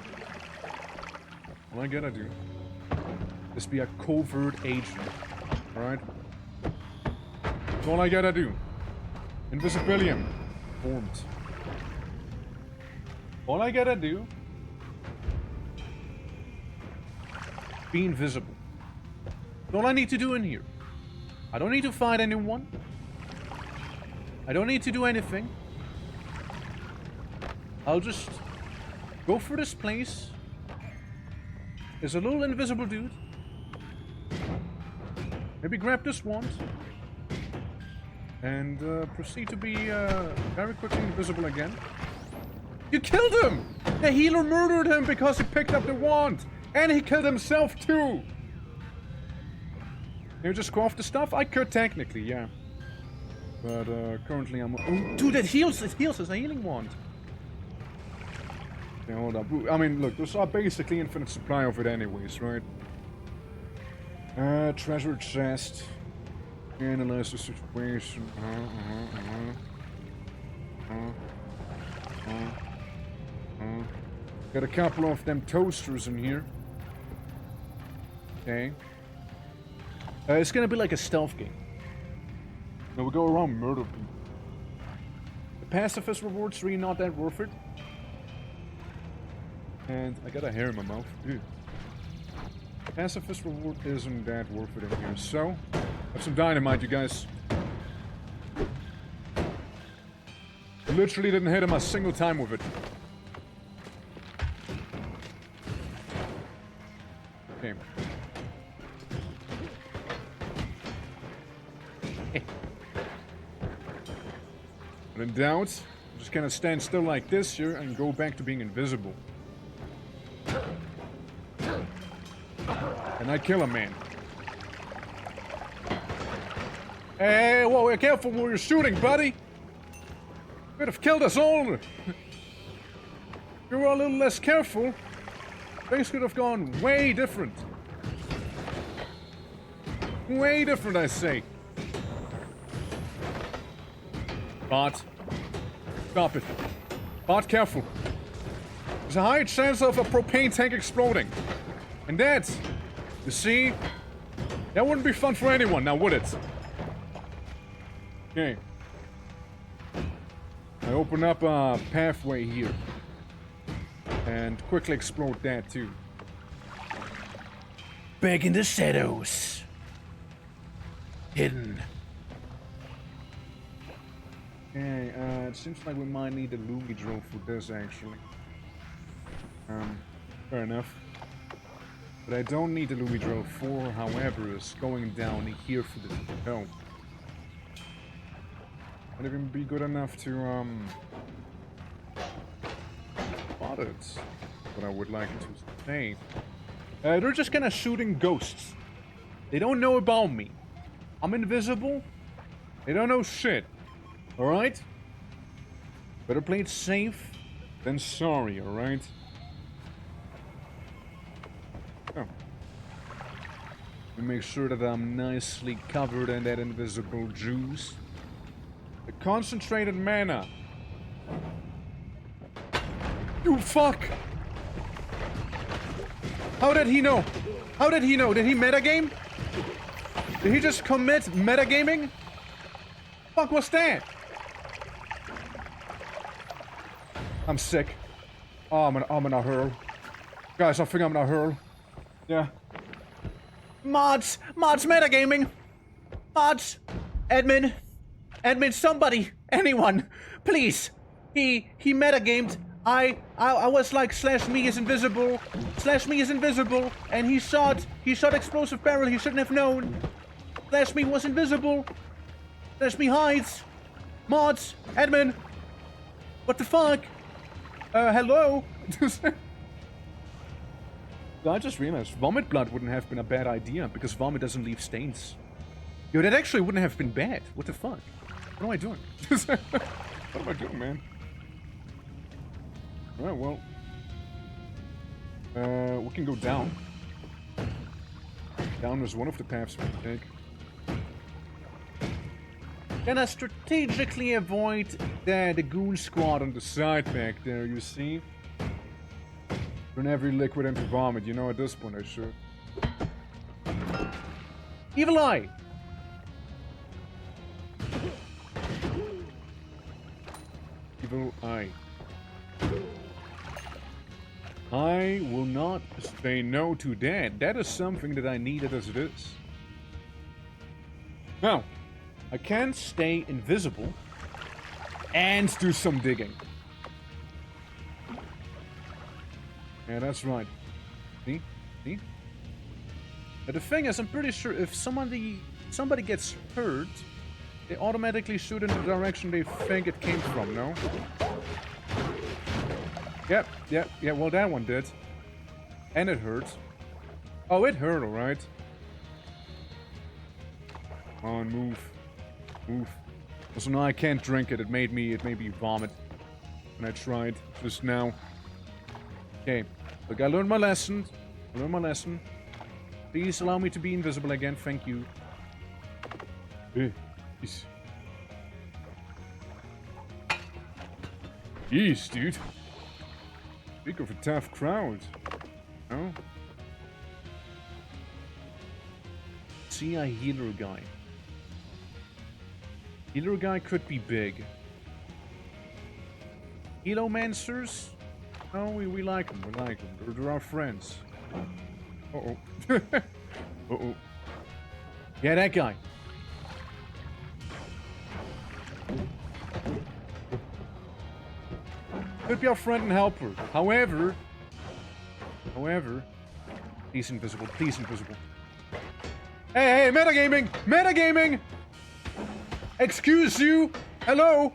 is be a covert agent. Alright? That's all I gotta do. Invisibilium. Formed. All I gotta do... be invisible. That's all I need to do in here. I don't need to fight anyone. I don't need to do anything. I'll just go for this place. There's a little invisible dude. Maybe grab this wand. And proceed to be very quickly invisible again. You killed him! The healer murdered him because he picked up the wand! And he killed himself too! Can you just go off the stuff? I could technically, yeah. But currently I'm... Oh, dude, it heals! It heals! It's a healing wand! Okay, hold up. I mean, look, there's basically infinite supply of it anyways, right? Treasure chest. Analyze the situation. Got a couple of them toasters in here. Okay. It's gonna be like a stealth game. No, we go around murder people. The pacifist reward's really not that worth it. And I got a hair in my mouth. Ew. Pacifist reward isn't that worth it in here. So, have some dynamite, you guys. Literally didn't hit him a single time with it. Okay. When in doubt, I'm just gonna stand still like this here and go back to being invisible. And I kill a man. Hey, whoa, careful where you're shooting, buddy! Could have killed us all! If you were a little less careful, things could have gone way different. Way different, I say. Bot. Stop it. Bot, careful. There's a high chance of a propane tank exploding. And that, you see, that wouldn't be fun for anyone, now would it? Okay. I open up a pathway here. And quickly explode that too. Back in the shadows. Hidden. Okay, it seems like we might need a Lumi drone for this actually. Fair enough. But I don't need the Lumi drone for, however, is going down here for the dome. Might even be good enough to, spot it. What I would like to say. They're just kinda shooting ghosts. They don't know about me. I'm invisible. They don't know shit. Alright? Better play it safe than sorry, alright? Oh. Make sure that I'm nicely covered in that invisible juice. The concentrated mana. You fuck! How did he know? How did he know? Did he metagame? Did he just commit metagaming? Fuck was that? I'm sick. Oh, I'm gonna hurl. Guys, I think I'm gonna hurl. Yeah. Mods metagaming. Mods, admin, somebody, anyone, please. He metagamed. I was like /me is invisible, and he shot explosive barrel he shouldn't have known. /me was invisible. /me hides. Mods, admin. What the fuck? Hello? I just realized vomit blood wouldn't have been a bad idea because vomit doesn't leave stains. Yo, that actually wouldn't have been bad. What the fuck? What am I doing? What am I doing, man? Alright, well. We can go down. Down is one of the paths we can take. Gonna strategically avoid The goon squad on the side back there, you see? Turn every liquid into vomit, you know, at this point I should. Evil Eye. Evil Eye. I will not say no to that. That is something that I needed as it is. Now, I can stay invisible and do some digging. Yeah, that's right. See? See? But the thing is, I'm pretty sure if somebody gets hurt, they automatically shoot in the direction they think it came from, no? Yep, well that one did. And it hurt. Oh, it hurt, alright. Come on, move. Move. Also, no, I can't drink it. It made me vomit. When I tried just now. Okay. Look, I learned my lesson. Please allow me to be invisible again. Thank you. Jeez. Jeez, dude. Speak of a tough crowd. No? See a healer guy. Healer guy could be big. Helomancers? No, we like them. We like them. They're our friends. Uh-oh. Uh-oh. Yeah, that guy. Could be our friend and helper. However, please invisible. Hey, metagaming! Metagaming! Excuse you! Hello!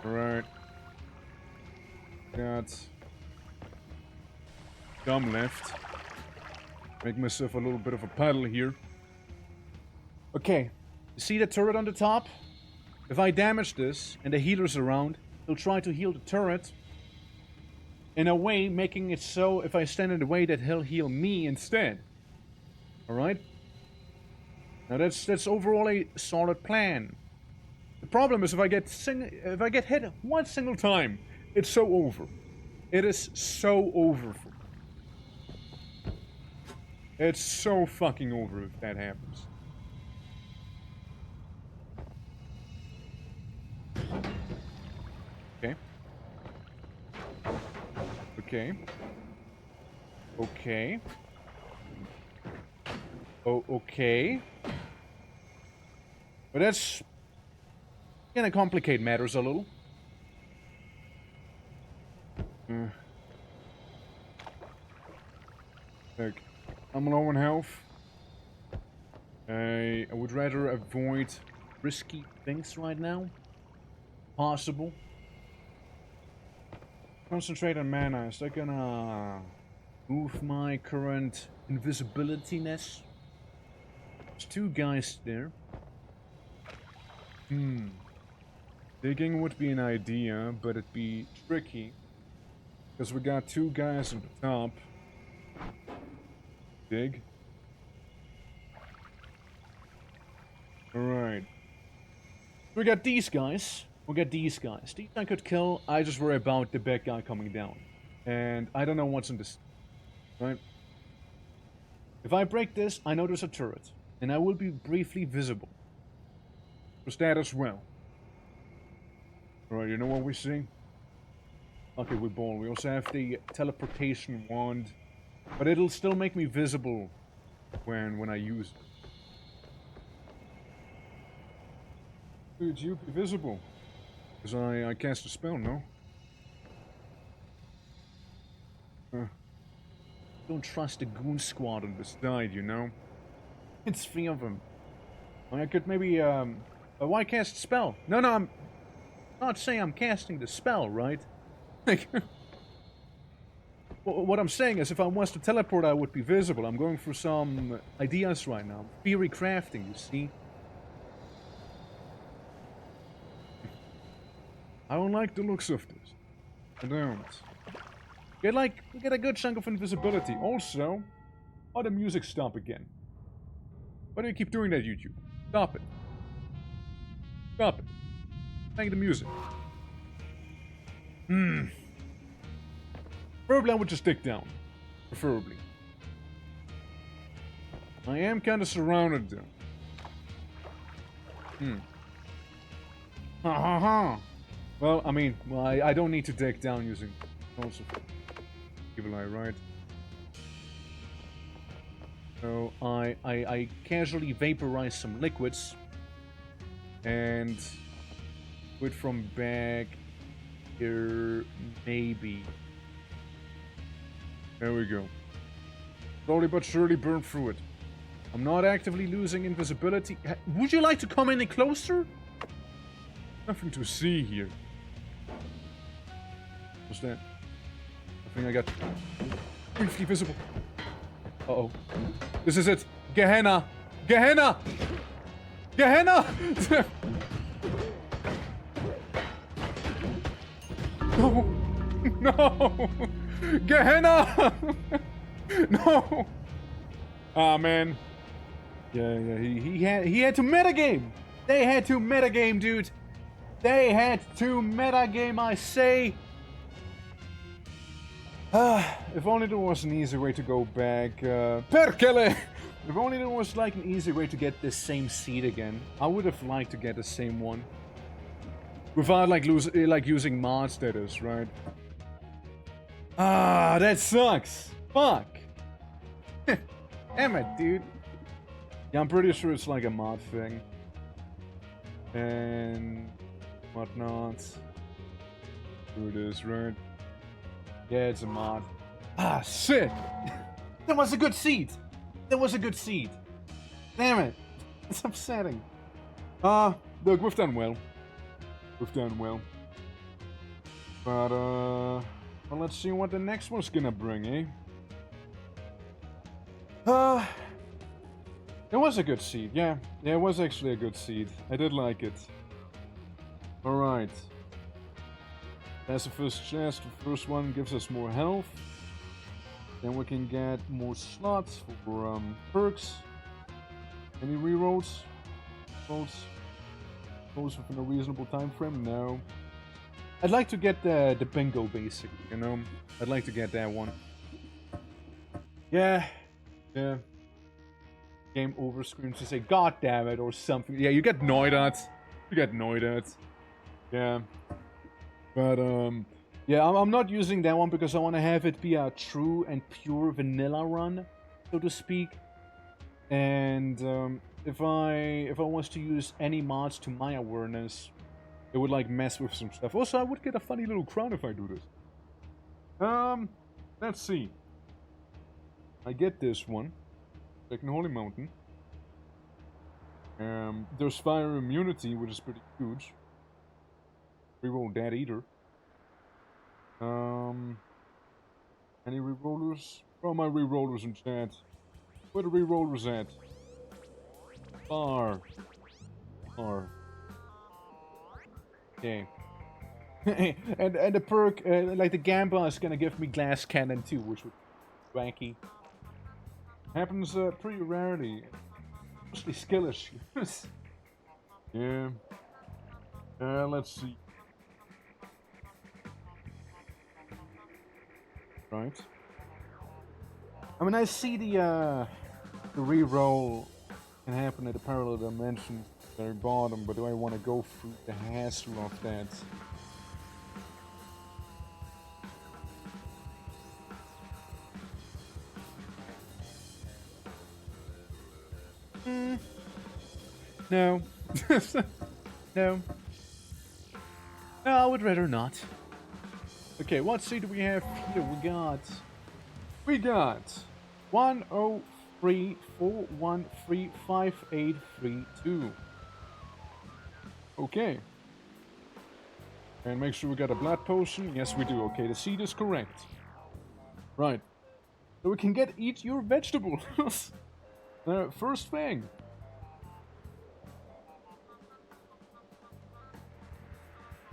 Alright. Got gum left. Make myself a little bit of a paddle here. Okay. You see the turret on the top? If I damage this and the healer's around, he'll try to heal the turret. In a way, making it so if I stand in the way that he'll heal me instead. Alright? Now that's overall a solid plan. The problem is if I get hit one single time, it's so over. It is so over for me. It's so fucking over if that happens. Okay. Okay. Okay. Oh, okay. But that's gonna complicate matters a little. Look, I'm low on health. I would rather avoid risky things right now. Possible. Concentrate on mana. Is that gonna move my current invisibility-ness? There's two guys there. Digging would be an idea, but it'd be tricky. Because we got two guys at the top. Dig. Alright. We got these guys. We got these guys. These I could kill. I just worry about the bad guy coming down. And I don't know what's in this. Right? If I break this, I know there's a turret. And I will be briefly visible. There's that as well. Alright, you know what we see? Okay, we ball. We also have the teleportation wand. But it'll still make me visible when I use it. Dude, you be visible. Because I cast a spell, no? Don't trust the goon squad on this side, you know? It's 3 of them. I could maybe, why cast a spell? No, I'm not saying I'm casting the spell, right? Like, what I'm saying is if I was to teleport, I would be visible. I'm going for some ideas right now. Theory crafting, you see? I don't like the looks of this. I don't. Get a good chunk of invisibility. Also, why the music stop again? Why do you keep doing that, YouTube? Stop it. Stop it. Playing the music. Preferably I would just dig down. Preferably. I am kind of surrounded though. Ha ha ha. Well, I mean, I don't need to dig down using also evil eye, right? So I casually vaporize some liquids and put from back here, maybe. There we go. Slowly but surely burn through it. I'm not actively losing invisibility. Would you like to come any closer? Nothing to see here. What's that? I think I got briefly visible. Uh-oh. This is it. Gehenna! Gehenna! Gehenna! No! No! Gehenna! No! Ah, man. Yeah, he had to metagame! They had to metagame, dude! They had to metagame, I say! If only there was an easy way to go back. Perkele! If only there was like an easy way to get this same seed again. I would have liked to get the same one. Without like using mods, that is, right? Ah, that sucks! Fuck! Damn it, dude. Yeah, I'm pretty sure it's like a mod thing. And whatnot. Here it is, right? Yeah, it's a mod. Ah, shit! That was a good seed! That was a good seed! Damn it! It's upsetting. Look, we've done well. We've done well. But, well, let's see what the next one's gonna bring, eh? It was a good seed, yeah. Yeah, it was actually a good seed. I did like it. Alright. That's the first chest. The first one gives us more health. Then we can get more slots for perks. Any rerolls? Those within a reasonable time frame? No. I'd like to get the bingo, basically, you know? I'd like to get that one. Yeah. Yeah. Game over screams to say, God damn it, or something. Yeah, you get NOITA. You get NOITA. Yeah. But, yeah, I'm not using that one because I want to have it be a true and pure vanilla run, so to speak. And, if I was to use any mods to my awareness, it would, like, mess with some stuff. Also, I would get a funny little crown if I do this. Let's see. I get this one. Second Holy Mountain. There's fire immunity, which is pretty huge. Reroll that either. Any rerollers? Where are my rerollers in chat? Where are the rerollers at? R. Okay. and the perk, like the Gamba is gonna give me Glass Cannon too, which would be wanky. Happens pretty rarely. Mostly skill issues. Yeah. Let's see. Right. I mean, I see the reroll can happen at the parallel dimension very bottom, but do I want to go through the hassle of that? No. No. No, I would rather not. Okay, what seed do we have here? We got 103413582. Okay. And make sure we got a blood potion. Yes, we do. Okay, the seed is correct. Right. So we can eat your vegetables. First thing.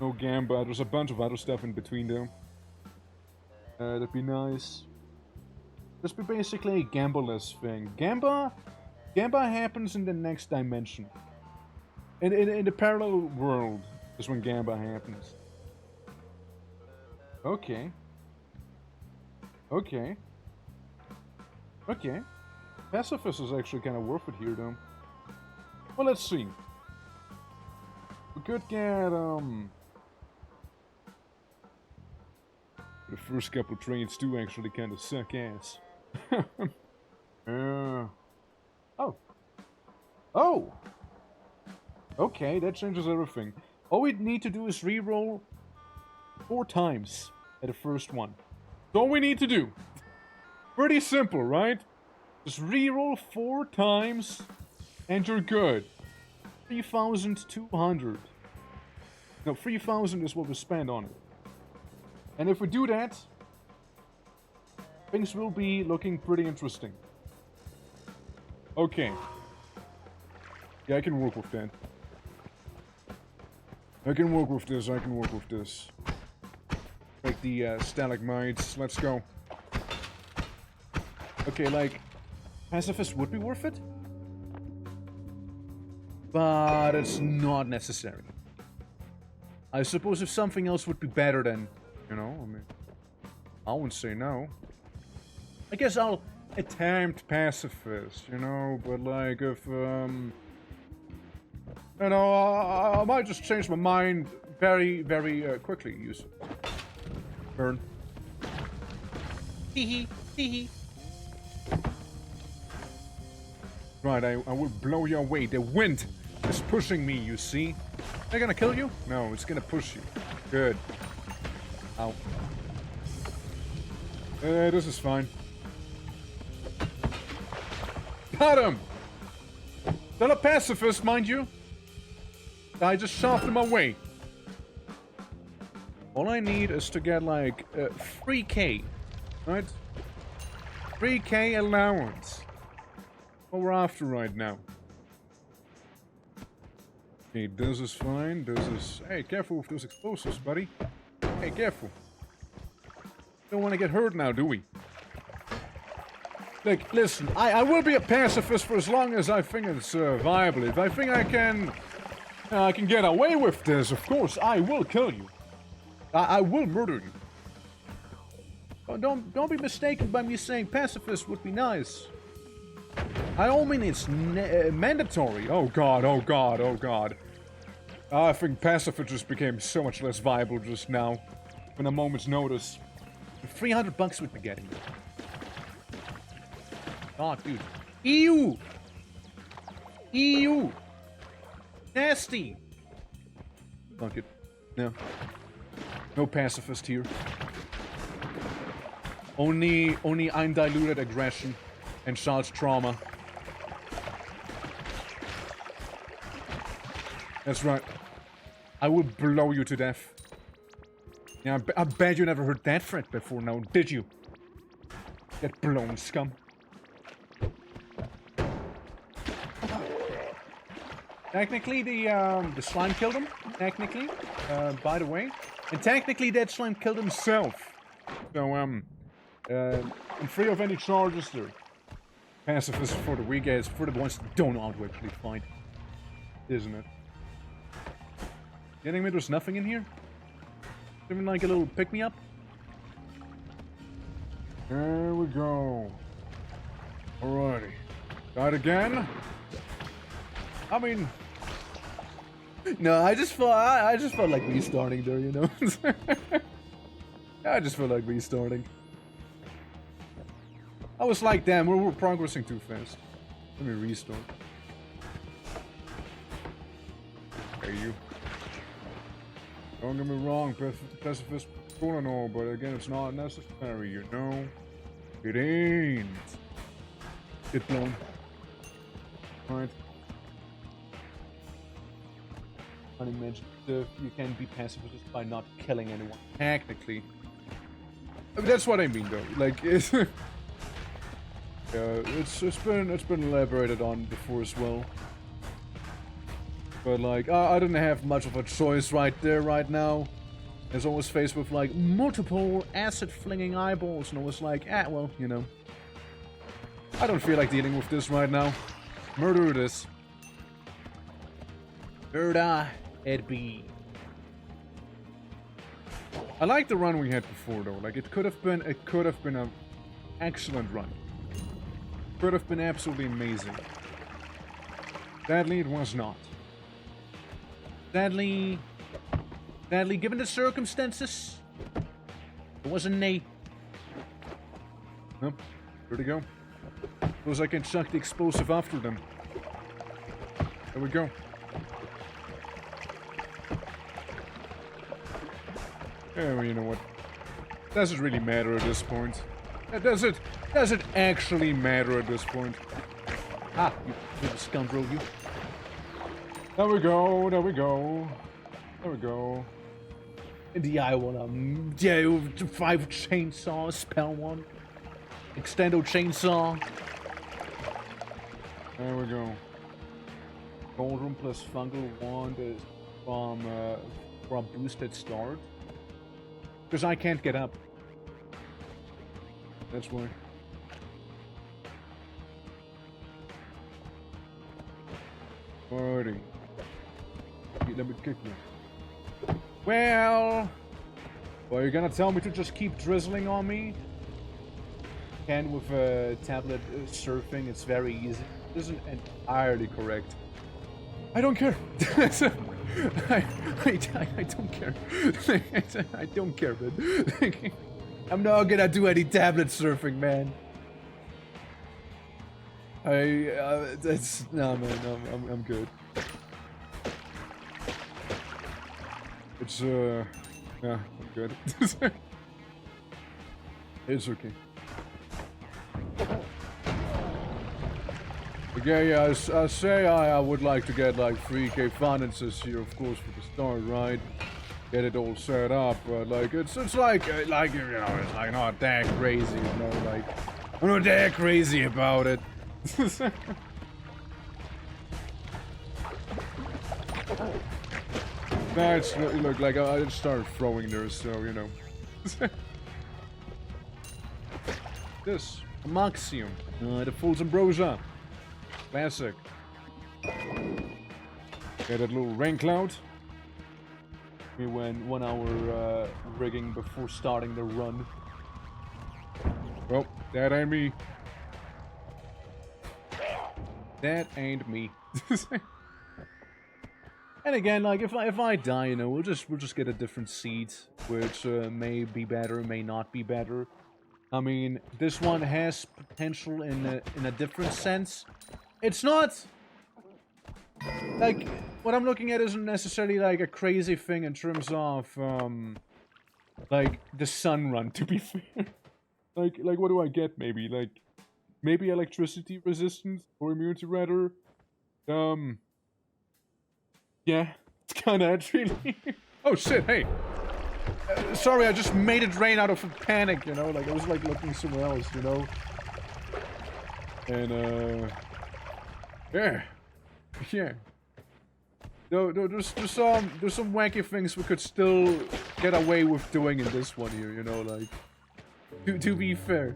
No Gamba. There's a bunch of other stuff in between though. That'd be nice. This be basically a Gamba-less thing. Gamba happens in the next dimension. In the parallel world is when Gamba happens. Okay. Okay. Okay. Pacifist is actually kind of worth it here though. Well, let's see. We could get the first couple trades do actually kind of suck ass. Oh. Oh! Okay, that changes everything. All we need to do is re-roll 4 times at the first one. That's all we need to do. Pretty simple, right? Just re-roll 4 times and you're good. 3,200. No, 3,000 is what we spend on it. And if we do that, things will be looking pretty interesting. Okay. Yeah, I can work with that. I can work with this, Like the stalagmites, let's go. Okay, like, Pacifist would be worth it. But it's not necessary. I suppose if something else would be better then, you know, I mean, I wouldn't say no. I guess I'll attempt Pacifist, you know, but like if, you know, I might just change my mind very, very quickly, use Burn. Hee hee. Right, I will blow you away. The wind is pushing me, you see? They're gonna kill you? No, it's gonna push you. Good. Ow. This is fine. Got him! Still a pacifist, mind you. I just shoved him away. All I need is to get like 3k, right? 3k allowance. What we're after right now. Okay, this is fine. This is... Hey, careful with those explosives, buddy. Hey, careful. Don't want to get hurt now, do we? Like, listen, I will be a pacifist for as long as I think it's viable. If I think I can I can get away with this, of course. I will kill you. I will murder you. Oh, don't be mistaken by me saying pacifist would be nice. I don't mean it's mandatory. Oh god, oh god, oh god. I think pacifist just became so much less viable just now. In a moment's notice. $300 would be getting you. Oh, dude. EU! EU! Nasty! Fuck it. No. No pacifist here. Only undiluted aggression and Charles trauma. That's right. I will blow you to death. Yeah, I bet you never heard that threat before now, did you? Get blown, scum. Technically, the slime killed him. Technically, by the way. And technically, that slime killed himself. So, I'm free of any charges there. Pacifist for the weak ass, for the ones that don't know how to actually fight. Isn't it? Getting me there's nothing in here? Even like a little pick-me-up? There we go. Alrighty. Start again. I mean... No, I just felt like restarting there, you know? I just felt like restarting. I was like, damn, we're progressing too fast. Let me restart. Hey, you. Don't get me wrong, pacifist cool and all, but again, it's not necessary, you know? It ain't. Get blown. Alright. Funny mention, you can be pacifist by not killing anyone. Technically. I mean, that's what I mean, though. Like, it's... yeah, it's been elaborated on before as well. But like, I didn't have much of a choice right there, right now. I was always faced with like multiple acid-flinging eyeballs, and I was like, well, you know. I don't feel like dealing with this right now. Murder this. Murder it be. I like the run we had before, though. Like, it could have been an excellent run. Could have been absolutely amazing. Sadly, it was not. Sadly, given the circumstances, it was a nay. Nope. Where'd he go? Suppose I can chuck the explosive after them. There we go. Yeah, well, you know what? Does it really matter at this point? Does it actually matter at this point? Ah, you little scoundrel, you. There we go, there we go. There we go. The I wanna 5 chainsaw spell one. Extendo chainsaw. There we go. Cauldron plus fungal wand is from boosted start. Because I can't get up. That's why. Alrighty. Let me kick you. Well, you're gonna tell me to just keep drizzling on me? And with tablet surfing, it's very easy. This isn't entirely correct. I don't care. I don't care. I don't care, man. I'm not gonna do any tablet surfing, man. No, man. I'm good. It's yeah, I'm good. It's okay. Okay, yeah, I say I would like to get like 3K finances here, of course, for the start, right? Get it all set up, but like it's like you know, it's like not that crazy, you know, like I'm not that crazy about it. Nah, it's look like I just started throwing there, so you know. This Maxium, the Fool's Ambrosia. Classic. Get that little rain cloud. We went 1 hour rigging before starting the run. Well, that ain't me. That ain't me. And again, like if I die, you know, we'll just get a different seed, which may be better, may not be better. I mean, this one has potential in a different sense. It's not like what I'm looking at isn't necessarily like a crazy thing in terms of like the sun run. To be fair, like what do I get? Maybe electricity resistance or immunity rather. Yeah, it's kind of it really. Oh shit! Hey. Sorry, I just made it rain out of a panic, you know? Like, I was, like, looking somewhere else, you know? And, yeah. Yeah. No, there's some wacky things we could still get away with doing in this one here, you know? Like, to be fair.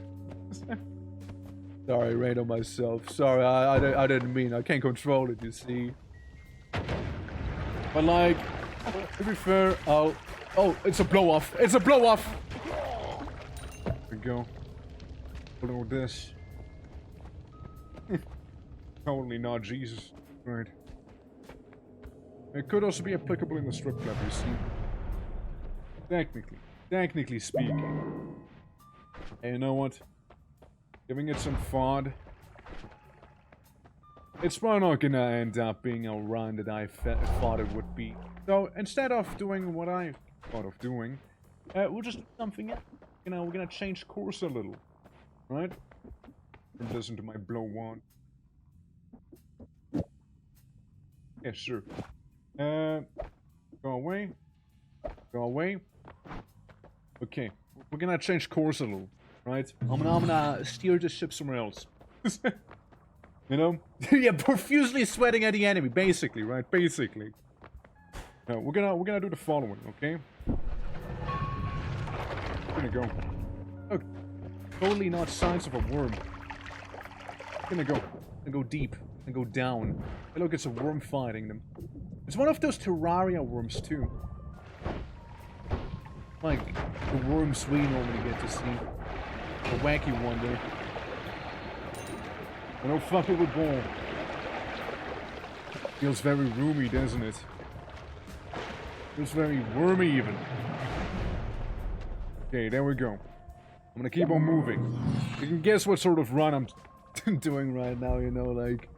Sorry, rain on myself. Sorry, I didn't mean. I can't control it, you see? But, like, to be fair, Oh, it's a blow-off. It's a blow-off! There we go. Blow this. Totally not Jesus. Right. It could also be applicable in the strip club, you see. Technically speaking. Hey, you know what? Giving it some thought. It's probably not gonna end up being a run that I thought it would be. So, instead of doing what I thought of doing, we'll just do something else. You know, we're gonna change course a little. Right? Listen to my blow wand. Yeah, sure. Go away. Go away. Okay. We're gonna change course a little. Right? I'm gonna steer the ship somewhere else. You know? Yeah, profusely sweating at the enemy, basically, right? Basically. We're gonna do the following, okay? We're gonna go. Oh, totally not signs of a worm. Gonna go deep and go down. Hey, look, it's a worm fighting them. It's one of those Terraria worms too. Like the worms we normally get to see. The wacky one there. I don't fuck it with ball. Feels very roomy, doesn't it? Feels very wormy even. Okay, there we go. I'm gonna keep on moving. You can guess what sort of run I'm doing right now, you know, like...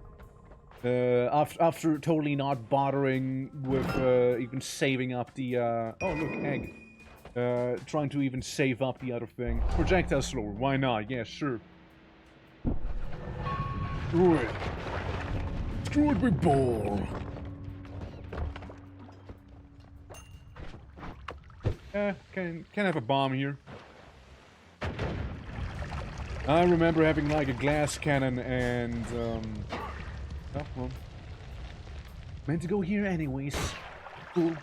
after totally not bothering with even saving up the... oh, look, egg. Trying to even save up the other thing. Projectile slower, why not? Yeah, sure. Screw it. Screw it with ball. Can have a bomb here. I remember having like a glass cannon and oh well. Meant to go here anyways. Cool.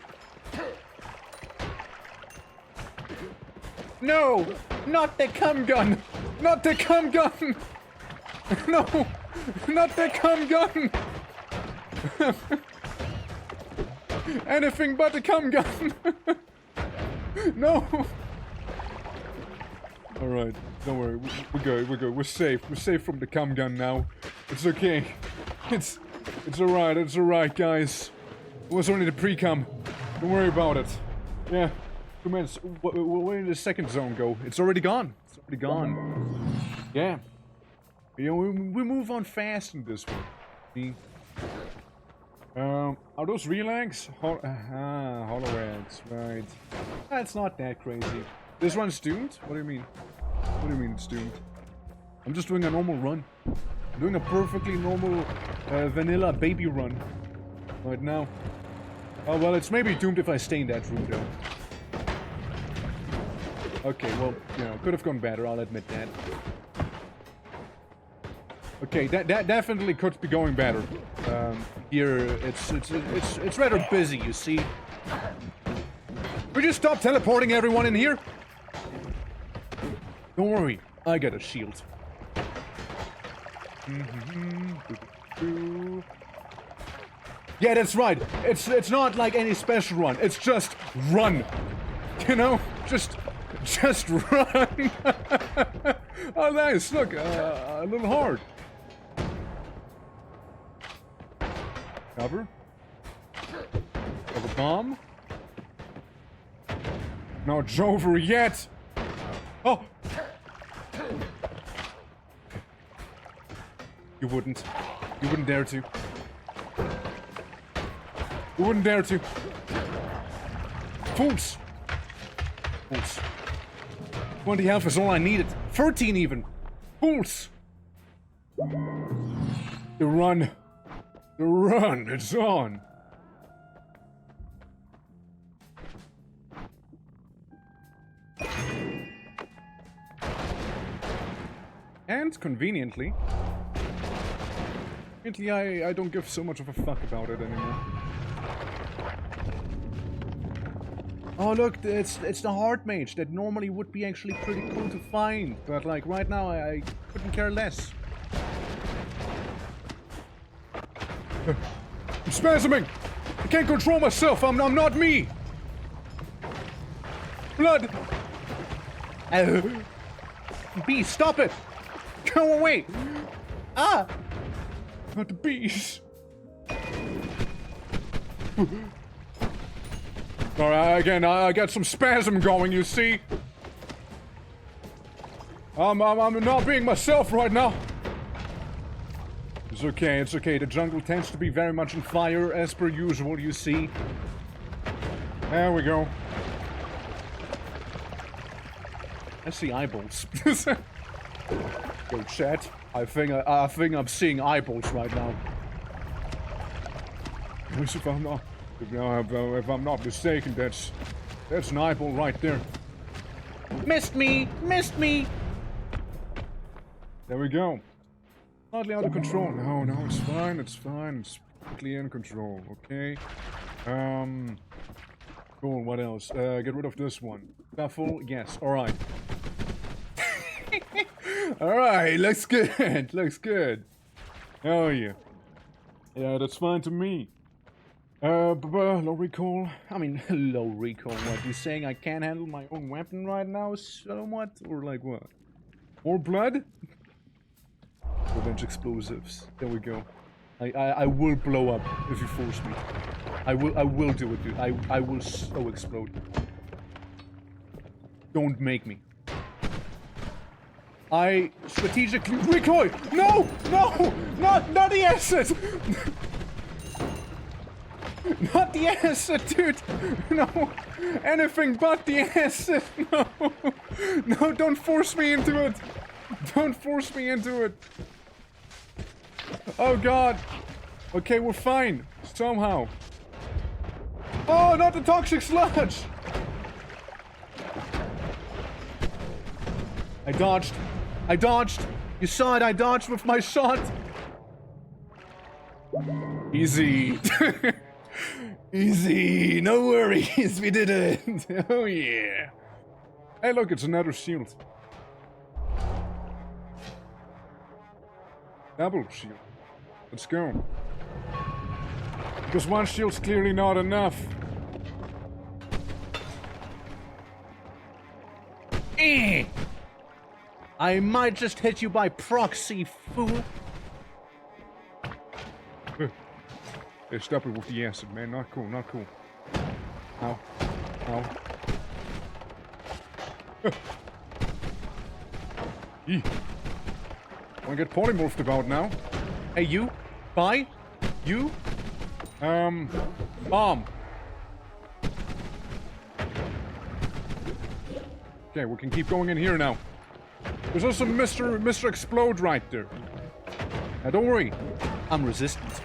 No! Not the cum gun! Not the cum gun! No! Not the cum gun! Anything but the cum gun! No! Alright, don't worry, we're good, we're safe. We're safe from the cum gun now. It's okay. It's alright, guys. It was only the pre-cum. Don't worry about it. Yeah. 2 minutes. Where did the second zone go? It's already gone. It's already gone. Yeah. You know, we move on fast in this one. See? Are those real eggs? Hollow eggs, right. That's not that crazy. This one's doomed? What do you mean? What do you mean it's doomed? I'm just doing a normal run. I'm doing a perfectly normal vanilla baby run right now. Oh, well, it's maybe doomed if I stay in that room, though. Okay, well, you know, could have gone better, I'll admit that. Okay, that definitely could be going better. Here, it's rather busy, you see. Would you stop teleporting everyone in here? Don't worry, I got a shield. Yeah, that's right. It's not like any special run. It's just run. You know, just run. Oh, nice. Look, a little hard. Cover. Cover bomb. Not over yet. Oh. You wouldn't. You wouldn't dare to. You wouldn't dare to. Fools. Fools. 20 health is all I needed. 13 even. Fools. The run. The run. It's on. And conveniently, I don't give so much of a fuck about it anymore. Oh look, it's the hard mage that normally would be actually pretty cool to find, but like right now I couldn't care less. I'm spasming! I can't control myself, I'm not me! Blood! Bee, stop it! Go away! Ah! Not the bees! Alright, again, I got some spasm going, you see? I'm not being myself right now. It's okay, it's okay. The jungle tends to be very much on fire, as per usual, you see. There we go. I see eyeballs. Yo, chat. I think I'm seeing eyeballs right now. If I'm not mistaken, that's an eyeball right there. Missed me! Missed me! There we go. Slightly out of control. No, it's fine, it's fine. It's perfectly in control, okay? Cool, what else? Get rid of this one. Duffel, yes, alright. Alright, looks good, looks good. Oh yeah. Yeah, that's fine to me. Low recall. I mean, low recall. What, you saying I can't handle my own weapon right now somewhat? Or like what? More blood? Revenge explosives. There we go. I will blow up if you force me. I will do it, dude. I will so explode. Don't make me. I strategically recoil. No, not the acid. Not the acid, dude. No, anything but the acid. No, don't force me into it. Don't force me into it. Oh god. Okay, we're fine. Somehow. Oh, not the toxic sludge. I dodged. I dodged. You saw it, I dodged with my shot. Easy. Easy. No worries, we did it. Oh yeah. Hey look, it's another shield. Double shield. Let's go. Because one shield's clearly not enough. I might just hit you by proxy, fool. Hey, stop it with the acid, man. Not cool, not cool. Ow. Ow. Eee. Wanna get polymorphed about now? Hey, you? Bye? You? Bomb. Okay, we can keep going in here now. There's also Mr. Explode right there. Now, don't worry. I'm resistant.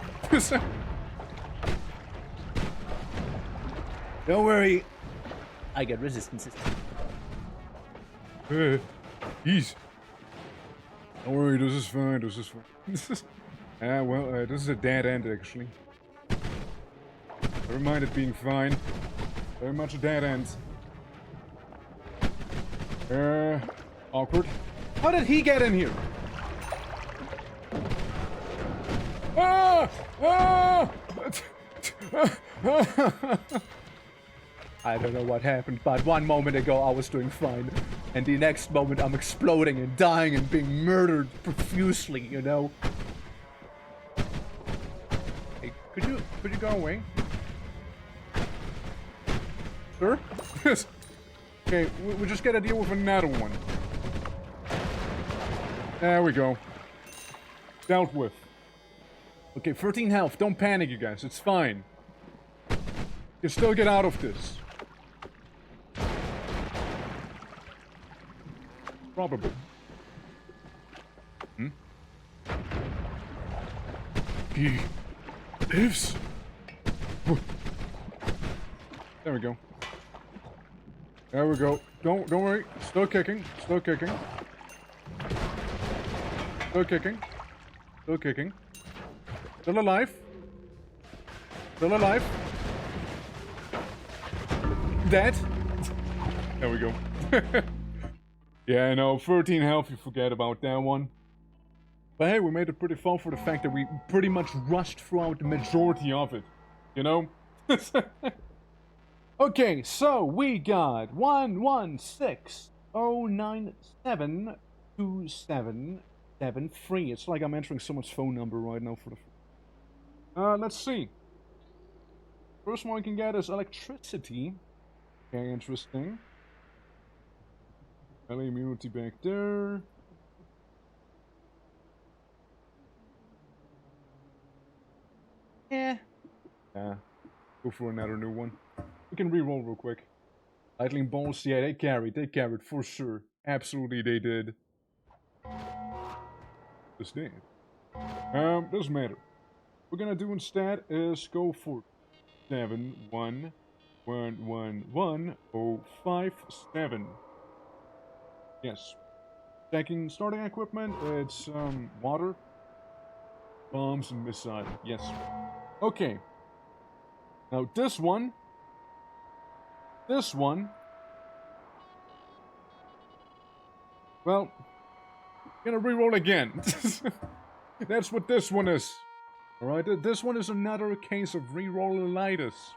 Don't worry. I get resistances. Ease. Don't worry, this is fine, this is fine. Well, this is a dead end, actually. Never mind it being fine. Very much a dead end. Awkward. How did he get in here? Ah! Ah! I don't know what happened, but one moment ago I was doing fine. And the next moment I'm exploding and dying and being murdered profusely, you know? Hey, could you go away? Sir? Okay, we just gotta deal with another one. There we go. Dealt with. Okay, 13 health. Don't panic, you guys. It's fine. You can still get out of this. Probably. Hmm? He lives. There we go. There we go. Don't worry. Still kicking. Still kicking. Still kicking. Still kicking. Still alive. Still alive. Dead. There we go. Yeah, I know. 13 health. You forget about that one. But hey, we made it pretty fun for the fact that we pretty much rushed throughout the majority of it. You know? Okay, so we got 11609727773. It's like I'm entering someone's phone number right now for the. Let's see. First one we can get is electricity. Okay, interesting. Melee immunity back there. Yeah. Go for another new one. We can reroll real quick. Lightning bolts, yeah, they carried for sure. Absolutely they did. Just did. Doesn't matter. What we're gonna do instead is go for 7111157. Yes. Checking starting equipment, it's water, bombs, and missile. Yes. Okay. Now this one. Well, gonna reroll again. That's what this one is. Alright, this one is another case of reroll-alitis.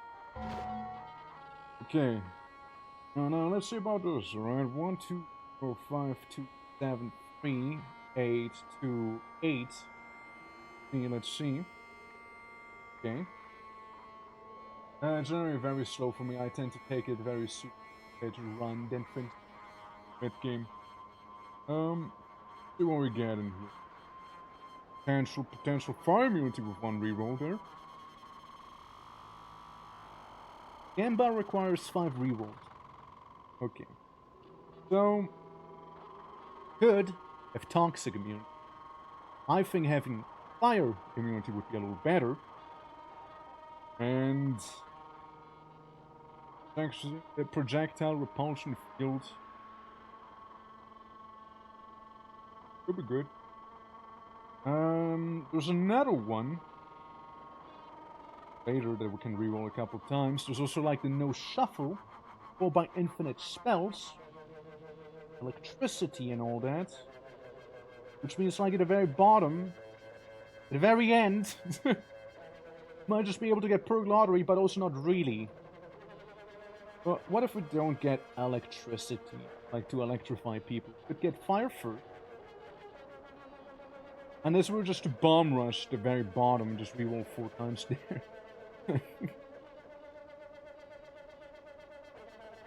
Okay. Now let's see about this, alright? 1, 2, 4, 5, 2, 7, 3, 8, 2, 8. Okay, let's see. Okay. It's generally very slow for me. I tend to take it very soon. Okay, to run, then think mid-game. See what we get in here. Potential fire immunity with one reroll there. Gamba requires 5 rerolls. Okay. So, could have toxic immunity. I think having fire immunity would be a little better. And actually, the projectile repulsion field could be good. There's another one later that we can reroll a couple times. There's also like the no shuffle, or by infinite spells, electricity and all that. Which means like at the very bottom, at the very end, might just be able to get perk lottery, but also not really. But what if we don't get electricity, like to electrify people? We could get fire first. And this were just to bomb rush the very bottom, just reroll 4 times there.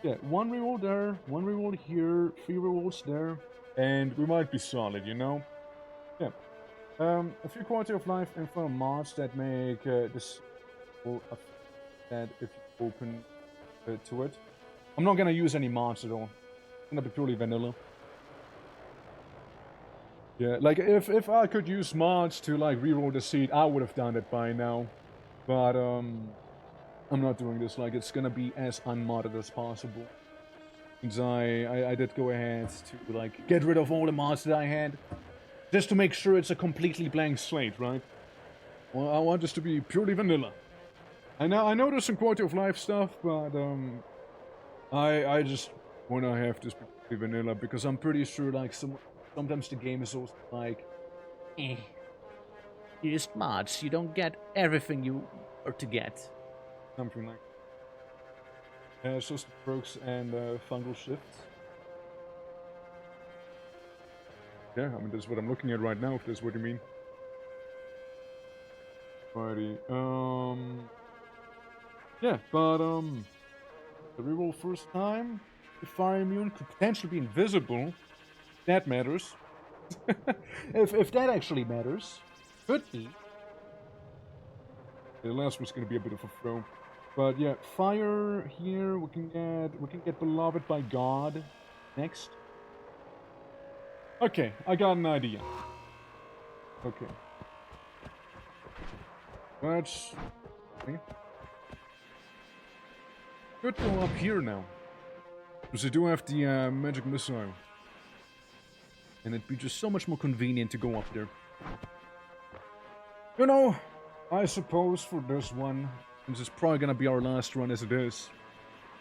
Yeah, 1 reroll there, 1 reroll here, 3 rerolls there, and we might be solid, you know? Yeah. A few quality of life info mods that make this that if you open to it. I'm not gonna use any mods at all. It's gonna be purely vanilla. Yeah, like if I could use mods to like reroll the seed, I would have done it by now. But I'm not doing this. Like it's gonna be as unmodded as possible. Since I did go ahead to like get rid of all the mods that I had, just to make sure it's a completely blank slate, right? Well, I want this to be purely vanilla. I know there's some quality of life stuff, but I just wanna have this be purely vanilla because I'm pretty sure like sometimes the game is also like, You just mods, you don't get everything you are to get. Something like just perks and fungal shifts. Yeah, I mean, that's what I'm looking at right now, if that's what you mean. Alrighty, yeah, but, the reroll first time, the fire immune could potentially be invisible. That matters. if that actually matters, could be. The last one's gonna be a bit of a throw. But yeah, fire here, we can get Beloved by God next. Okay, I got an idea. Okay. Let's... Okay. Could go up here now. Because I do have the magic missile. And it'd be just so much more convenient to go up there. You know, I suppose for this one, this is probably gonna be our last run as it is.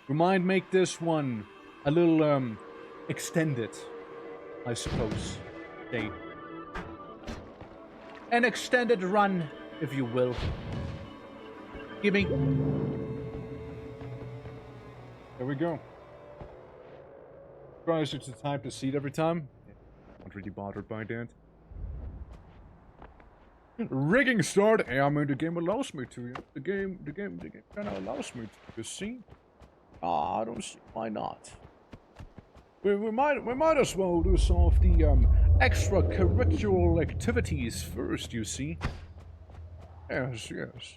We might make this one a little, extended, I suppose. Okay. An extended run, if you will. Gimme. There we go. Surprised it's to type the seat every time. Not really bothered by that. Rigging start. I mean, the game allows me to. The game kind of allows me to. You see? I don't see why not. We might as well do some of the extracurricular activities first. You see? Yes, yes.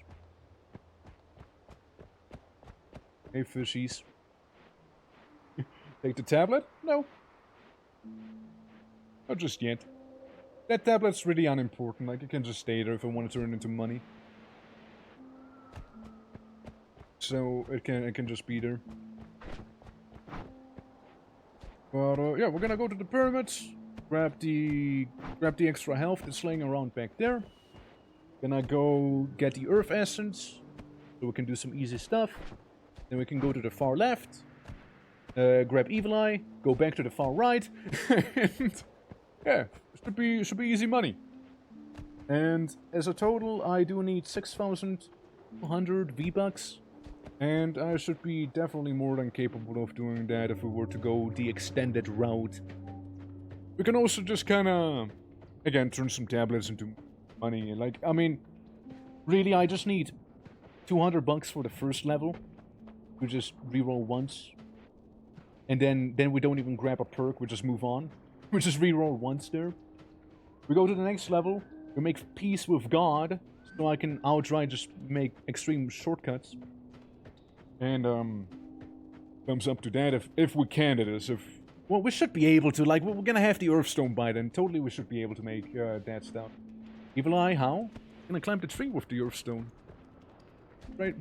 Hey, fishies. Take the tablet? No. Not just yet. That tablet's really unimportant. Like, it can just stay there if I want to turn it into money. So it can just be there. But yeah, we're gonna go to the pyramids. Grab the extra health that's laying around back there. Gonna go get the earth essence, so we can do some easy stuff. Then we can go to the far left. Grab Evil Eye, go back to the far right, and yeah, should be easy money. And as a total, I do need 6,200 V-Bucks, and I should be definitely more than capable of doing that if we were to go the extended route. We can also just kind of, again, turn some tablets into money. Like, I mean, really, I just need 200 bucks for the first level. We just reroll once. And then we don't even grab a perk, we just move on. We just reroll once there. We go to the next level, we make peace with God, so I can outright just make extreme shortcuts. And, comes up to that, if we can, it is. Well, we should be able to, like, we're gonna have the Earthstone by then. Totally we should be able to make, that stuff. Evil Eye, how? Gonna climb the tree with the Earthstone. Right,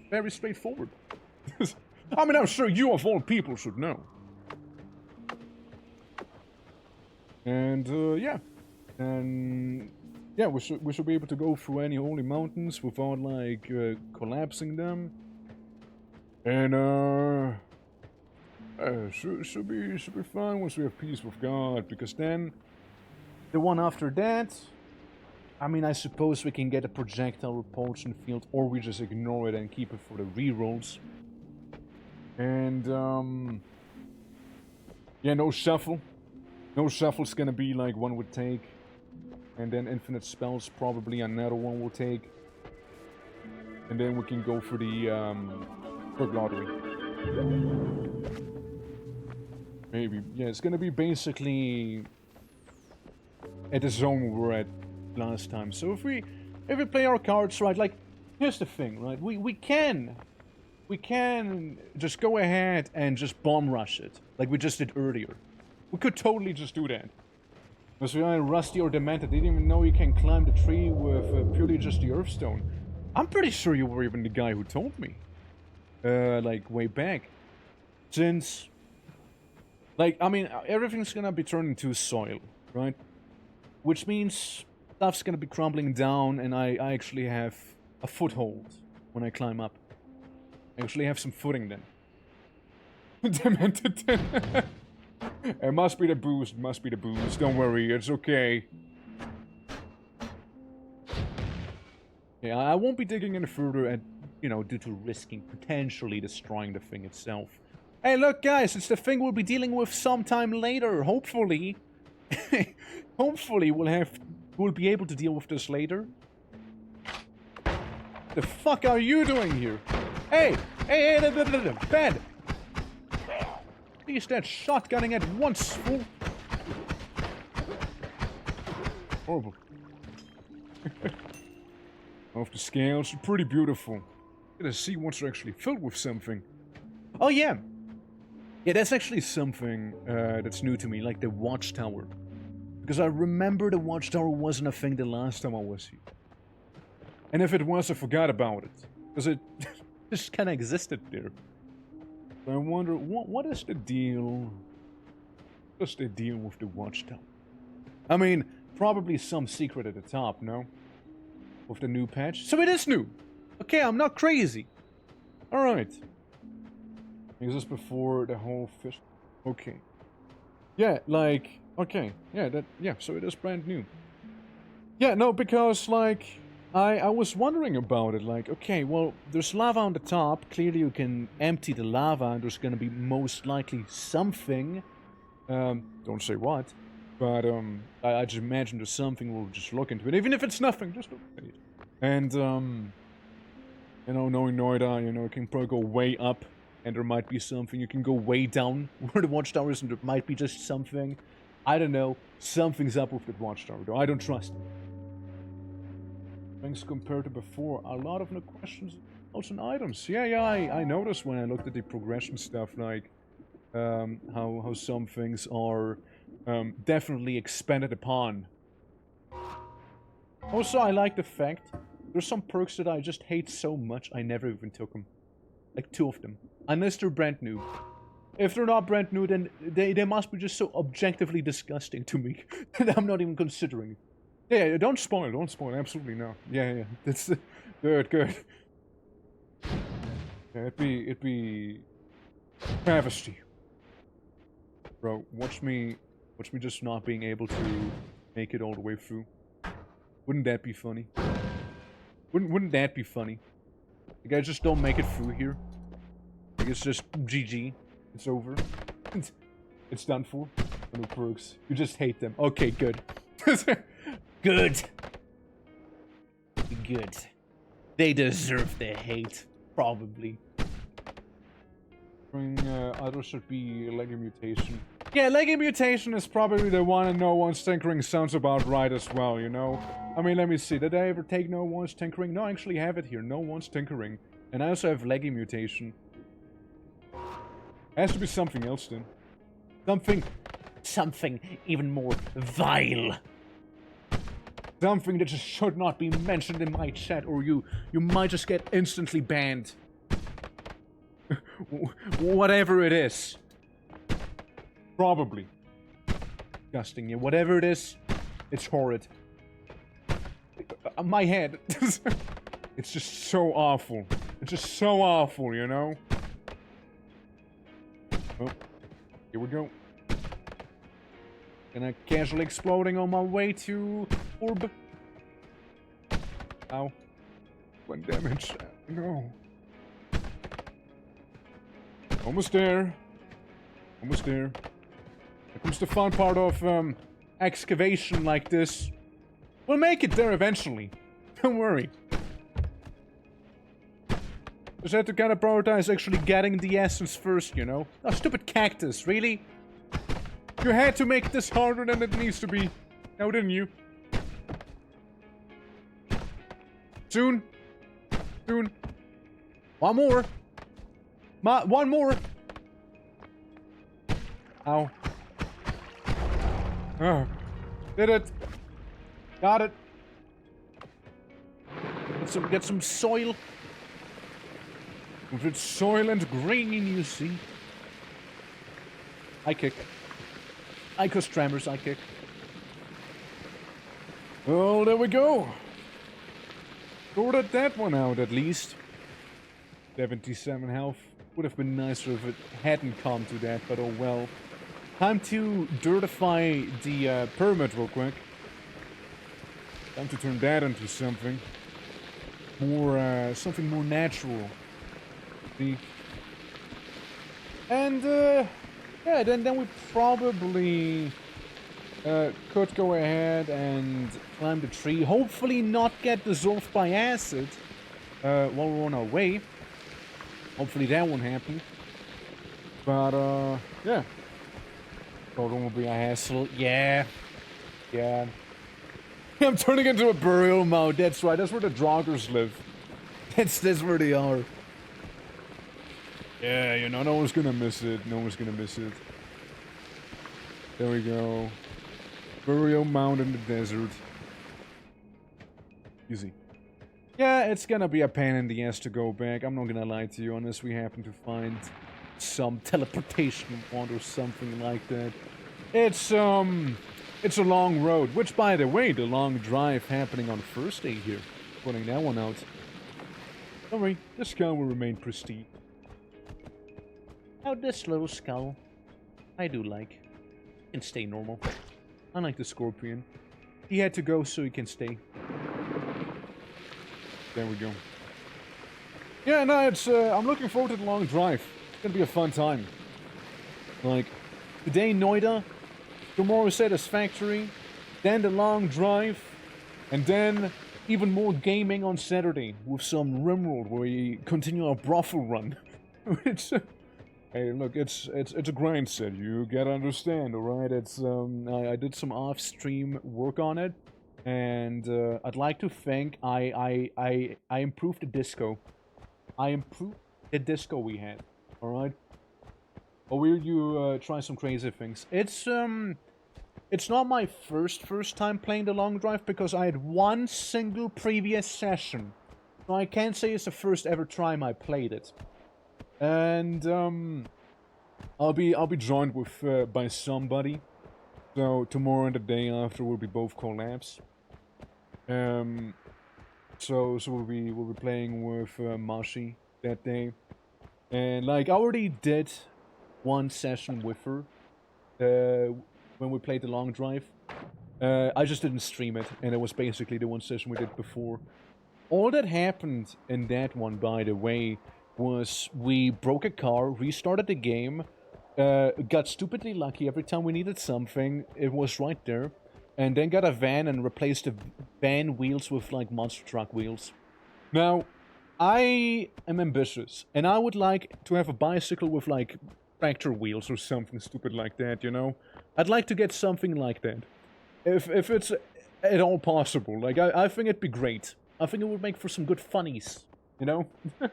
very straightforward. I mean, I'm sure you of all people should know. And, yeah. And, yeah, we should be able to go through any holy mountains without, like, collapsing them. And, should be fun once we have peace with God, because then the one after that, I mean, I suppose we can get a projectile repulsion field, or we just ignore it and keep it for the rerolls. And, yeah, no shuffle. No shuffle's gonna be like one would take. And then infinite spells, probably another one will take. And then we can go for the, perk lottery. Maybe. Yeah, it's gonna be basically at the zone we were at last time. So if we play our cards right, like, here's the thing, right? We can just go ahead and just bomb rush it, like we just did earlier. We could totally just do that. Because we are Rusty or Demented, didn't even know you can climb the tree with purely just the Earthstone. I'm pretty sure you were even the guy who told me. Like, way back. Since, like, I mean, everything's gonna be turned into soil, right? Which means stuff's gonna be crumbling down, and I actually have a foothold when I climb up. I actually have some footing then. Demented. It must be the boost, must be the boost. Don't worry, it's okay. Yeah, I won't be digging any further at you know, due to risking potentially destroying the thing itself. Hey, look, guys, it's the thing we'll be dealing with sometime later. Hopefully, hopefully we'll be able to deal with this later. The fuck are you doing here? Hey, bed. Please, that shotgunning at once, fool. Horrible. Off the scales, pretty beautiful. Gonna see once they're actually filled with something. Oh, yeah. Yeah, that's actually something that's new to me, like the watchtower. Because I remember the watchtower wasn't a thing the last time I was here. And if it was, I forgot about it. Because it Just kind of existed there. I wonder, what is the deal? What's the deal with the watchtower? I mean, probably some secret at the top, no? With the new patch? So it is new. Okay, I'm not crazy. Alright. Is this before the whole fish? Okay. Yeah, like, okay. Yeah, so it is brand new. Yeah, no, because, like, I was wondering about it, like, okay, well, there's lava on the top, clearly you can empty the lava, and there's gonna be most likely something, don't say what, but, I just imagine there's something, we'll just look into it, even if it's nothing, just look at it. And, you know, knowing NOITA, you know, it can probably go way up, and there might be something, you can go way down, where the watchtower is, and there might be just something, I don't know, something's up with that watchtower, though, I don't trust it. Things compared to before, a lot of new questions, notes and items. Yeah, I noticed when I looked at the progression stuff, like, how some things are, definitely expanded upon. Also, I like the fact, there's some perks that I just hate so much, I never even took them. Like 2 of them. Unless they're brand new. If they're not brand new, then they must be just so objectively disgusting to me that I'm not even considering it. Yeah, don't spoil, absolutely no. Yeah, that's good. Yeah, it'd be travesty. Bro, watch me just not being able to make it all the way through. Wouldn't that be funny? Wouldn't that be funny? You guys just don't make it through here. Like it's just GG. It's over. It's done for. No perks. You just hate them. Okay, good. Good. Good. They deserve the hate. Probably. Either should be Lego Mutation. Yeah, Lego Mutation is Probably the one and No One's Tinkering sounds about right as well, you know? I mean, let me see. Did I ever take No One's Tinkering? No, I actually have it here. No One's Tinkering. And I also have Lego Mutation. Has to be something else then. Something even more vile. Something that just should not be mentioned in my chat, or you might just get instantly banned. Whatever it is. Probably. Disgusting, yeah. Whatever it is, it's horrid. My head. It's just so awful. It's just so awful, you know? Oh, here we go. And I'm casually exploding on my way to orb. Ow. 1 damage. No. Almost there. Almost there. Here comes the fun part of excavation like this. We'll make it there eventually. Don't worry. Just had to kind of prioritize actually getting the essence first, you know? Oh, stupid cactus, really? You had to make this harder than it needs to be. Now, didn't you? Soon. Soon. One more. One more. Ow. Oh. Did it. Got it. Get some soil. If it's soil and green, you see. I kick. I cause tremors, I kick. Oh, there we go. Sorted that one out at least. 77 health. Would have been nicer if it hadn't come to that, but oh well. Time to dirtify the pyramid real quick. Time to turn that into something. more, something more natural. See? And, yeah, then we probably could go ahead and climb the tree. Hopefully not get dissolved by acid while we're on our way. Hopefully that won't happen. But, yeah. Oh, don't be a hassle. Yeah. Yeah. I'm turning into a burial mound. That's right. That's where the joggers live. That's where they are. Yeah, you know, no one's gonna miss it. No one's gonna miss it. There we go. Burial mound in the desert. Easy. Yeah, it's gonna be a pain in the ass to go back. I'm not gonna lie to you, unless we happen to find some teleportation wand or something like that. It's a long road. Which, by the way, the long drive happening on first day here. Putting that one out. Don't worry, the skull will remain pristine. Now this little skull, I do like. Can stay normal. Unlike the scorpion. He had to go so he can stay. There we go. Yeah, no, it's, I'm looking forward to the long drive. It's gonna be a fun time. Like, today NOITA, tomorrow Satisfactory, then the long drive, and then even more gaming on Saturday with some Rimworld where we continue our brothel run. Which, hey, look, it's a grind set. You gotta understand, alright? It's I did some off-stream work on it, and I'd like to think I improved the disco. I improved the disco we had, alright? Or will you try some crazy things? It's not my first time playing the long drive because I had one single previous session, so I can't say it's the first ever time I played it. And I'll be joined with by somebody. So tomorrow and the day after will be both collabs. So we'll be playing with Mashi that day, and like I already did one session with her when we played the long drive. I just didn't stream it, and it was basically the one session we did before. All that happened in that one, by the way, was we broke a car, restarted the game, got stupidly lucky every time we needed something, it was right there, and then got a van and replaced the van wheels with, like, monster truck wheels. Now, I am ambitious, and I would like to have a bicycle with, like, tractor wheels or something stupid like that, you know? I'd like to get something like that. If it's at all possible. Like, I think it'd be great. I think it would make for some good funnies, you know? The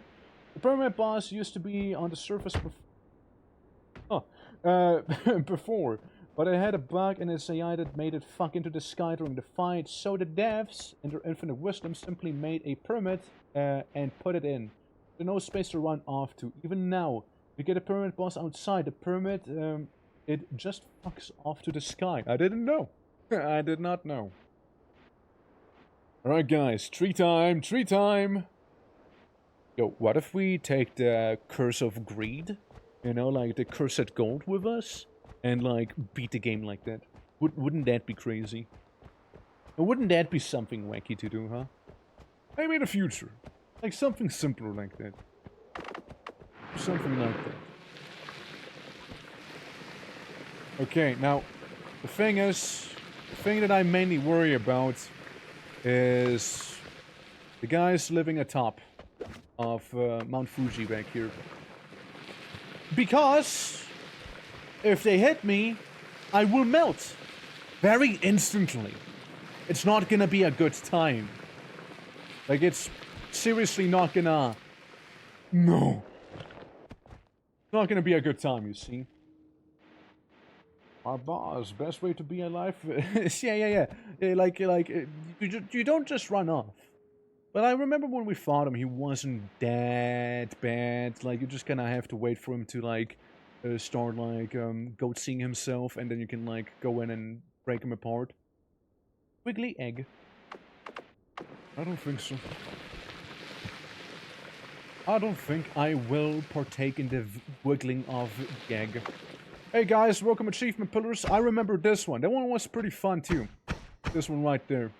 permanent boss used to be on the surface before, but it had a bug in its AI that made it fuck into the sky during the fight, so the devs, in their infinite wisdom, simply made a permit and put it in. There's no space to run off to. Even now, if you get a permanent boss outside, the permit, it just fucks off to the sky. I didn't know. I did not know. Alright guys, tree time, tree time! Yo, what if we take the Curse of Greed? You know, like the Cursed Gold with us? And like, beat the game like that? Wouldn't that be crazy? And wouldn't that be something wacky to do, huh? Maybe in the future. Like something simpler like that. Something like that. Okay, now, the thing that I mainly worry about is the guys living atop of Mount Fuji back here. Because if they hit me, I will melt very instantly. It's not gonna be a good time. Like, it's seriously not gonna... No. It's not gonna be a good time, you see. Our boss, best way to be alive. yeah. Like you don't just run off. But I remember when we fought him, he wasn't that bad. Like, you just kind of have to wait for him to, like, start, like, goat-seeing himself, and then you can, like, go in and break him apart. Wiggly egg. I don't think so. I don't think I will partake in the wiggling of the egg. Hey guys, welcome Achievement Pillars. I remember this one. That one was pretty fun too. This one right there.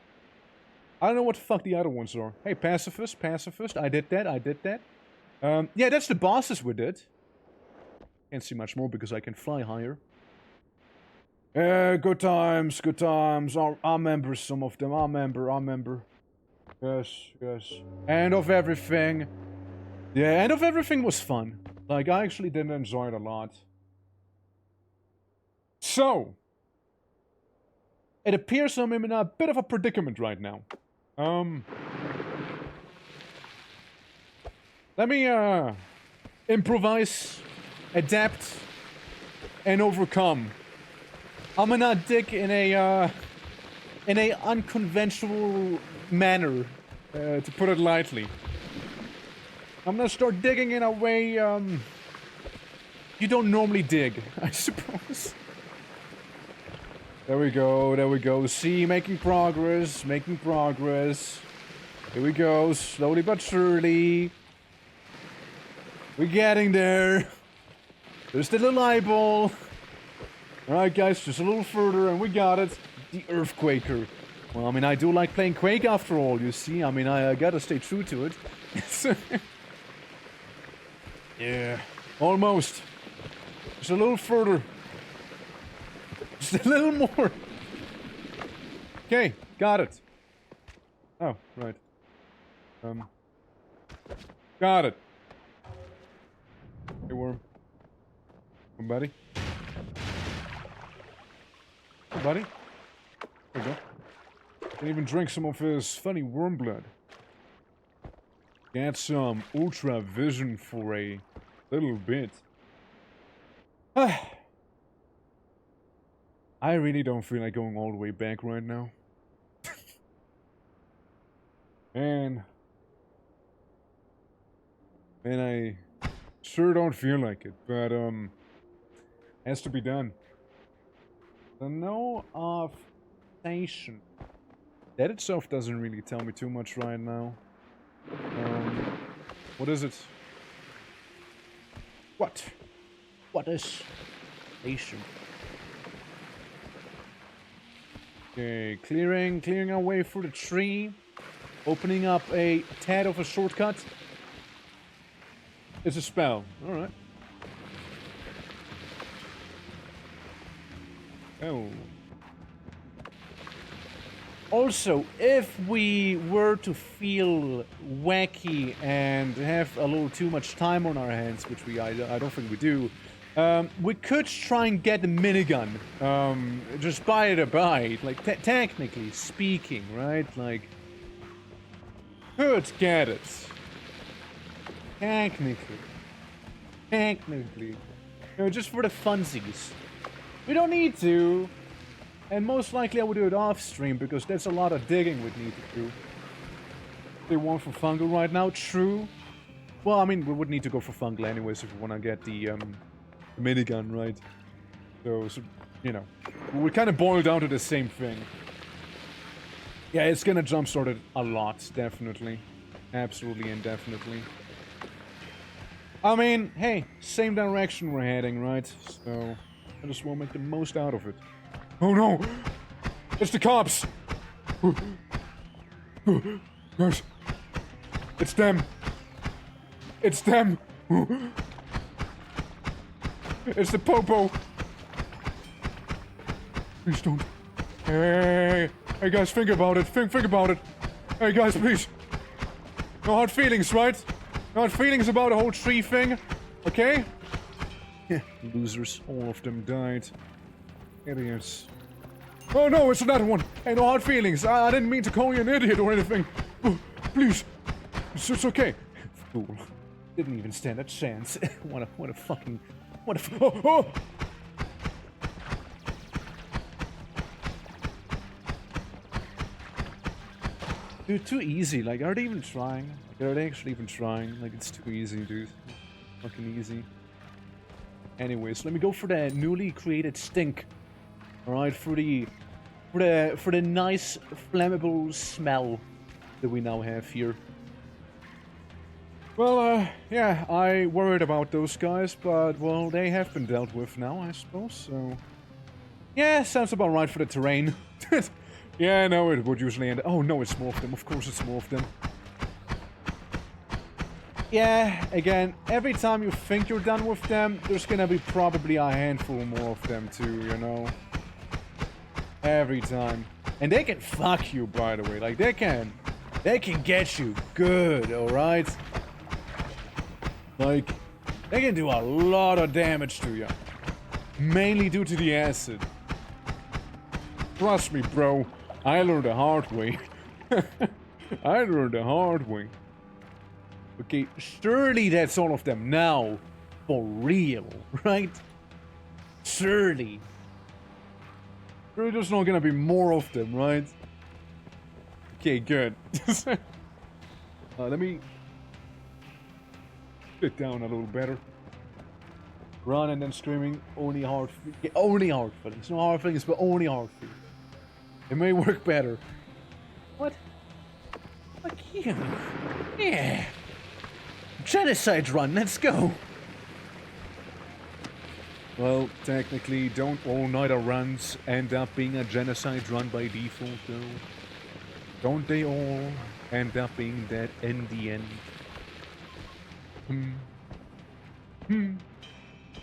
I don't know what the fuck the other ones are. Hey, pacifist, pacifist. I did that, I did that. Yeah, that's the bosses we did. Can't see much more because I can fly higher. Good times, good times. I remember some of them. I remember. Yes, yes. End of everything. Yeah, end of everything was fun. Like, I actually did enjoy it a lot. So, it appears I'm in a bit of a predicament right now. Let me, improvise, adapt, and overcome. I'm gonna dig in a unconventional manner, to put it lightly. I'm gonna start digging in a way, you don't normally dig, I suppose. There we go, there we go. See, making progress, making progress. Here we go, slowly but surely. We're getting there. There's the little eyeball. Alright guys, just a little further and we got it. The Earthquaker. Well, I mean, I do like playing Quake after all, you see. I mean, I gotta stay true to it. Yeah, almost. Just a little further. Just a little more. Okay, got it. Oh, right. Got it. Hey, worm. Come, buddy. Come, buddy. There you go. Can even drink some of his funny worm blood. Get some ultra vision for a little bit. I really don't feel like going all the way back right now. And I sure don't feel like it, but has to be done. The No Off Station. That itself doesn't really tell me too much right now. What is it? What? What is station? Okay, clearing our way through the tree. Opening up a tad of a shortcut. It's a spell. Alright. Oh. Also, if we were to feel wacky and have a little too much time on our hands, which I don't think we do, we could try and get the minigun. Just by the by, like technically speaking, right? Like, could get it. Technically. You know, just for the funsies. We don't need to. And most likely I would do it off stream because that's a lot of digging we'd need to do. They want for fungal right now, true. Well, I mean, we would need to go for fungal anyways if we want to get the minigun, right? So, you know, we would kind of boil down to the same thing. Yeah, it's gonna jumpstart it a lot, definitely. Absolutely and definitely. I mean, hey, same direction we're heading, right? So, I just want to make the most out of it. Oh no! It's the cops! Guys, it's them! It's them! It's the popo! Please don't. Hey guys, think about it. Think about it. Hey guys, please. No hard feelings, right? No hard feelings about the whole tree thing, okay? Yeah, losers. All of them died. Idiots. Oh no, it's another one. Hey, no hard feelings. I didn't mean to call you an idiot or anything. Oh, please. It's okay. Fool. Didn't even stand a chance. What a fucking... Oh! Dude, too easy. Like, are they even trying? Like, are they actually even trying? Like, it's too easy, dude. Fucking easy. Anyways, let me go for the newly created stink. Alright, for the nice flammable smell that we now have here. Well, yeah, I worried about those guys, but, well, they have been dealt with now, I suppose, so... Yeah, sounds about right for the terrain. Yeah, I know it would usually end. Oh no, it's more of them. Of course, it's more of them. Yeah, again, every time you think you're done with them, there's gonna be probably a handful more of them too, you know? Every time. And they can fuck you, by the way. Like, they can get you good, alright? Like, they can do a lot of damage to you. Mainly due to the acid. Trust me, bro. I learned the hard way. I learned the hard way. Okay, surely that's all of them now. For real, right? Surely. Surely there's not gonna be more of them, right? Okay, good. Let me sit down a little better. Run and then screaming only hard, only hard feelings. No hard feelings, but only hard feelings. It may work better. What? Fuck you. Yeah. Genocide run, let's go. Well, technically, don't all NOITA runs end up being a genocide run by default, though? Don't they all end up being that in the end?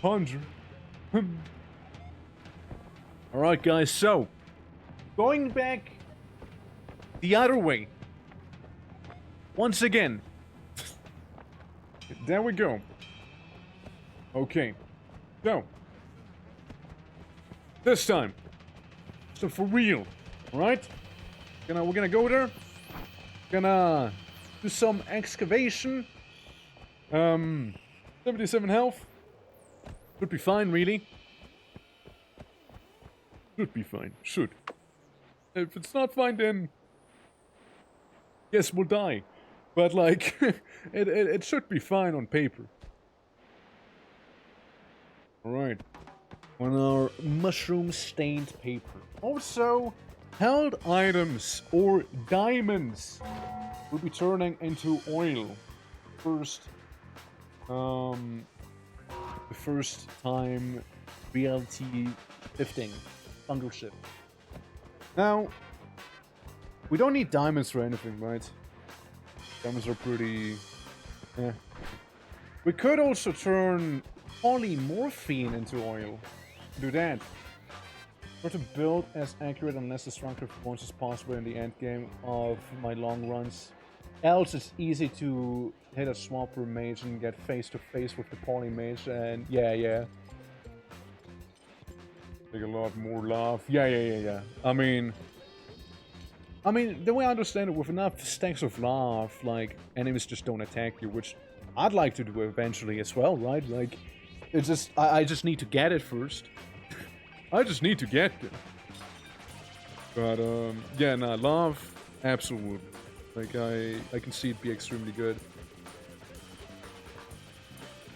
100. Alright, guys, so going back the other way. Once again. There we go. Okay. So. This time. So for real. Alright? We're gonna go there. Gonna do some excavation. 77 health. Should be fine, really. Should be fine. Should. If it's not fine, then yes, we'll die. But like, it should be fine on paper. Alright. On our mushroom-stained paper. Also, held items or diamonds will be turning into oil. First, the first time BLT 15 fungal ship. Now, we don't need diamonds for anything, right? Diamonds are pretty... We could also turn polymorphine into oil. Do that. Or to build as accurate and less destructive points as possible in the end game of my long runs. Else it's easy to hit a swapper mage and get face to face with the poly mage, and yeah. Take a lot more love. Yeah. I mean, the way I understand it, with enough stacks of love, like, enemies just don't attack you, which I'd like to do eventually as well, right? Like, it's just, I just need to get it first. I just need to get it. But, yeah, nah, love, absolutely. Like, I can see it be extremely good.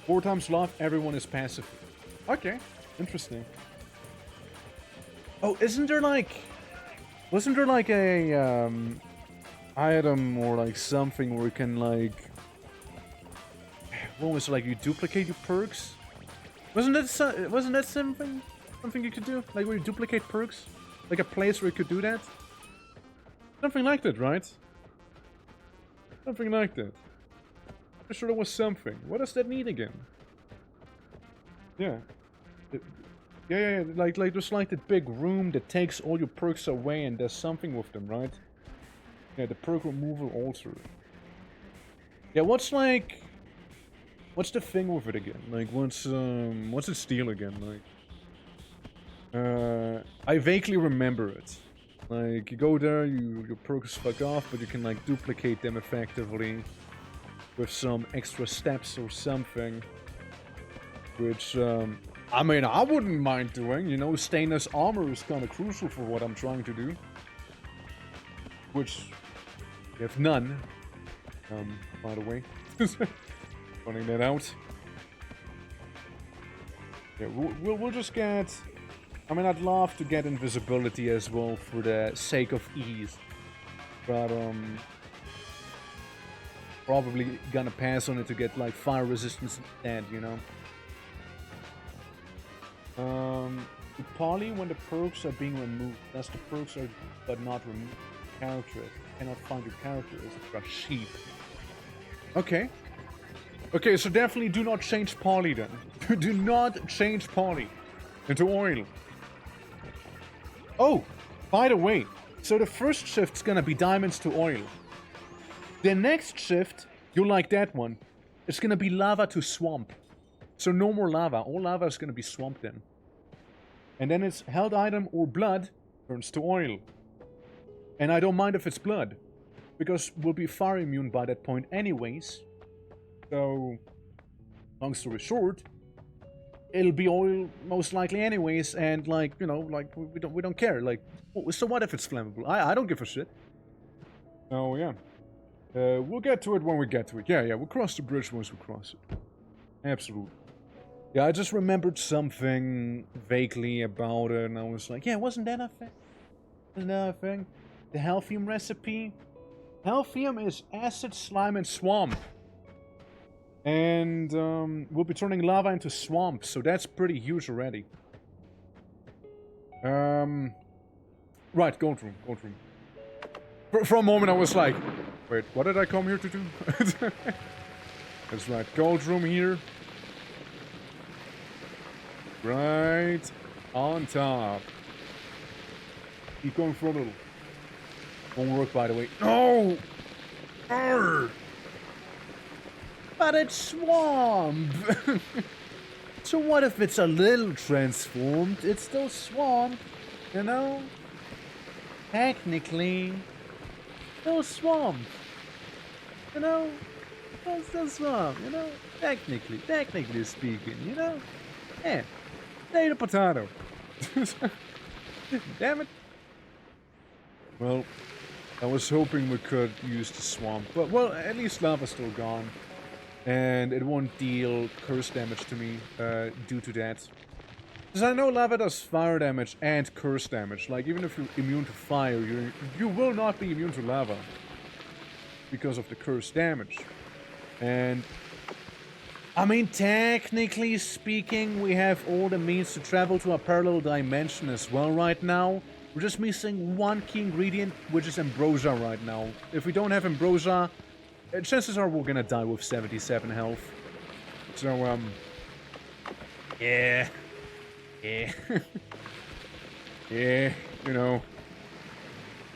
4 times love, everyone is passive. Okay, interesting. Oh, isn't there like... Wasn't there like a, item or like something where you can like... What was it, like you duplicate your perks? Wasn't that something you could do? Like where you duplicate perks? Like a place where you could do that? Something like that, right? Something like that. I'm sure there was something. What does that mean again? Yeah. Yeah, like there's like that big room that takes all your perks away and does something with them, right? Yeah, the perk removal altar. Yeah, what's the thing with it again? Like, what's its deal again? Like, I vaguely remember it. Like, you go there, your perks fuck off, but you can like duplicate them effectively with some extra steps or something. Which, I mean, I wouldn't mind doing, you know, stainless armor is kind of crucial for what I'm trying to do. Which, you have none, by the way. Finding that out. Yeah, we'll just get... I mean, I'd love to get invisibility as well for the sake of ease. But, probably gonna pass on it to get, like, fire resistance instead, you know? To poly when the perks are being removed. As the perks are but not removed. Character. Cannot find your character as a brush sheep. Okay. Okay, so definitely do not change poly then. Do not change poly into oil. Oh, by the way, so the first shift's gonna be diamonds to oil. The next shift, you'll like that one, it's gonna be lava to swamp. So no more lava, all lava is gonna be swamp then. And then it's held item or blood turns to oil. And I don't mind if it's blood, because we'll be fire immune by that point anyways. So, long story short, it'll be oil most likely anyways, and like, you know, like we don't care. Like, so what if it's flammable? I don't give a shit. Oh yeah, we'll get to it when we get to it. Yeah, we'll cross the bridge once we cross it. Absolutely. Yeah, I just remembered something vaguely about it, and I was like, yeah, wasn't that a thing? Wasn't that a thing? The Halphium recipe. Halphium is acid, slime, and swamp. And we'll be turning lava into swamp, so that's pretty huge already. Right, gold room. For a moment I was like, wait, what did I come here to do? That's right, gold room here. Right on top. Keep going for a little. Won't work, by the way. No! Arr! But it's swamp! So what if it's a little transformed? It's still swamp, you know? Technically, still swamp. You know? Still swamp, you know? Technically speaking, you know? Yeah. Potato, potato. Damn it. Well, I was hoping we could use the swamp, but well, at least lava's still gone. And it won't deal curse damage to me due to that. Because I know lava does fire damage and curse damage. Like, even if you're immune to fire, you will not be immune to lava. Because of the curse damage. And I mean, technically speaking, we have all the means to travel to a parallel dimension as well right now. We're just missing one key ingredient, which is ambrosia right now. If we don't have ambrosia, chances are we're gonna die with 77 health. So, yeah. Yeah, you know.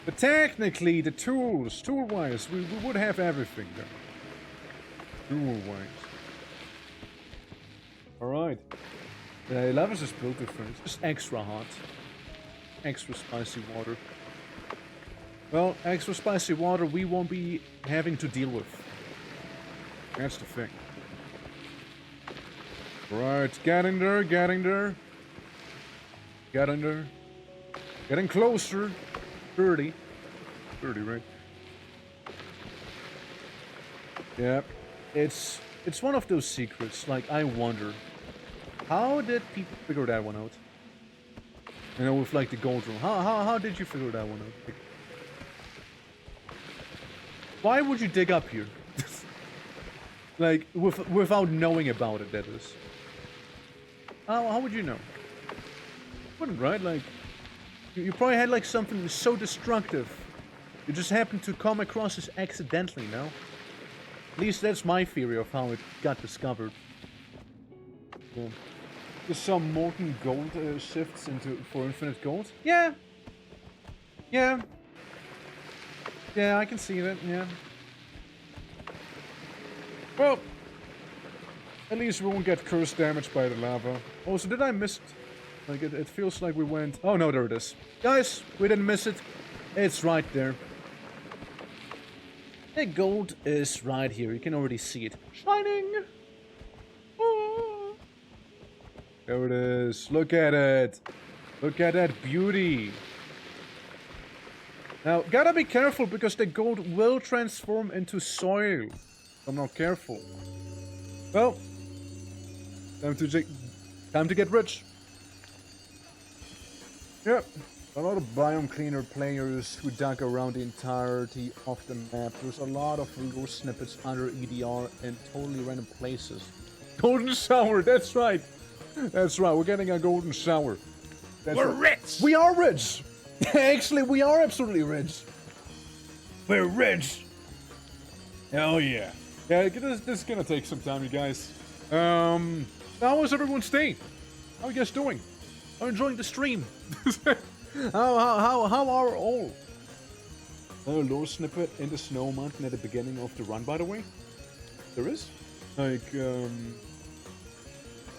But technically, the tool-wise, we would have everything though. Tool-wise. Alright. Lava's just built different. It's just extra hot. Extra spicy water. Well, extra spicy water we won't be having to deal with. That's the thing. Right, getting there. Getting there. Getting closer. 30. 30, right? Yeah. It's one of those secrets. Like, I wonder, how did people figure that one out? You know, with like the gold room. How did you figure that one out? Like, why would you dig up here? Like, without knowing about it, that is. How would you know? Wouldn't, right? Like, you probably had like something so destructive. You just happened to come across this accidentally, no? At least that's my theory of how it got discovered. Yeah. Just some molten gold shifts for infinite gold? Yeah. Yeah, I can see that, yeah. Well, at least we won't get curse damage by the lava. Also, did I miss it? Like, it feels like we went... Oh, no, there it is. Guys, we didn't miss it. It's right there. The gold is right here. You can already see it. Shining! Oh. There it is. Look at it. Look at that beauty. Now, gotta be careful because the gold will transform into soil. If I'm not careful. Well, time to get rich. Yep. A lot of biome cleaner players who dug around the entirety of the map. There's a lot of little snippets under EDR in totally random places. Golden shower, that's right. That's right, we're getting a golden shower. We're rich! We are rich! Actually, we are absolutely rich. We're rich. Hell yeah. Yeah, this is gonna take some time, you guys. How was everyone's day? How are you guys doing? I'm enjoying the stream. How are all? Lore snippet in the snow mountain at the beginning of the run, by the way. There is?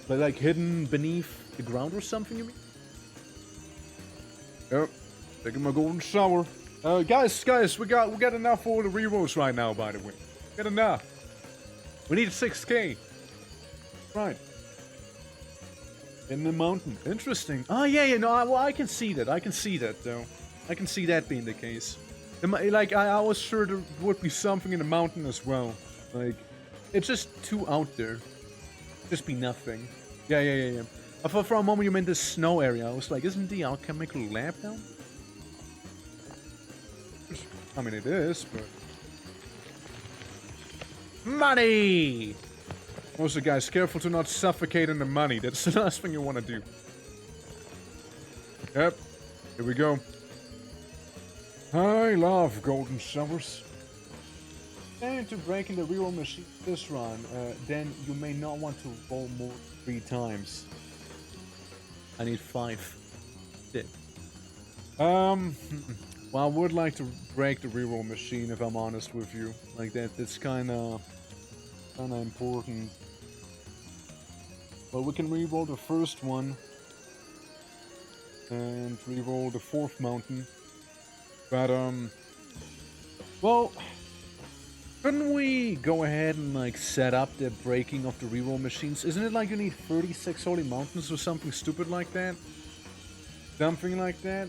Like hidden beneath the ground or something, you mean? Yep. Taking my golden shower. Guys, we got enough for the rerolls right now, by the way. Got enough. We need 6K. Right. In the mountain. Interesting. Oh, yeah, no, well, I can see that. I can see that, though. I can see that being the case. Like, I was sure there would be something in the mountain as well. Like, it's just too out there. Just be nothing. Yeah. I thought for a moment you meant the snow area. I was like, isn't the alchemical lab down? I mean, it is, but... Money! Also, guys, careful to not suffocate in the money. That's the last thing you want to do. Yep. Here we go. I love golden showers. And to break in the reroll machine this run, then you may not want to roll more 3 times. I need 5. Did. Well, I would like to break the reroll machine if I'm honest with you. Like that's kinda important. Well, we can reroll the first one and reroll the 4th mountain. But well, couldn't we go ahead and like set up the breaking of the reroll machines? Isn't it like you need 36 holy mountains or something stupid like that? Something like that.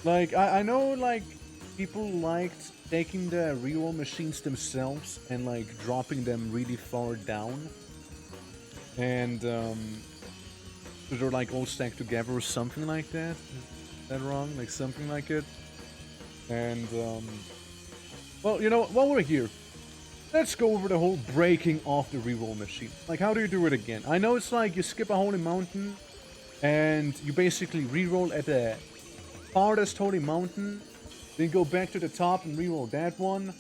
Like I know like people liked taking the reroll machines themselves and like dropping them really far down, and so they're like all stacked together or something like that. Is that wrong? Like something like it. And well, you know, while we're here, let's go over the whole breaking of the reroll machine. Like, how do you do it again? I know it's like you skip a holy mountain, and you basically reroll at the farthest holy mountain, then go back to the top and reroll that one.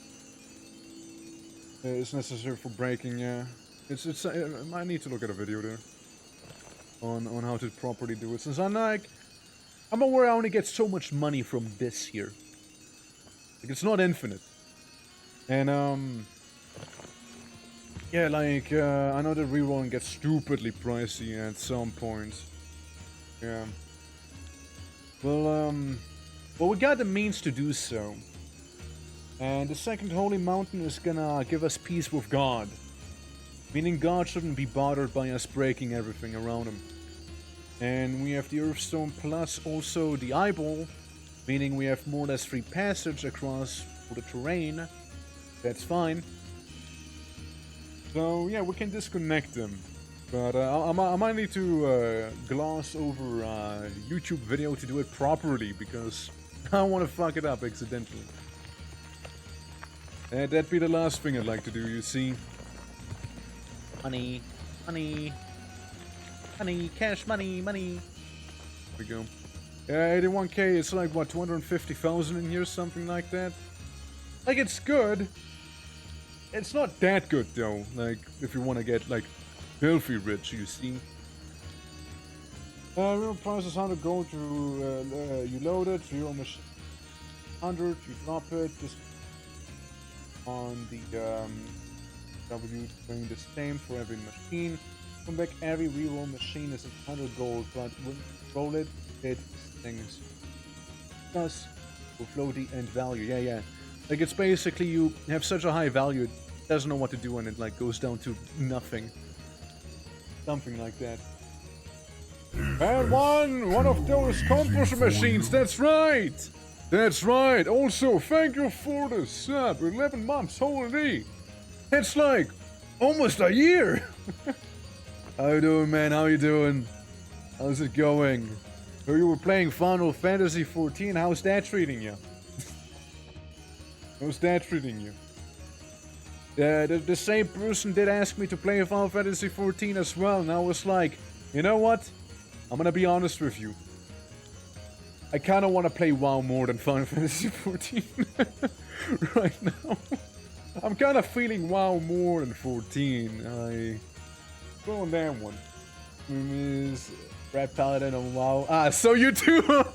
It's necessary for breaking, yeah. It's I need to look at a video there on how to properly do it. Since I'm aware I only get so much money from this here. Like, it's not infinite. And yeah, like I know that rerolling gets stupidly pricey at some point. Yeah. Well, we got the means to do so. And the second holy mountain is gonna give us peace with God. Meaning God shouldn't be bothered by us breaking everything around him. And we have the Earthstone plus also the Eyeball. Meaning we have more or less free passage across the terrain. That's fine. So yeah, we can disconnect them. But I might need to gloss over a YouTube video to do it properly, because I don't want to fuck it up accidentally. That'd be the last thing I'd like to do, you see. Money, money, money, cash money, money. There we go. Yeah, 81k, it's like, what, 250,000 in here, something like that? Like, it's good. It's not that good, though, like, if you want to get, like, filthy rich, you see. Real price is 100 gold, you load it, real machine 100, you drop it, just on the W, doing the same for every machine. Come back, every reroll machine is 100 gold, but when you roll it, it stings. Thus, will flow the end value, yeah. Like, it's basically you have such a high value, it doesn't know what to do and it, like, goes down to nothing. Something like that. And one of those compost machines, that's right! That's right! Also, thank you for the sub, 11 months, holy! That's like, almost a year! How you doing, man? How you doing? How's it going? So you were playing Final Fantasy 14, how's that treating you? How's that treating you? The same person did ask me to play Final Fantasy 14 as well, and I was like, you know what? I'm gonna be honest with you. I kind of want to play WoW more than Final Fantasy 14 right now. I'm kind of feeling WoW more than 14. Go on that one. Is Red Paladin on WoW? Ah, so you too.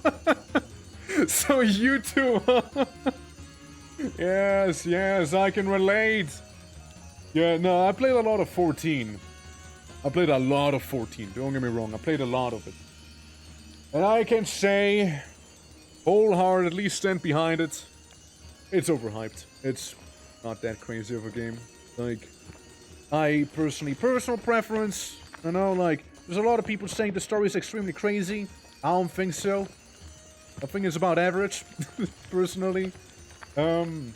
So you too. Yes, yes, I can relate. Yeah, no, I played a lot of 14. I played a lot of 14. Don't get me wrong. I played a lot of it. And I can say, wholeheartedly stand behind it. It's overhyped. It's not that crazy of a game. Like, personal preference, you know, like, there's a lot of people saying the story is extremely crazy. I don't think so. I think it's about average, personally. You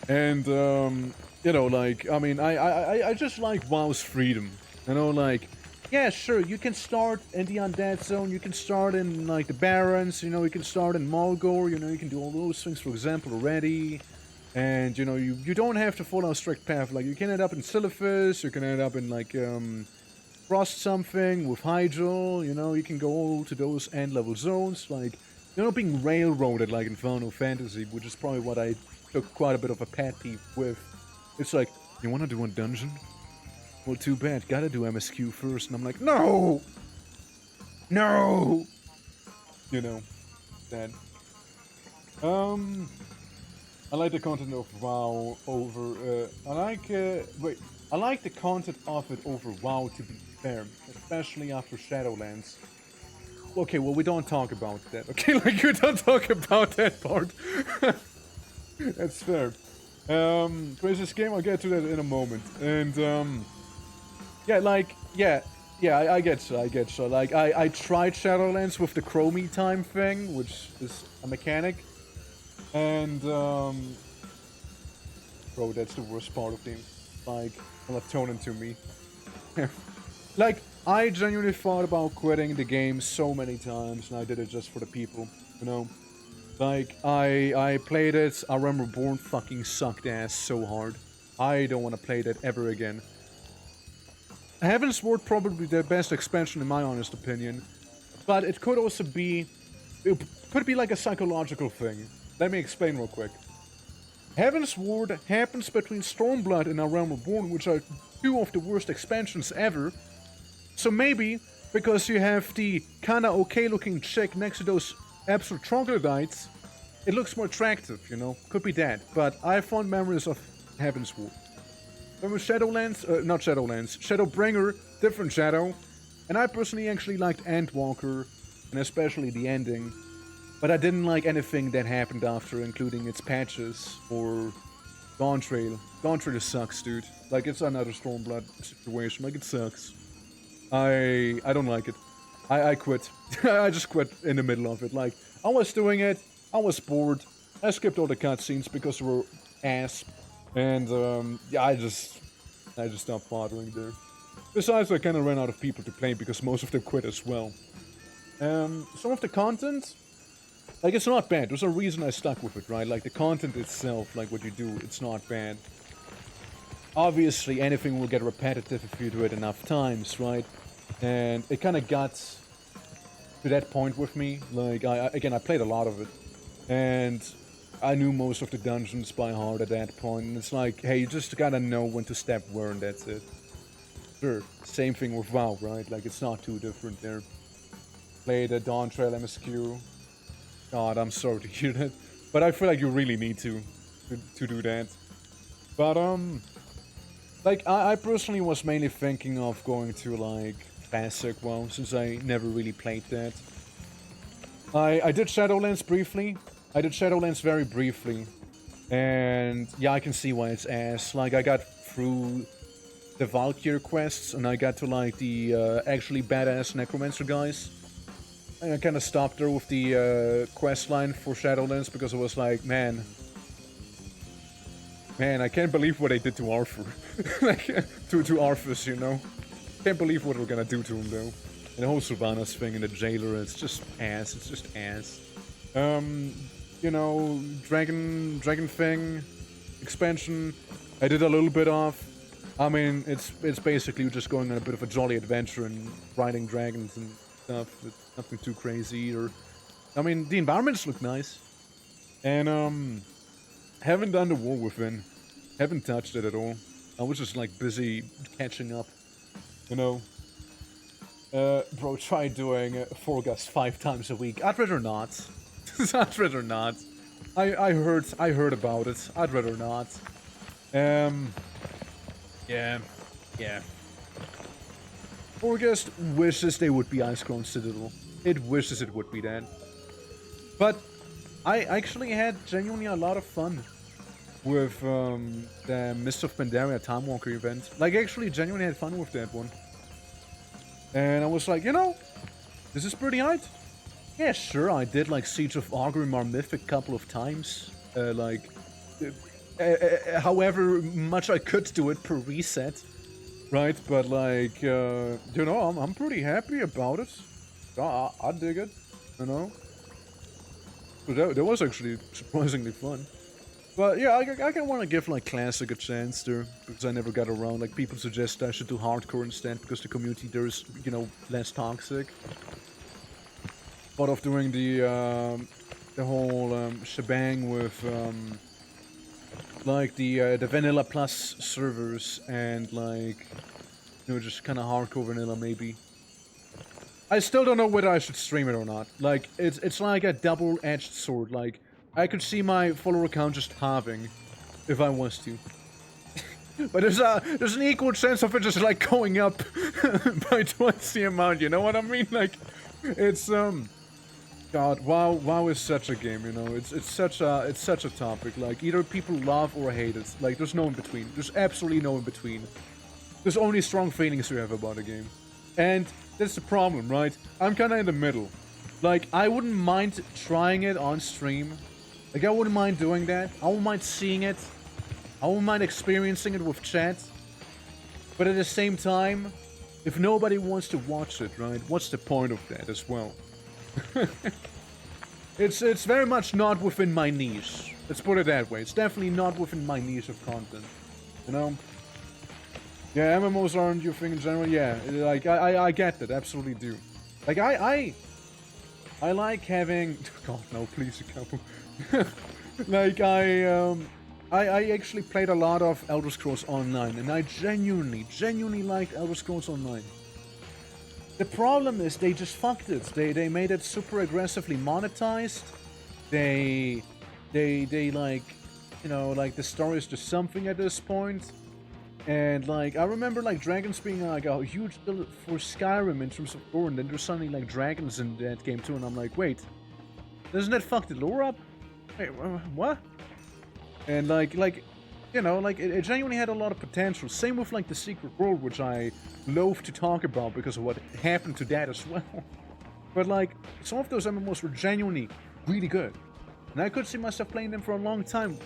know, like, I mean, I just like WoW's freedom. You know, like, yeah, sure, you can start in the Undead Zone, you can start in, like, the Barrens, you know, you can start in Mulgore, you know, you can do all those things, for example, already. And, you know, you don't have to follow a strict path. Like, you can end up in Silithus, you can end up in, like, Frost something with Hydro, you know, you can go all to those end-level zones. Like, you're not being railroaded like in Final Fantasy, which is probably what I took quite a bit of a pet peeve with. It's like, you want to do a dungeon? Well, too bad. Gotta do MSQ first. And I'm like, no! No! You know, that. I like the content of WoW over, I like the content of it over WoW, to be fair. Especially after Shadowlands. Okay, well, we don't talk about that, okay? Like, we don't talk about that part. That's fair. Craziest game, I'll get to that in a moment. And, yeah, like, yeah, I get so. Like, I tried Shadowlands with the Chromie time thing, which is a mechanic. And, bro, that's the worst part of the game. Like, melatonin to me. Like, I genuinely thought about quitting the game so many times, and I did it just for the people, you know? Like, I played it, I remember Born fucking sucked ass so hard. I don't want to play that ever again. Heaven's Ward probably the best expansion in my honest opinion, but it could also be, it could be like a psychological thing. Let me explain real quick. Heaven's Ward happens between Stormblood and A Realm Reborn, which are two of the worst expansions ever. So maybe, because you have the kinda okay looking chick next to those absolute troglodytes, it looks more attractive, you know? Could be that. But I have fond memories of Heaven's Ward. Remember Shadowlands? Not Shadowlands. Shadowbringer, different Shadow. And I personally actually liked Endwalker, and especially the ending. But I didn't like anything that happened after, including its patches or Dawntrail. Dawntrail sucks, dude. Like, it's another Stormblood situation. Like, it sucks. I don't like it. I quit. I just quit in the middle of it. Like, I was doing it. I was bored. I skipped all the cutscenes because they were ass. And, yeah, I just stopped bothering there. Besides, I kind of ran out of people to play because most of them quit as well. Some of the content, like, it's not bad. There's a reason I stuck with it, right? Like, the content itself, like, what you do, it's not bad. Obviously, anything will get repetitive if you do it enough times, right? And it kind of got to that point with me. Like, again, I played a lot of it. And I knew most of the dungeons by heart at that point. And it's like, hey, you just gotta know when to step where, and that's it. Sure, same thing with WoW, right? Like, it's not too different there. Play the Dawntrail MSQ. God, I'm sorry to hear that. But I feel like you really need to do that. But, like, I personally was mainly thinking of going to, like, Classic WoW, since I never really played that. I did Shadowlands briefly. I did Shadowlands very briefly. And, yeah, I can see why it's ass. Like, I got through the Valkyr quests, and I got to, like, the actually badass Necromancer guys. And I kind of stopped there with the quest line for Shadowlands, because I was like, man, I can't believe what they did to Arthur. Like, to Arthas, you know? Can't believe what we're gonna do to him, though. And the whole Sylvanas thing and the jailer, it's just ass. It's just ass. You know, Dragon thing, expansion, I did a little bit of. I mean, it's basically just going on a bit of a jolly adventure and riding dragons and stuff. It's nothing too crazy either. I mean, the environments look nice. And, haven't done the War Within. Haven't touched it at all. I was just, like, busy catching up. You know? Bro, try doing Fall Guys 5 times a week. I'd rather not. I'd rather not. I heard about it. I'd rather not. Yeah. August wishes they would be Ice-Crown Citadel. It wishes it would be that. But I actually had genuinely a lot of fun with the Mist of Pandaria Time Walker event. Like, actually genuinely had fun with that one. And I was like, you know, this is pretty hyped. Yeah, sure, I did like Siege of Orgrimmar Mythic a couple of times. However much I could do it per reset. Right, but like, you know, I'm pretty happy about it. I dig it, you know. So that was actually surprisingly fun. But yeah, I kind of want to give like Classic a chance there, because I never got around. Like, people suggest I should do Hardcore instead, because the community there is, you know, less toxic. Thought of doing the whole shebang with like the Vanilla Plus servers and like, you know, just kind of hardcore vanilla maybe. I still don't know whether I should stream it or not. Like, it's like a double-edged sword. Like, I could see my follower count just halving if I was to. But there's an equal chance of it just like going up by twice the amount. You know what I mean? Like, it's God, WoW is such a game, you know. It's such a topic. Like, either people love or hate it. Like, there's no in between. There's absolutely no in between. There's only strong feelings you have about a game, and that's the problem, right? I'm kind of in the middle. Like, I wouldn't mind trying it on stream. Like, I wouldn't mind doing that. I wouldn't mind seeing it. I wouldn't mind experiencing it with chat. But at the same time, if nobody wants to watch it, right? What's the point of that as well? It's very much not within my niche. Let's put it that way. It's definitely not within my niche of content. You know? Yeah, MMOs aren't your thing in general. Yeah, like I get that, absolutely do. Like I like having. God no, please, a couple. Like I actually played a lot of Elder Scrolls Online, and I genuinely liked Elder Scrolls Online. The problem is they just fucked it. They made it super aggressively monetized. They like, you know, like the story is just something at this point. And like, I remember like dragons being like a huge deal for Skyrim in terms of lore, and then there's suddenly like dragons in that game too, and I'm like, wait, doesn't that fuck the lore up? Wait, what? And like, you know, like it genuinely had a lot of potential. Same with like the Secret World, which I loathe to talk about because of what happened to that as well. But like, some of those MMOs were genuinely really good, and I could see myself playing them for a long time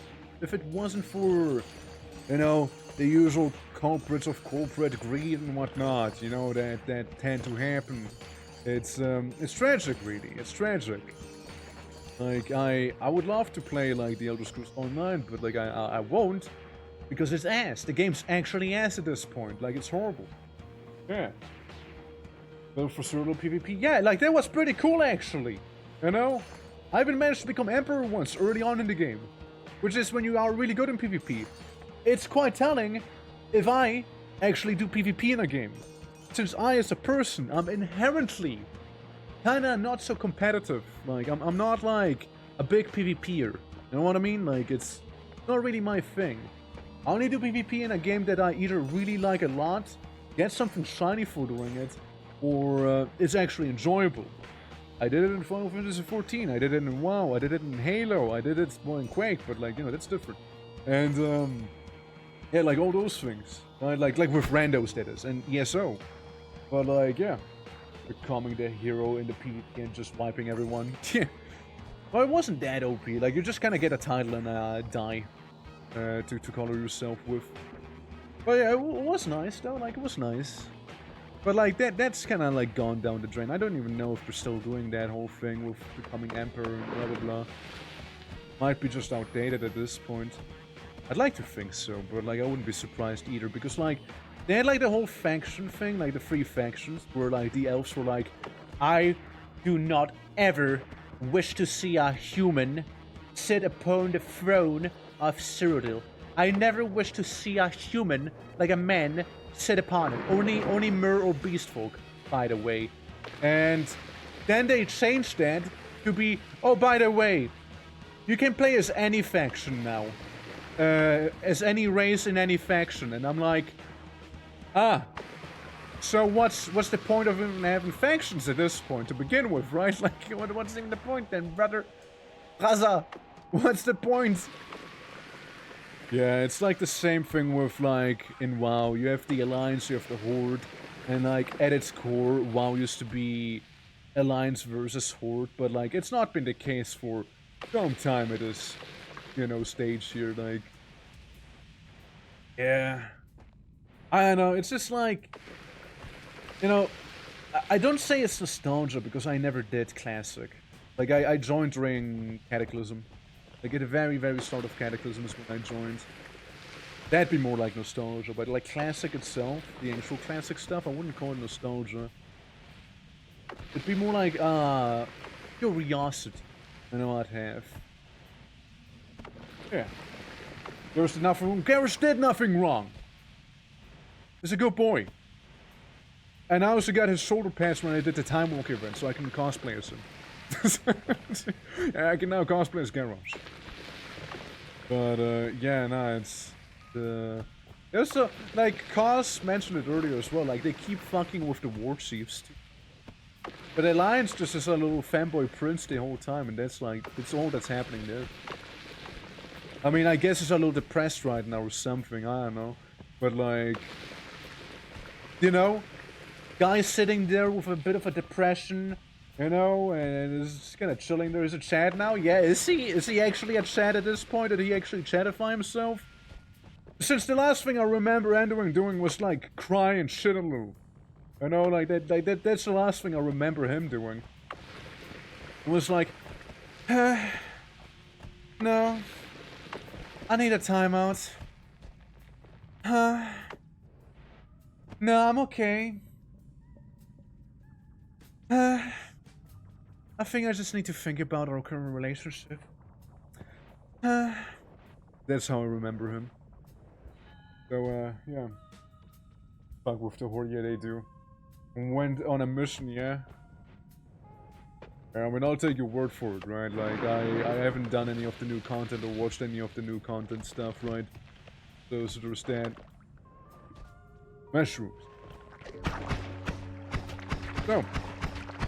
if it wasn't for, you know, the usual culprits of corporate greed and whatnot, you know, that tend to happen. It's tragic, really. It's tragic. Like, I would love to play, like, the Elder Scrolls Online, but, like, I won't, because it's ass. The game's actually ass at this point. Like, it's horrible. Yeah. Well, for solo PvP, yeah, like, that was pretty cool, actually. You know? I even managed to become Emperor once, early on in the game. Which is when you are really good in PvP. It's quite telling if I actually do PvP in a game. Since I, as a person, I'm inherently kinda not so competitive. Like, I'm not like a big PvPer. You know what I mean? Like, it's not really my thing. I only do PvP in a game that I either really like a lot, get something shiny for doing it, or it's actually enjoyable. I did it in Final Fantasy XIV, I did it in WoW, I did it in Halo, I did it, well, in Quake, but like, you know, that's different. And, yeah, like all those things. Right? Like with randos, that is, and ESO. But like, yeah. Becoming the hero in the PvP and just wiping everyone. Well, it wasn't that OP. Like, you just kind of get a title and die to color yourself with. But yeah, it was nice, though. Like, it was nice. But like, that's kind of like gone down the drain. I don't even know if we're still doing that whole thing with becoming Emperor and blah, blah, blah. Might be just outdated at this point. I'd like to think so, but like I wouldn't be surprised either, because like they had like the whole faction thing, like the 3 factions, where like the elves were like, I do not ever wish to see a human sit upon the throne of Cyrodiil. I never wish to see a human, like a man, sit upon it. Only mer or beast folk, by the way. And then they changed that to be, oh, by the way, you can play as any faction now. As any race in any faction. And I'm like, so what's the point of even having factions at this point to begin with, right? Like, what's even the point then, brother? Raza, what's the point? Yeah, it's like the same thing with, like, in WoW. You have the Alliance, you have the Horde, and, like, at its core, WoW used to be Alliance versus Horde, but, like, it's not been the case for some time at this, you know, stage here, like... Yeah... I don't know, it's just like... You know, I don't say it's nostalgia, because I never did Classic. Like, I joined during Cataclysm. Like, at the very, very start of Cataclysm is when I joined. That'd be more like nostalgia, but like Classic itself, the actual Classic stuff, I wouldn't call it nostalgia. It'd be more like, curiosity, you know, I'd have. Yeah. Garrus did nothing wrong. Garrus did nothing wrong! He's a good boy. And I also got his shoulder pads when I did the Time Walk event, so I can cosplay as him. Yeah, I can now cosplay as Garrus. But, yeah, no, it's... Also, like, Cos mentioned it earlier as well, like, they keep fucking with the War Chiefs, too. But Alliance just is a little fanboy prince the whole time, and that's, like, it's all that's happening there. I mean, I guess he's a little depressed right now or something, I don't know. But, like... You know? Guy sitting there with a bit of a depression, you know, and is just kind of chilling there. Is it Chad now? Yeah, is he actually at Chad at this point? Did he actually Chadify himself? Since the last thing I remember Andrew doing was, like, cry and shit a little. You know, like, that's the last thing I remember him doing. It was like, no, I need a timeout. No, I'm okay. I think I just need to think about our current relationship. That's how I remember him. So, yeah. Fuck with the Horde, yeah, they do. Went on a mission, yeah. I mean, I'll take your word for it, right? Like, I haven't done any of the new content or watched any of the new content stuff, right? So there's that. Mushrooms. So.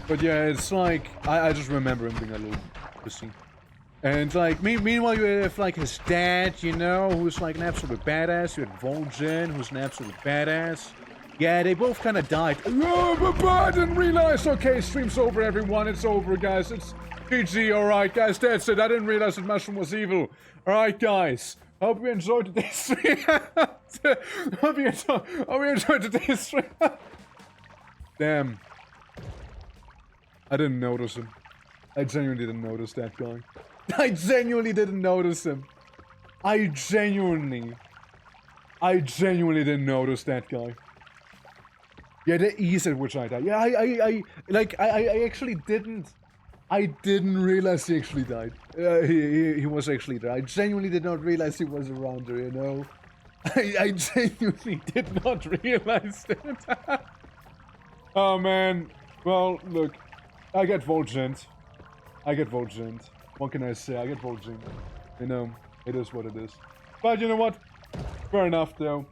But yeah, it's like, I just remember him being a little pussy. And like, meanwhile you have like his dad, you know, who's like an absolute badass. You had Vol'jin, who's an absolute badass. Yeah, they both kind of died. Oh, but I didn't realize. Okay, stream's over, everyone. It's over, guys. It's GG, alright, guys. That's it. I didn't realize that Mushroom was evil. Alright, guys. Hope you enjoyed today's stream. Hope you enjoyed today's stream. Damn. I didn't notice him. I genuinely didn't notice that guy. I genuinely didn't notice him. I genuinely didn't notice that guy. Yeah, the ease at which I died. Yeah, I actually didn't. I didn't realize he actually died. He was actually there. I genuinely did not realize he was around there, you know? I genuinely did not realize that. Oh, man. Well, look. I get Vol'jin. What can I say? I get Vol'jin. You know, it is what it is. But you know what? Fair enough, though.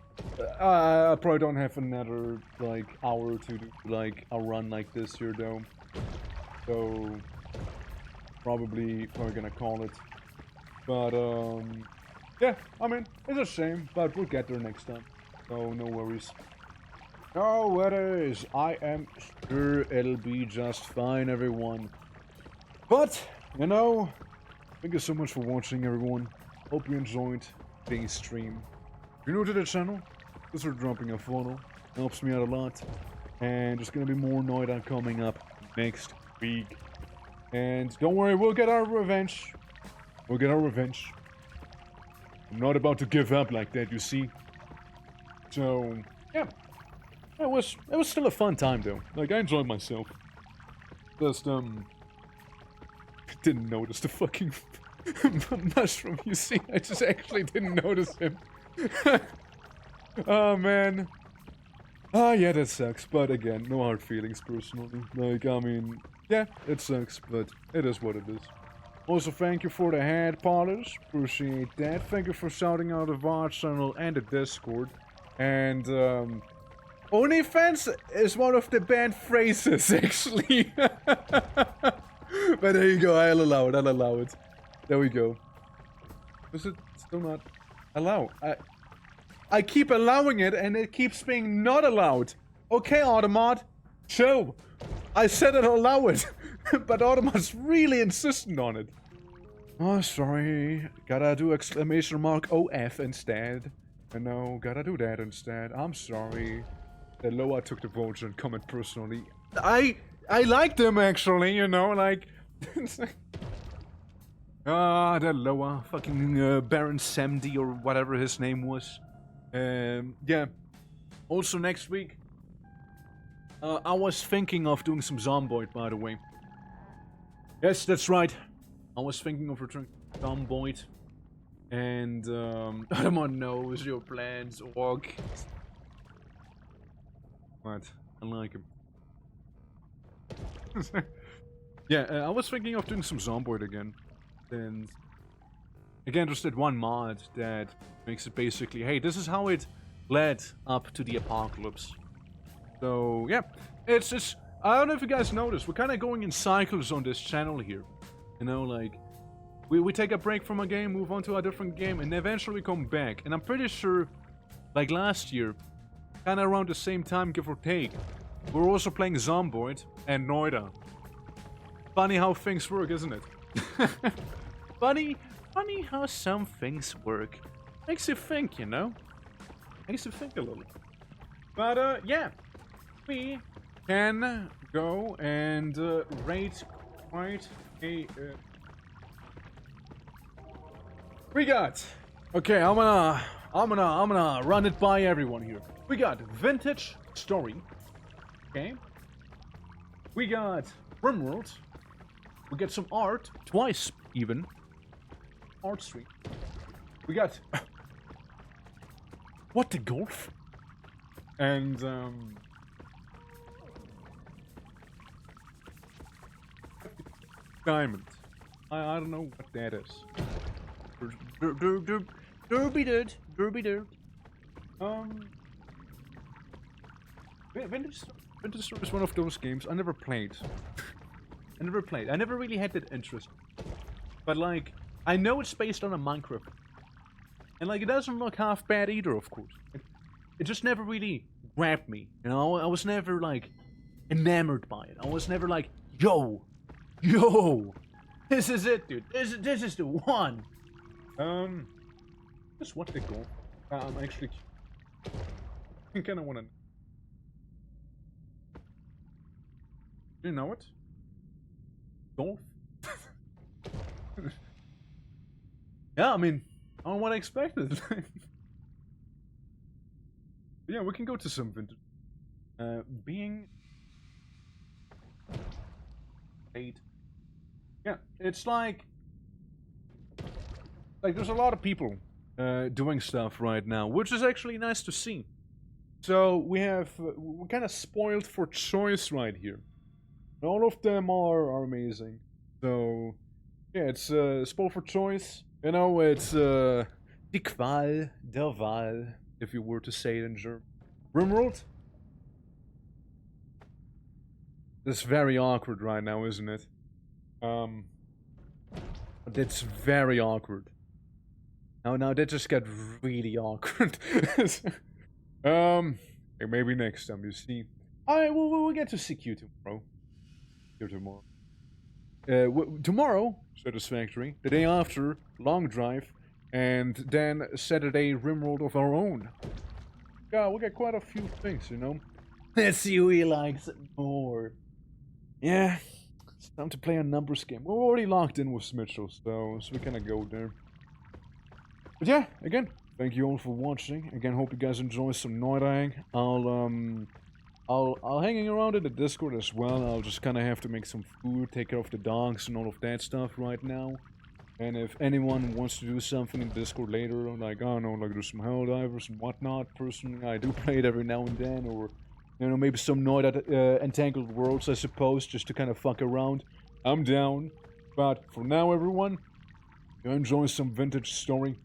I probably don't have another, like, hour to do, like, a run like this here, though. So, probably gonna call it. But, yeah, I mean, it's a shame, but we'll get there next time. So, no worries. No worries, I am sure it'll be just fine, everyone. But, you know, thank you so much for watching, everyone. Hope you enjoyed today's stream. If you're new to the channel, consider dropping a follow. Helps me out a lot. And there's gonna be more NOITA coming up next week. And don't worry, we'll get our revenge. I'm not about to give up like that, you see. So, yeah. It was still a fun time, though. Like, I enjoyed myself. Just, didn't notice the fucking mushroom, you see? I just actually didn't notice him. Oh, man. Ah, yeah, that sucks. But again, no hard feelings, personally. Like, I mean, yeah, it sucks, but it is what it is. Also, thank you for the head polish. Appreciate that. Thank you for shouting out the VOD channel and the Discord. And, OnlyFans is one of the banned phrases, actually. But there you go, I'll allow it. There we go. Is it still not allow? I keep allowing it and it keeps being not allowed. Okay, Automod, chill. I said I'd allow it, but Automod's really insistent on it. Oh, sorry. Gotta do exclamation mark OF instead. No, gotta do that instead. I'm sorry. The Loa took the vulture and comment personally. I like them actually, you know, like. That Loa, fucking Baron Samdi or whatever his name was. Yeah. Also next week, I was thinking of doing some Zomboid, by the way. Yes, that's right. I was thinking of returning Zomboid. And, Adamon knows your plans, Org. What? I like him. Yeah, I was thinking of doing some Zomboid again. And again, just that one mod that makes it basically, hey, this is how it led up to the apocalypse. So, yeah, it's just, I don't know if you guys noticed, we're kind of going in cycles on this channel here. You know, like, we take a break from a game, move on to a different game, and eventually we come back. And I'm pretty sure, like last year, kind of around the same time, give or take, we're also playing Zomboid and NOITA. Funny how things work, isn't it? funny how some things work. Makes you think, you know? Makes you think a little. But, yeah. We can go and rate quite a... We got... Okay, I'm gonna run it by everyone here. We got Vintage Story. Okay. We got Rimworld. We get some art, twice even. Art Street. We got What the Golf? And Diamond. I don't know what that is. Derby did. Vintage Story is one of those games I never played. I never really had that interest. But like, I know it's based on a Minecraft. And like, it doesn't look half bad either, of course. It just never really grabbed me. You know, I was never like, enamored by it. I was never like, yo, this is it, dude. This is the one. Just what they call. I'm actually, I kinda wanna. Do you know it? Golf? Yeah, I mean, I don't know what I expected. Yeah, we can go to some vintage. Being... Eight. Yeah, it's like there's a lot of people doing stuff right now, which is actually nice to see. So we're kind of spoiled for choice right here. All of them are amazing. So yeah, it's spoiled for choice. You know, it's die Qual der Wahl, if you were to say it in German. Rimworld? It's very awkward right now, isn't it? It's very awkward. Now that just got really awkward. Maybe next time, you see. Alright, we'll get to CQ tomorrow. Tomorrow, Satisfactory. The day after, Long Drive. And then Saturday, Rimworld of our own. Yeah, we got quite a few things, you know. Let's see who he likes more. Yeah, it's time to play a numbers game. We're already locked in with Mitchell, so we kinda go there. But yeah, again, thank you all for watching. Again, hope you guys enjoy some NOITA. I'll hanging around in the Discord as well. I'll just kind of have to make some food, take care of the dogs and all of that stuff right now. And if anyone wants to do something in Discord later, like, I don't know, like do some Helldivers and whatnot, personally, I do play it every now and then, or, you know, maybe some NOITA Entangled Worlds, I suppose, just to kind of fuck around. I'm down. But for now, everyone, enjoy some vintage story,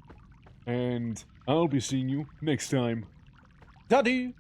and I'll be seeing you next time. Daddy!